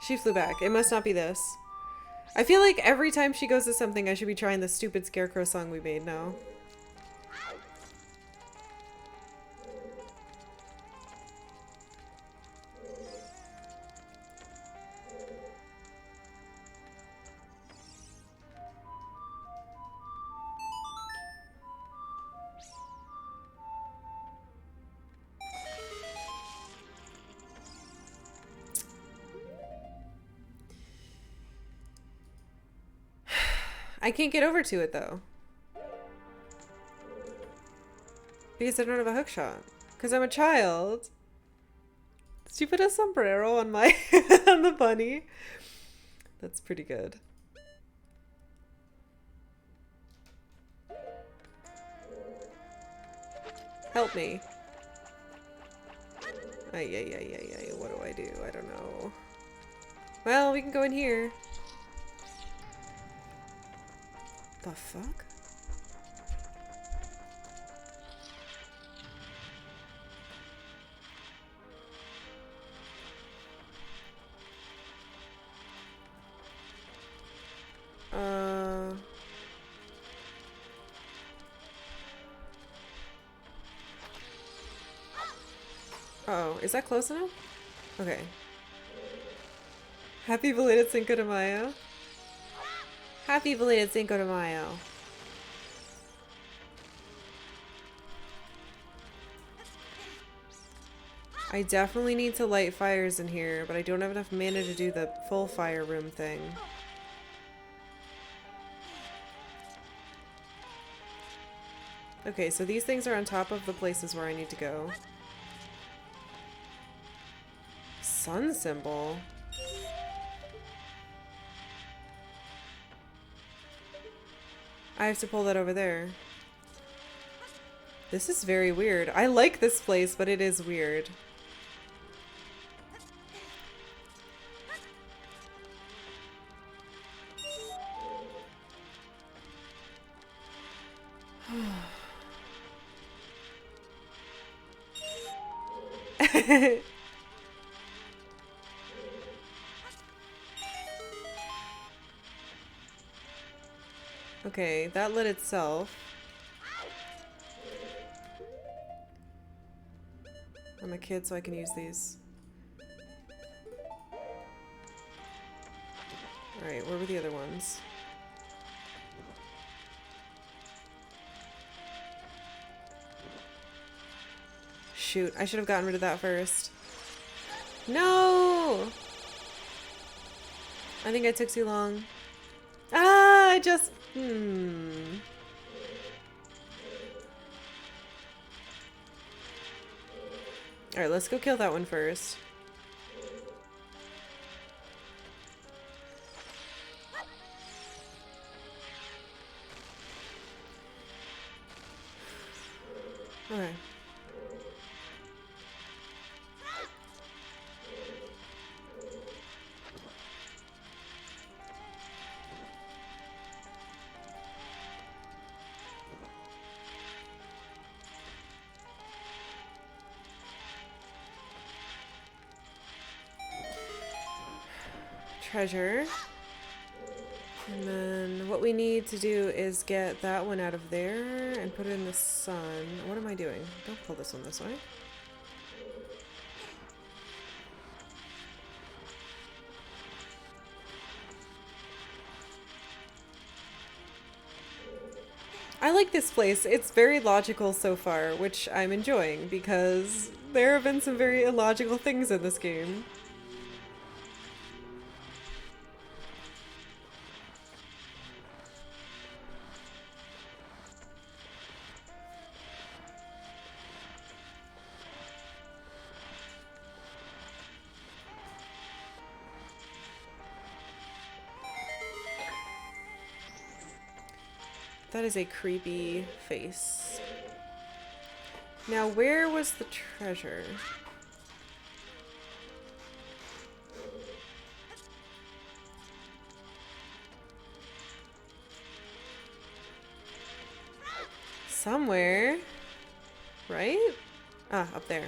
She flew back. It must not be this. I feel like every time she goes to something, I should be trying the stupid scarecrow song we made now. I can't get over to it though. Because I don't have a hookshot. Because I'm a child. Did she put a sombrero on my on the bunny? That's pretty good. Help me. Ay, what do I do? I don't know. Well, we can go in here. The fuck? Uh-oh, is that close enough? Okay. Happy belated Cinco de Mayo. Happy belated Cinco de Mayo. I definitely need to light fires in here, but I don't have enough mana to do the full fire room thing. Okay, so these things are on top of the places where I need to go. Sun symbol. I have to pull that over there. This is very weird. I like this place, but it is weird. Okay, that lit itself. I'm a kid, so I can use these. Alright, where were the other ones? shoot. I should have gotten rid of that first. No! I think I took too long. Ah, I just... Alright, let's go kill that one first. Okay. Treasure. And then what we need to do is get that one out of there and put it in the sun. What am I doing? Don't pull this one this way. I like this place. It's very logical so far, which I'm enjoying because there have been some very illogical things in this game. That is a creepy face. Now, where was the treasure? Somewhere, right? Ah, up there.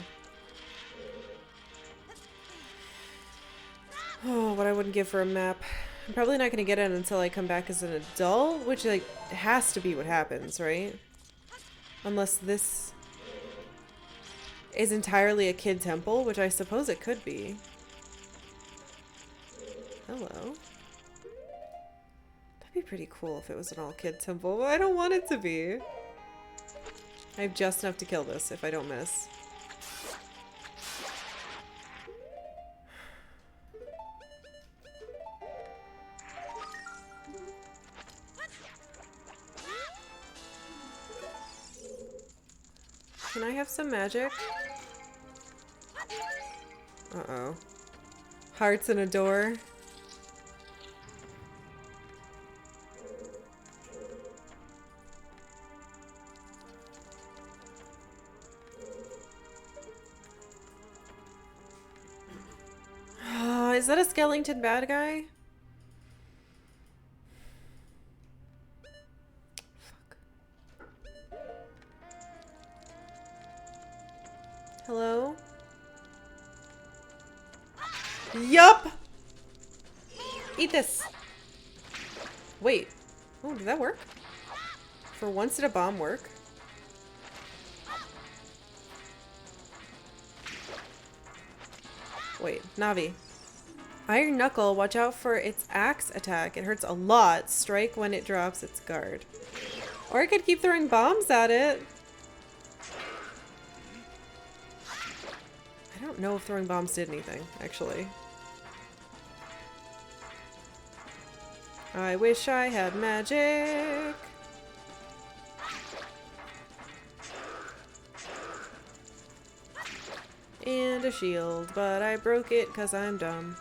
Oh, what I wouldn't give for a map. I'm probably not going to get it until I come back as an adult, which like has to be what happens, right? Unless this is entirely a kid temple, which I suppose it could be. Hello. That'd be pretty cool if it was an all-kid temple, but I don't want it to be. I have just enough to kill this if I don't miss. Can I have some magic? Uh-oh. Hearts and a door. Is that a skeleton bad guy? Hello? Yup! Eat this! Wait. Oh, did that work? For once did a bomb work? Wait, Navi. Iron Knuckle, watch out for its axe attack. It hurts a lot. Strike when it drops its guard. Or I could keep throwing bombs at it. I don't know if throwing bombs did anything, actually. I wish I had magic. And a shield, but I broke it because I'm dumb.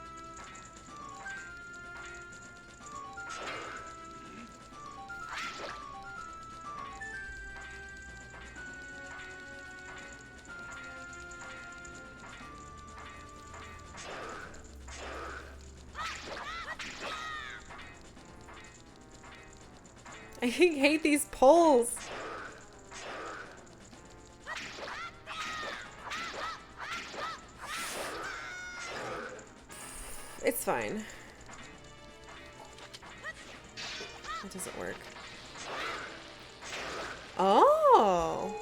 I hate these poles. It's fine. It doesn't work. Oh!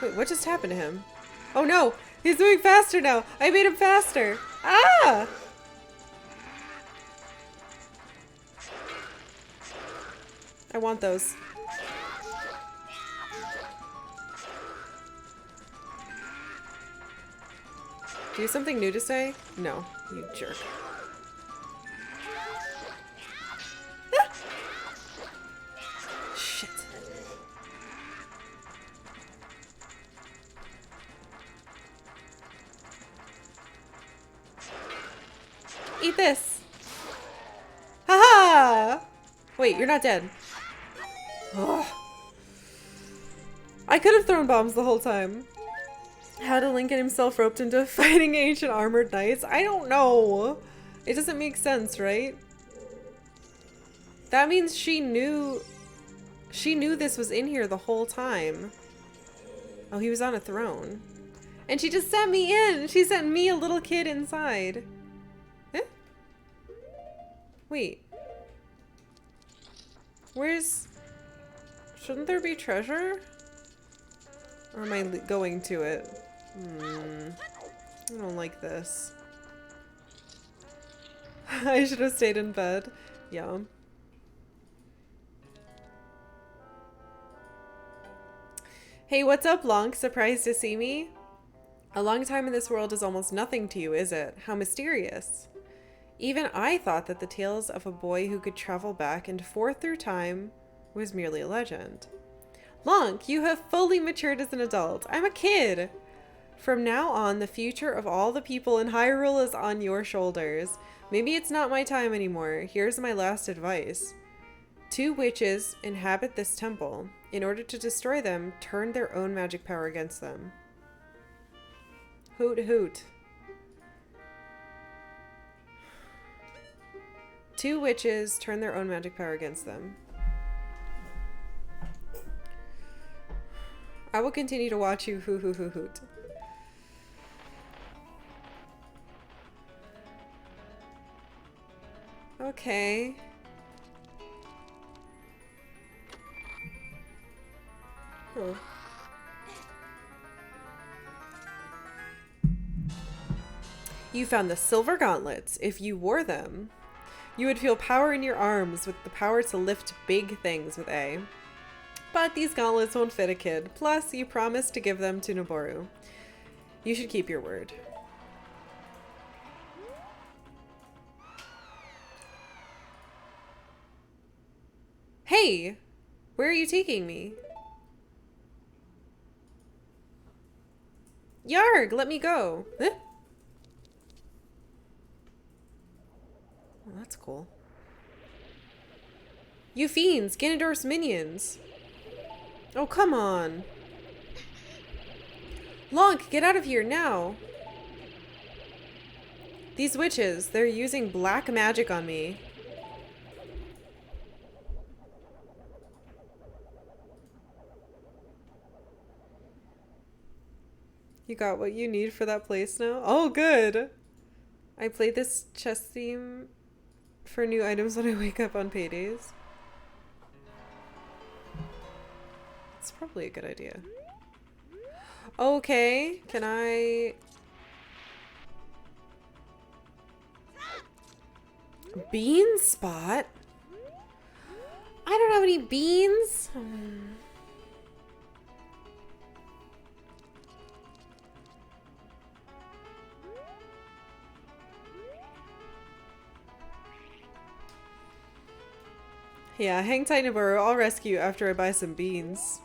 Wait, what just happened to him? Oh no! He's moving faster now! I made him faster! Ah! I want those. Do you have something new to say? No, you jerk. Ah! Shit. Eat this. Haha! Wait, you're not dead. Ugh. I could have thrown bombs the whole time. How did Link get himself roped into fighting ancient armored knights? I don't know. It doesn't make sense, right? That means she knew this was in here the whole time. Oh, he was on a throne. And she just sent me in. She sent me, a little kid, inside. Eh? Wait. Where's... Shouldn't there be treasure? Or am I going to it? I don't like this. I should have stayed in bed. Yeah. Hey, what's up, Lonk? Surprised to see me? A long time in this world is almost nothing to you, is it? How mysterious. Even I thought that the tales of a boy who could travel back and forth through time was merely a legend. Lonk, you have fully matured as an adult. I'm a kid. From now on, the future of all the people in Hyrule is on your shoulders. Maybe it's not my time anymore. Here's my last advice. 2 witches inhabit this temple. In order to destroy them, turn their own magic power against them. Hoot hoot. 2 witches turn their own magic power against them. I will continue to watch you hoo hoo hoo hoot. Okay. Huh. You found the silver gauntlets. If you wore them, you would feel power in your arms with the power to lift big things with A. But these gauntlets won't fit a kid. Plus, you promised to give them to Noboru. You should keep your word. Hey! Where are you taking me? Yarg, let me go. Huh? Well, that's cool. You fiends, Ganondorf's minions. Oh, come on. Lonk, get out of here now. These witches, they're using black magic on me. You got what you need for that place now? Oh, good. I played this chess theme for new items when I wake up on paydays. It's probably a good idea. Okay, can I... Bean spot? I don't have any beans. Yeah, hang tight, Noboru. I'll rescue you after I buy some beans.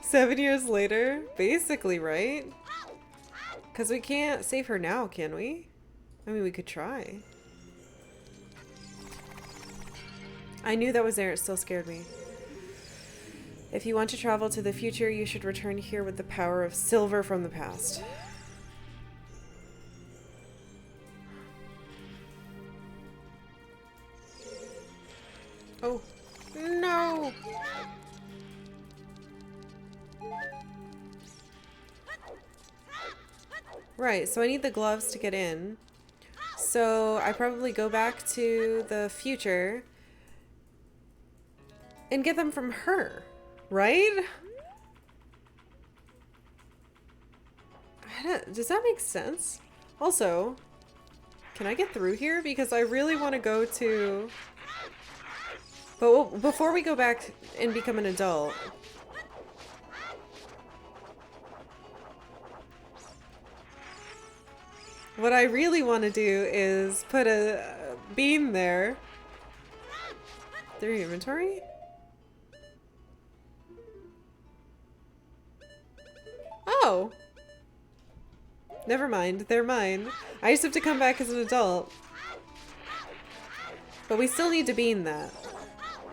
7 years later? Basically, right? Because we can't save her now, can we? I mean, we could try. I knew that was there. It still scared me. If you want to travel to the future, you should return here with the power of silver from the past. Oh. No! Right, so I need the gloves to get in. So I probably go back to the future and get them from her, right? Does that make sense? Also, can I get through here? Because I really want to go to... But before we go back and become an adult... What I really want to do is put a bean there. Their inventory? Oh! Never mind, they're mine. I just have to come back as an adult. But we still need to bean that.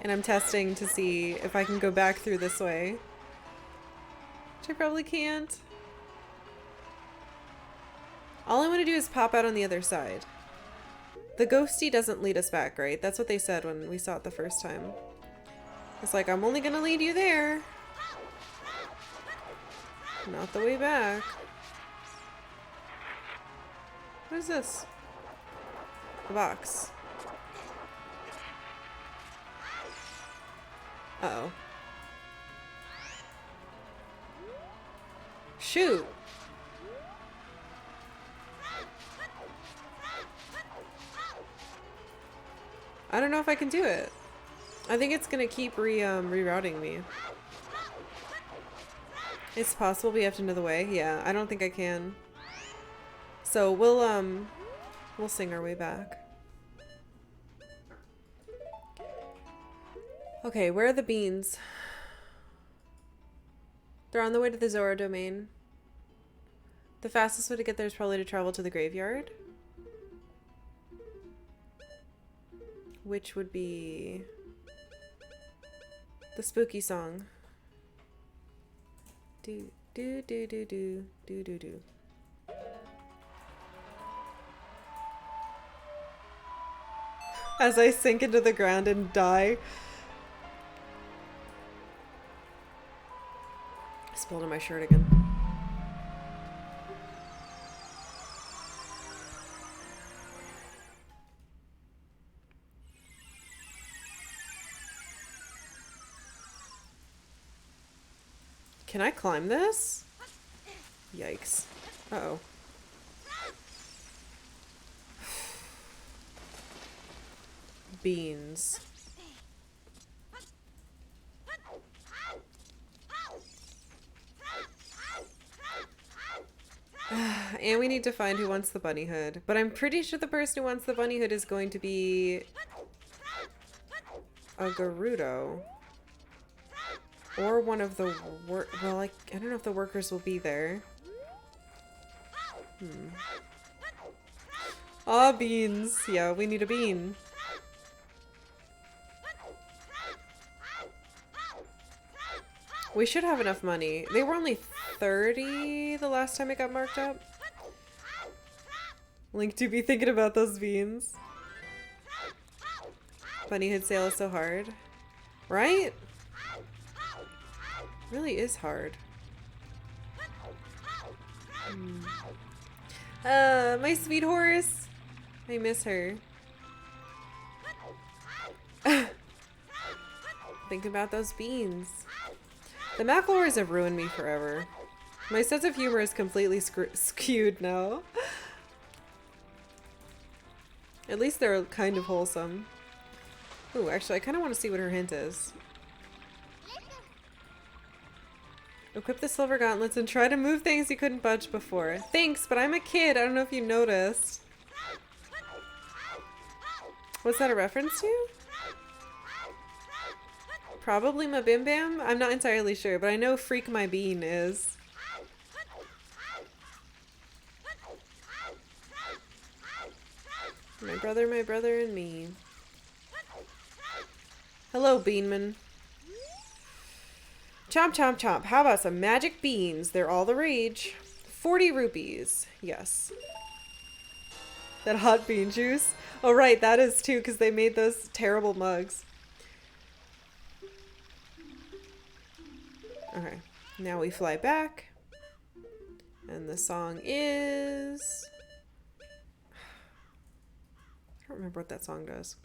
And I'm testing to see if I can go back through this way. Which I probably can't. All I want to do is pop out on the other side. The ghosty doesn't lead us back, right? That's what they said when we saw it the first time. It's like, I'm only gonna lead you there. Not the way back. What is this? A box. Uh-oh. Shoot! I don't know if I can do it. I think it's gonna keep rerouting me. It's possible we have to know the way. Yeah, I don't think I can. So we'll sing our way back. Okay, where are the beans? They're on the way to the Zora domain. The fastest way to get there is probably to travel to the graveyard. Which would be the spooky song. Do do do do do do do do. As I sink into the ground and die. I spilled on my shirt again. Can I climb this? Yikes. Uh-oh. Beans. And we need to find who wants the bunny hood. But I'm pretty sure the person who wants the bunny hood is going to be a Gerudo. Or one of the well, I don't know if the workers will be there. Ah, beans. Yeah, we need a bean. We should have enough money. They were only 30 the last time it got marked up. Link to be thinking about those beans. Bunny hood sale is so hard. Right? Really is hard. My sweet horse. I miss her. Think about those beans. The McElroys have ruined me forever. My sense of humor is completely skewed now. At least they're kind of wholesome. Ooh, actually, I kind of want to see what her hint is. Equip the silver gauntlets and try to move things you couldn't budge before. Thanks, but I'm a kid. I don't know if you noticed. What's that a reference to? Probably my Bim Bam? I'm not entirely sure, but I know Freak My Bean is. My brother, and me. Hello, Beanman. Chomp, chomp, chomp. How about some magic beans? They're all the rage. 40 rupees. Yes. That hot bean juice. Oh, right. That is too, because they made those terrible mugs. Okay. Now we fly back. And the song is... I don't remember what that song does.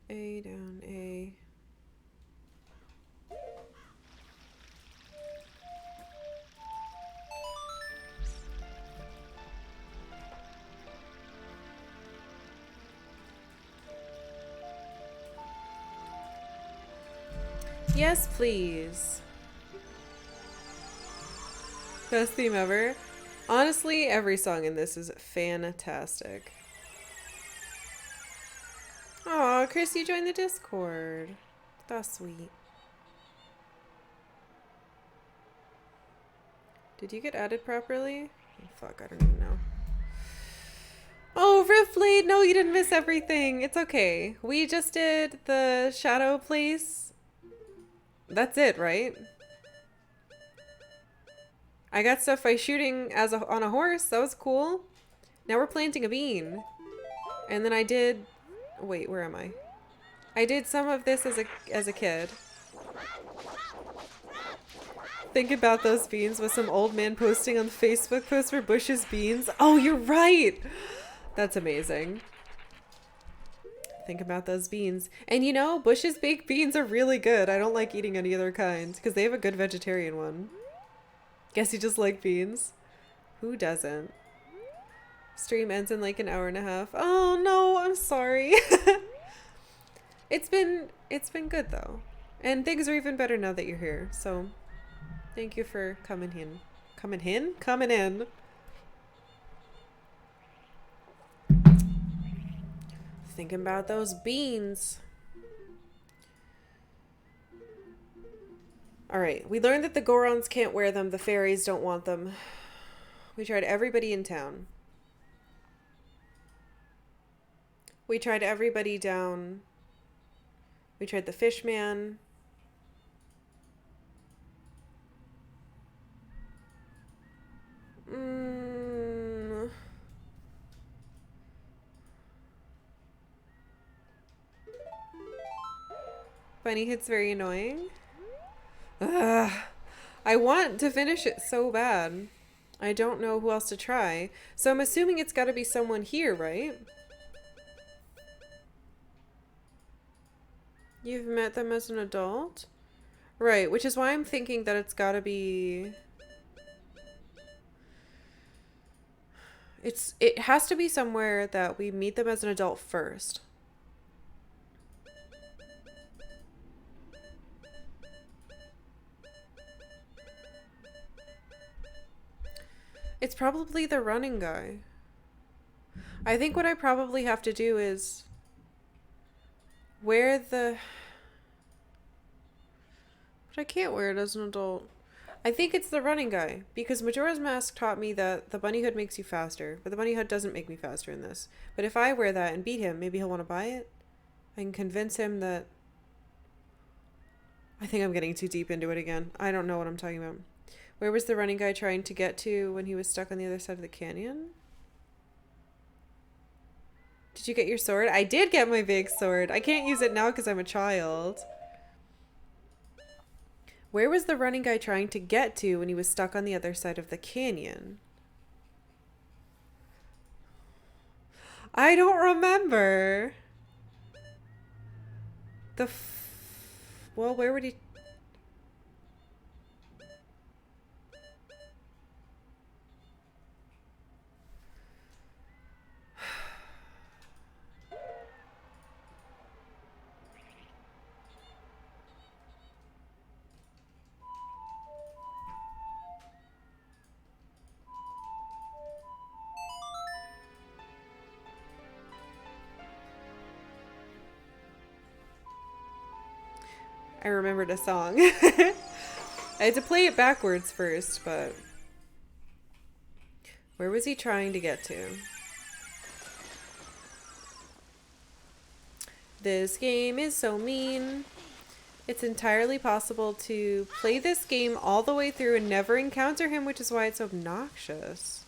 A down, A... Yes, please. Best theme ever. Honestly, every song in this is fantastic. Aw, Chris, you joined the Discord. That's sweet. Did you get added properly? Oh, fuck, I don't even know. Oh, Riftblade! No, you didn't miss everything. It's okay. We just did the shadow place. That's it, right? I got stuff by shooting on a horse. That was cool. Now we're planting a bean. And then I did... Wait, where am I? I did some of this as a kid. Think about those beans with some old man posting on the Facebook post for Bush's beans. Oh, you're right! That's amazing. Think about those beans. And you know, Bush's baked beans are really good. I don't like eating any other kind because they have a good vegetarian one. Guess you just like beans. Who doesn't? Stream ends in like an hour and a half. Oh no, I'm sorry. It's been good though. And things are even better now that you're here. So thank you for coming in. Coming in. Thinking about those beans. Alright, we learned that the Gorons can't wear them. The fairies don't want them. We tried everybody in town. We tried everybody down. We tried the fishman. Bunny Hit's very annoying. Ugh. I want to finish it so bad. I don't know who else to try. So I'm assuming it's got to be someone here, right? You've met them as an adult? Right, which is why I'm thinking that it's got to be... It has to be somewhere that we meet them as an adult first. It's probably the running guy. I think what I probably have to do is wear the... But I can't wear it as an adult. I think it's the running guy, because Majora's Mask taught me that the bunny hood makes you faster, but the bunny hood doesn't make me faster in this. But if I wear that and beat him, maybe he'll want to buy it. I can convince him that... I think I'm getting too deep into it again. I don't know what I'm talking about. Where was the running guy trying to get to when he was stuck on the other side of the canyon? Did you get your sword? I did get my big sword. I can't use it now because I'm a child. Where was the running guy trying to get to when he was stuck on the other side of the canyon? I don't remember. Well, where would he... I remembered a song. I had to play it backwards first, but... Where was he trying to get to? This game is so mean. It's entirely possible to play this game all the way through and never encounter him, which is why it's so obnoxious.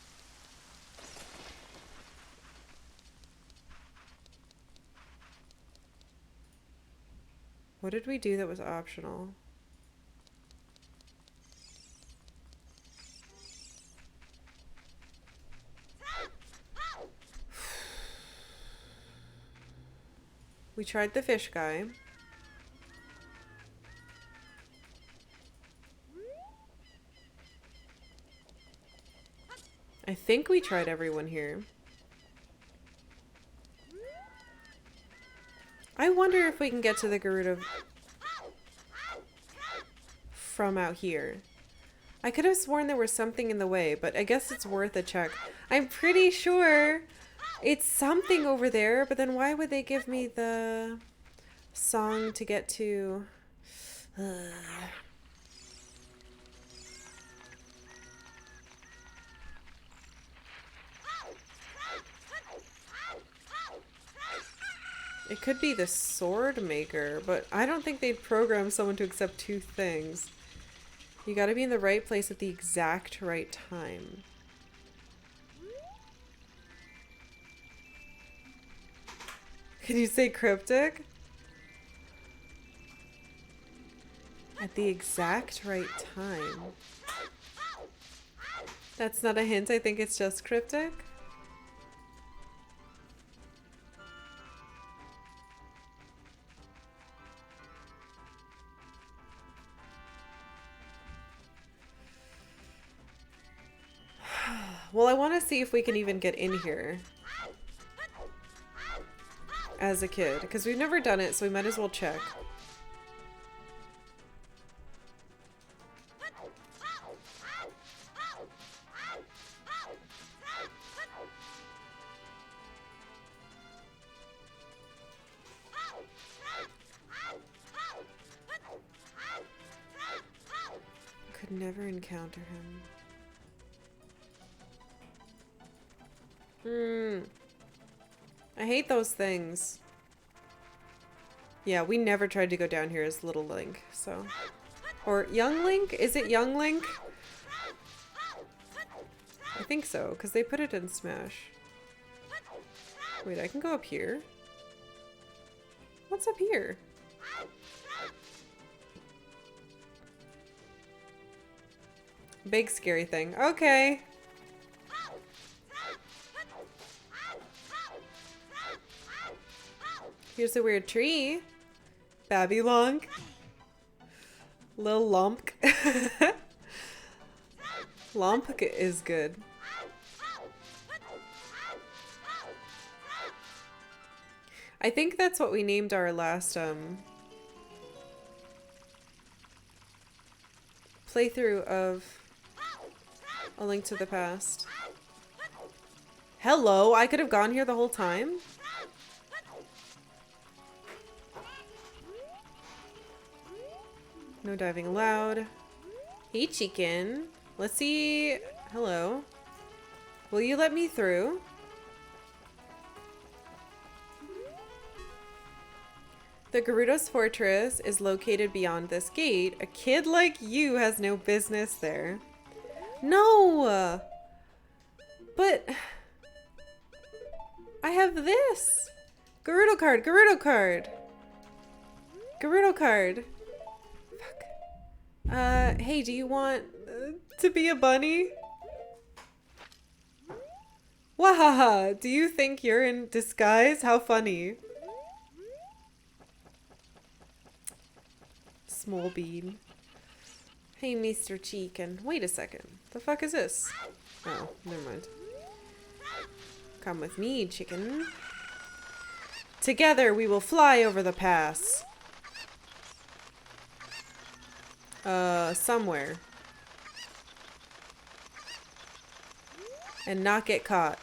What did we do that was optional? We tried the fish guy. I think we tried everyone here. I wonder if we can get to the Gerudo from out here. I could have sworn there was something in the way, but I guess it's worth a check. I'm pretty sure it's something over there, but then why would they give me the song to get to? It could be the sword maker, but I don't think they'd program someone to accept two things. You gotta be in the right place at the exact right time. Can you say cryptic? At the exact right time. That's not a hint, I think it's just cryptic. Well, I want to see if we can even get in here as a kid, because we've never done it, so we might as well check. Could never encounter him. I hate those things. Yeah, we never tried to go down here as little Link, so. Or young Link? Is it young Link? I think so, because they put it in Smash. Wait, I can go up here? What's up here? Big scary thing. Okay. Here's a weird tree. Babylon. Lil Lomp. Lomp is good. I think that's what we named our last playthrough of A Link to the Past. Hello, I could have gone here the whole time? No diving allowed. Hey, chicken. Let's see. Hello. Will you let me through? The Gerudo's fortress is located beyond this gate. A kid like you has no business there. No! But I have this. Gerudo card, Gerudo card. Gerudo card. Fuck. Hey, do you want to be a bunny? Wahaha, do you think you're in disguise? How funny. Small bean. Hey, Mr. Chicken. Wait a second. The fuck is this? Oh, never mind. Come with me, chicken. Together we will fly over the pass. Somewhere. And not get caught.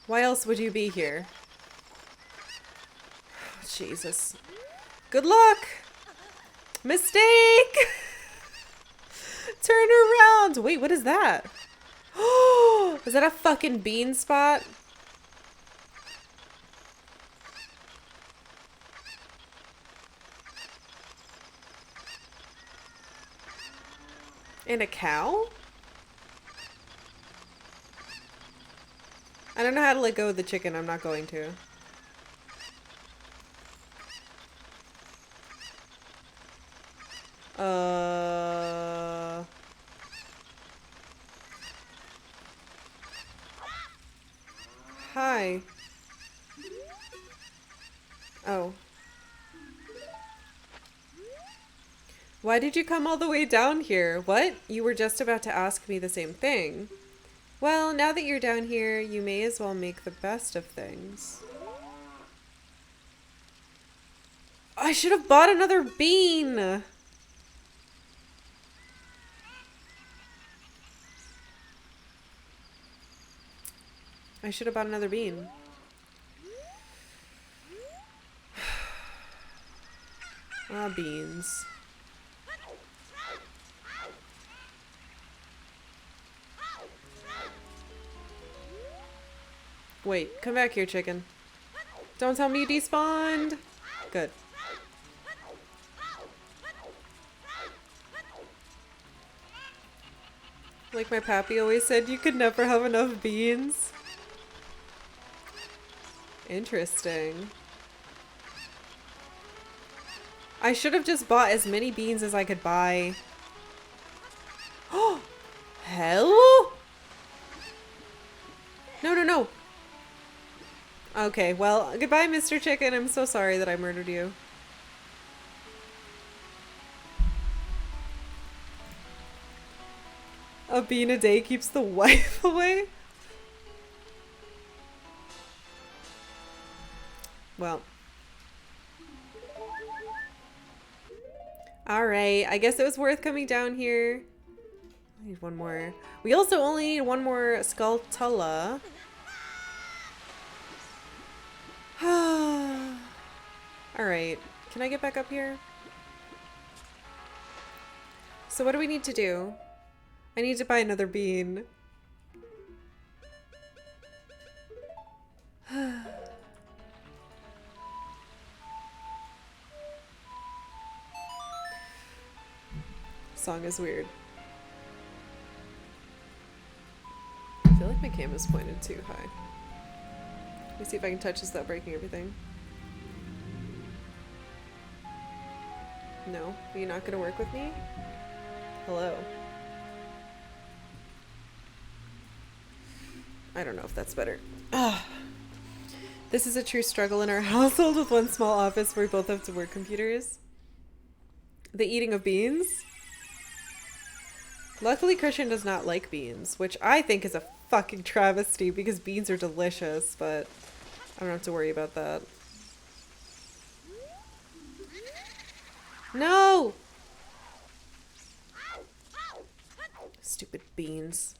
Why else would you be here? Oh, Jesus. Good luck! Mistake! Turn around! Wait, what is that? Oh, is that a fucking bean spot? And a cow? I don't know how to let go of the chicken. I'm not going to. Hi. Oh. Why did you come all the way down here? What? You were just about to ask me the same thing. Well, now that you're down here, you may as well make the best of things. I should have bought another bean! I should have bought another bean. Ah, beans. Wait, come back here, chicken. Don't tell me you despawned. Good. Like my pappy always said, you could never have enough beans. Interesting. I should have just bought as many beans as I could buy. Oh, hell? No, no, no. Okay, well, goodbye, Mr. Chicken. I'm so sorry that I murdered you. A bean a day keeps the wife away? Well. Alright, I guess it was worth coming down here. I need one more. We also only need one more skulltulla. Alright, can I get back up here? So what do we need to do? I need to buy another bean. Song is weird. I feel like my camera's pointed too high. Let me see if I can touch this without breaking everything. No? Are you not gonna work with me? Hello? I don't know if that's better. Ugh. This is a true struggle in our household with one small office where we both have to work computers. The eating of beans? Luckily, Christian does not like beans, which I think is a fucking travesty because beans are delicious, but I don't have to worry about that. No! Stupid beans.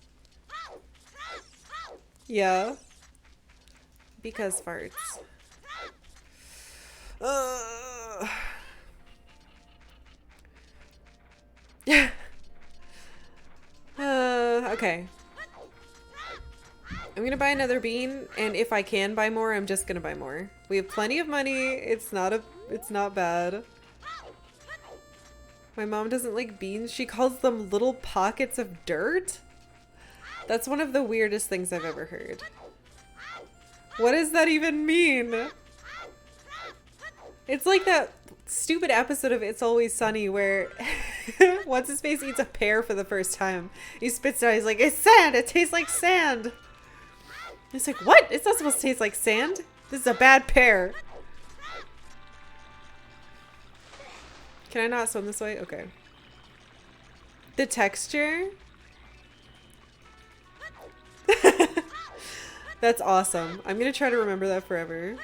Yeah. Because farts. Yeah. Okay. I'm gonna buy another bean, and if I can buy more, I'm just gonna buy more. We have plenty of money. It's not bad. My mom doesn't like beans. She calls them little pockets of dirt. That's one of the weirdest things I've ever heard. What does that even mean? It's like that stupid episode of It's Always Sunny where what's his face eats a pear for the first time. He spits it out. He's like, it's sand. It tastes like sand. He's like, what? It's not supposed to taste like sand. This is a bad pear. Can I not swim this way? Okay. The texture. That's awesome. I'm gonna try to remember that forever.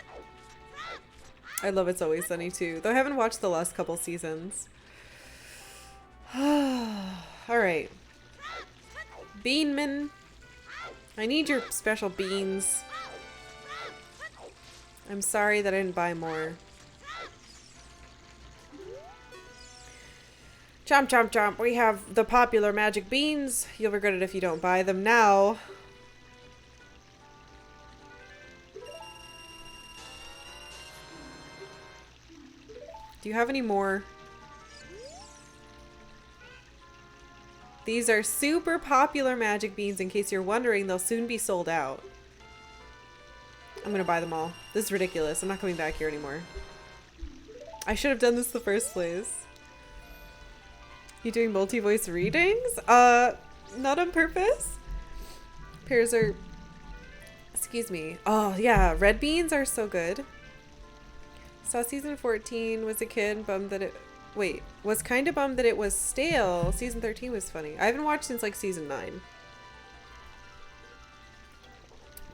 I love It's Always Sunny too, though I haven't watched the last couple seasons. Alright. Beanman. I need your special beans. I'm sorry that I didn't buy more. Chomp chomp chomp. We have the popular magic beans. You'll regret it if you don't buy them now. Do you have any more? These are super popular magic beans. In case you're wondering, they'll soon be sold out. I'm gonna buy them all. This is ridiculous. I'm not coming back here anymore. I should have done this the first place. You doing multi-voice readings? Not on purpose. Pears are... Excuse me. Oh, yeah. Red beans are so good. Saw season 14, was a kid, bummed that it... Wait, was kind of bummed that it was stale. Season 13 was funny. I haven't watched since like season 9.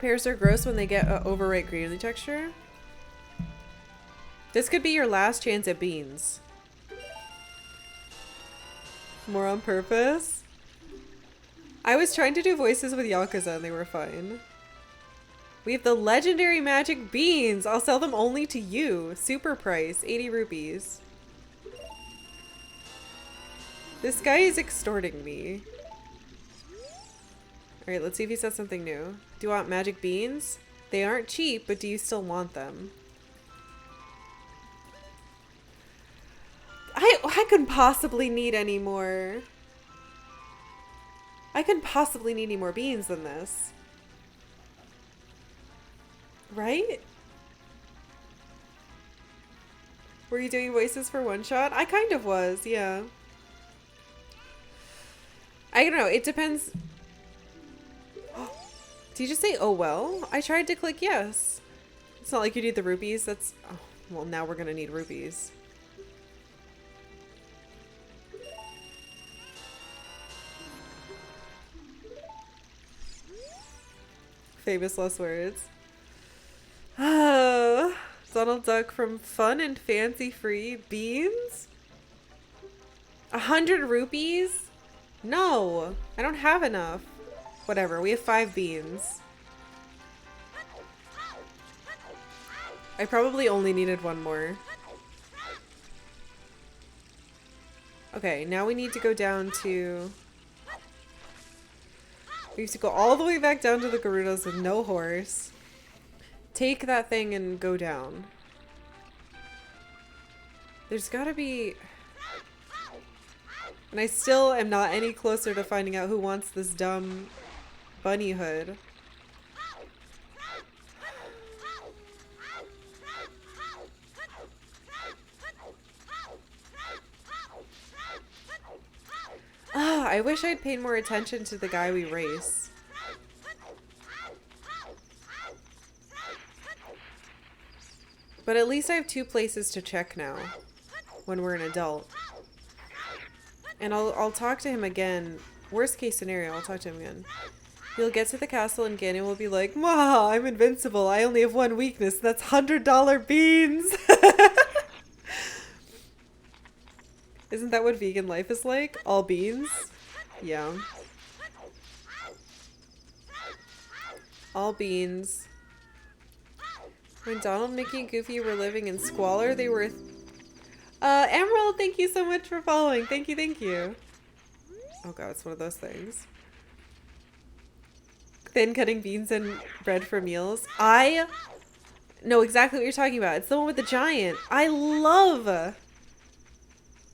Pears are gross when they get an overripe greenery texture. This could be your last chance at beans. More on purpose? I was trying to do voices with Yakuza and they were fine. We have the legendary magic beans. I'll sell them only to you. Super price, 80 rupees. This guy is extorting me. Alright, let's see if he says something new. Do you want magic beans? They aren't cheap, but do you still want them? I couldn't possibly need any more. I couldn't possibly need any more beans than this. Right? Were you doing voices for one shot? I kind of was, yeah. I don't know, it depends. Did you just say, oh well? I tried to click yes. It's not like you need the rupees, that's... Oh, well, now we're gonna need rupees. Famous last words. Donald Duck from Fun and Fancy Free. Beans? 100 rupees? No, I don't have enough. Whatever, we have 5 beans. I probably only needed one more. Okay, now we need to go down to... We have to go all the way back down to the Gerudos with no horse. Take that thing and go down. There's gotta be... And I still am not any closer to finding out who wants this dumb bunny hood. Ah, I wish I'd paid more attention to the guy we race. But at least I have 2 places to check now when we're an adult. And I'll talk to him again. Worst case scenario, I'll talk to him again. He'll get to the castle and Ganon will be like, "Wow, I'm invincible. I only have one weakness. That's $100 beans." Isn't that what vegan life is like? All beans? Yeah. All beans. When Donald, Mickey, and Goofy were living in squalor, they were... Emerald, thank you so much for following. Thank you, thank you. Oh god, it's one of those things. Thin cutting beans and bread for meals. I know exactly what you're talking about. It's the one with the giant. I love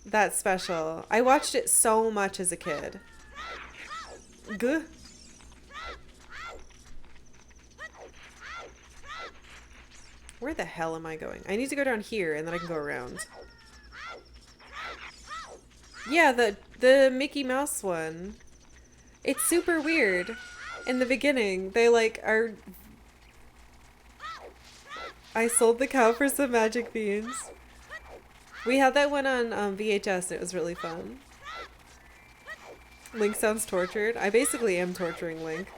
that special. I watched it so much as a kid. Gah. Where the hell am I going? I need to go down here and then I can go around. Yeah, the Mickey Mouse one. It's super weird. In the beginning, they like are... I sold the cow for some magic beans. We had that one on VHS. It was really fun. Link sounds tortured. I basically am torturing Link.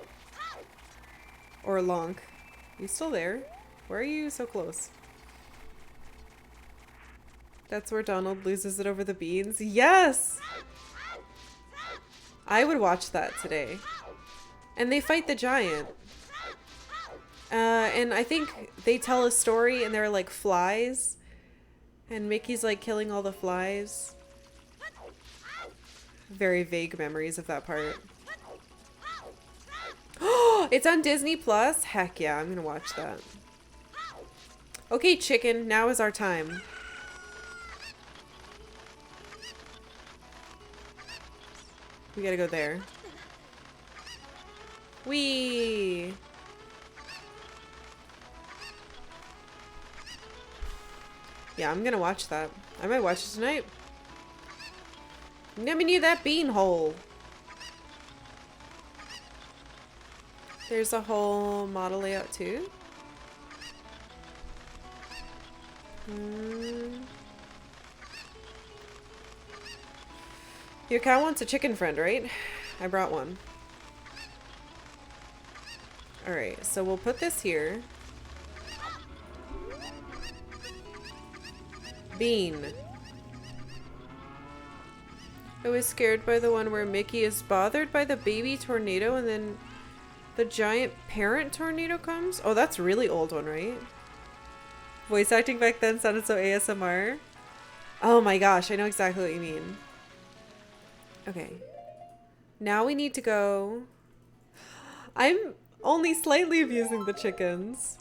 Or Lonk. You still there? Why are you so close? That's where Donald loses it over the beans? Yes! I would watch that today. And they fight the giant. And I think they tell a story and they're like flies. And Mickey's like killing all the flies. Very vague memories of that part. Oh, it's on Disney Plus? Heck yeah, I'm gonna watch that. Okay, chicken, now is our time. We gotta go there. Whee! Yeah, I'm gonna watch that. I might watch it tonight. Let me need that bean hole. There's a whole model layout too. Your cow wants a chicken friend, right? I brought one. Alright, so we'll put this here. Bean. I was scared by the one where Mickey is bothered by the baby tornado and then The giant parent tornado comes? Oh, that's a really old one, right? Voice acting back then sounded so ASMR. Oh my gosh, I know exactly what you mean. Okay. Now we need to go... I'm only slightly abusing the chickens.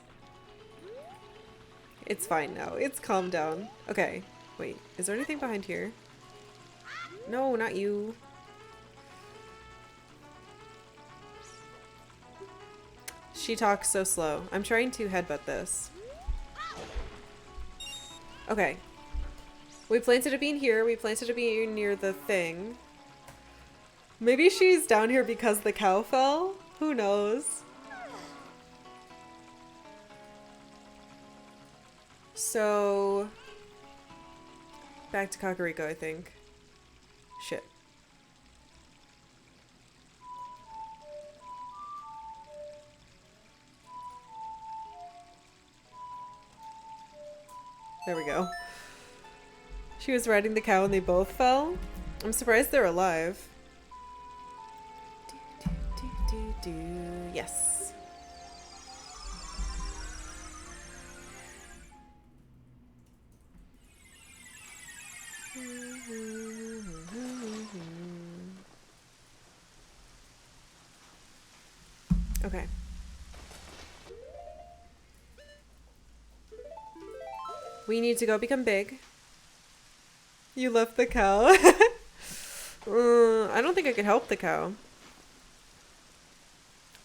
It's fine now. It's calmed down. Okay. Wait, is there anything behind here? No, not you. She talks so slow. I'm trying to headbutt this. Okay. We planted a bean here. We planted a bean near the thing. Maybe she's down here because the cow fell? Who knows? So... back to Kakariko, I think. Shit. There we go. She was riding the cow and they both fell. I'm surprised they're alive. Yes. Okay. We need to go become big. You left the cow. I don't think I could help the cow.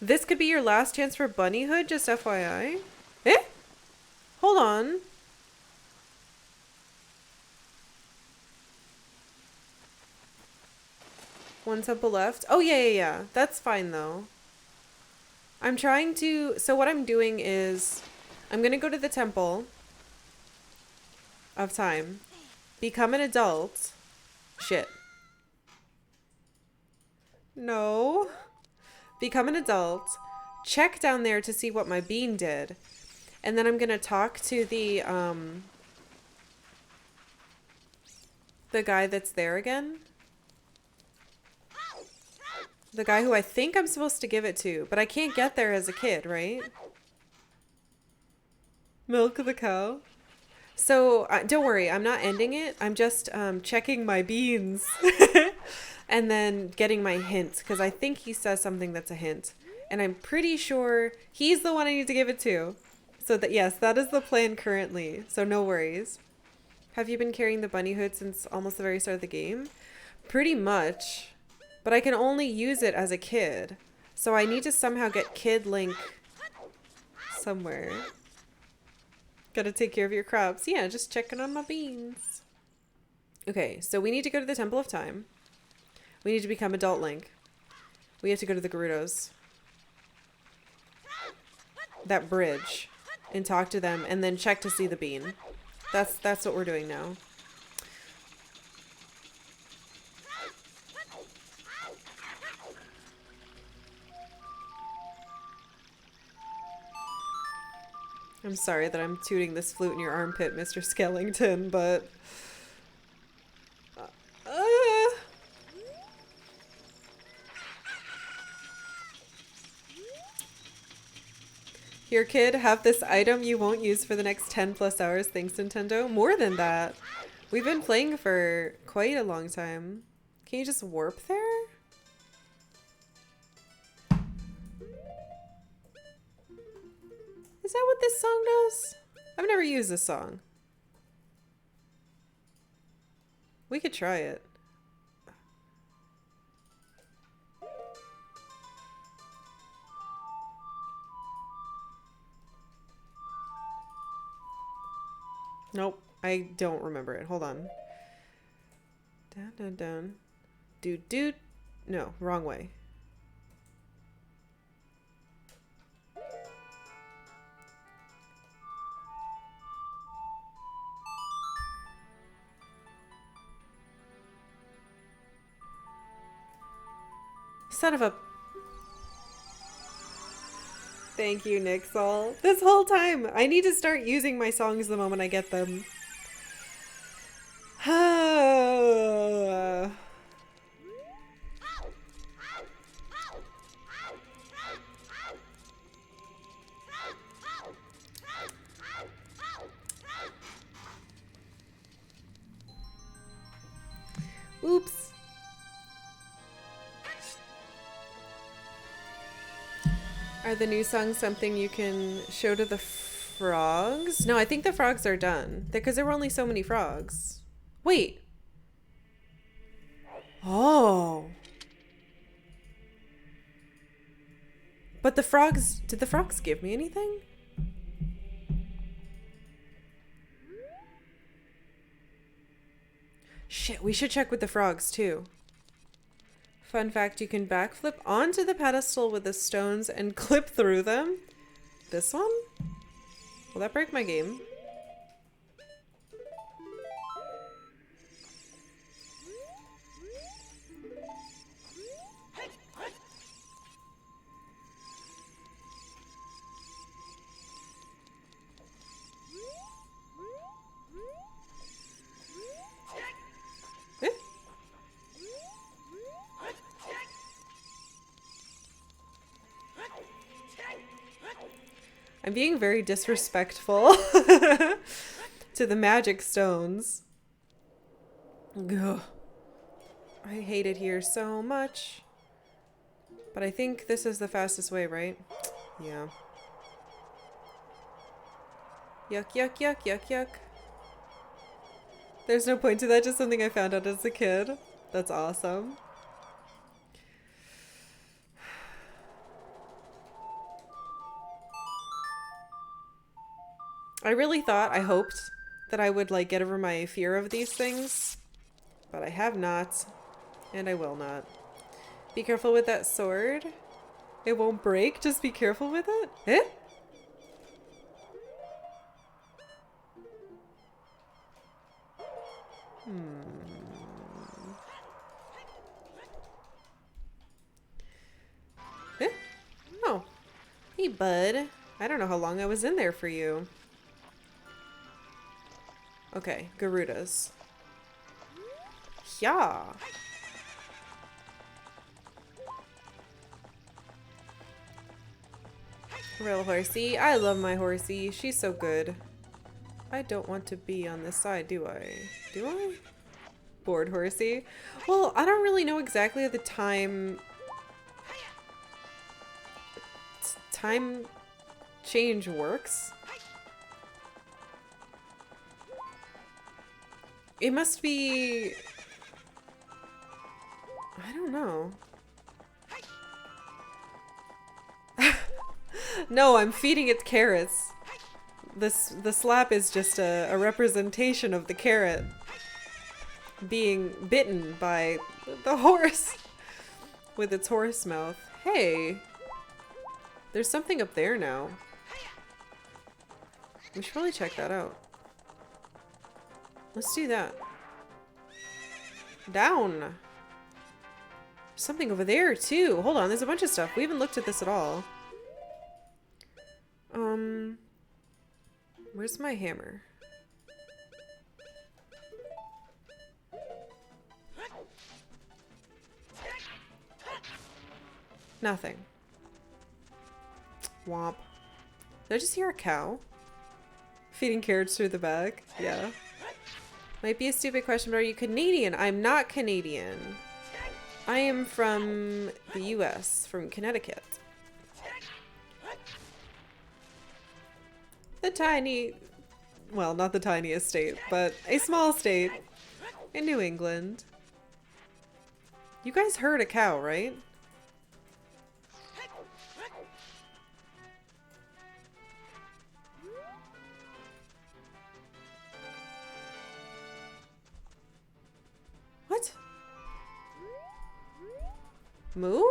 This could be your last chance for bunnyhood, just FYI. Eh? Hold on. One temple left. Oh, yeah. That's fine, though. I'm trying to... So what I'm doing is... I'm going to go to the temple of time. Become an adult. Shit. No. Become an adult. Check down there to see what my bean did. And then I'm going to talk to the guy that's there again. The guy who I think I'm supposed to give it to, but I can't get there as a kid, right? Milk the cow. So, don't worry, I'm not ending it. I'm just checking my beans. And then getting my hint, because I think he says something that's a hint. And I'm pretty sure he's the one I need to give it to. So that, yes, that is the plan currently. So no worries. Have you been carrying the bunny hood since almost the very start of the game? Pretty much. But I can only use it as a kid. So I need to somehow get Kid Link somewhere. Gotta take care of your crops. Yeah, just checking on my beans. Okay, so we need to go to the Temple of Time. We need to become Adult Link. We have to go to the Gerudos. That bridge. And talk to them and then check to see the bean. That's what we're doing now. I'm sorry that I'm tooting this flute in your armpit, Mr. Skellington, but... Here, kid, have this item you won't use for the next 10 plus hours, thanks, Nintendo. More than that. We've been playing for quite a long time. Can you just warp there? Is that what this song does? I've never used this song. We could try it. Nope, I don't remember it. Hold on. Down, down, down. Dude, dude. No, wrong way. Son of a... Thank you, Nixal. This whole time, I need to start using my songs the moment I get them. Oops. Are the new songs something you can show to the frogs? No, I think the frogs are done. Because there were only so many frogs. Wait. Oh. But the frogs... Did the frogs give me anything? Shit, we should check with the frogs too. Fun fact, you can backflip onto the pedestal with the stones and clip through them. This one? Will that break my game? I'm being very disrespectful to the magic stones. Ugh. I hate it here so much. But I think this is the fastest way, right? Yeah. Yuck, yuck, yuck, yuck, yuck. There's no point to that, just something I found out as a kid. That's awesome. I really thought, I hoped that I would like get over my fear of these things, but I have not, and I will not. Be careful with that sword. It won't break, just be careful with it. Eh? Eh? Oh. Hey, bud. I don't know how long I was in there for you. Okay, Gerudos. Yeah. Real horsey. I love my horsey. She's so good. I don't want to be on this side, do I? Do I? Bored horsey. Well, I don't really know exactly the time change works. It must be... I don't know. No, I'm feeding it carrots. The slap is just a representation of the carrot being bitten by the horse with its horse mouth. Hey, there's something up there now. We should probably check that out. Let's do that. Down. There's something over there too. Hold on, there's a bunch of stuff. We haven't looked at this at all. Where's my hammer? Nothing. Womp. Did I just hear a cow? Feeding carrots through the bag? Yeah. Might be a stupid question, but are you Canadian? I'm not Canadian. I am from the US, from Connecticut. The tiny, well, not the tiniest state, but a small state in New England. You guys heard a cow, right? What? Moo?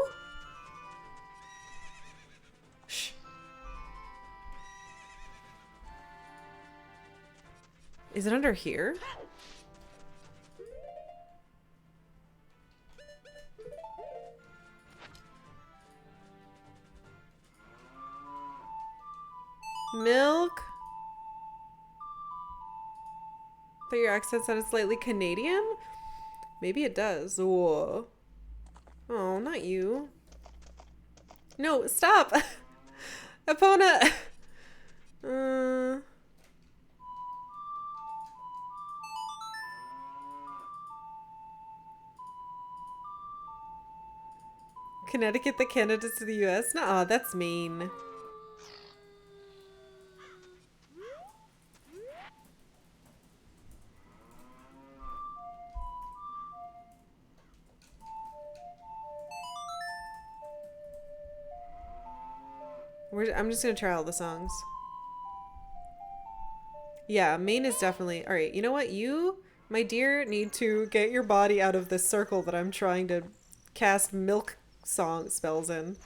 Shh. Is it under here? Milk? But your accent sounded slightly Canadian? Maybe it does. Whoa. Oh, not you. No, stop! Epona! Connecticut the Canada to the US? Nuh-uh, that's mean. I'm just gonna try all the songs. Yeah, Maine is definitely... Alright, you know what? You, my dear, need to get your body out of this circle that I'm trying to cast milk song spells in.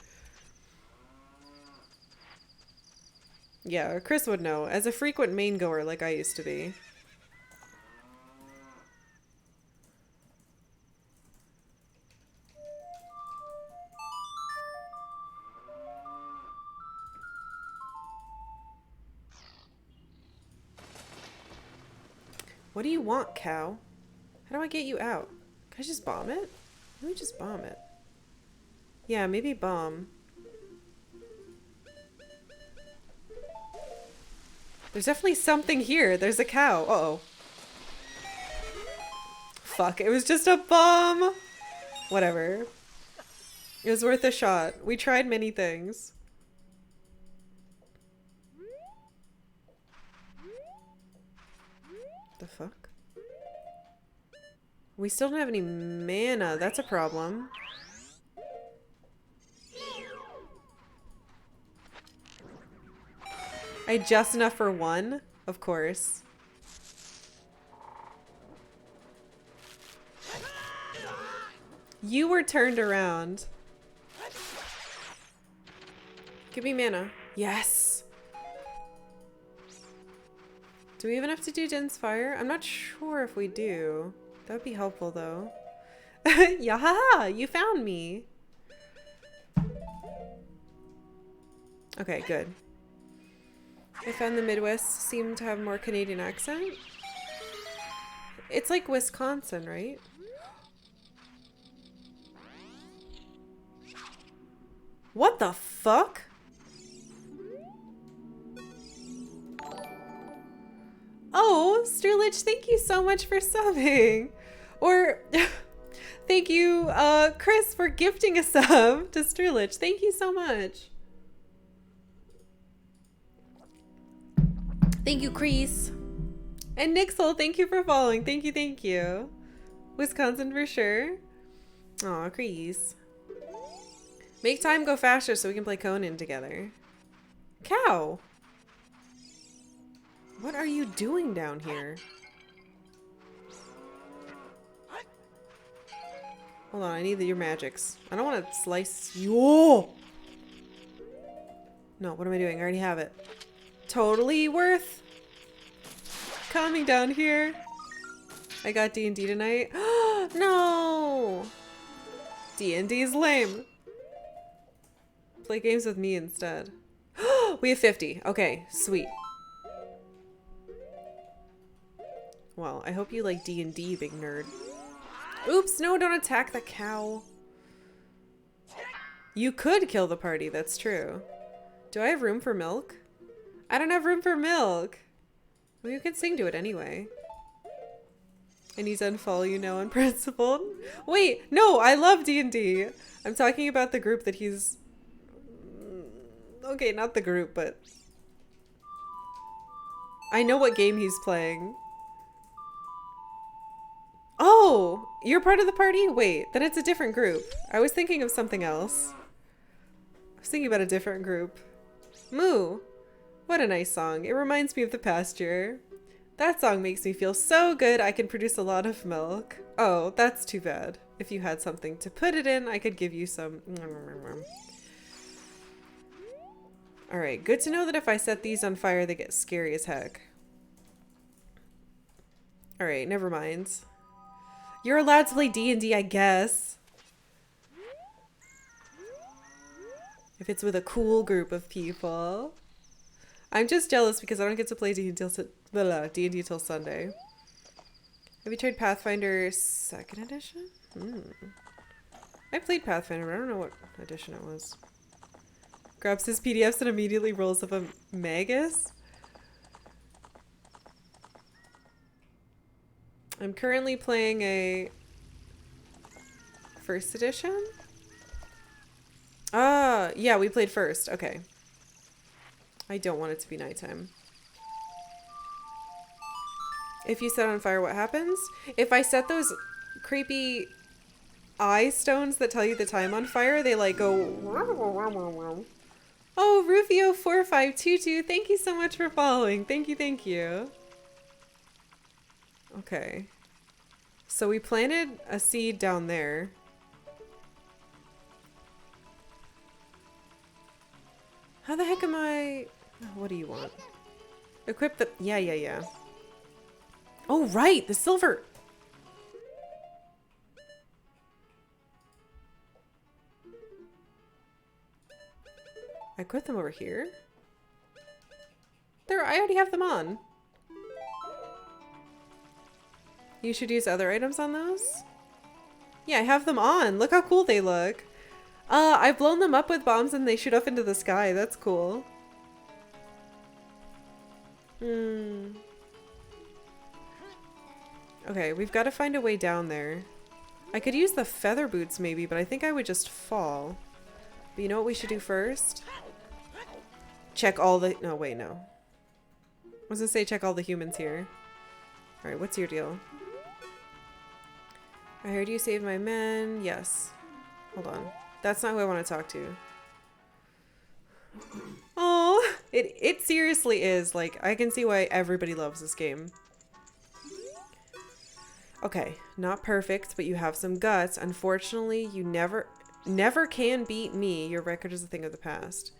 Yeah, Chris would know. As a frequent Maine goer like I used to be. What do you want, cow? How do I get you out? Can I just bomb it? Let me just bomb it. Yeah, maybe bomb. There's definitely something here. There's a cow. Uh-oh. Fuck, it was just a bomb! Whatever. It was worth a shot. We tried many things. The fuck? We still don't have any mana. That's a problem. I had just enough for one? Of course. You were turned around. Give me mana. Yes! Do we even have to do Din's Fire? I'm not sure if we do. That would be helpful though. Yahaha! You found me! Okay, good. I found the Midwest seemed to have more Canadian accent. It's like Wisconsin, right? What the fuck? Oh, Sterlich, thank you so much for subbing. Or, thank you, Chris, for gifting a sub to Sterlich. Thank you so much. Thank you, Chris. And Nixel, thank you for following. Thank you, thank you. Wisconsin for sure. Aw, Chris. Make time go faster so we can play Conan together. Cow! What are you doing down here? Hold on, I need your magics. I don't want to slice you. Oh! No, what am I doing? I already have it. Totally worth coming down here. I got D&D tonight. No! D&D is lame. Play games with me instead. We have 50. Okay, sweet. Well, I hope you like D&D, big nerd. Oops, no, don't attack the cow. You could kill the party, that's true. Do I have room for milk? I don't have room for milk. Well, you can sing to it anyway. I need to unfollow you now unprincipled. Wait, no, I love D&D. I'm talking about the group that he's... Okay, not the group, but... I know what game he's playing. Oh, you're part of the party? Wait, then it's a different group. I was thinking of something else. I was thinking about a different group. Moo. What a nice song. It reminds me of the pasture. That song makes me feel so good I can produce a lot of milk. Oh, that's too bad. If you had something to put it in, I could give you some... Alright, good to know that if I set these on fire, they get scary as heck. Alright, never mind. You're allowed to play D&D, I guess. If it's with a cool group of people. I'm just jealous because I don't get to play D&D till Sunday. Have you tried Pathfinder 2nd edition? I played Pathfinder, but I don't know what edition it was. Grabs his PDFs and immediately rolls up a Magus. I'm currently playing a 1st edition. Yeah, we played first. Okay. I don't want it to be nighttime. If you set on fire, what happens? If I set those creepy eye stones that tell you the time on fire, they like go... Oh, Rufio4522, thank you so much for following. Thank you, thank you. Okay. So we planted a seed down there. How the heck am I... What do you want? Equip the... Yeah. Oh, right! The silver... I put them over here? There, I already have them on. You should use other items on those? Yeah, I have them on. Look how cool they look. I've blown them up with bombs and they shoot up into the sky. That's cool. Okay, we've got to find a way down there. I could use the feather boots maybe, but I think I would just fall. But you know what we should do first? Check all the... No, wait, no. I was gonna say check all the humans here. Alright, what's your deal? I heard you saved my men. Yes. Hold on. That's not who I want to talk to. Oh, it seriously is. Like, I can see why everybody loves this game. Okay, not perfect, but you have some guts. Unfortunately, you never can beat me. Your record is a thing of the past.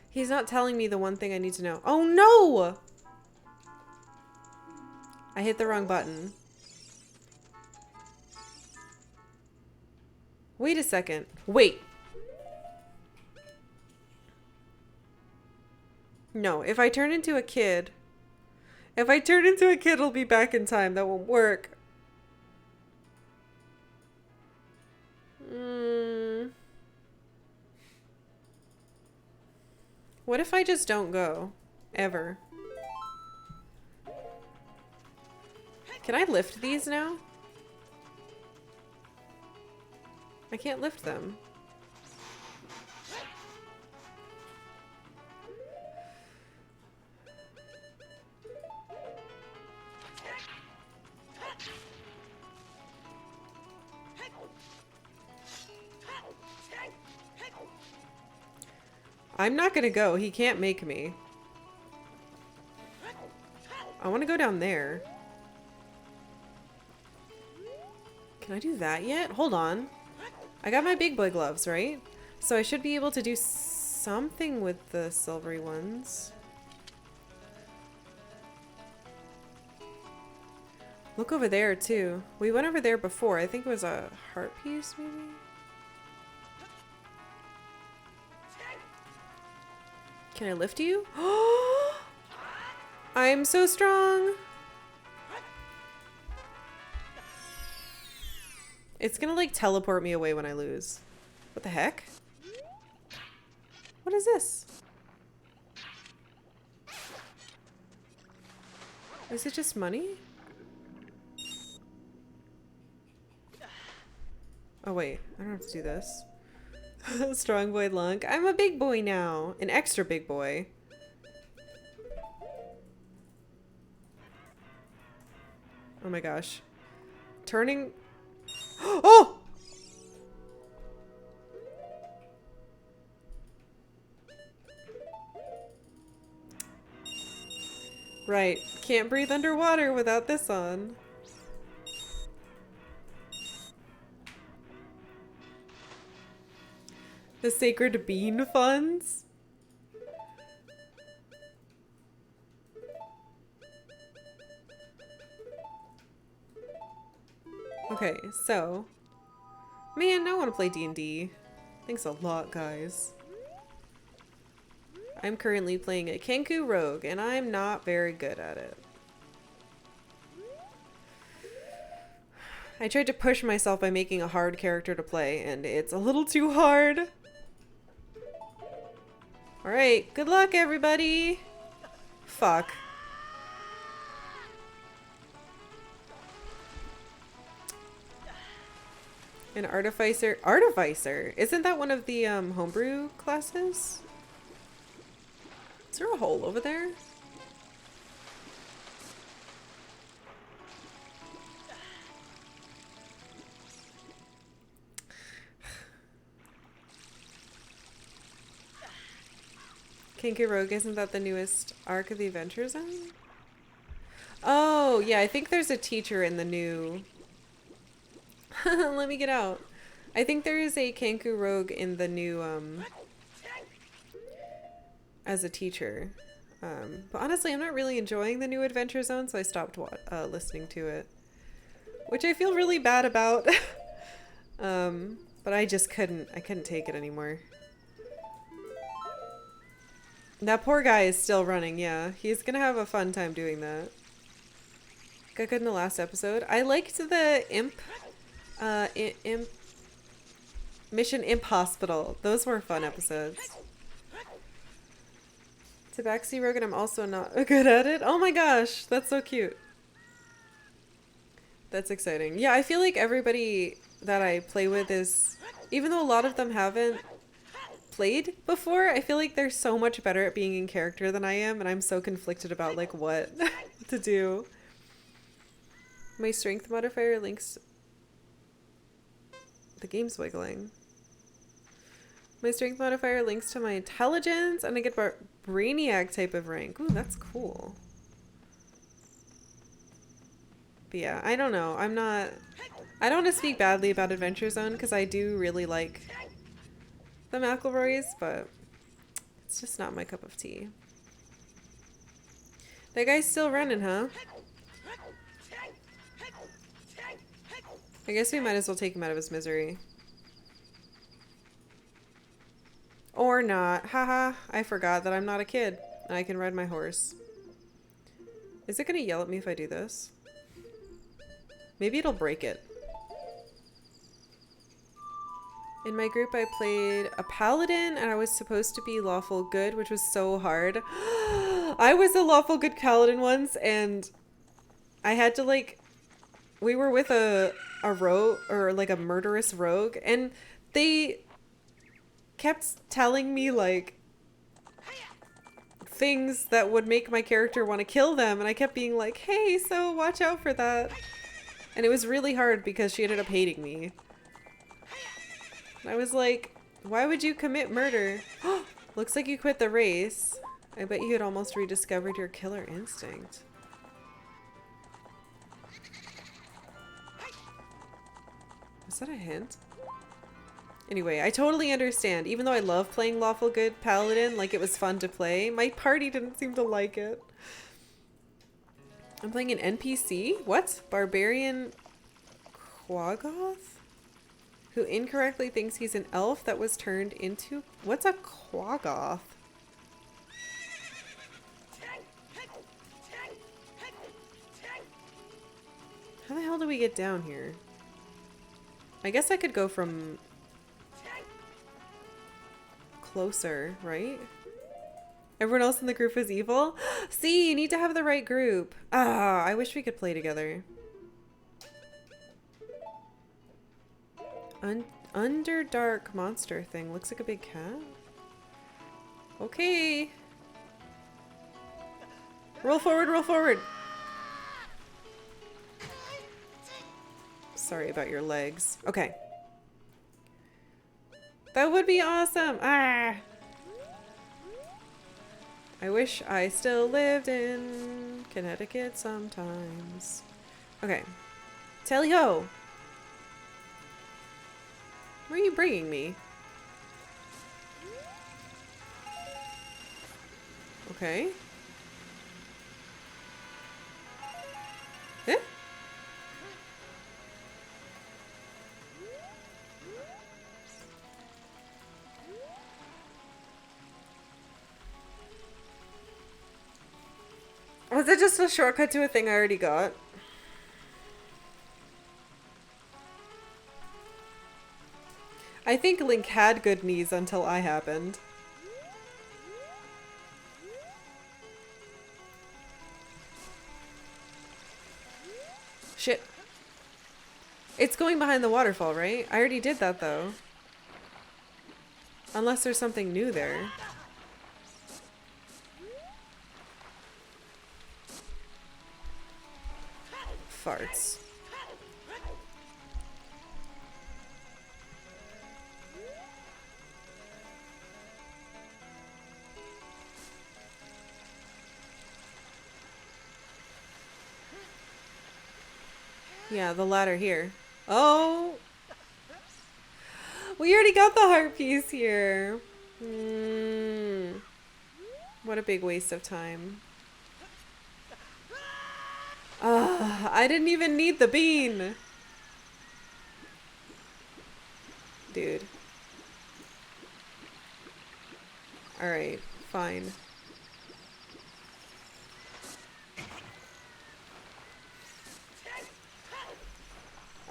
He's not telling me the one thing I need to know. Oh no! I hit the wrong button. Wait a second. Wait. No, if I turn into a kid... If I turn into a kid, I'll be back in time. That won't work. What if I just don't go? Ever. Can I lift these now? I can't lift them. I'm not gonna go. He can't make me. I want to go down there. Can I do that yet? Hold on. I got my big boy gloves, right? So I should be able to do something with the silvery ones. Look over there, too. We went over there before. I think it was a heart piece, maybe? Can I lift you? I'm so strong. It's gonna like teleport me away when I lose. What the heck? What is this? Is it just money? Oh wait, I don't have to do this. Strong boy lunk. I'm a big boy now. An extra big boy. Oh my gosh. Turning... Oh! Right. Can't breathe underwater without this on. The sacred bean funds? Okay, so... Man, I want to play D&D. Thanks a lot, guys. I'm currently playing a Kenku Rogue, and I'm not very good at it. I tried to push myself by making a hard character to play, and it's a little too hard. Alright, good luck, everybody! Fuck. An artificer. Artificer? Isn't that one of the homebrew classes? Is there a hole over there? Kinky Rogue, isn't that the newest arc of the Adventure Zone? Oh, yeah, I think there's a teacher in the new... Let me get out. I think there is a Kanku Rogue in the new, as a teacher. But honestly, I'm not really enjoying the new Adventure Zone, so I stopped listening to it. Which I feel really bad about. But I just couldn't take it anymore. That poor guy is still running, yeah. He's gonna have a fun time doing that. Got good in the last episode. I liked the Mission Imp Hospital. Those were fun episodes. Tabaxi Rogue, and I'm also not good at it. Oh my gosh, that's so cute. That's exciting. Yeah, I feel like everybody that I play with is, even though a lot of them haven't played before, I feel like they're so much better at being in character than I am, and I'm so conflicted about like what to do. My strength modifier links... The game's wiggling. My strength modifier links to my intelligence, and I get brainiac type of rank. Ooh, that's cool. But yeah, I don't know. I don't want to speak badly about Adventure Zone, because I do really like the McElroys, but it's just not my cup of tea. That guy's still running, huh? I guess we might as well take him out of his misery. Or not. Haha, I forgot that I'm not a kid and I can ride my horse. Is it gonna yell at me if I do this? Maybe it'll break it. In my group I played a paladin and I was supposed to be lawful good, which was so hard. I was a lawful good paladin once, and I had to like... We were with a rogue, or like a murderous rogue, and they kept telling me like things that would make my character want to kill them, and I kept being like, hey, so watch out for that. And it was really hard because she ended up hating me. And I was like, why would you commit murder? Looks like you quit the race. I bet you had almost rediscovered your killer instinct. Is that a hint? Anyway, I totally understand. Even though I love playing Lawful Good Paladin, like it was fun to play, my party didn't seem to like it. I'm playing an NPC? What? Barbarian Quaggoth? Who incorrectly thinks he's an elf that was turned into... What's a Quaggoth? How the hell do we get down here? I guess I could go from closer, right? Everyone else in the group is evil? See, you need to have the right group. Ah, I wish we could play together. Underdark monster thing. Looks like a big cat. Okay. Roll forward, roll forward. Sorry about your legs. Okay. That would be awesome. Ah. I wish I still lived in Connecticut sometimes. Okay. Tally-ho. Where are you bringing me? Okay. Eh? Was it just a shortcut to a thing I already got? I think Link had good knees until I happened. Shit. It's going behind the waterfall, right? I already did that, though. Unless there's something new there. Farts. Yeah, the ladder here. Oh! We already got the heart piece here. What a big waste of time. I didn't even need the bean! Dude. Alright, fine.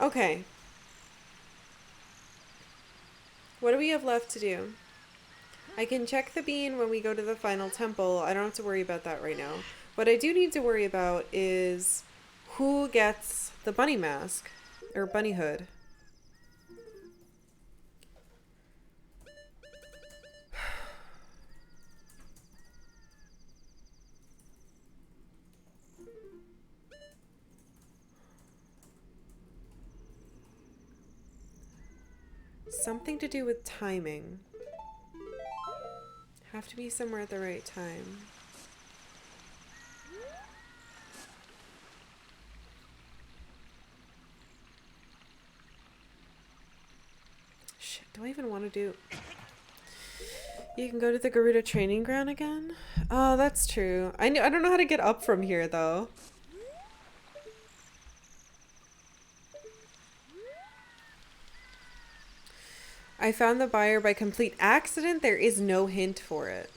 Okay. What do we have left to do? I can check the bean when we go to the final temple. I don't have to worry about that right now. What I do need to worry about is who gets the bunny mask or bunny hood. Something to do with timing. Have to be somewhere at the right time. Shit, do I even want to do... You can go to the Gerudo training ground again? Oh, that's true. I don't know how to get up from here, though. I found the buyer by complete accident. There is no hint for it.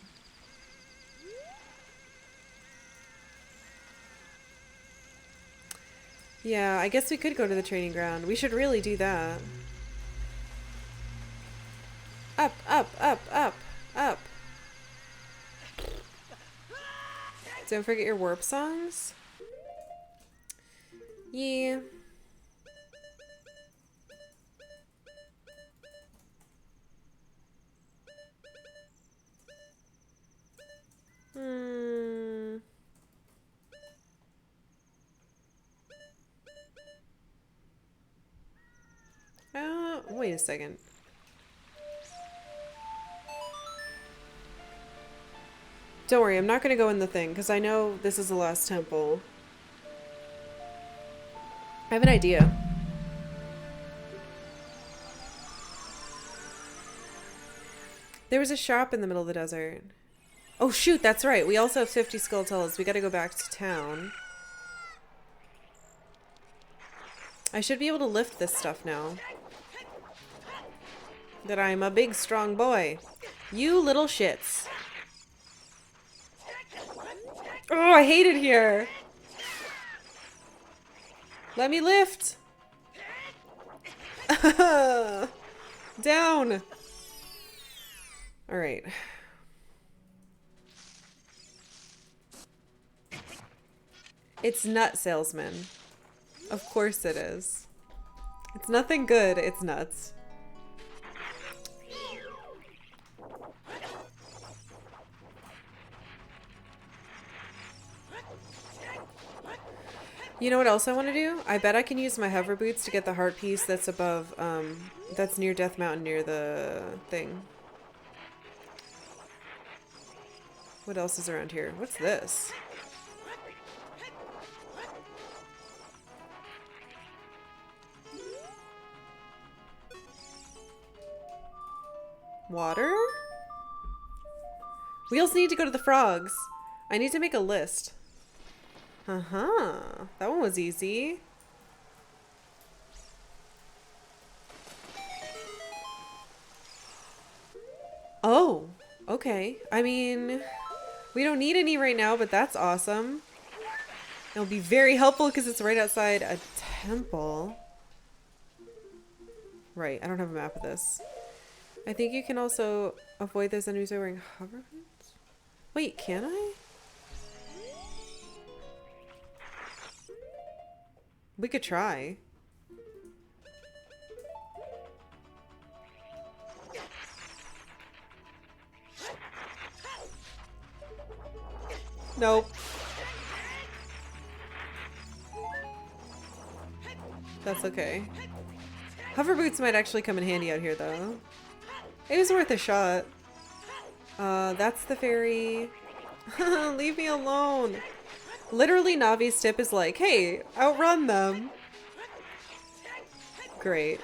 Yeah, I guess we could go to the training ground. We should really do that. Up, up, up, up, up. Don't forget your warp songs. Yeah. Wait a second. Don't worry, I'm not going to go in the thing, because I know this is the last temple. I have an idea. There was a shop in the middle of the desert. Oh shoot, that's right. We also have 50 skulltullas. We gotta go back to town. I should be able to lift this stuff now. That I'm a big, strong boy. You little shits. Oh, I hate it here. Let me lift. Down. All right. It's nut salesman. Of course it is. It's nothing good, it's nuts. You know what else I want to do? I bet I can use my hover boots to get the heart piece that's above, that's near Death Mountain, near the thing. What else is around here? What's this? Water? We also need to go to the frogs. I need to make a list. Uh-huh. That one was easy. Oh, okay. I mean, we don't need any right now, but that's awesome. It'll be very helpful because it's right outside a temple. Right, I don't have a map of this. I think you can also avoid those enemies by wearing hover boots. Wait, can I? We could try. Nope. That's okay. Hover boots might actually come in handy out here, though. It was worth a shot. That's the fairy. Leave me alone. Literally, Navi's tip is like, hey, outrun them. Great.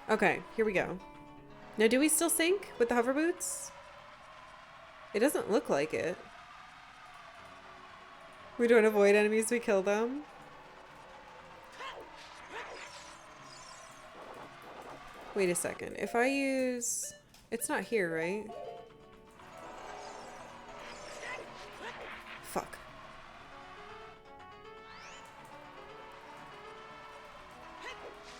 Okay, here we go. Now, do we still sync with the hover boots? It doesn't look like it. We don't avoid enemies, we kill them. Wait a second. If I use... It's not here, right? Fuck.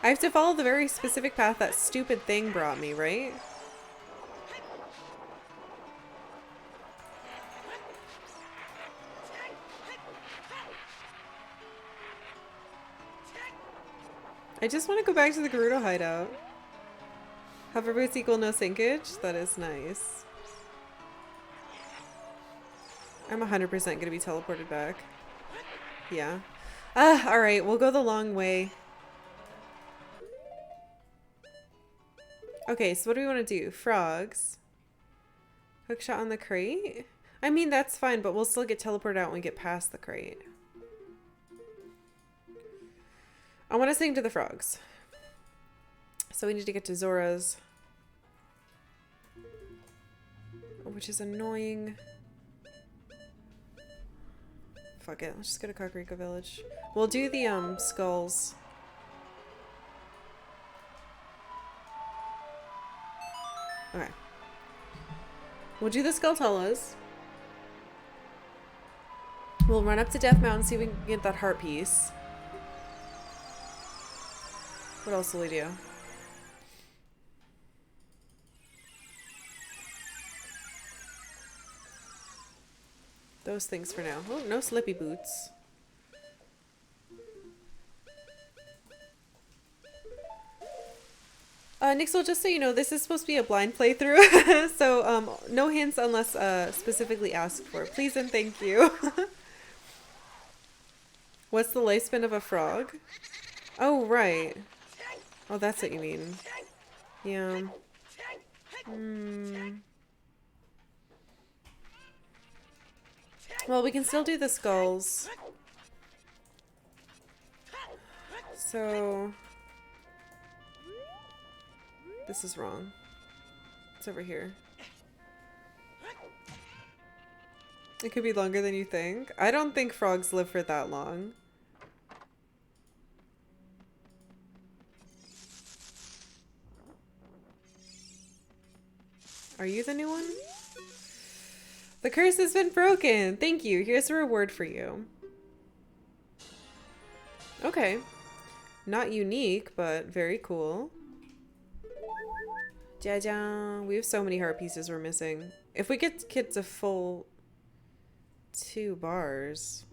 I have to follow the very specific path that stupid thing brought me, right? I just want to go back to the Gerudo hideout. Hover boots equal no sinkage? That is nice. I'm 100% going to be teleported back. Yeah. Alright, we'll go the long way. Okay, so what do we want to do? Frogs. Hookshot on the crate? I mean, that's fine, but we'll still get teleported out when we get past the crate. I want to sing to the frogs. So we need to get to Zora's. Which is annoying. Fuck it. Let's just go to Karkalla village. We'll do the skulls. Okay. We'll do the skulltullas. We'll run up to Death Mountain, see if we can get that heart piece. What else will we do? Those things for now. Oh, no slippy boots. Nixel, just so you know, this is supposed to be a blind playthrough, so no hints unless specifically asked for. Please and thank you. What's the lifespan of a frog? Oh, right. Oh, that's what you mean. Yeah. Well, we can still do the skulls. So... This is wrong. It's over here. It could be longer than you think. I don't think frogs live for that long. Are you the new one? The curse has been broken. Thank you. Here's a reward for you. Okay. Not unique, but very cool. Jaja. We have so many heart pieces we're missing. If we get to full 2 bars.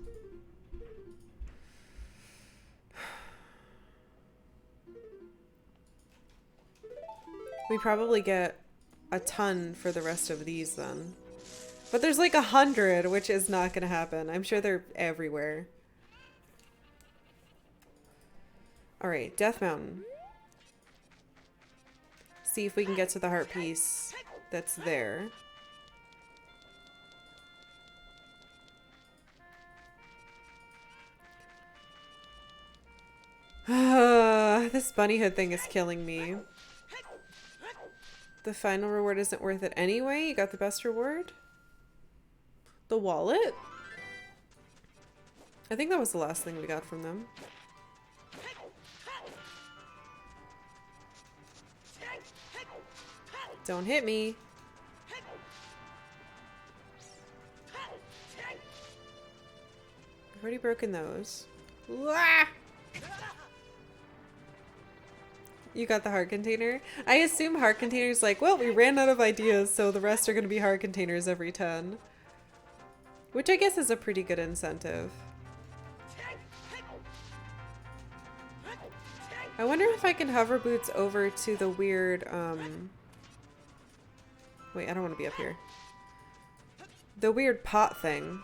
We probably get a ton for the rest of these then. But there's like 100, which is not gonna happen. I'm sure they're everywhere. Alright, Death Mountain. See if we can get to the heart piece that's there. This bunny hood thing is killing me. The final reward isn't worth it anyway. You got the best reward? The wallet? I think that was the last thing we got from them. Don't hit me. I've already broken those. Wah! You got the heart container? I assume heart containers like, well, we ran out of ideas, so the rest are going to be heart containers every 10. Which I guess is a pretty good incentive. I wonder if I can hover boots over to the weird, wait, I don't want to be up here. The weird pot thing.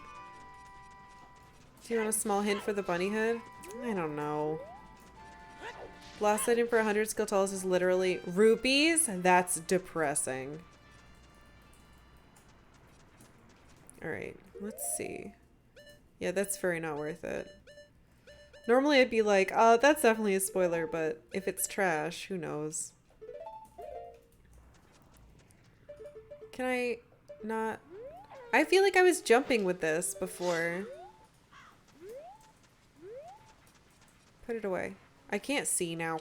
Do you want a small hint for the bunny hood? I don't know. Last item for 100 skulltullas is literally rupees? That's depressing. Alright, let's see. Yeah, that's very not worth it. Normally I'd be like, that's definitely a spoiler, but if it's trash, who knows? Can I not? I feel like I was jumping with this before. Put it away. I can't see now.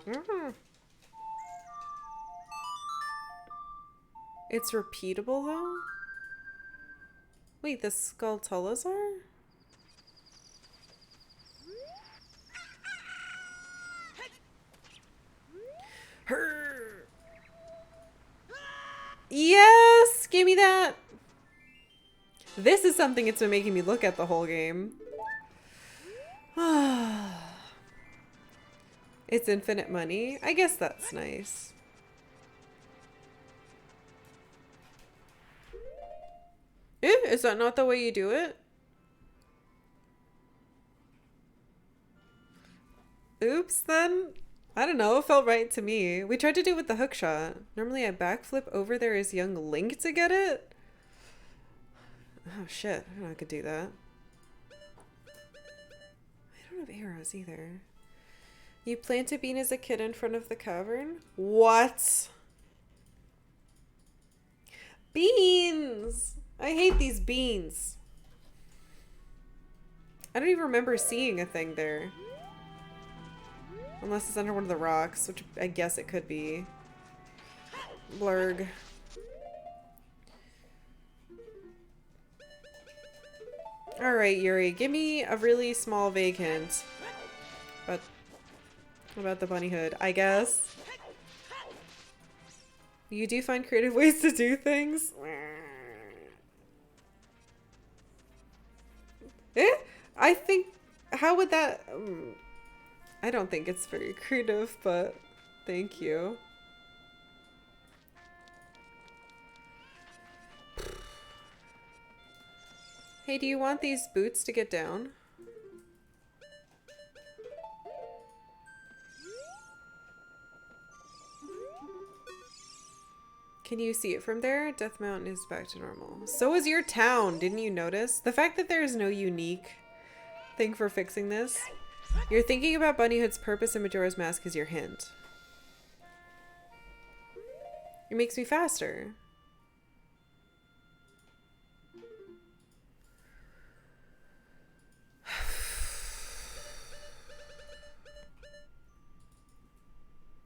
It's repeatable though? Wait, the skulltullas are? Her. Yes! Give me that! This is something it's been making me look at the whole game. It's infinite money. I guess that's nice. Is that not the way you do it? Oops, then. I don't know. It felt right to me. We tried to do it with the hook shot. Normally I backflip over there as young Link to get it. Oh shit. I don't know I could do that. I don't have arrows either. You plant a bean as a kid in front of the cavern? What? Beans! I hate these beans. I don't even remember seeing a thing there. Unless it's under one of the rocks, which I guess it could be. Blurg. Alright, Yuri, give me a really small vague hint. But about the bunny hood, I guess. You do find creative ways to do things? I think, how would that, I don't think it's very creative, but thank you. Hey, do you want these boots to get down? Can you see it from there? Death Mountain is back to normal. So is your town, didn't you notice? The fact that there is no unique thing for fixing this. You're thinking about Bunnyhood's purpose and Majora's Mask is your hint. It makes me faster.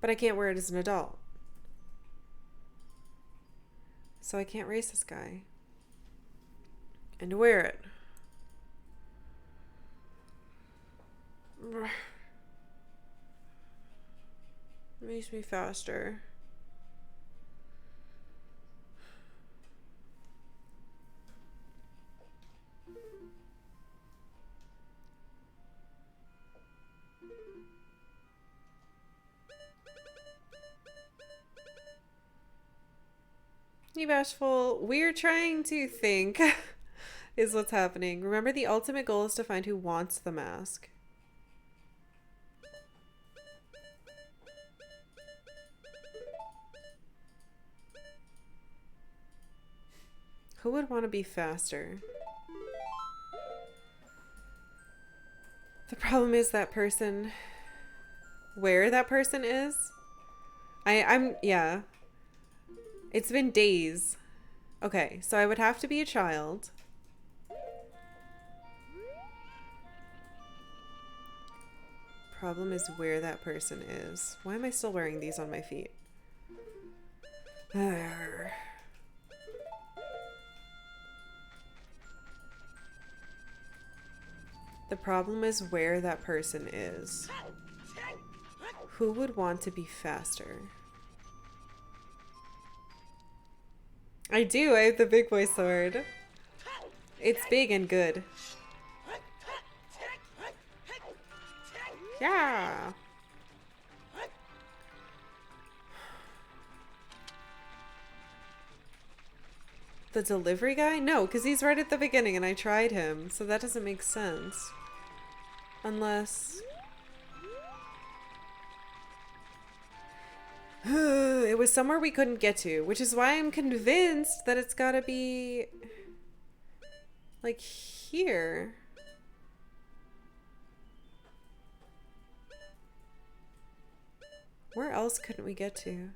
But I can't wear it as an adult. So I can't race this guy. And wear it. It makes me faster. You bashful. We're trying to think is what's happening. Remember, the ultimate goal is to find who wants the mask. Who would want to be faster? The problem is that person, where that person is. Yeah. It's been days. Okay, so I would have to be a child. Problem is where that person is. Why am I still wearing these on my feet? Arr. The problem is where that person is. Who would want to be faster? I do. I have the big boy sword. It's big and good. Yeah. The delivery guy? No, because he's right at the beginning and I tried him, so that doesn't make sense. Unless... It was somewhere we couldn't get to, which is why I'm convinced that it's gotta be... like here. Where else couldn't we get to?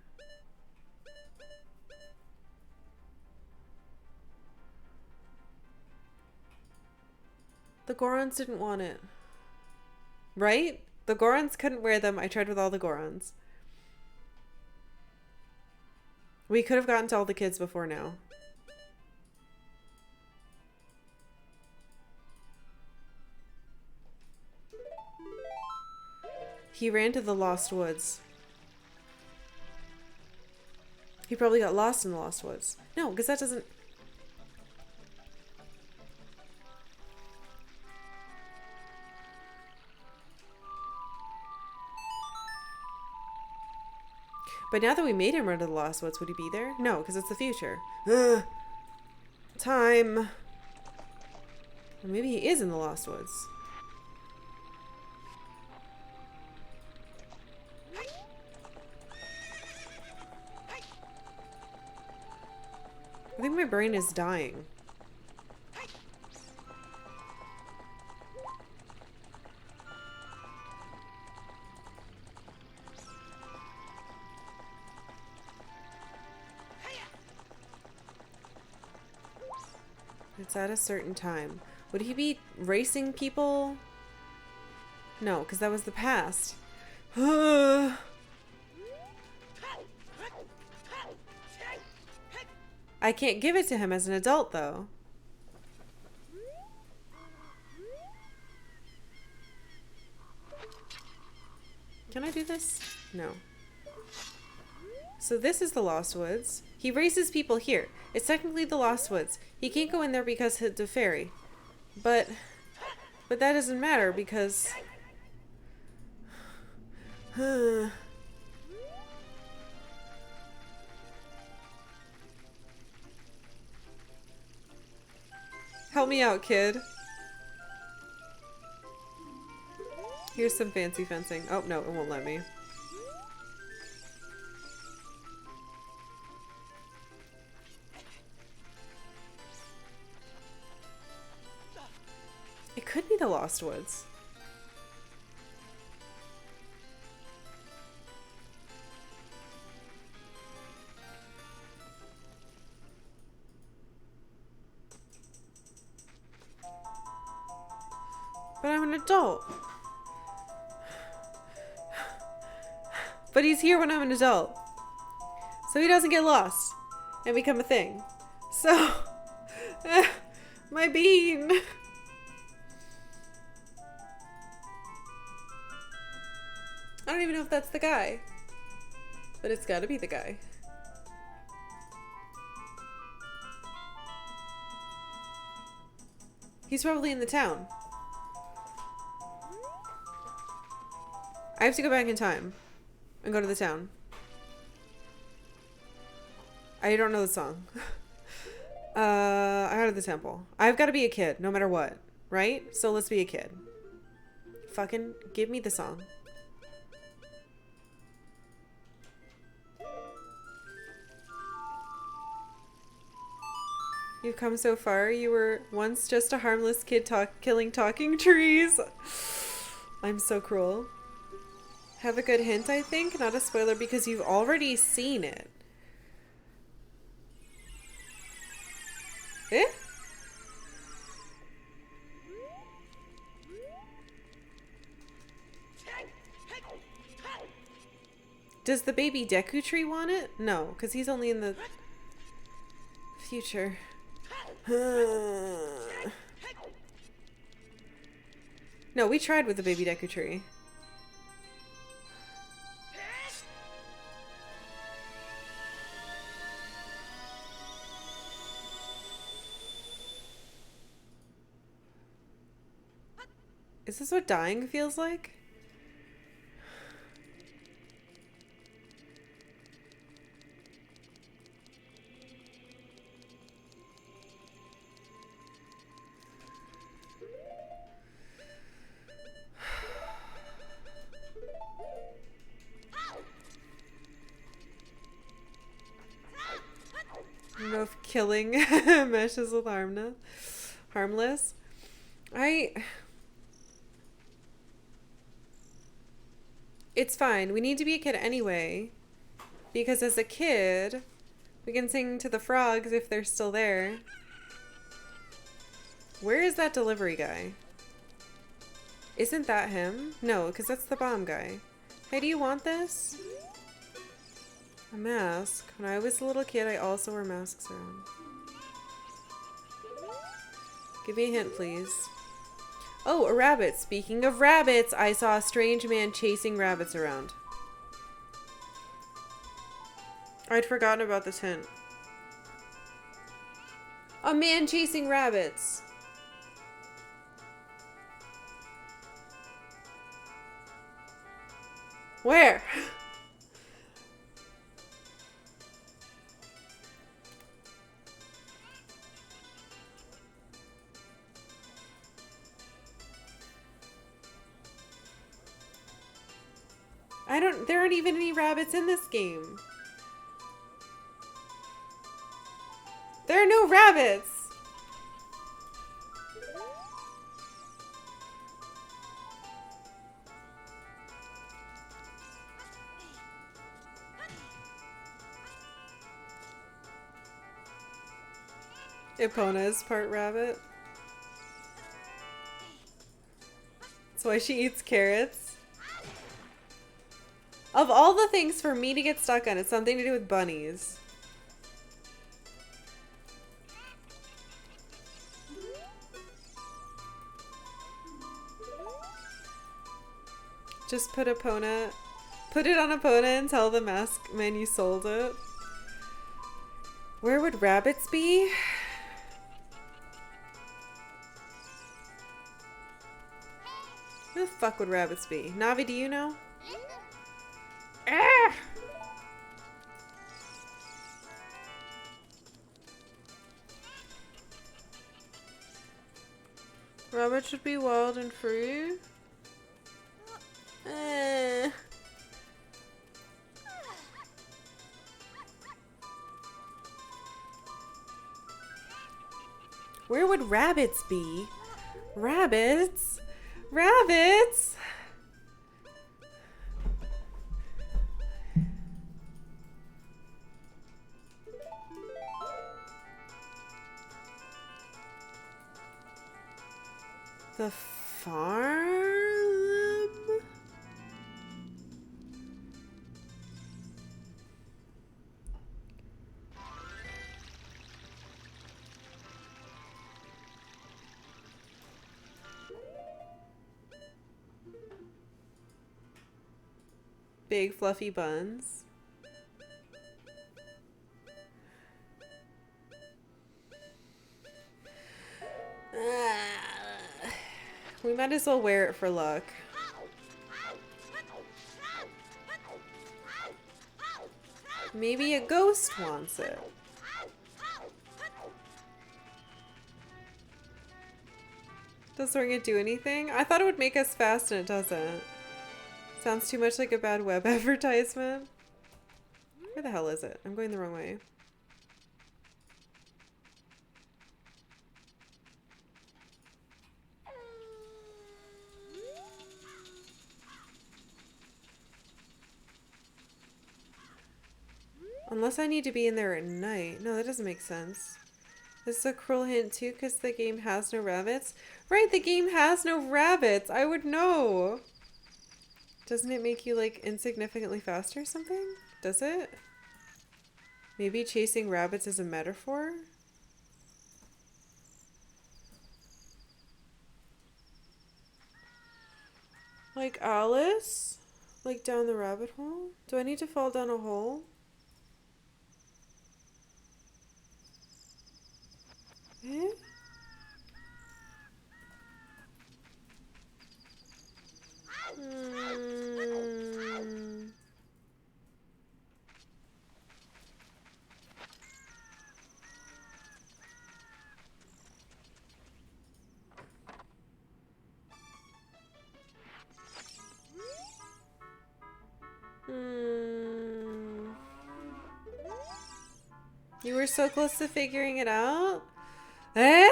The Gorons didn't want it. Right? The Gorons couldn't wear them. I tried with all the Gorons. We could have gotten to all the kids before now. He ran to the Lost Woods. He probably got lost in the Lost Woods. No, because that doesn't... But now that we made him run to the Lost Woods, would he be there? No, because it's the future. Ugh. Time. Or maybe he is in the Lost Woods. I think my brain is dying. It's at a certain time. Would he be racing people? No, because that was the past. I can't give it to him as an adult, though. Can I do this? No. So this is the Lost Woods. He races people here. It's technically the Lost Woods. He can't go in there because it's a fairy. But that doesn't matter because... Help me out, kid. Here's some fancy fencing. Oh, no, it won't let me. It could be the Lost Woods. But I'm an adult. But he's here when I'm an adult. So he doesn't get lost and become a thing. So, my bean. I don't even know if that's the guy. But it's gotta be the guy. He's probably in the town. I have to go back in time and go to the town. I don't know the song. I go to the temple. I've got to be a kid no matter what, right? So let's be a kid. Fucking give me the song. You've come so far. You were once just a harmless kid killing talking trees. I'm so cruel. Have a good hint, I think. Not a spoiler because you've already seen it. Eh? Does the baby Deku Tree want it? No, because he's only in the future. No, we tried with the baby Deku Tree. Is this what dying feels like? I don't know if killing meshes with harmless. It's fine. We need to be a kid anyway. Because as a kid, we can sing to the frogs if they're still there. Where is that delivery guy? Isn't that him? No, because that's the bomb guy. Hey, do you want this? A mask. When I was a little kid, I also wore masks around. Give me a hint, please. Oh, a rabbit. Speaking of rabbits, I saw a strange man chasing rabbits around. I'd forgotten about this hint. A man chasing rabbits. Where? There aren't even any rabbits in this game. There are no rabbits. Epona is part rabbit. That's why she eats carrots. Of all the things for me to get stuck on, it's something to do with bunnies. Just put it on Epona and tell the mask man you sold it. Where would rabbits be? Where the fuck would rabbits be? Navi, do you know? Ah! Rabbits should be wild and free. Where would rabbits be? Rabbits? Rabbits? The farm? Big fluffy buns. We might as well wear it for luck. Maybe a ghost wants it. Does the ring do anything? I thought it would make us fast and it doesn't. Sounds too much like a bad web advertisement. Where the hell is it? I'm going the wrong way. Unless I need to be in there at night. No, that doesn't make sense. This is a cruel hint too, because the game has no rabbits. Right, the game has no rabbits. I would know. Doesn't it make you like insignificantly faster or something? Does it? Maybe chasing rabbits is a metaphor? Like Alice? Like down the rabbit hole? Do I need to fall down a hole? Eh? You were so close to figuring it out? Eh?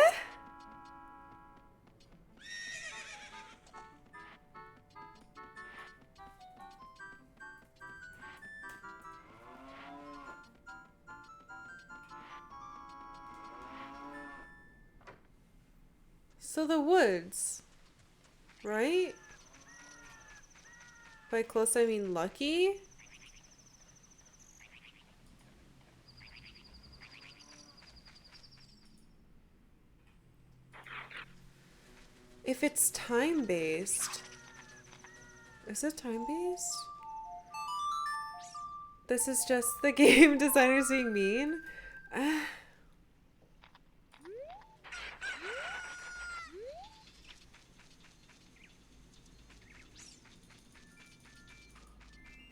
So the woods, right? By close I mean lucky? If it's time-based... Is it time-based? This is just the game designers being mean?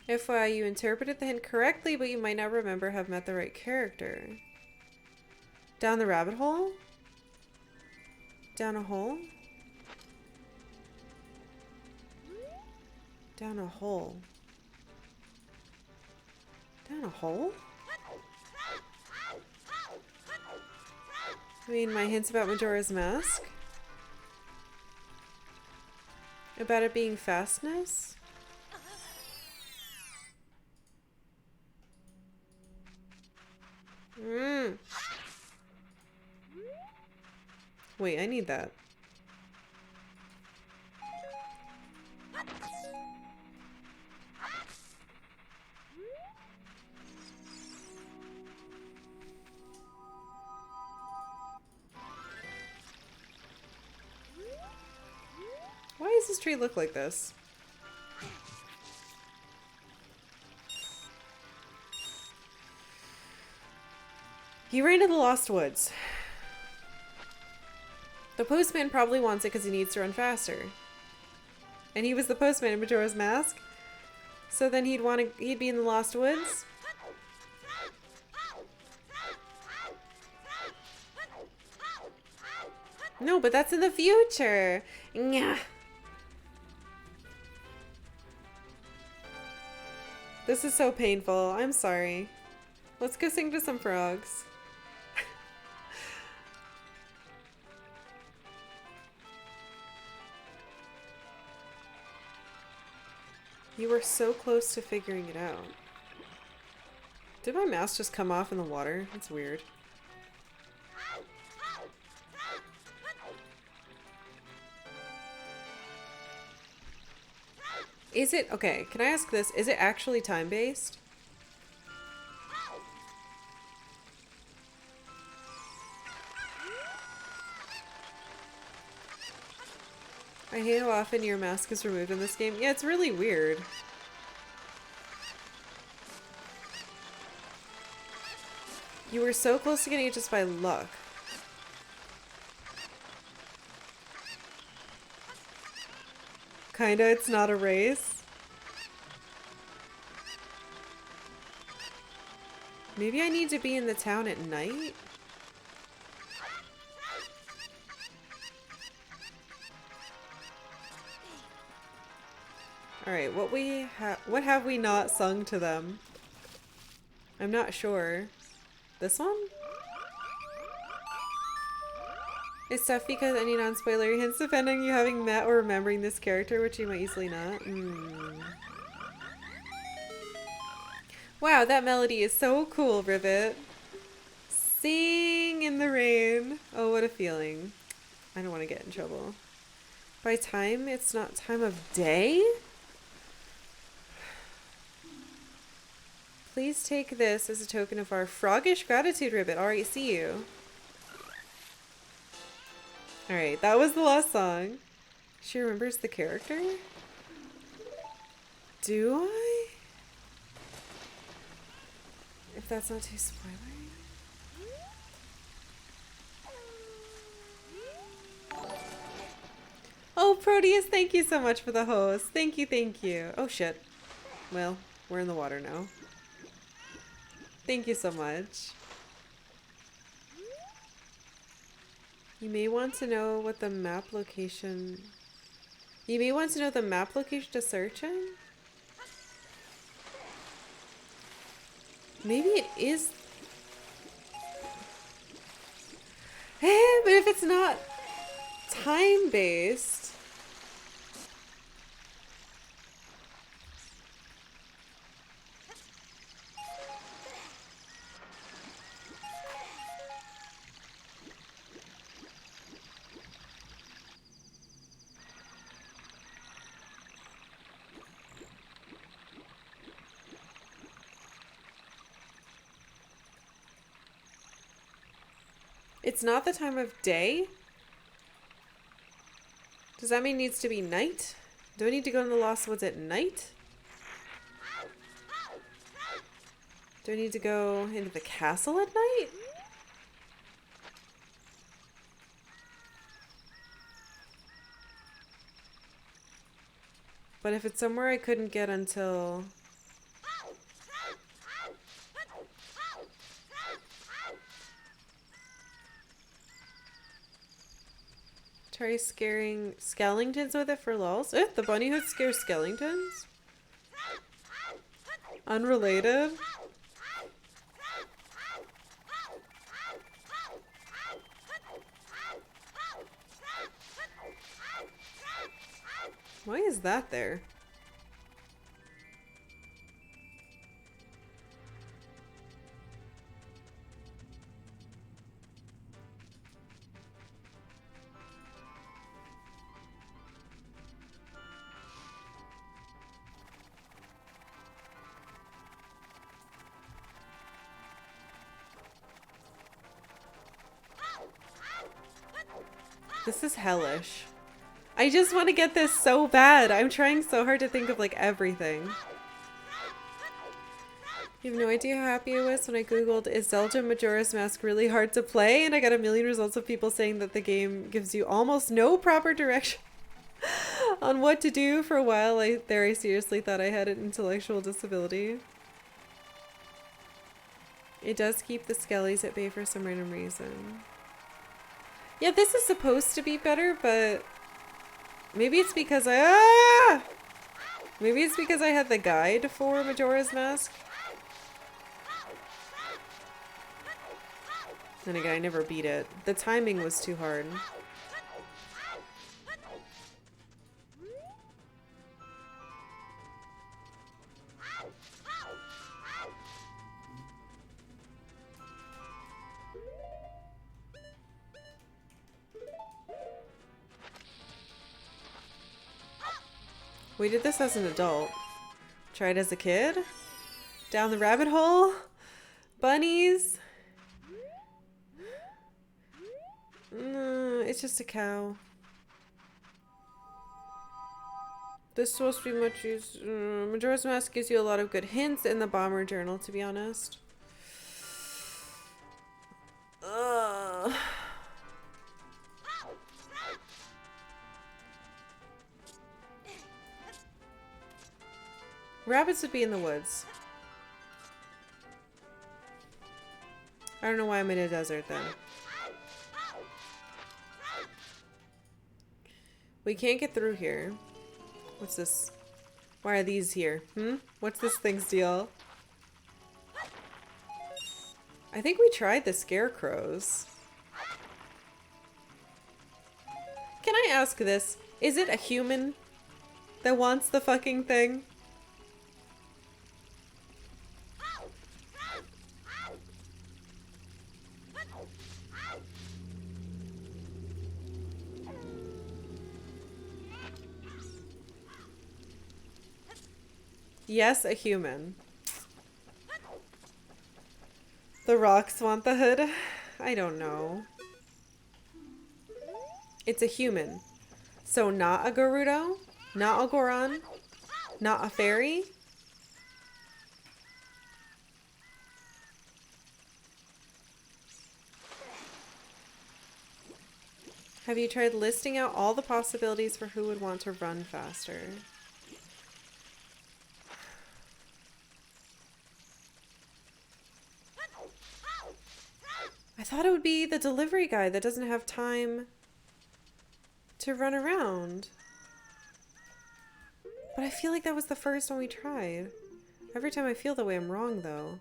FYI, you interpreted the hint correctly, but you might not remember have met the right character. Down the rabbit hole? Down a hole? Down a hole. Down a hole? I mean, my hints about Majora's Mask? About it being fastness? Wait, I need that. Why does this tree look like this? He ran to the Lost Woods. The postman probably wants it because he needs to run faster. And he was the postman in Majora's Mask. So then he'd be in the Lost Woods. No, but that's in the future. Nyah. This is so painful. I'm sorry. Let's go sing to some frogs. You were so close to figuring it out. Did my mask just come off in the water? That's weird. Is it, okay, can I ask this? Is it actually time-based? I hate how often your mask is removed in this game. Yeah, it's really weird. You were so close to getting it just by luck. Kinda, it's not a race. Maybe I need to be in the town at night? Alright, what have we not sung to them? I'm not sure. This one? It's tough because any non-spoilery hints depend on you having met or remembering this character, which you might easily not. Wow, that melody is so cool, Rivet. Sing in the rain. Oh, what a feeling. I don't want to get in trouble. By time, it's not time of day? Please take this as a token of our froggish gratitude, Ribbit. Alright, see you. Alright, that was the last song. She remembers the character? Do I? If that's not too spoilery. Oh, Proteus, thank you so much for the host. Thank you, thank you. Oh, shit. Well, we're in the water now. Thank you so much. You may want to know what the map location... You may want to know the map location to search in? Maybe it is... But if it's not time-based... It's not the time of day? Does that mean it needs to be night? Do I need to go in the Lost Woods at night? Do I need to go into the castle at night? But if it's somewhere I couldn't get until... Try scaring skeletons with it for lulz. The bunny hood scares skeletons? Unrelated? Why is that there? This is hellish. I just want to get this so bad. I'm trying so hard to think of like everything. You have no idea how happy I was when I googled, is Zelda Majora's Mask really hard to play? And I got a million results of people saying that the game gives you almost no proper direction on what to do. For a while I seriously thought I had an intellectual disability. It does keep the skellies at bay for some random reason. Yeah, this is supposed to be better, but maybe it's because maybe it's because I had the guide for Majora's Mask. Then again, I never beat it. The timing was too hard. We did this as an adult. Tried as a kid? Down the rabbit hole? Bunnies? It's just a cow. This is supposed to be much use. Majora's Mask gives you a lot of good hints in the Bomber Journal, to be honest. Rabbits would be in the woods. I don't know why I'm in a desert then. We can't get through here. What's this? Why are these here? What's this thing's deal? I think we tried the scarecrows. Can I ask this? Is it a human that wants the fucking thing? Yes, a human. The rocks want the hood? I don't know. It's a human. So not a Gerudo? Not a Goron? Not a fairy? Have you tried listing out all the possibilities for who would want to run faster? I thought it would be the delivery guy that doesn't have time to run around. But I feel like that was the first one we tried. Every time I feel that way, I'm wrong, though.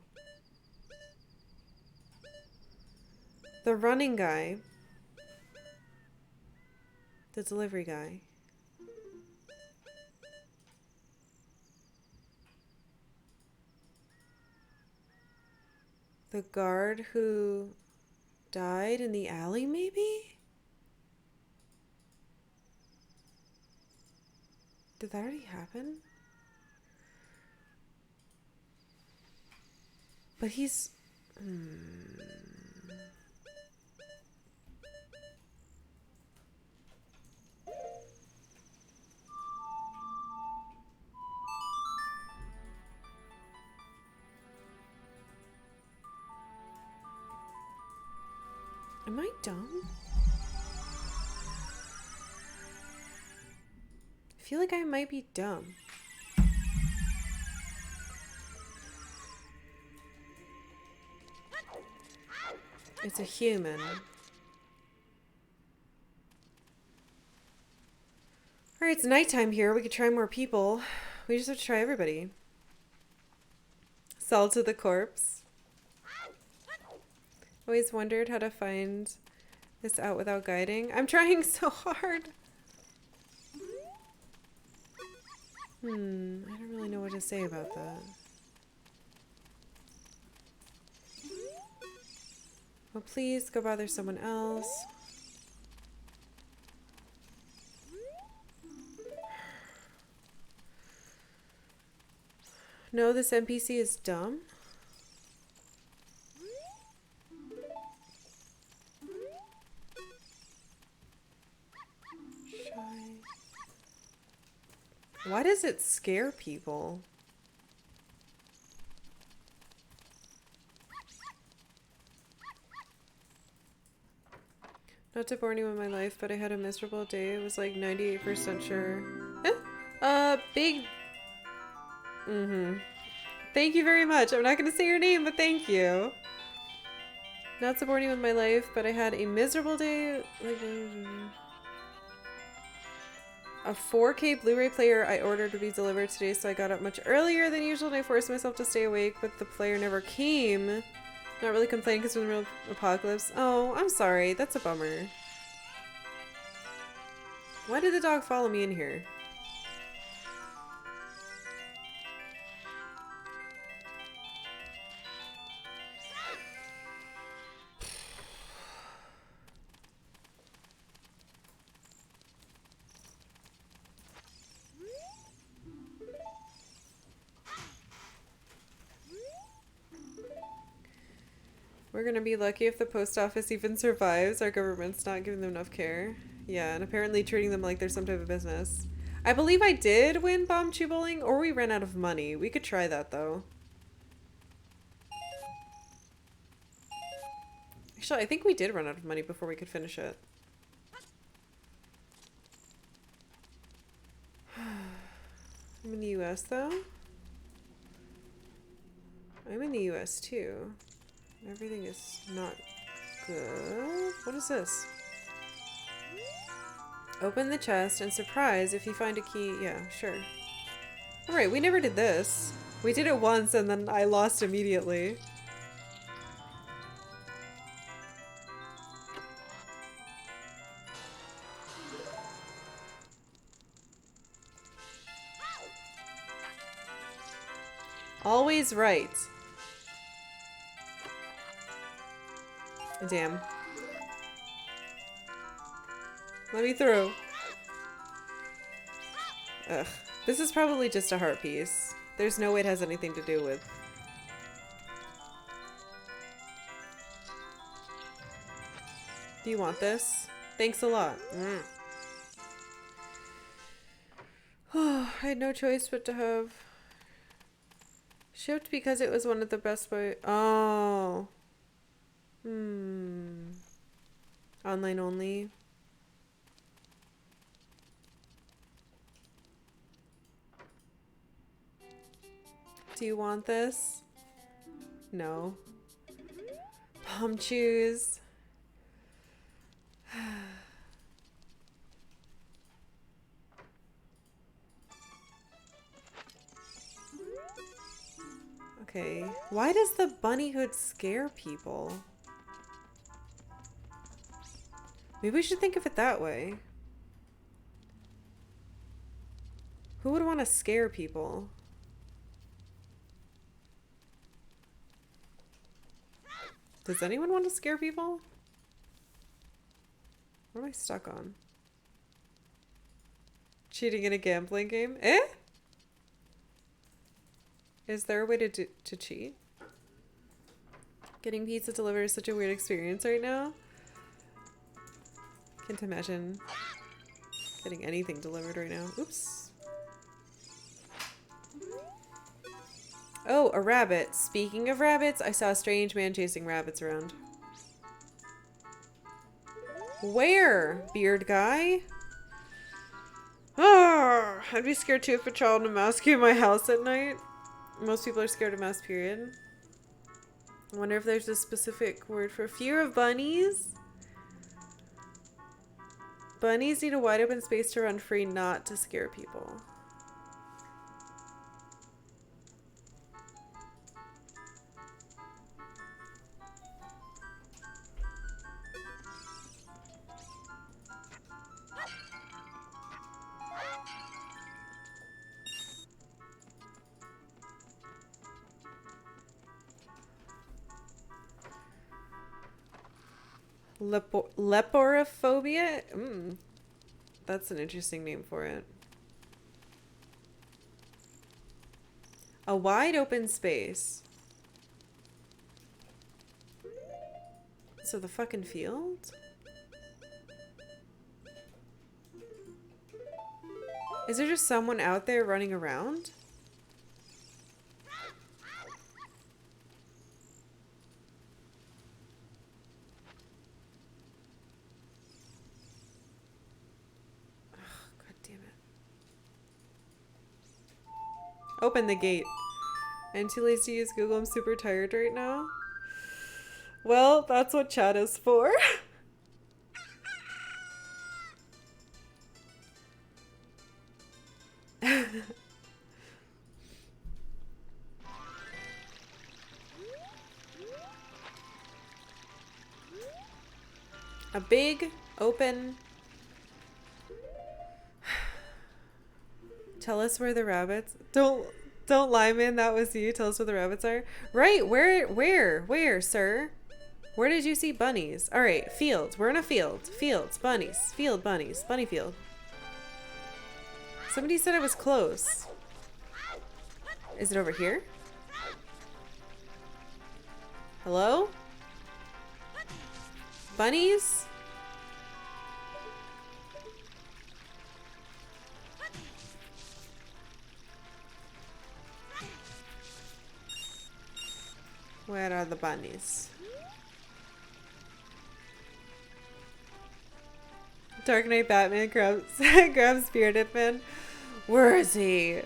The running guy. The delivery guy. The guard who died in the alley, maybe? Did that already happen? But he's... Am I dumb? I feel like I might be dumb. It's a human. Alright, it's nighttime here. We could try more people. We just have to try everybody. Sell to the corpse. Always wondered how to find this out without guiding. I'm trying so hard. I don't really know what to say about that. Well, please go bother someone else. No, this NPC is dumb. Why does it scare people? Not to bore anyone in my life, but I had a miserable day. It was like 98% sure. Big... Thank you very much. I'm not going to say your name, but thank you. Not to bore anyone in my life, but I had a miserable day. Like... A 4K Blu-ray player I ordered to be delivered today, so I got up much earlier than usual and I forced myself to stay awake, but the player never came. Not really complaining because it was a real apocalypse. Oh, I'm sorry. That's a bummer. Why did the dog follow me in here? We're gonna be lucky if the post office even survives. Our government's not giving them enough care. Yeah, and apparently treating them like they're some type of business. I believe I did win Bomb Chew Bowling, or we ran out of money. We could try that, though. Actually, I think we did run out of money before we could finish it. I'm in the US, though. I'm in the US, too. Everything is not good. What is this? Open the chest and surprise if you find a key. Yeah, sure. Alright, we never did this. We did it once and then I lost immediately. Always right. Damn. Let me through. Ugh. This is probably just a heart piece. There's no way it has anything to do with... Do you want this? Thanks a lot. Oh, I had no choice but to have... Shipped because it was one of the best boy... Oh. Online only. Do you want this? No. Palm chews. Okay. Why does the bunny hood scare people? Maybe we should think of it that way. Who would want to scare people? Does anyone want to scare people? What am I stuck on? Cheating in a gambling game? Eh? Is there a way to cheat? Getting pizza delivered is such a weird experience right now. Can't imagine getting anything delivered right now. Oops. Oh, a rabbit. Speaking of rabbits, I saw a strange man chasing rabbits around. Where, beard guy? Oh, I'd be scared too if a child in a mask came to my house at night. Most people are scared of masks, period. I wonder if there's a specific word for fear of bunnies. Bunnies need a wide open space to run free, not to scare people. Leporophobia? That's an interesting name for it. A wide open space. So the fucking field? Is there just someone out there running around? Open the gate. I'm too lazy to use Google. I'm super tired right now. Well, that's what chat is for. A big, open... Tell us where the rabbits... Don't lie, man. That was you. Tell us where the rabbits are. Right. Where, sir? Where did you see bunnies? All right. Fields. We're in a field. Fields. Bunnies. Field bunnies. Bunny field. Somebody said I was close. Is it over here? Hello? Bunnies? Where are the bunnies? Dark Knight Batman grabs Bearded Man. Where is he?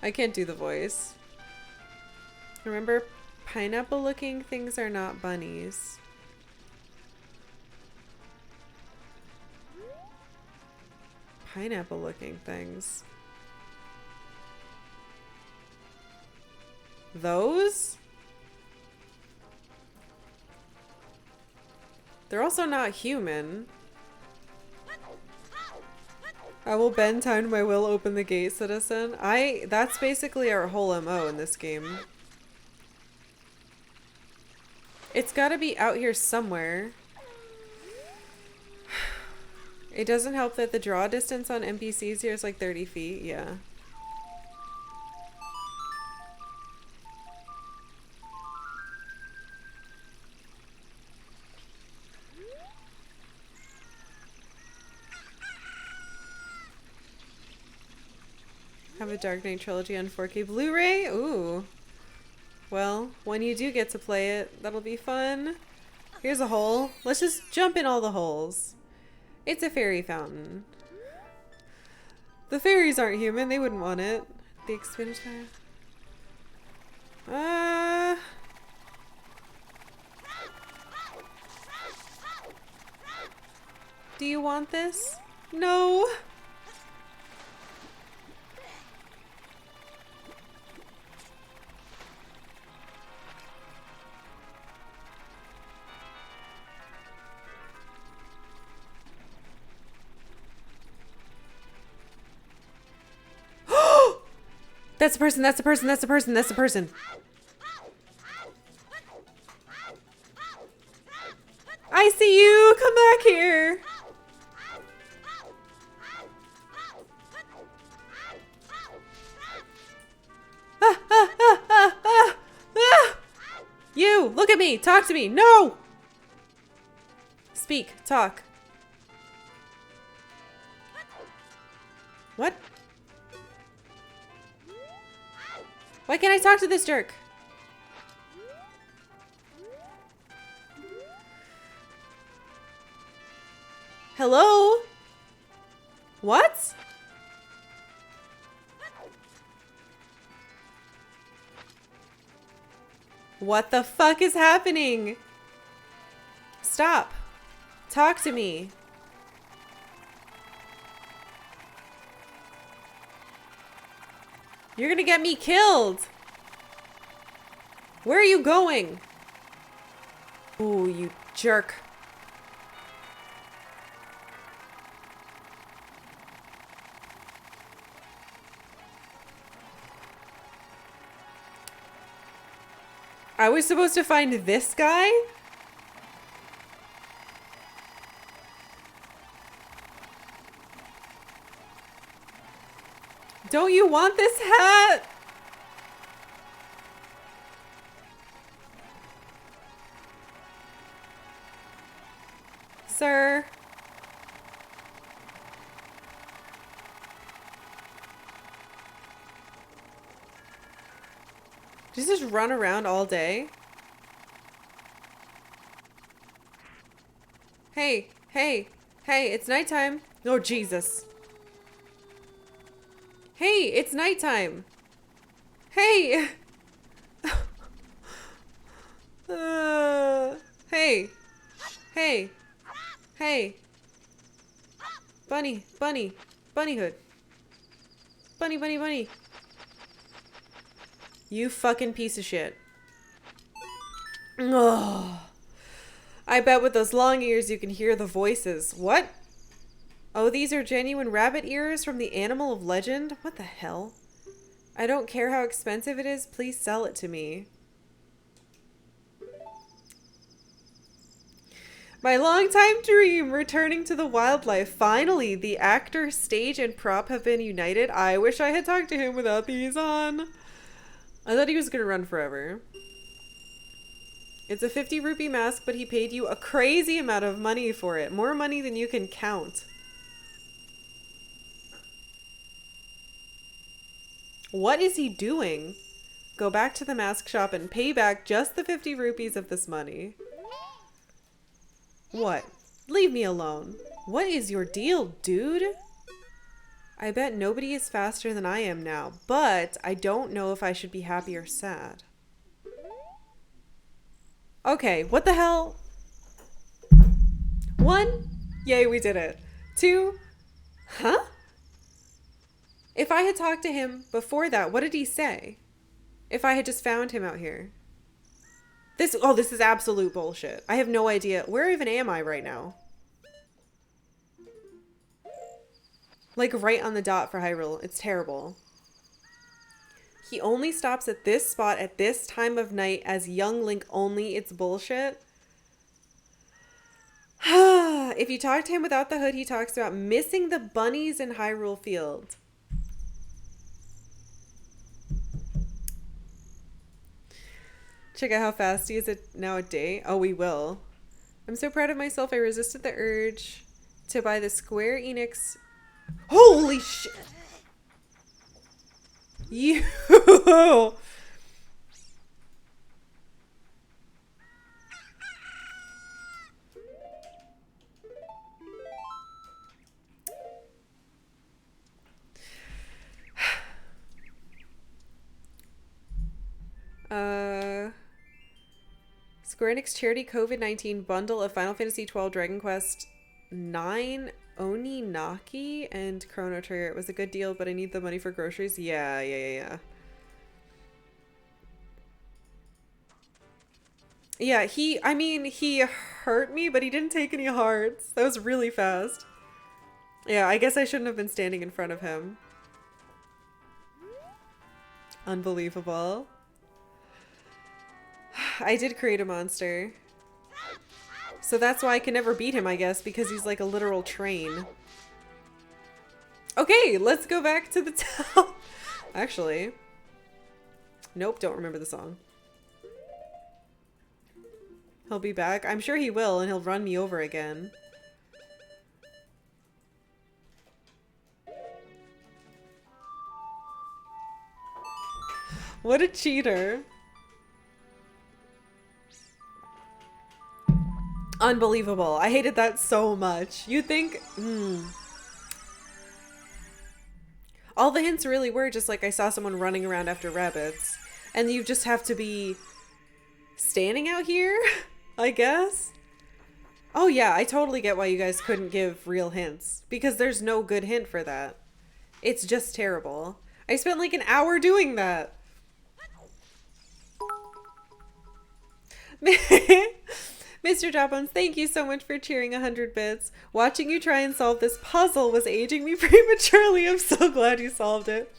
I can't do the voice. Remember, pineapple looking things are not bunnies. Pineapple looking things. Those? They're also not human. I will bend time to my will, open the gate, citizen. That's basically our whole MO in this game. It's gotta be out here somewhere. It doesn't help that the draw distance on NPCs here is like 30 feet, yeah. Have a Dark Knight trilogy on 4K Blu-ray? Ooh. Well, when you do get to play it, that'll be fun. Here's a hole. Let's just jump in all the holes. It's a fairy fountain. The fairies aren't human. They wouldn't want it. The expenditure. Do you want this? No. That's a person, that's a person, that's a person, that's a person. I see you! Come back here! Ah, ah, ah, ah, ah, ah! You! Look at me! Talk to me! No! Speak. Talk. What? Why can't I talk to this jerk? Hello? What? What the fuck is happening? Stop. Talk to me. You're gonna get me killed. Where are you going? Ooh, you jerk. I was supposed to find this guy? Don't you want this hat? Sir. Does he just run around all day? Hey, hey, hey, it's nighttime. Oh, Jesus. Hey, it's nighttime. Hey. Hey. Hey. Hey. Bunny, bunny, bunny hood. Bunny, bunny, bunny. You fucking piece of shit. Oh. I bet with those long ears you can hear the voices. What? Oh, these are genuine rabbit ears from the animal of legend? What the hell? I don't care how expensive it is. Please sell it to me. My longtime dream, returning to the wildlife. Finally, the actor, stage, and prop have been united. I wish I had talked to him without these on. I thought he was gonna run forever. It's a 50 rupee mask, but he paid you a crazy amount of money for it. More money than you can count. What is he doing? Go back to the mask shop and pay back just the 50 rupees of this money. What? Leave me alone. What is your deal, dude? I bet nobody is faster than I am now, but I don't know if I should be happy or sad. Okay, what the hell? 1, yay, we did it. 2, huh? If I had talked to him before that, what did he say? If I had just found him out here. This is absolute bullshit. I have no idea. Where even am I right now? Like right on the dot for Hyrule. It's terrible. He only stops at this spot at this time of night as young Link only. It's bullshit. If you talk to him without the hood, he talks about missing the bunnies in Hyrule Field. Check out how fast he is now a day. Oh, we will. I'm so proud of myself. I resisted the urge to buy the Square Enix. Holy shit. You. Square Enix charity COVID-19 bundle of Final Fantasy XII, Dragon Quest 9, Oninaki, and Chrono Trigger. It was a good deal, but I need the money for groceries. Yeah. Yeah, he hurt me, but he didn't take any hearts. That was really fast. Yeah, I guess I shouldn't have been standing in front of him. Unbelievable. I did create a monster. So that's why I can never beat him, I guess, because he's like a literal train. Okay, let's go back to the town. Actually. Nope, don't remember the song. He'll be back. I'm sure he will, and he'll run me over again. What a cheater. Unbelievable. I hated that so much. You think... All the hints really were just like I saw someone running around after rabbits. And you just have to be standing out here, I guess. Oh yeah, I totally get why you guys couldn't give real hints. Because there's no good hint for that. It's just terrible. I spent like an hour doing that. Mr. Jawbones, thank you so much for cheering 100 bits. Watching you try and solve this puzzle was aging me prematurely. I'm so glad you solved it.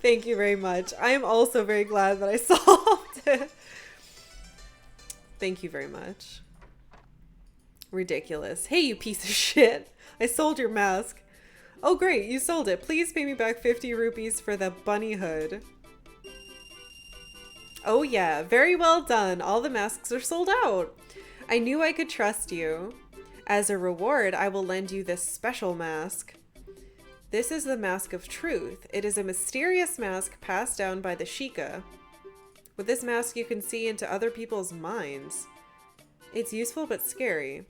Thank you very much. I am also very glad that I solved it. Thank you very much. Ridiculous. Hey, you piece of shit. I sold your mask. Oh, great. You sold it. Please pay me back 50 rupees for the bunny hood. Oh yeah, very well done. All the masks are sold out. I knew I could trust you. As a reward, I will lend you this special mask. This is the Mask of Truth. It is a mysterious mask passed down by the Sheikah. With this mask, you can see into other people's minds. It's useful but scary.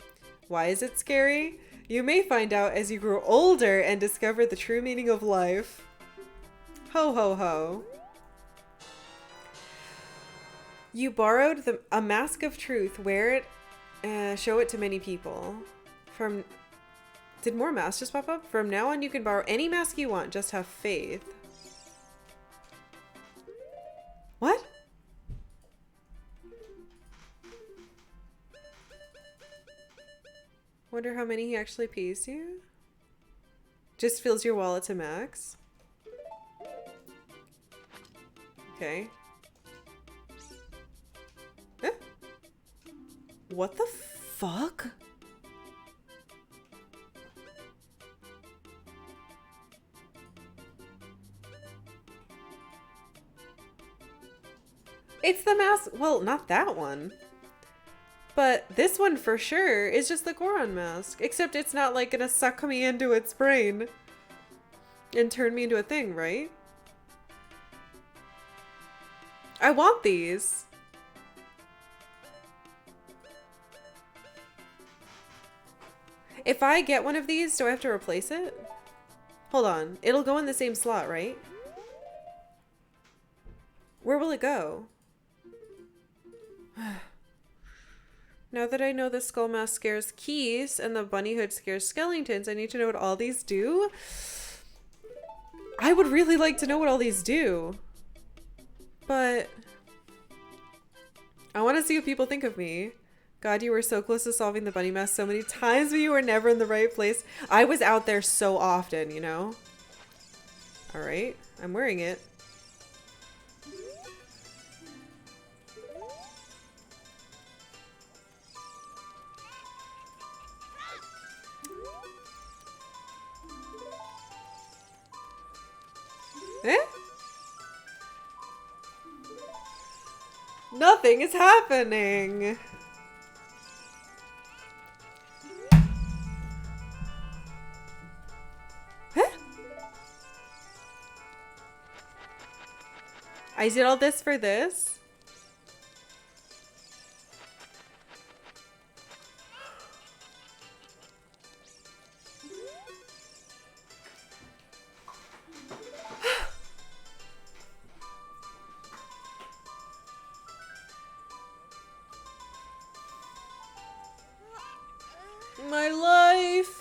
Why is it scary? You may find out as you grow older and discover the true meaning of life. Ho ho ho. You borrowed a mask of truth. Wear it, show it to many people. Did more masks just pop up? From now on, you can borrow any mask you want. Just have faith. What? Wonder how many he actually pays you? Just fills your wallet to max. Okay. What the fuck? It's the mask. Well, not that one. But this one for sure is just the Goron mask. Except it's not like gonna suck me into its brain and turn me into a thing, right? I want these. If I get one of these, do I have to replace it? Hold on. It'll go in the same slot, right? Where will it go? Now that I know the skull mask scares keys and the bunny hood scares skeletons, I need to know what all these do. I would really like to know what all these do. But I want to see what people think of me. God, you were so close to solving the bunny mask so many times, but you were never in the right place. I was out there so often, you know? Alright, I'm wearing it. Eh? Nothing is happening. I did all this for this? My life.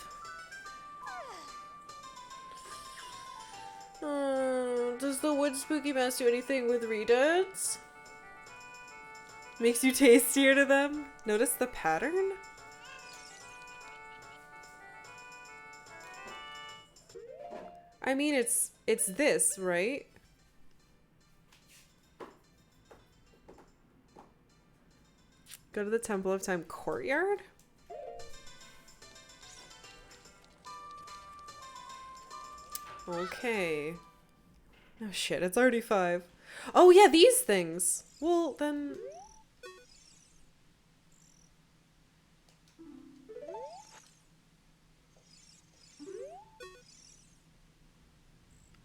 Does the wood spooky mask do anything with redeads? Makes you tastier to them? Notice the pattern? I mean, it's this, right? Go to the Temple of Time courtyard? Okay. Oh shit, it's already 5. Oh yeah, these things. Well, then...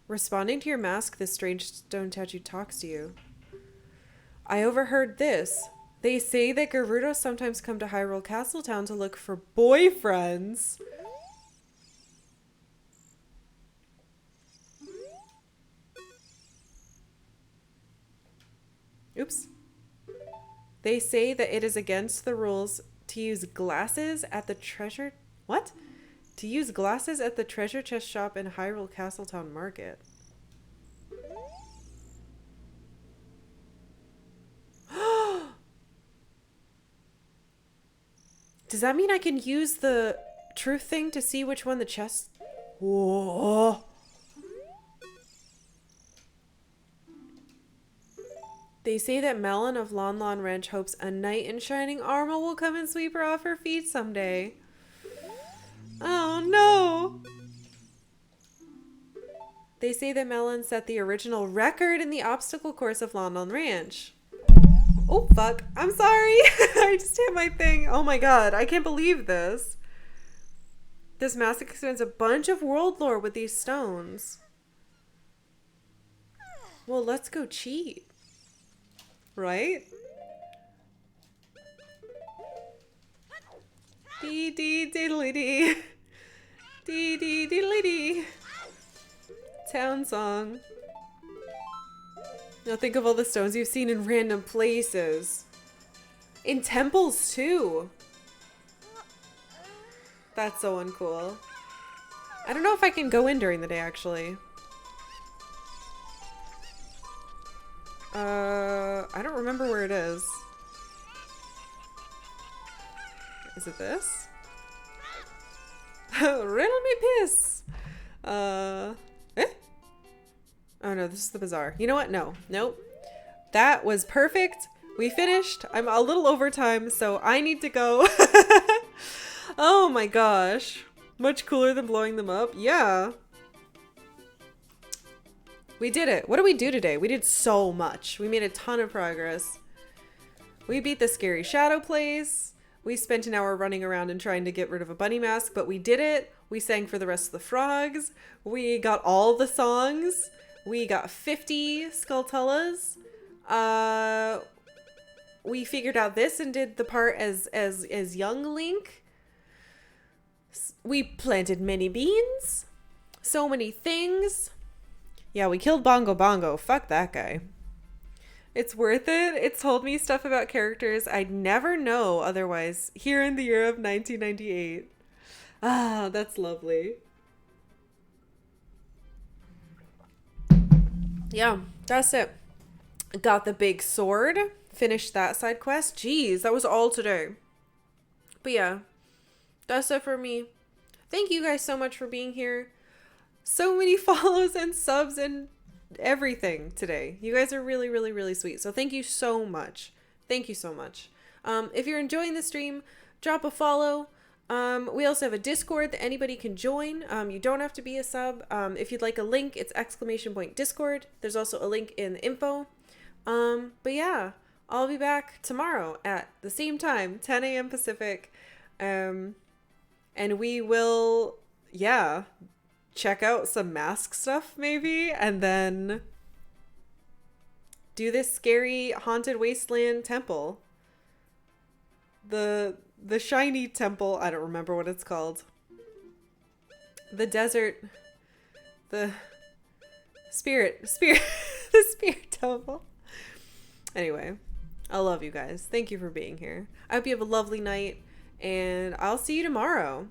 Responding to your mask, this strange stone statue talks to you. I overheard this. They say that Gerudo sometimes come to Hyrule Castletown to look for boyfriends. Oops. They say that it is against the rules to use glasses at the treasure... What? To use glasses at the treasure chest shop in Hyrule Castletown Market. Does that mean I can use the truth thing to see which one the chest... Whoa. They say that Melon of Lon Lon Ranch hopes a knight in shining armor will come and sweep her off her feet someday. Oh no! They say that Melon set the original record in the obstacle course of Lon Lon Ranch. Oh fuck, I'm sorry! I just hit my thing. Oh my god, I can't believe this. This mask expands a bunch of world lore with these stones. Well, let's go cheat. Right? Dee dee diddly dee. Dee dee diddly dee. Town song. Now think of all the stones you've seen in random places. In temples too. That's so uncool. I don't know if I can go in during the day actually. I don't remember where it is. Is it this? Riddle me piss! Eh? Oh no, this is the bazaar. You know what? No. Nope. That was perfect. We finished. I'm a little over time, so I need to go. Oh my gosh. Much cooler than blowing them up? Yeah. We did it. What did we do today? We did so much. We made a ton of progress. We beat the scary shadow place. We spent an hour running around and trying to get rid of a bunny mask, but we did it. We sang for the rest of the frogs. We got all the songs. We got 50 skulltullas. We figured out this and did the part as young Link. We planted many beans. So many things. Yeah, we killed Bongo Bongo. Fuck that guy. It's worth it. It told me stuff about characters I'd never know otherwise here in the year of 1998. Ah, that's lovely. Yeah, that's it. Got the big sword. Finished that side quest. Jeez, that was all today. But yeah, that's it for me. Thank you guys so much for being here. So many follows and subs and everything today. You guys are really, really, really sweet. So thank you so much. Thank you so much. If you're enjoying the stream, drop a follow. We also have a Discord that anybody can join. You don't have to be a sub. If you'd like a link, it's !Discord. There's also a link in the info. But yeah, I'll be back tomorrow at the same time, 10 a.m. Pacific. And we will, yeah, check out some mask stuff maybe, and then do this scary haunted wasteland temple. The shiny temple, I don't remember what it's called. The desert, the spirit, the spirit temple. Anyway, I love you guys. Thank you for being here. I hope you have a lovely night, and I'll see you tomorrow.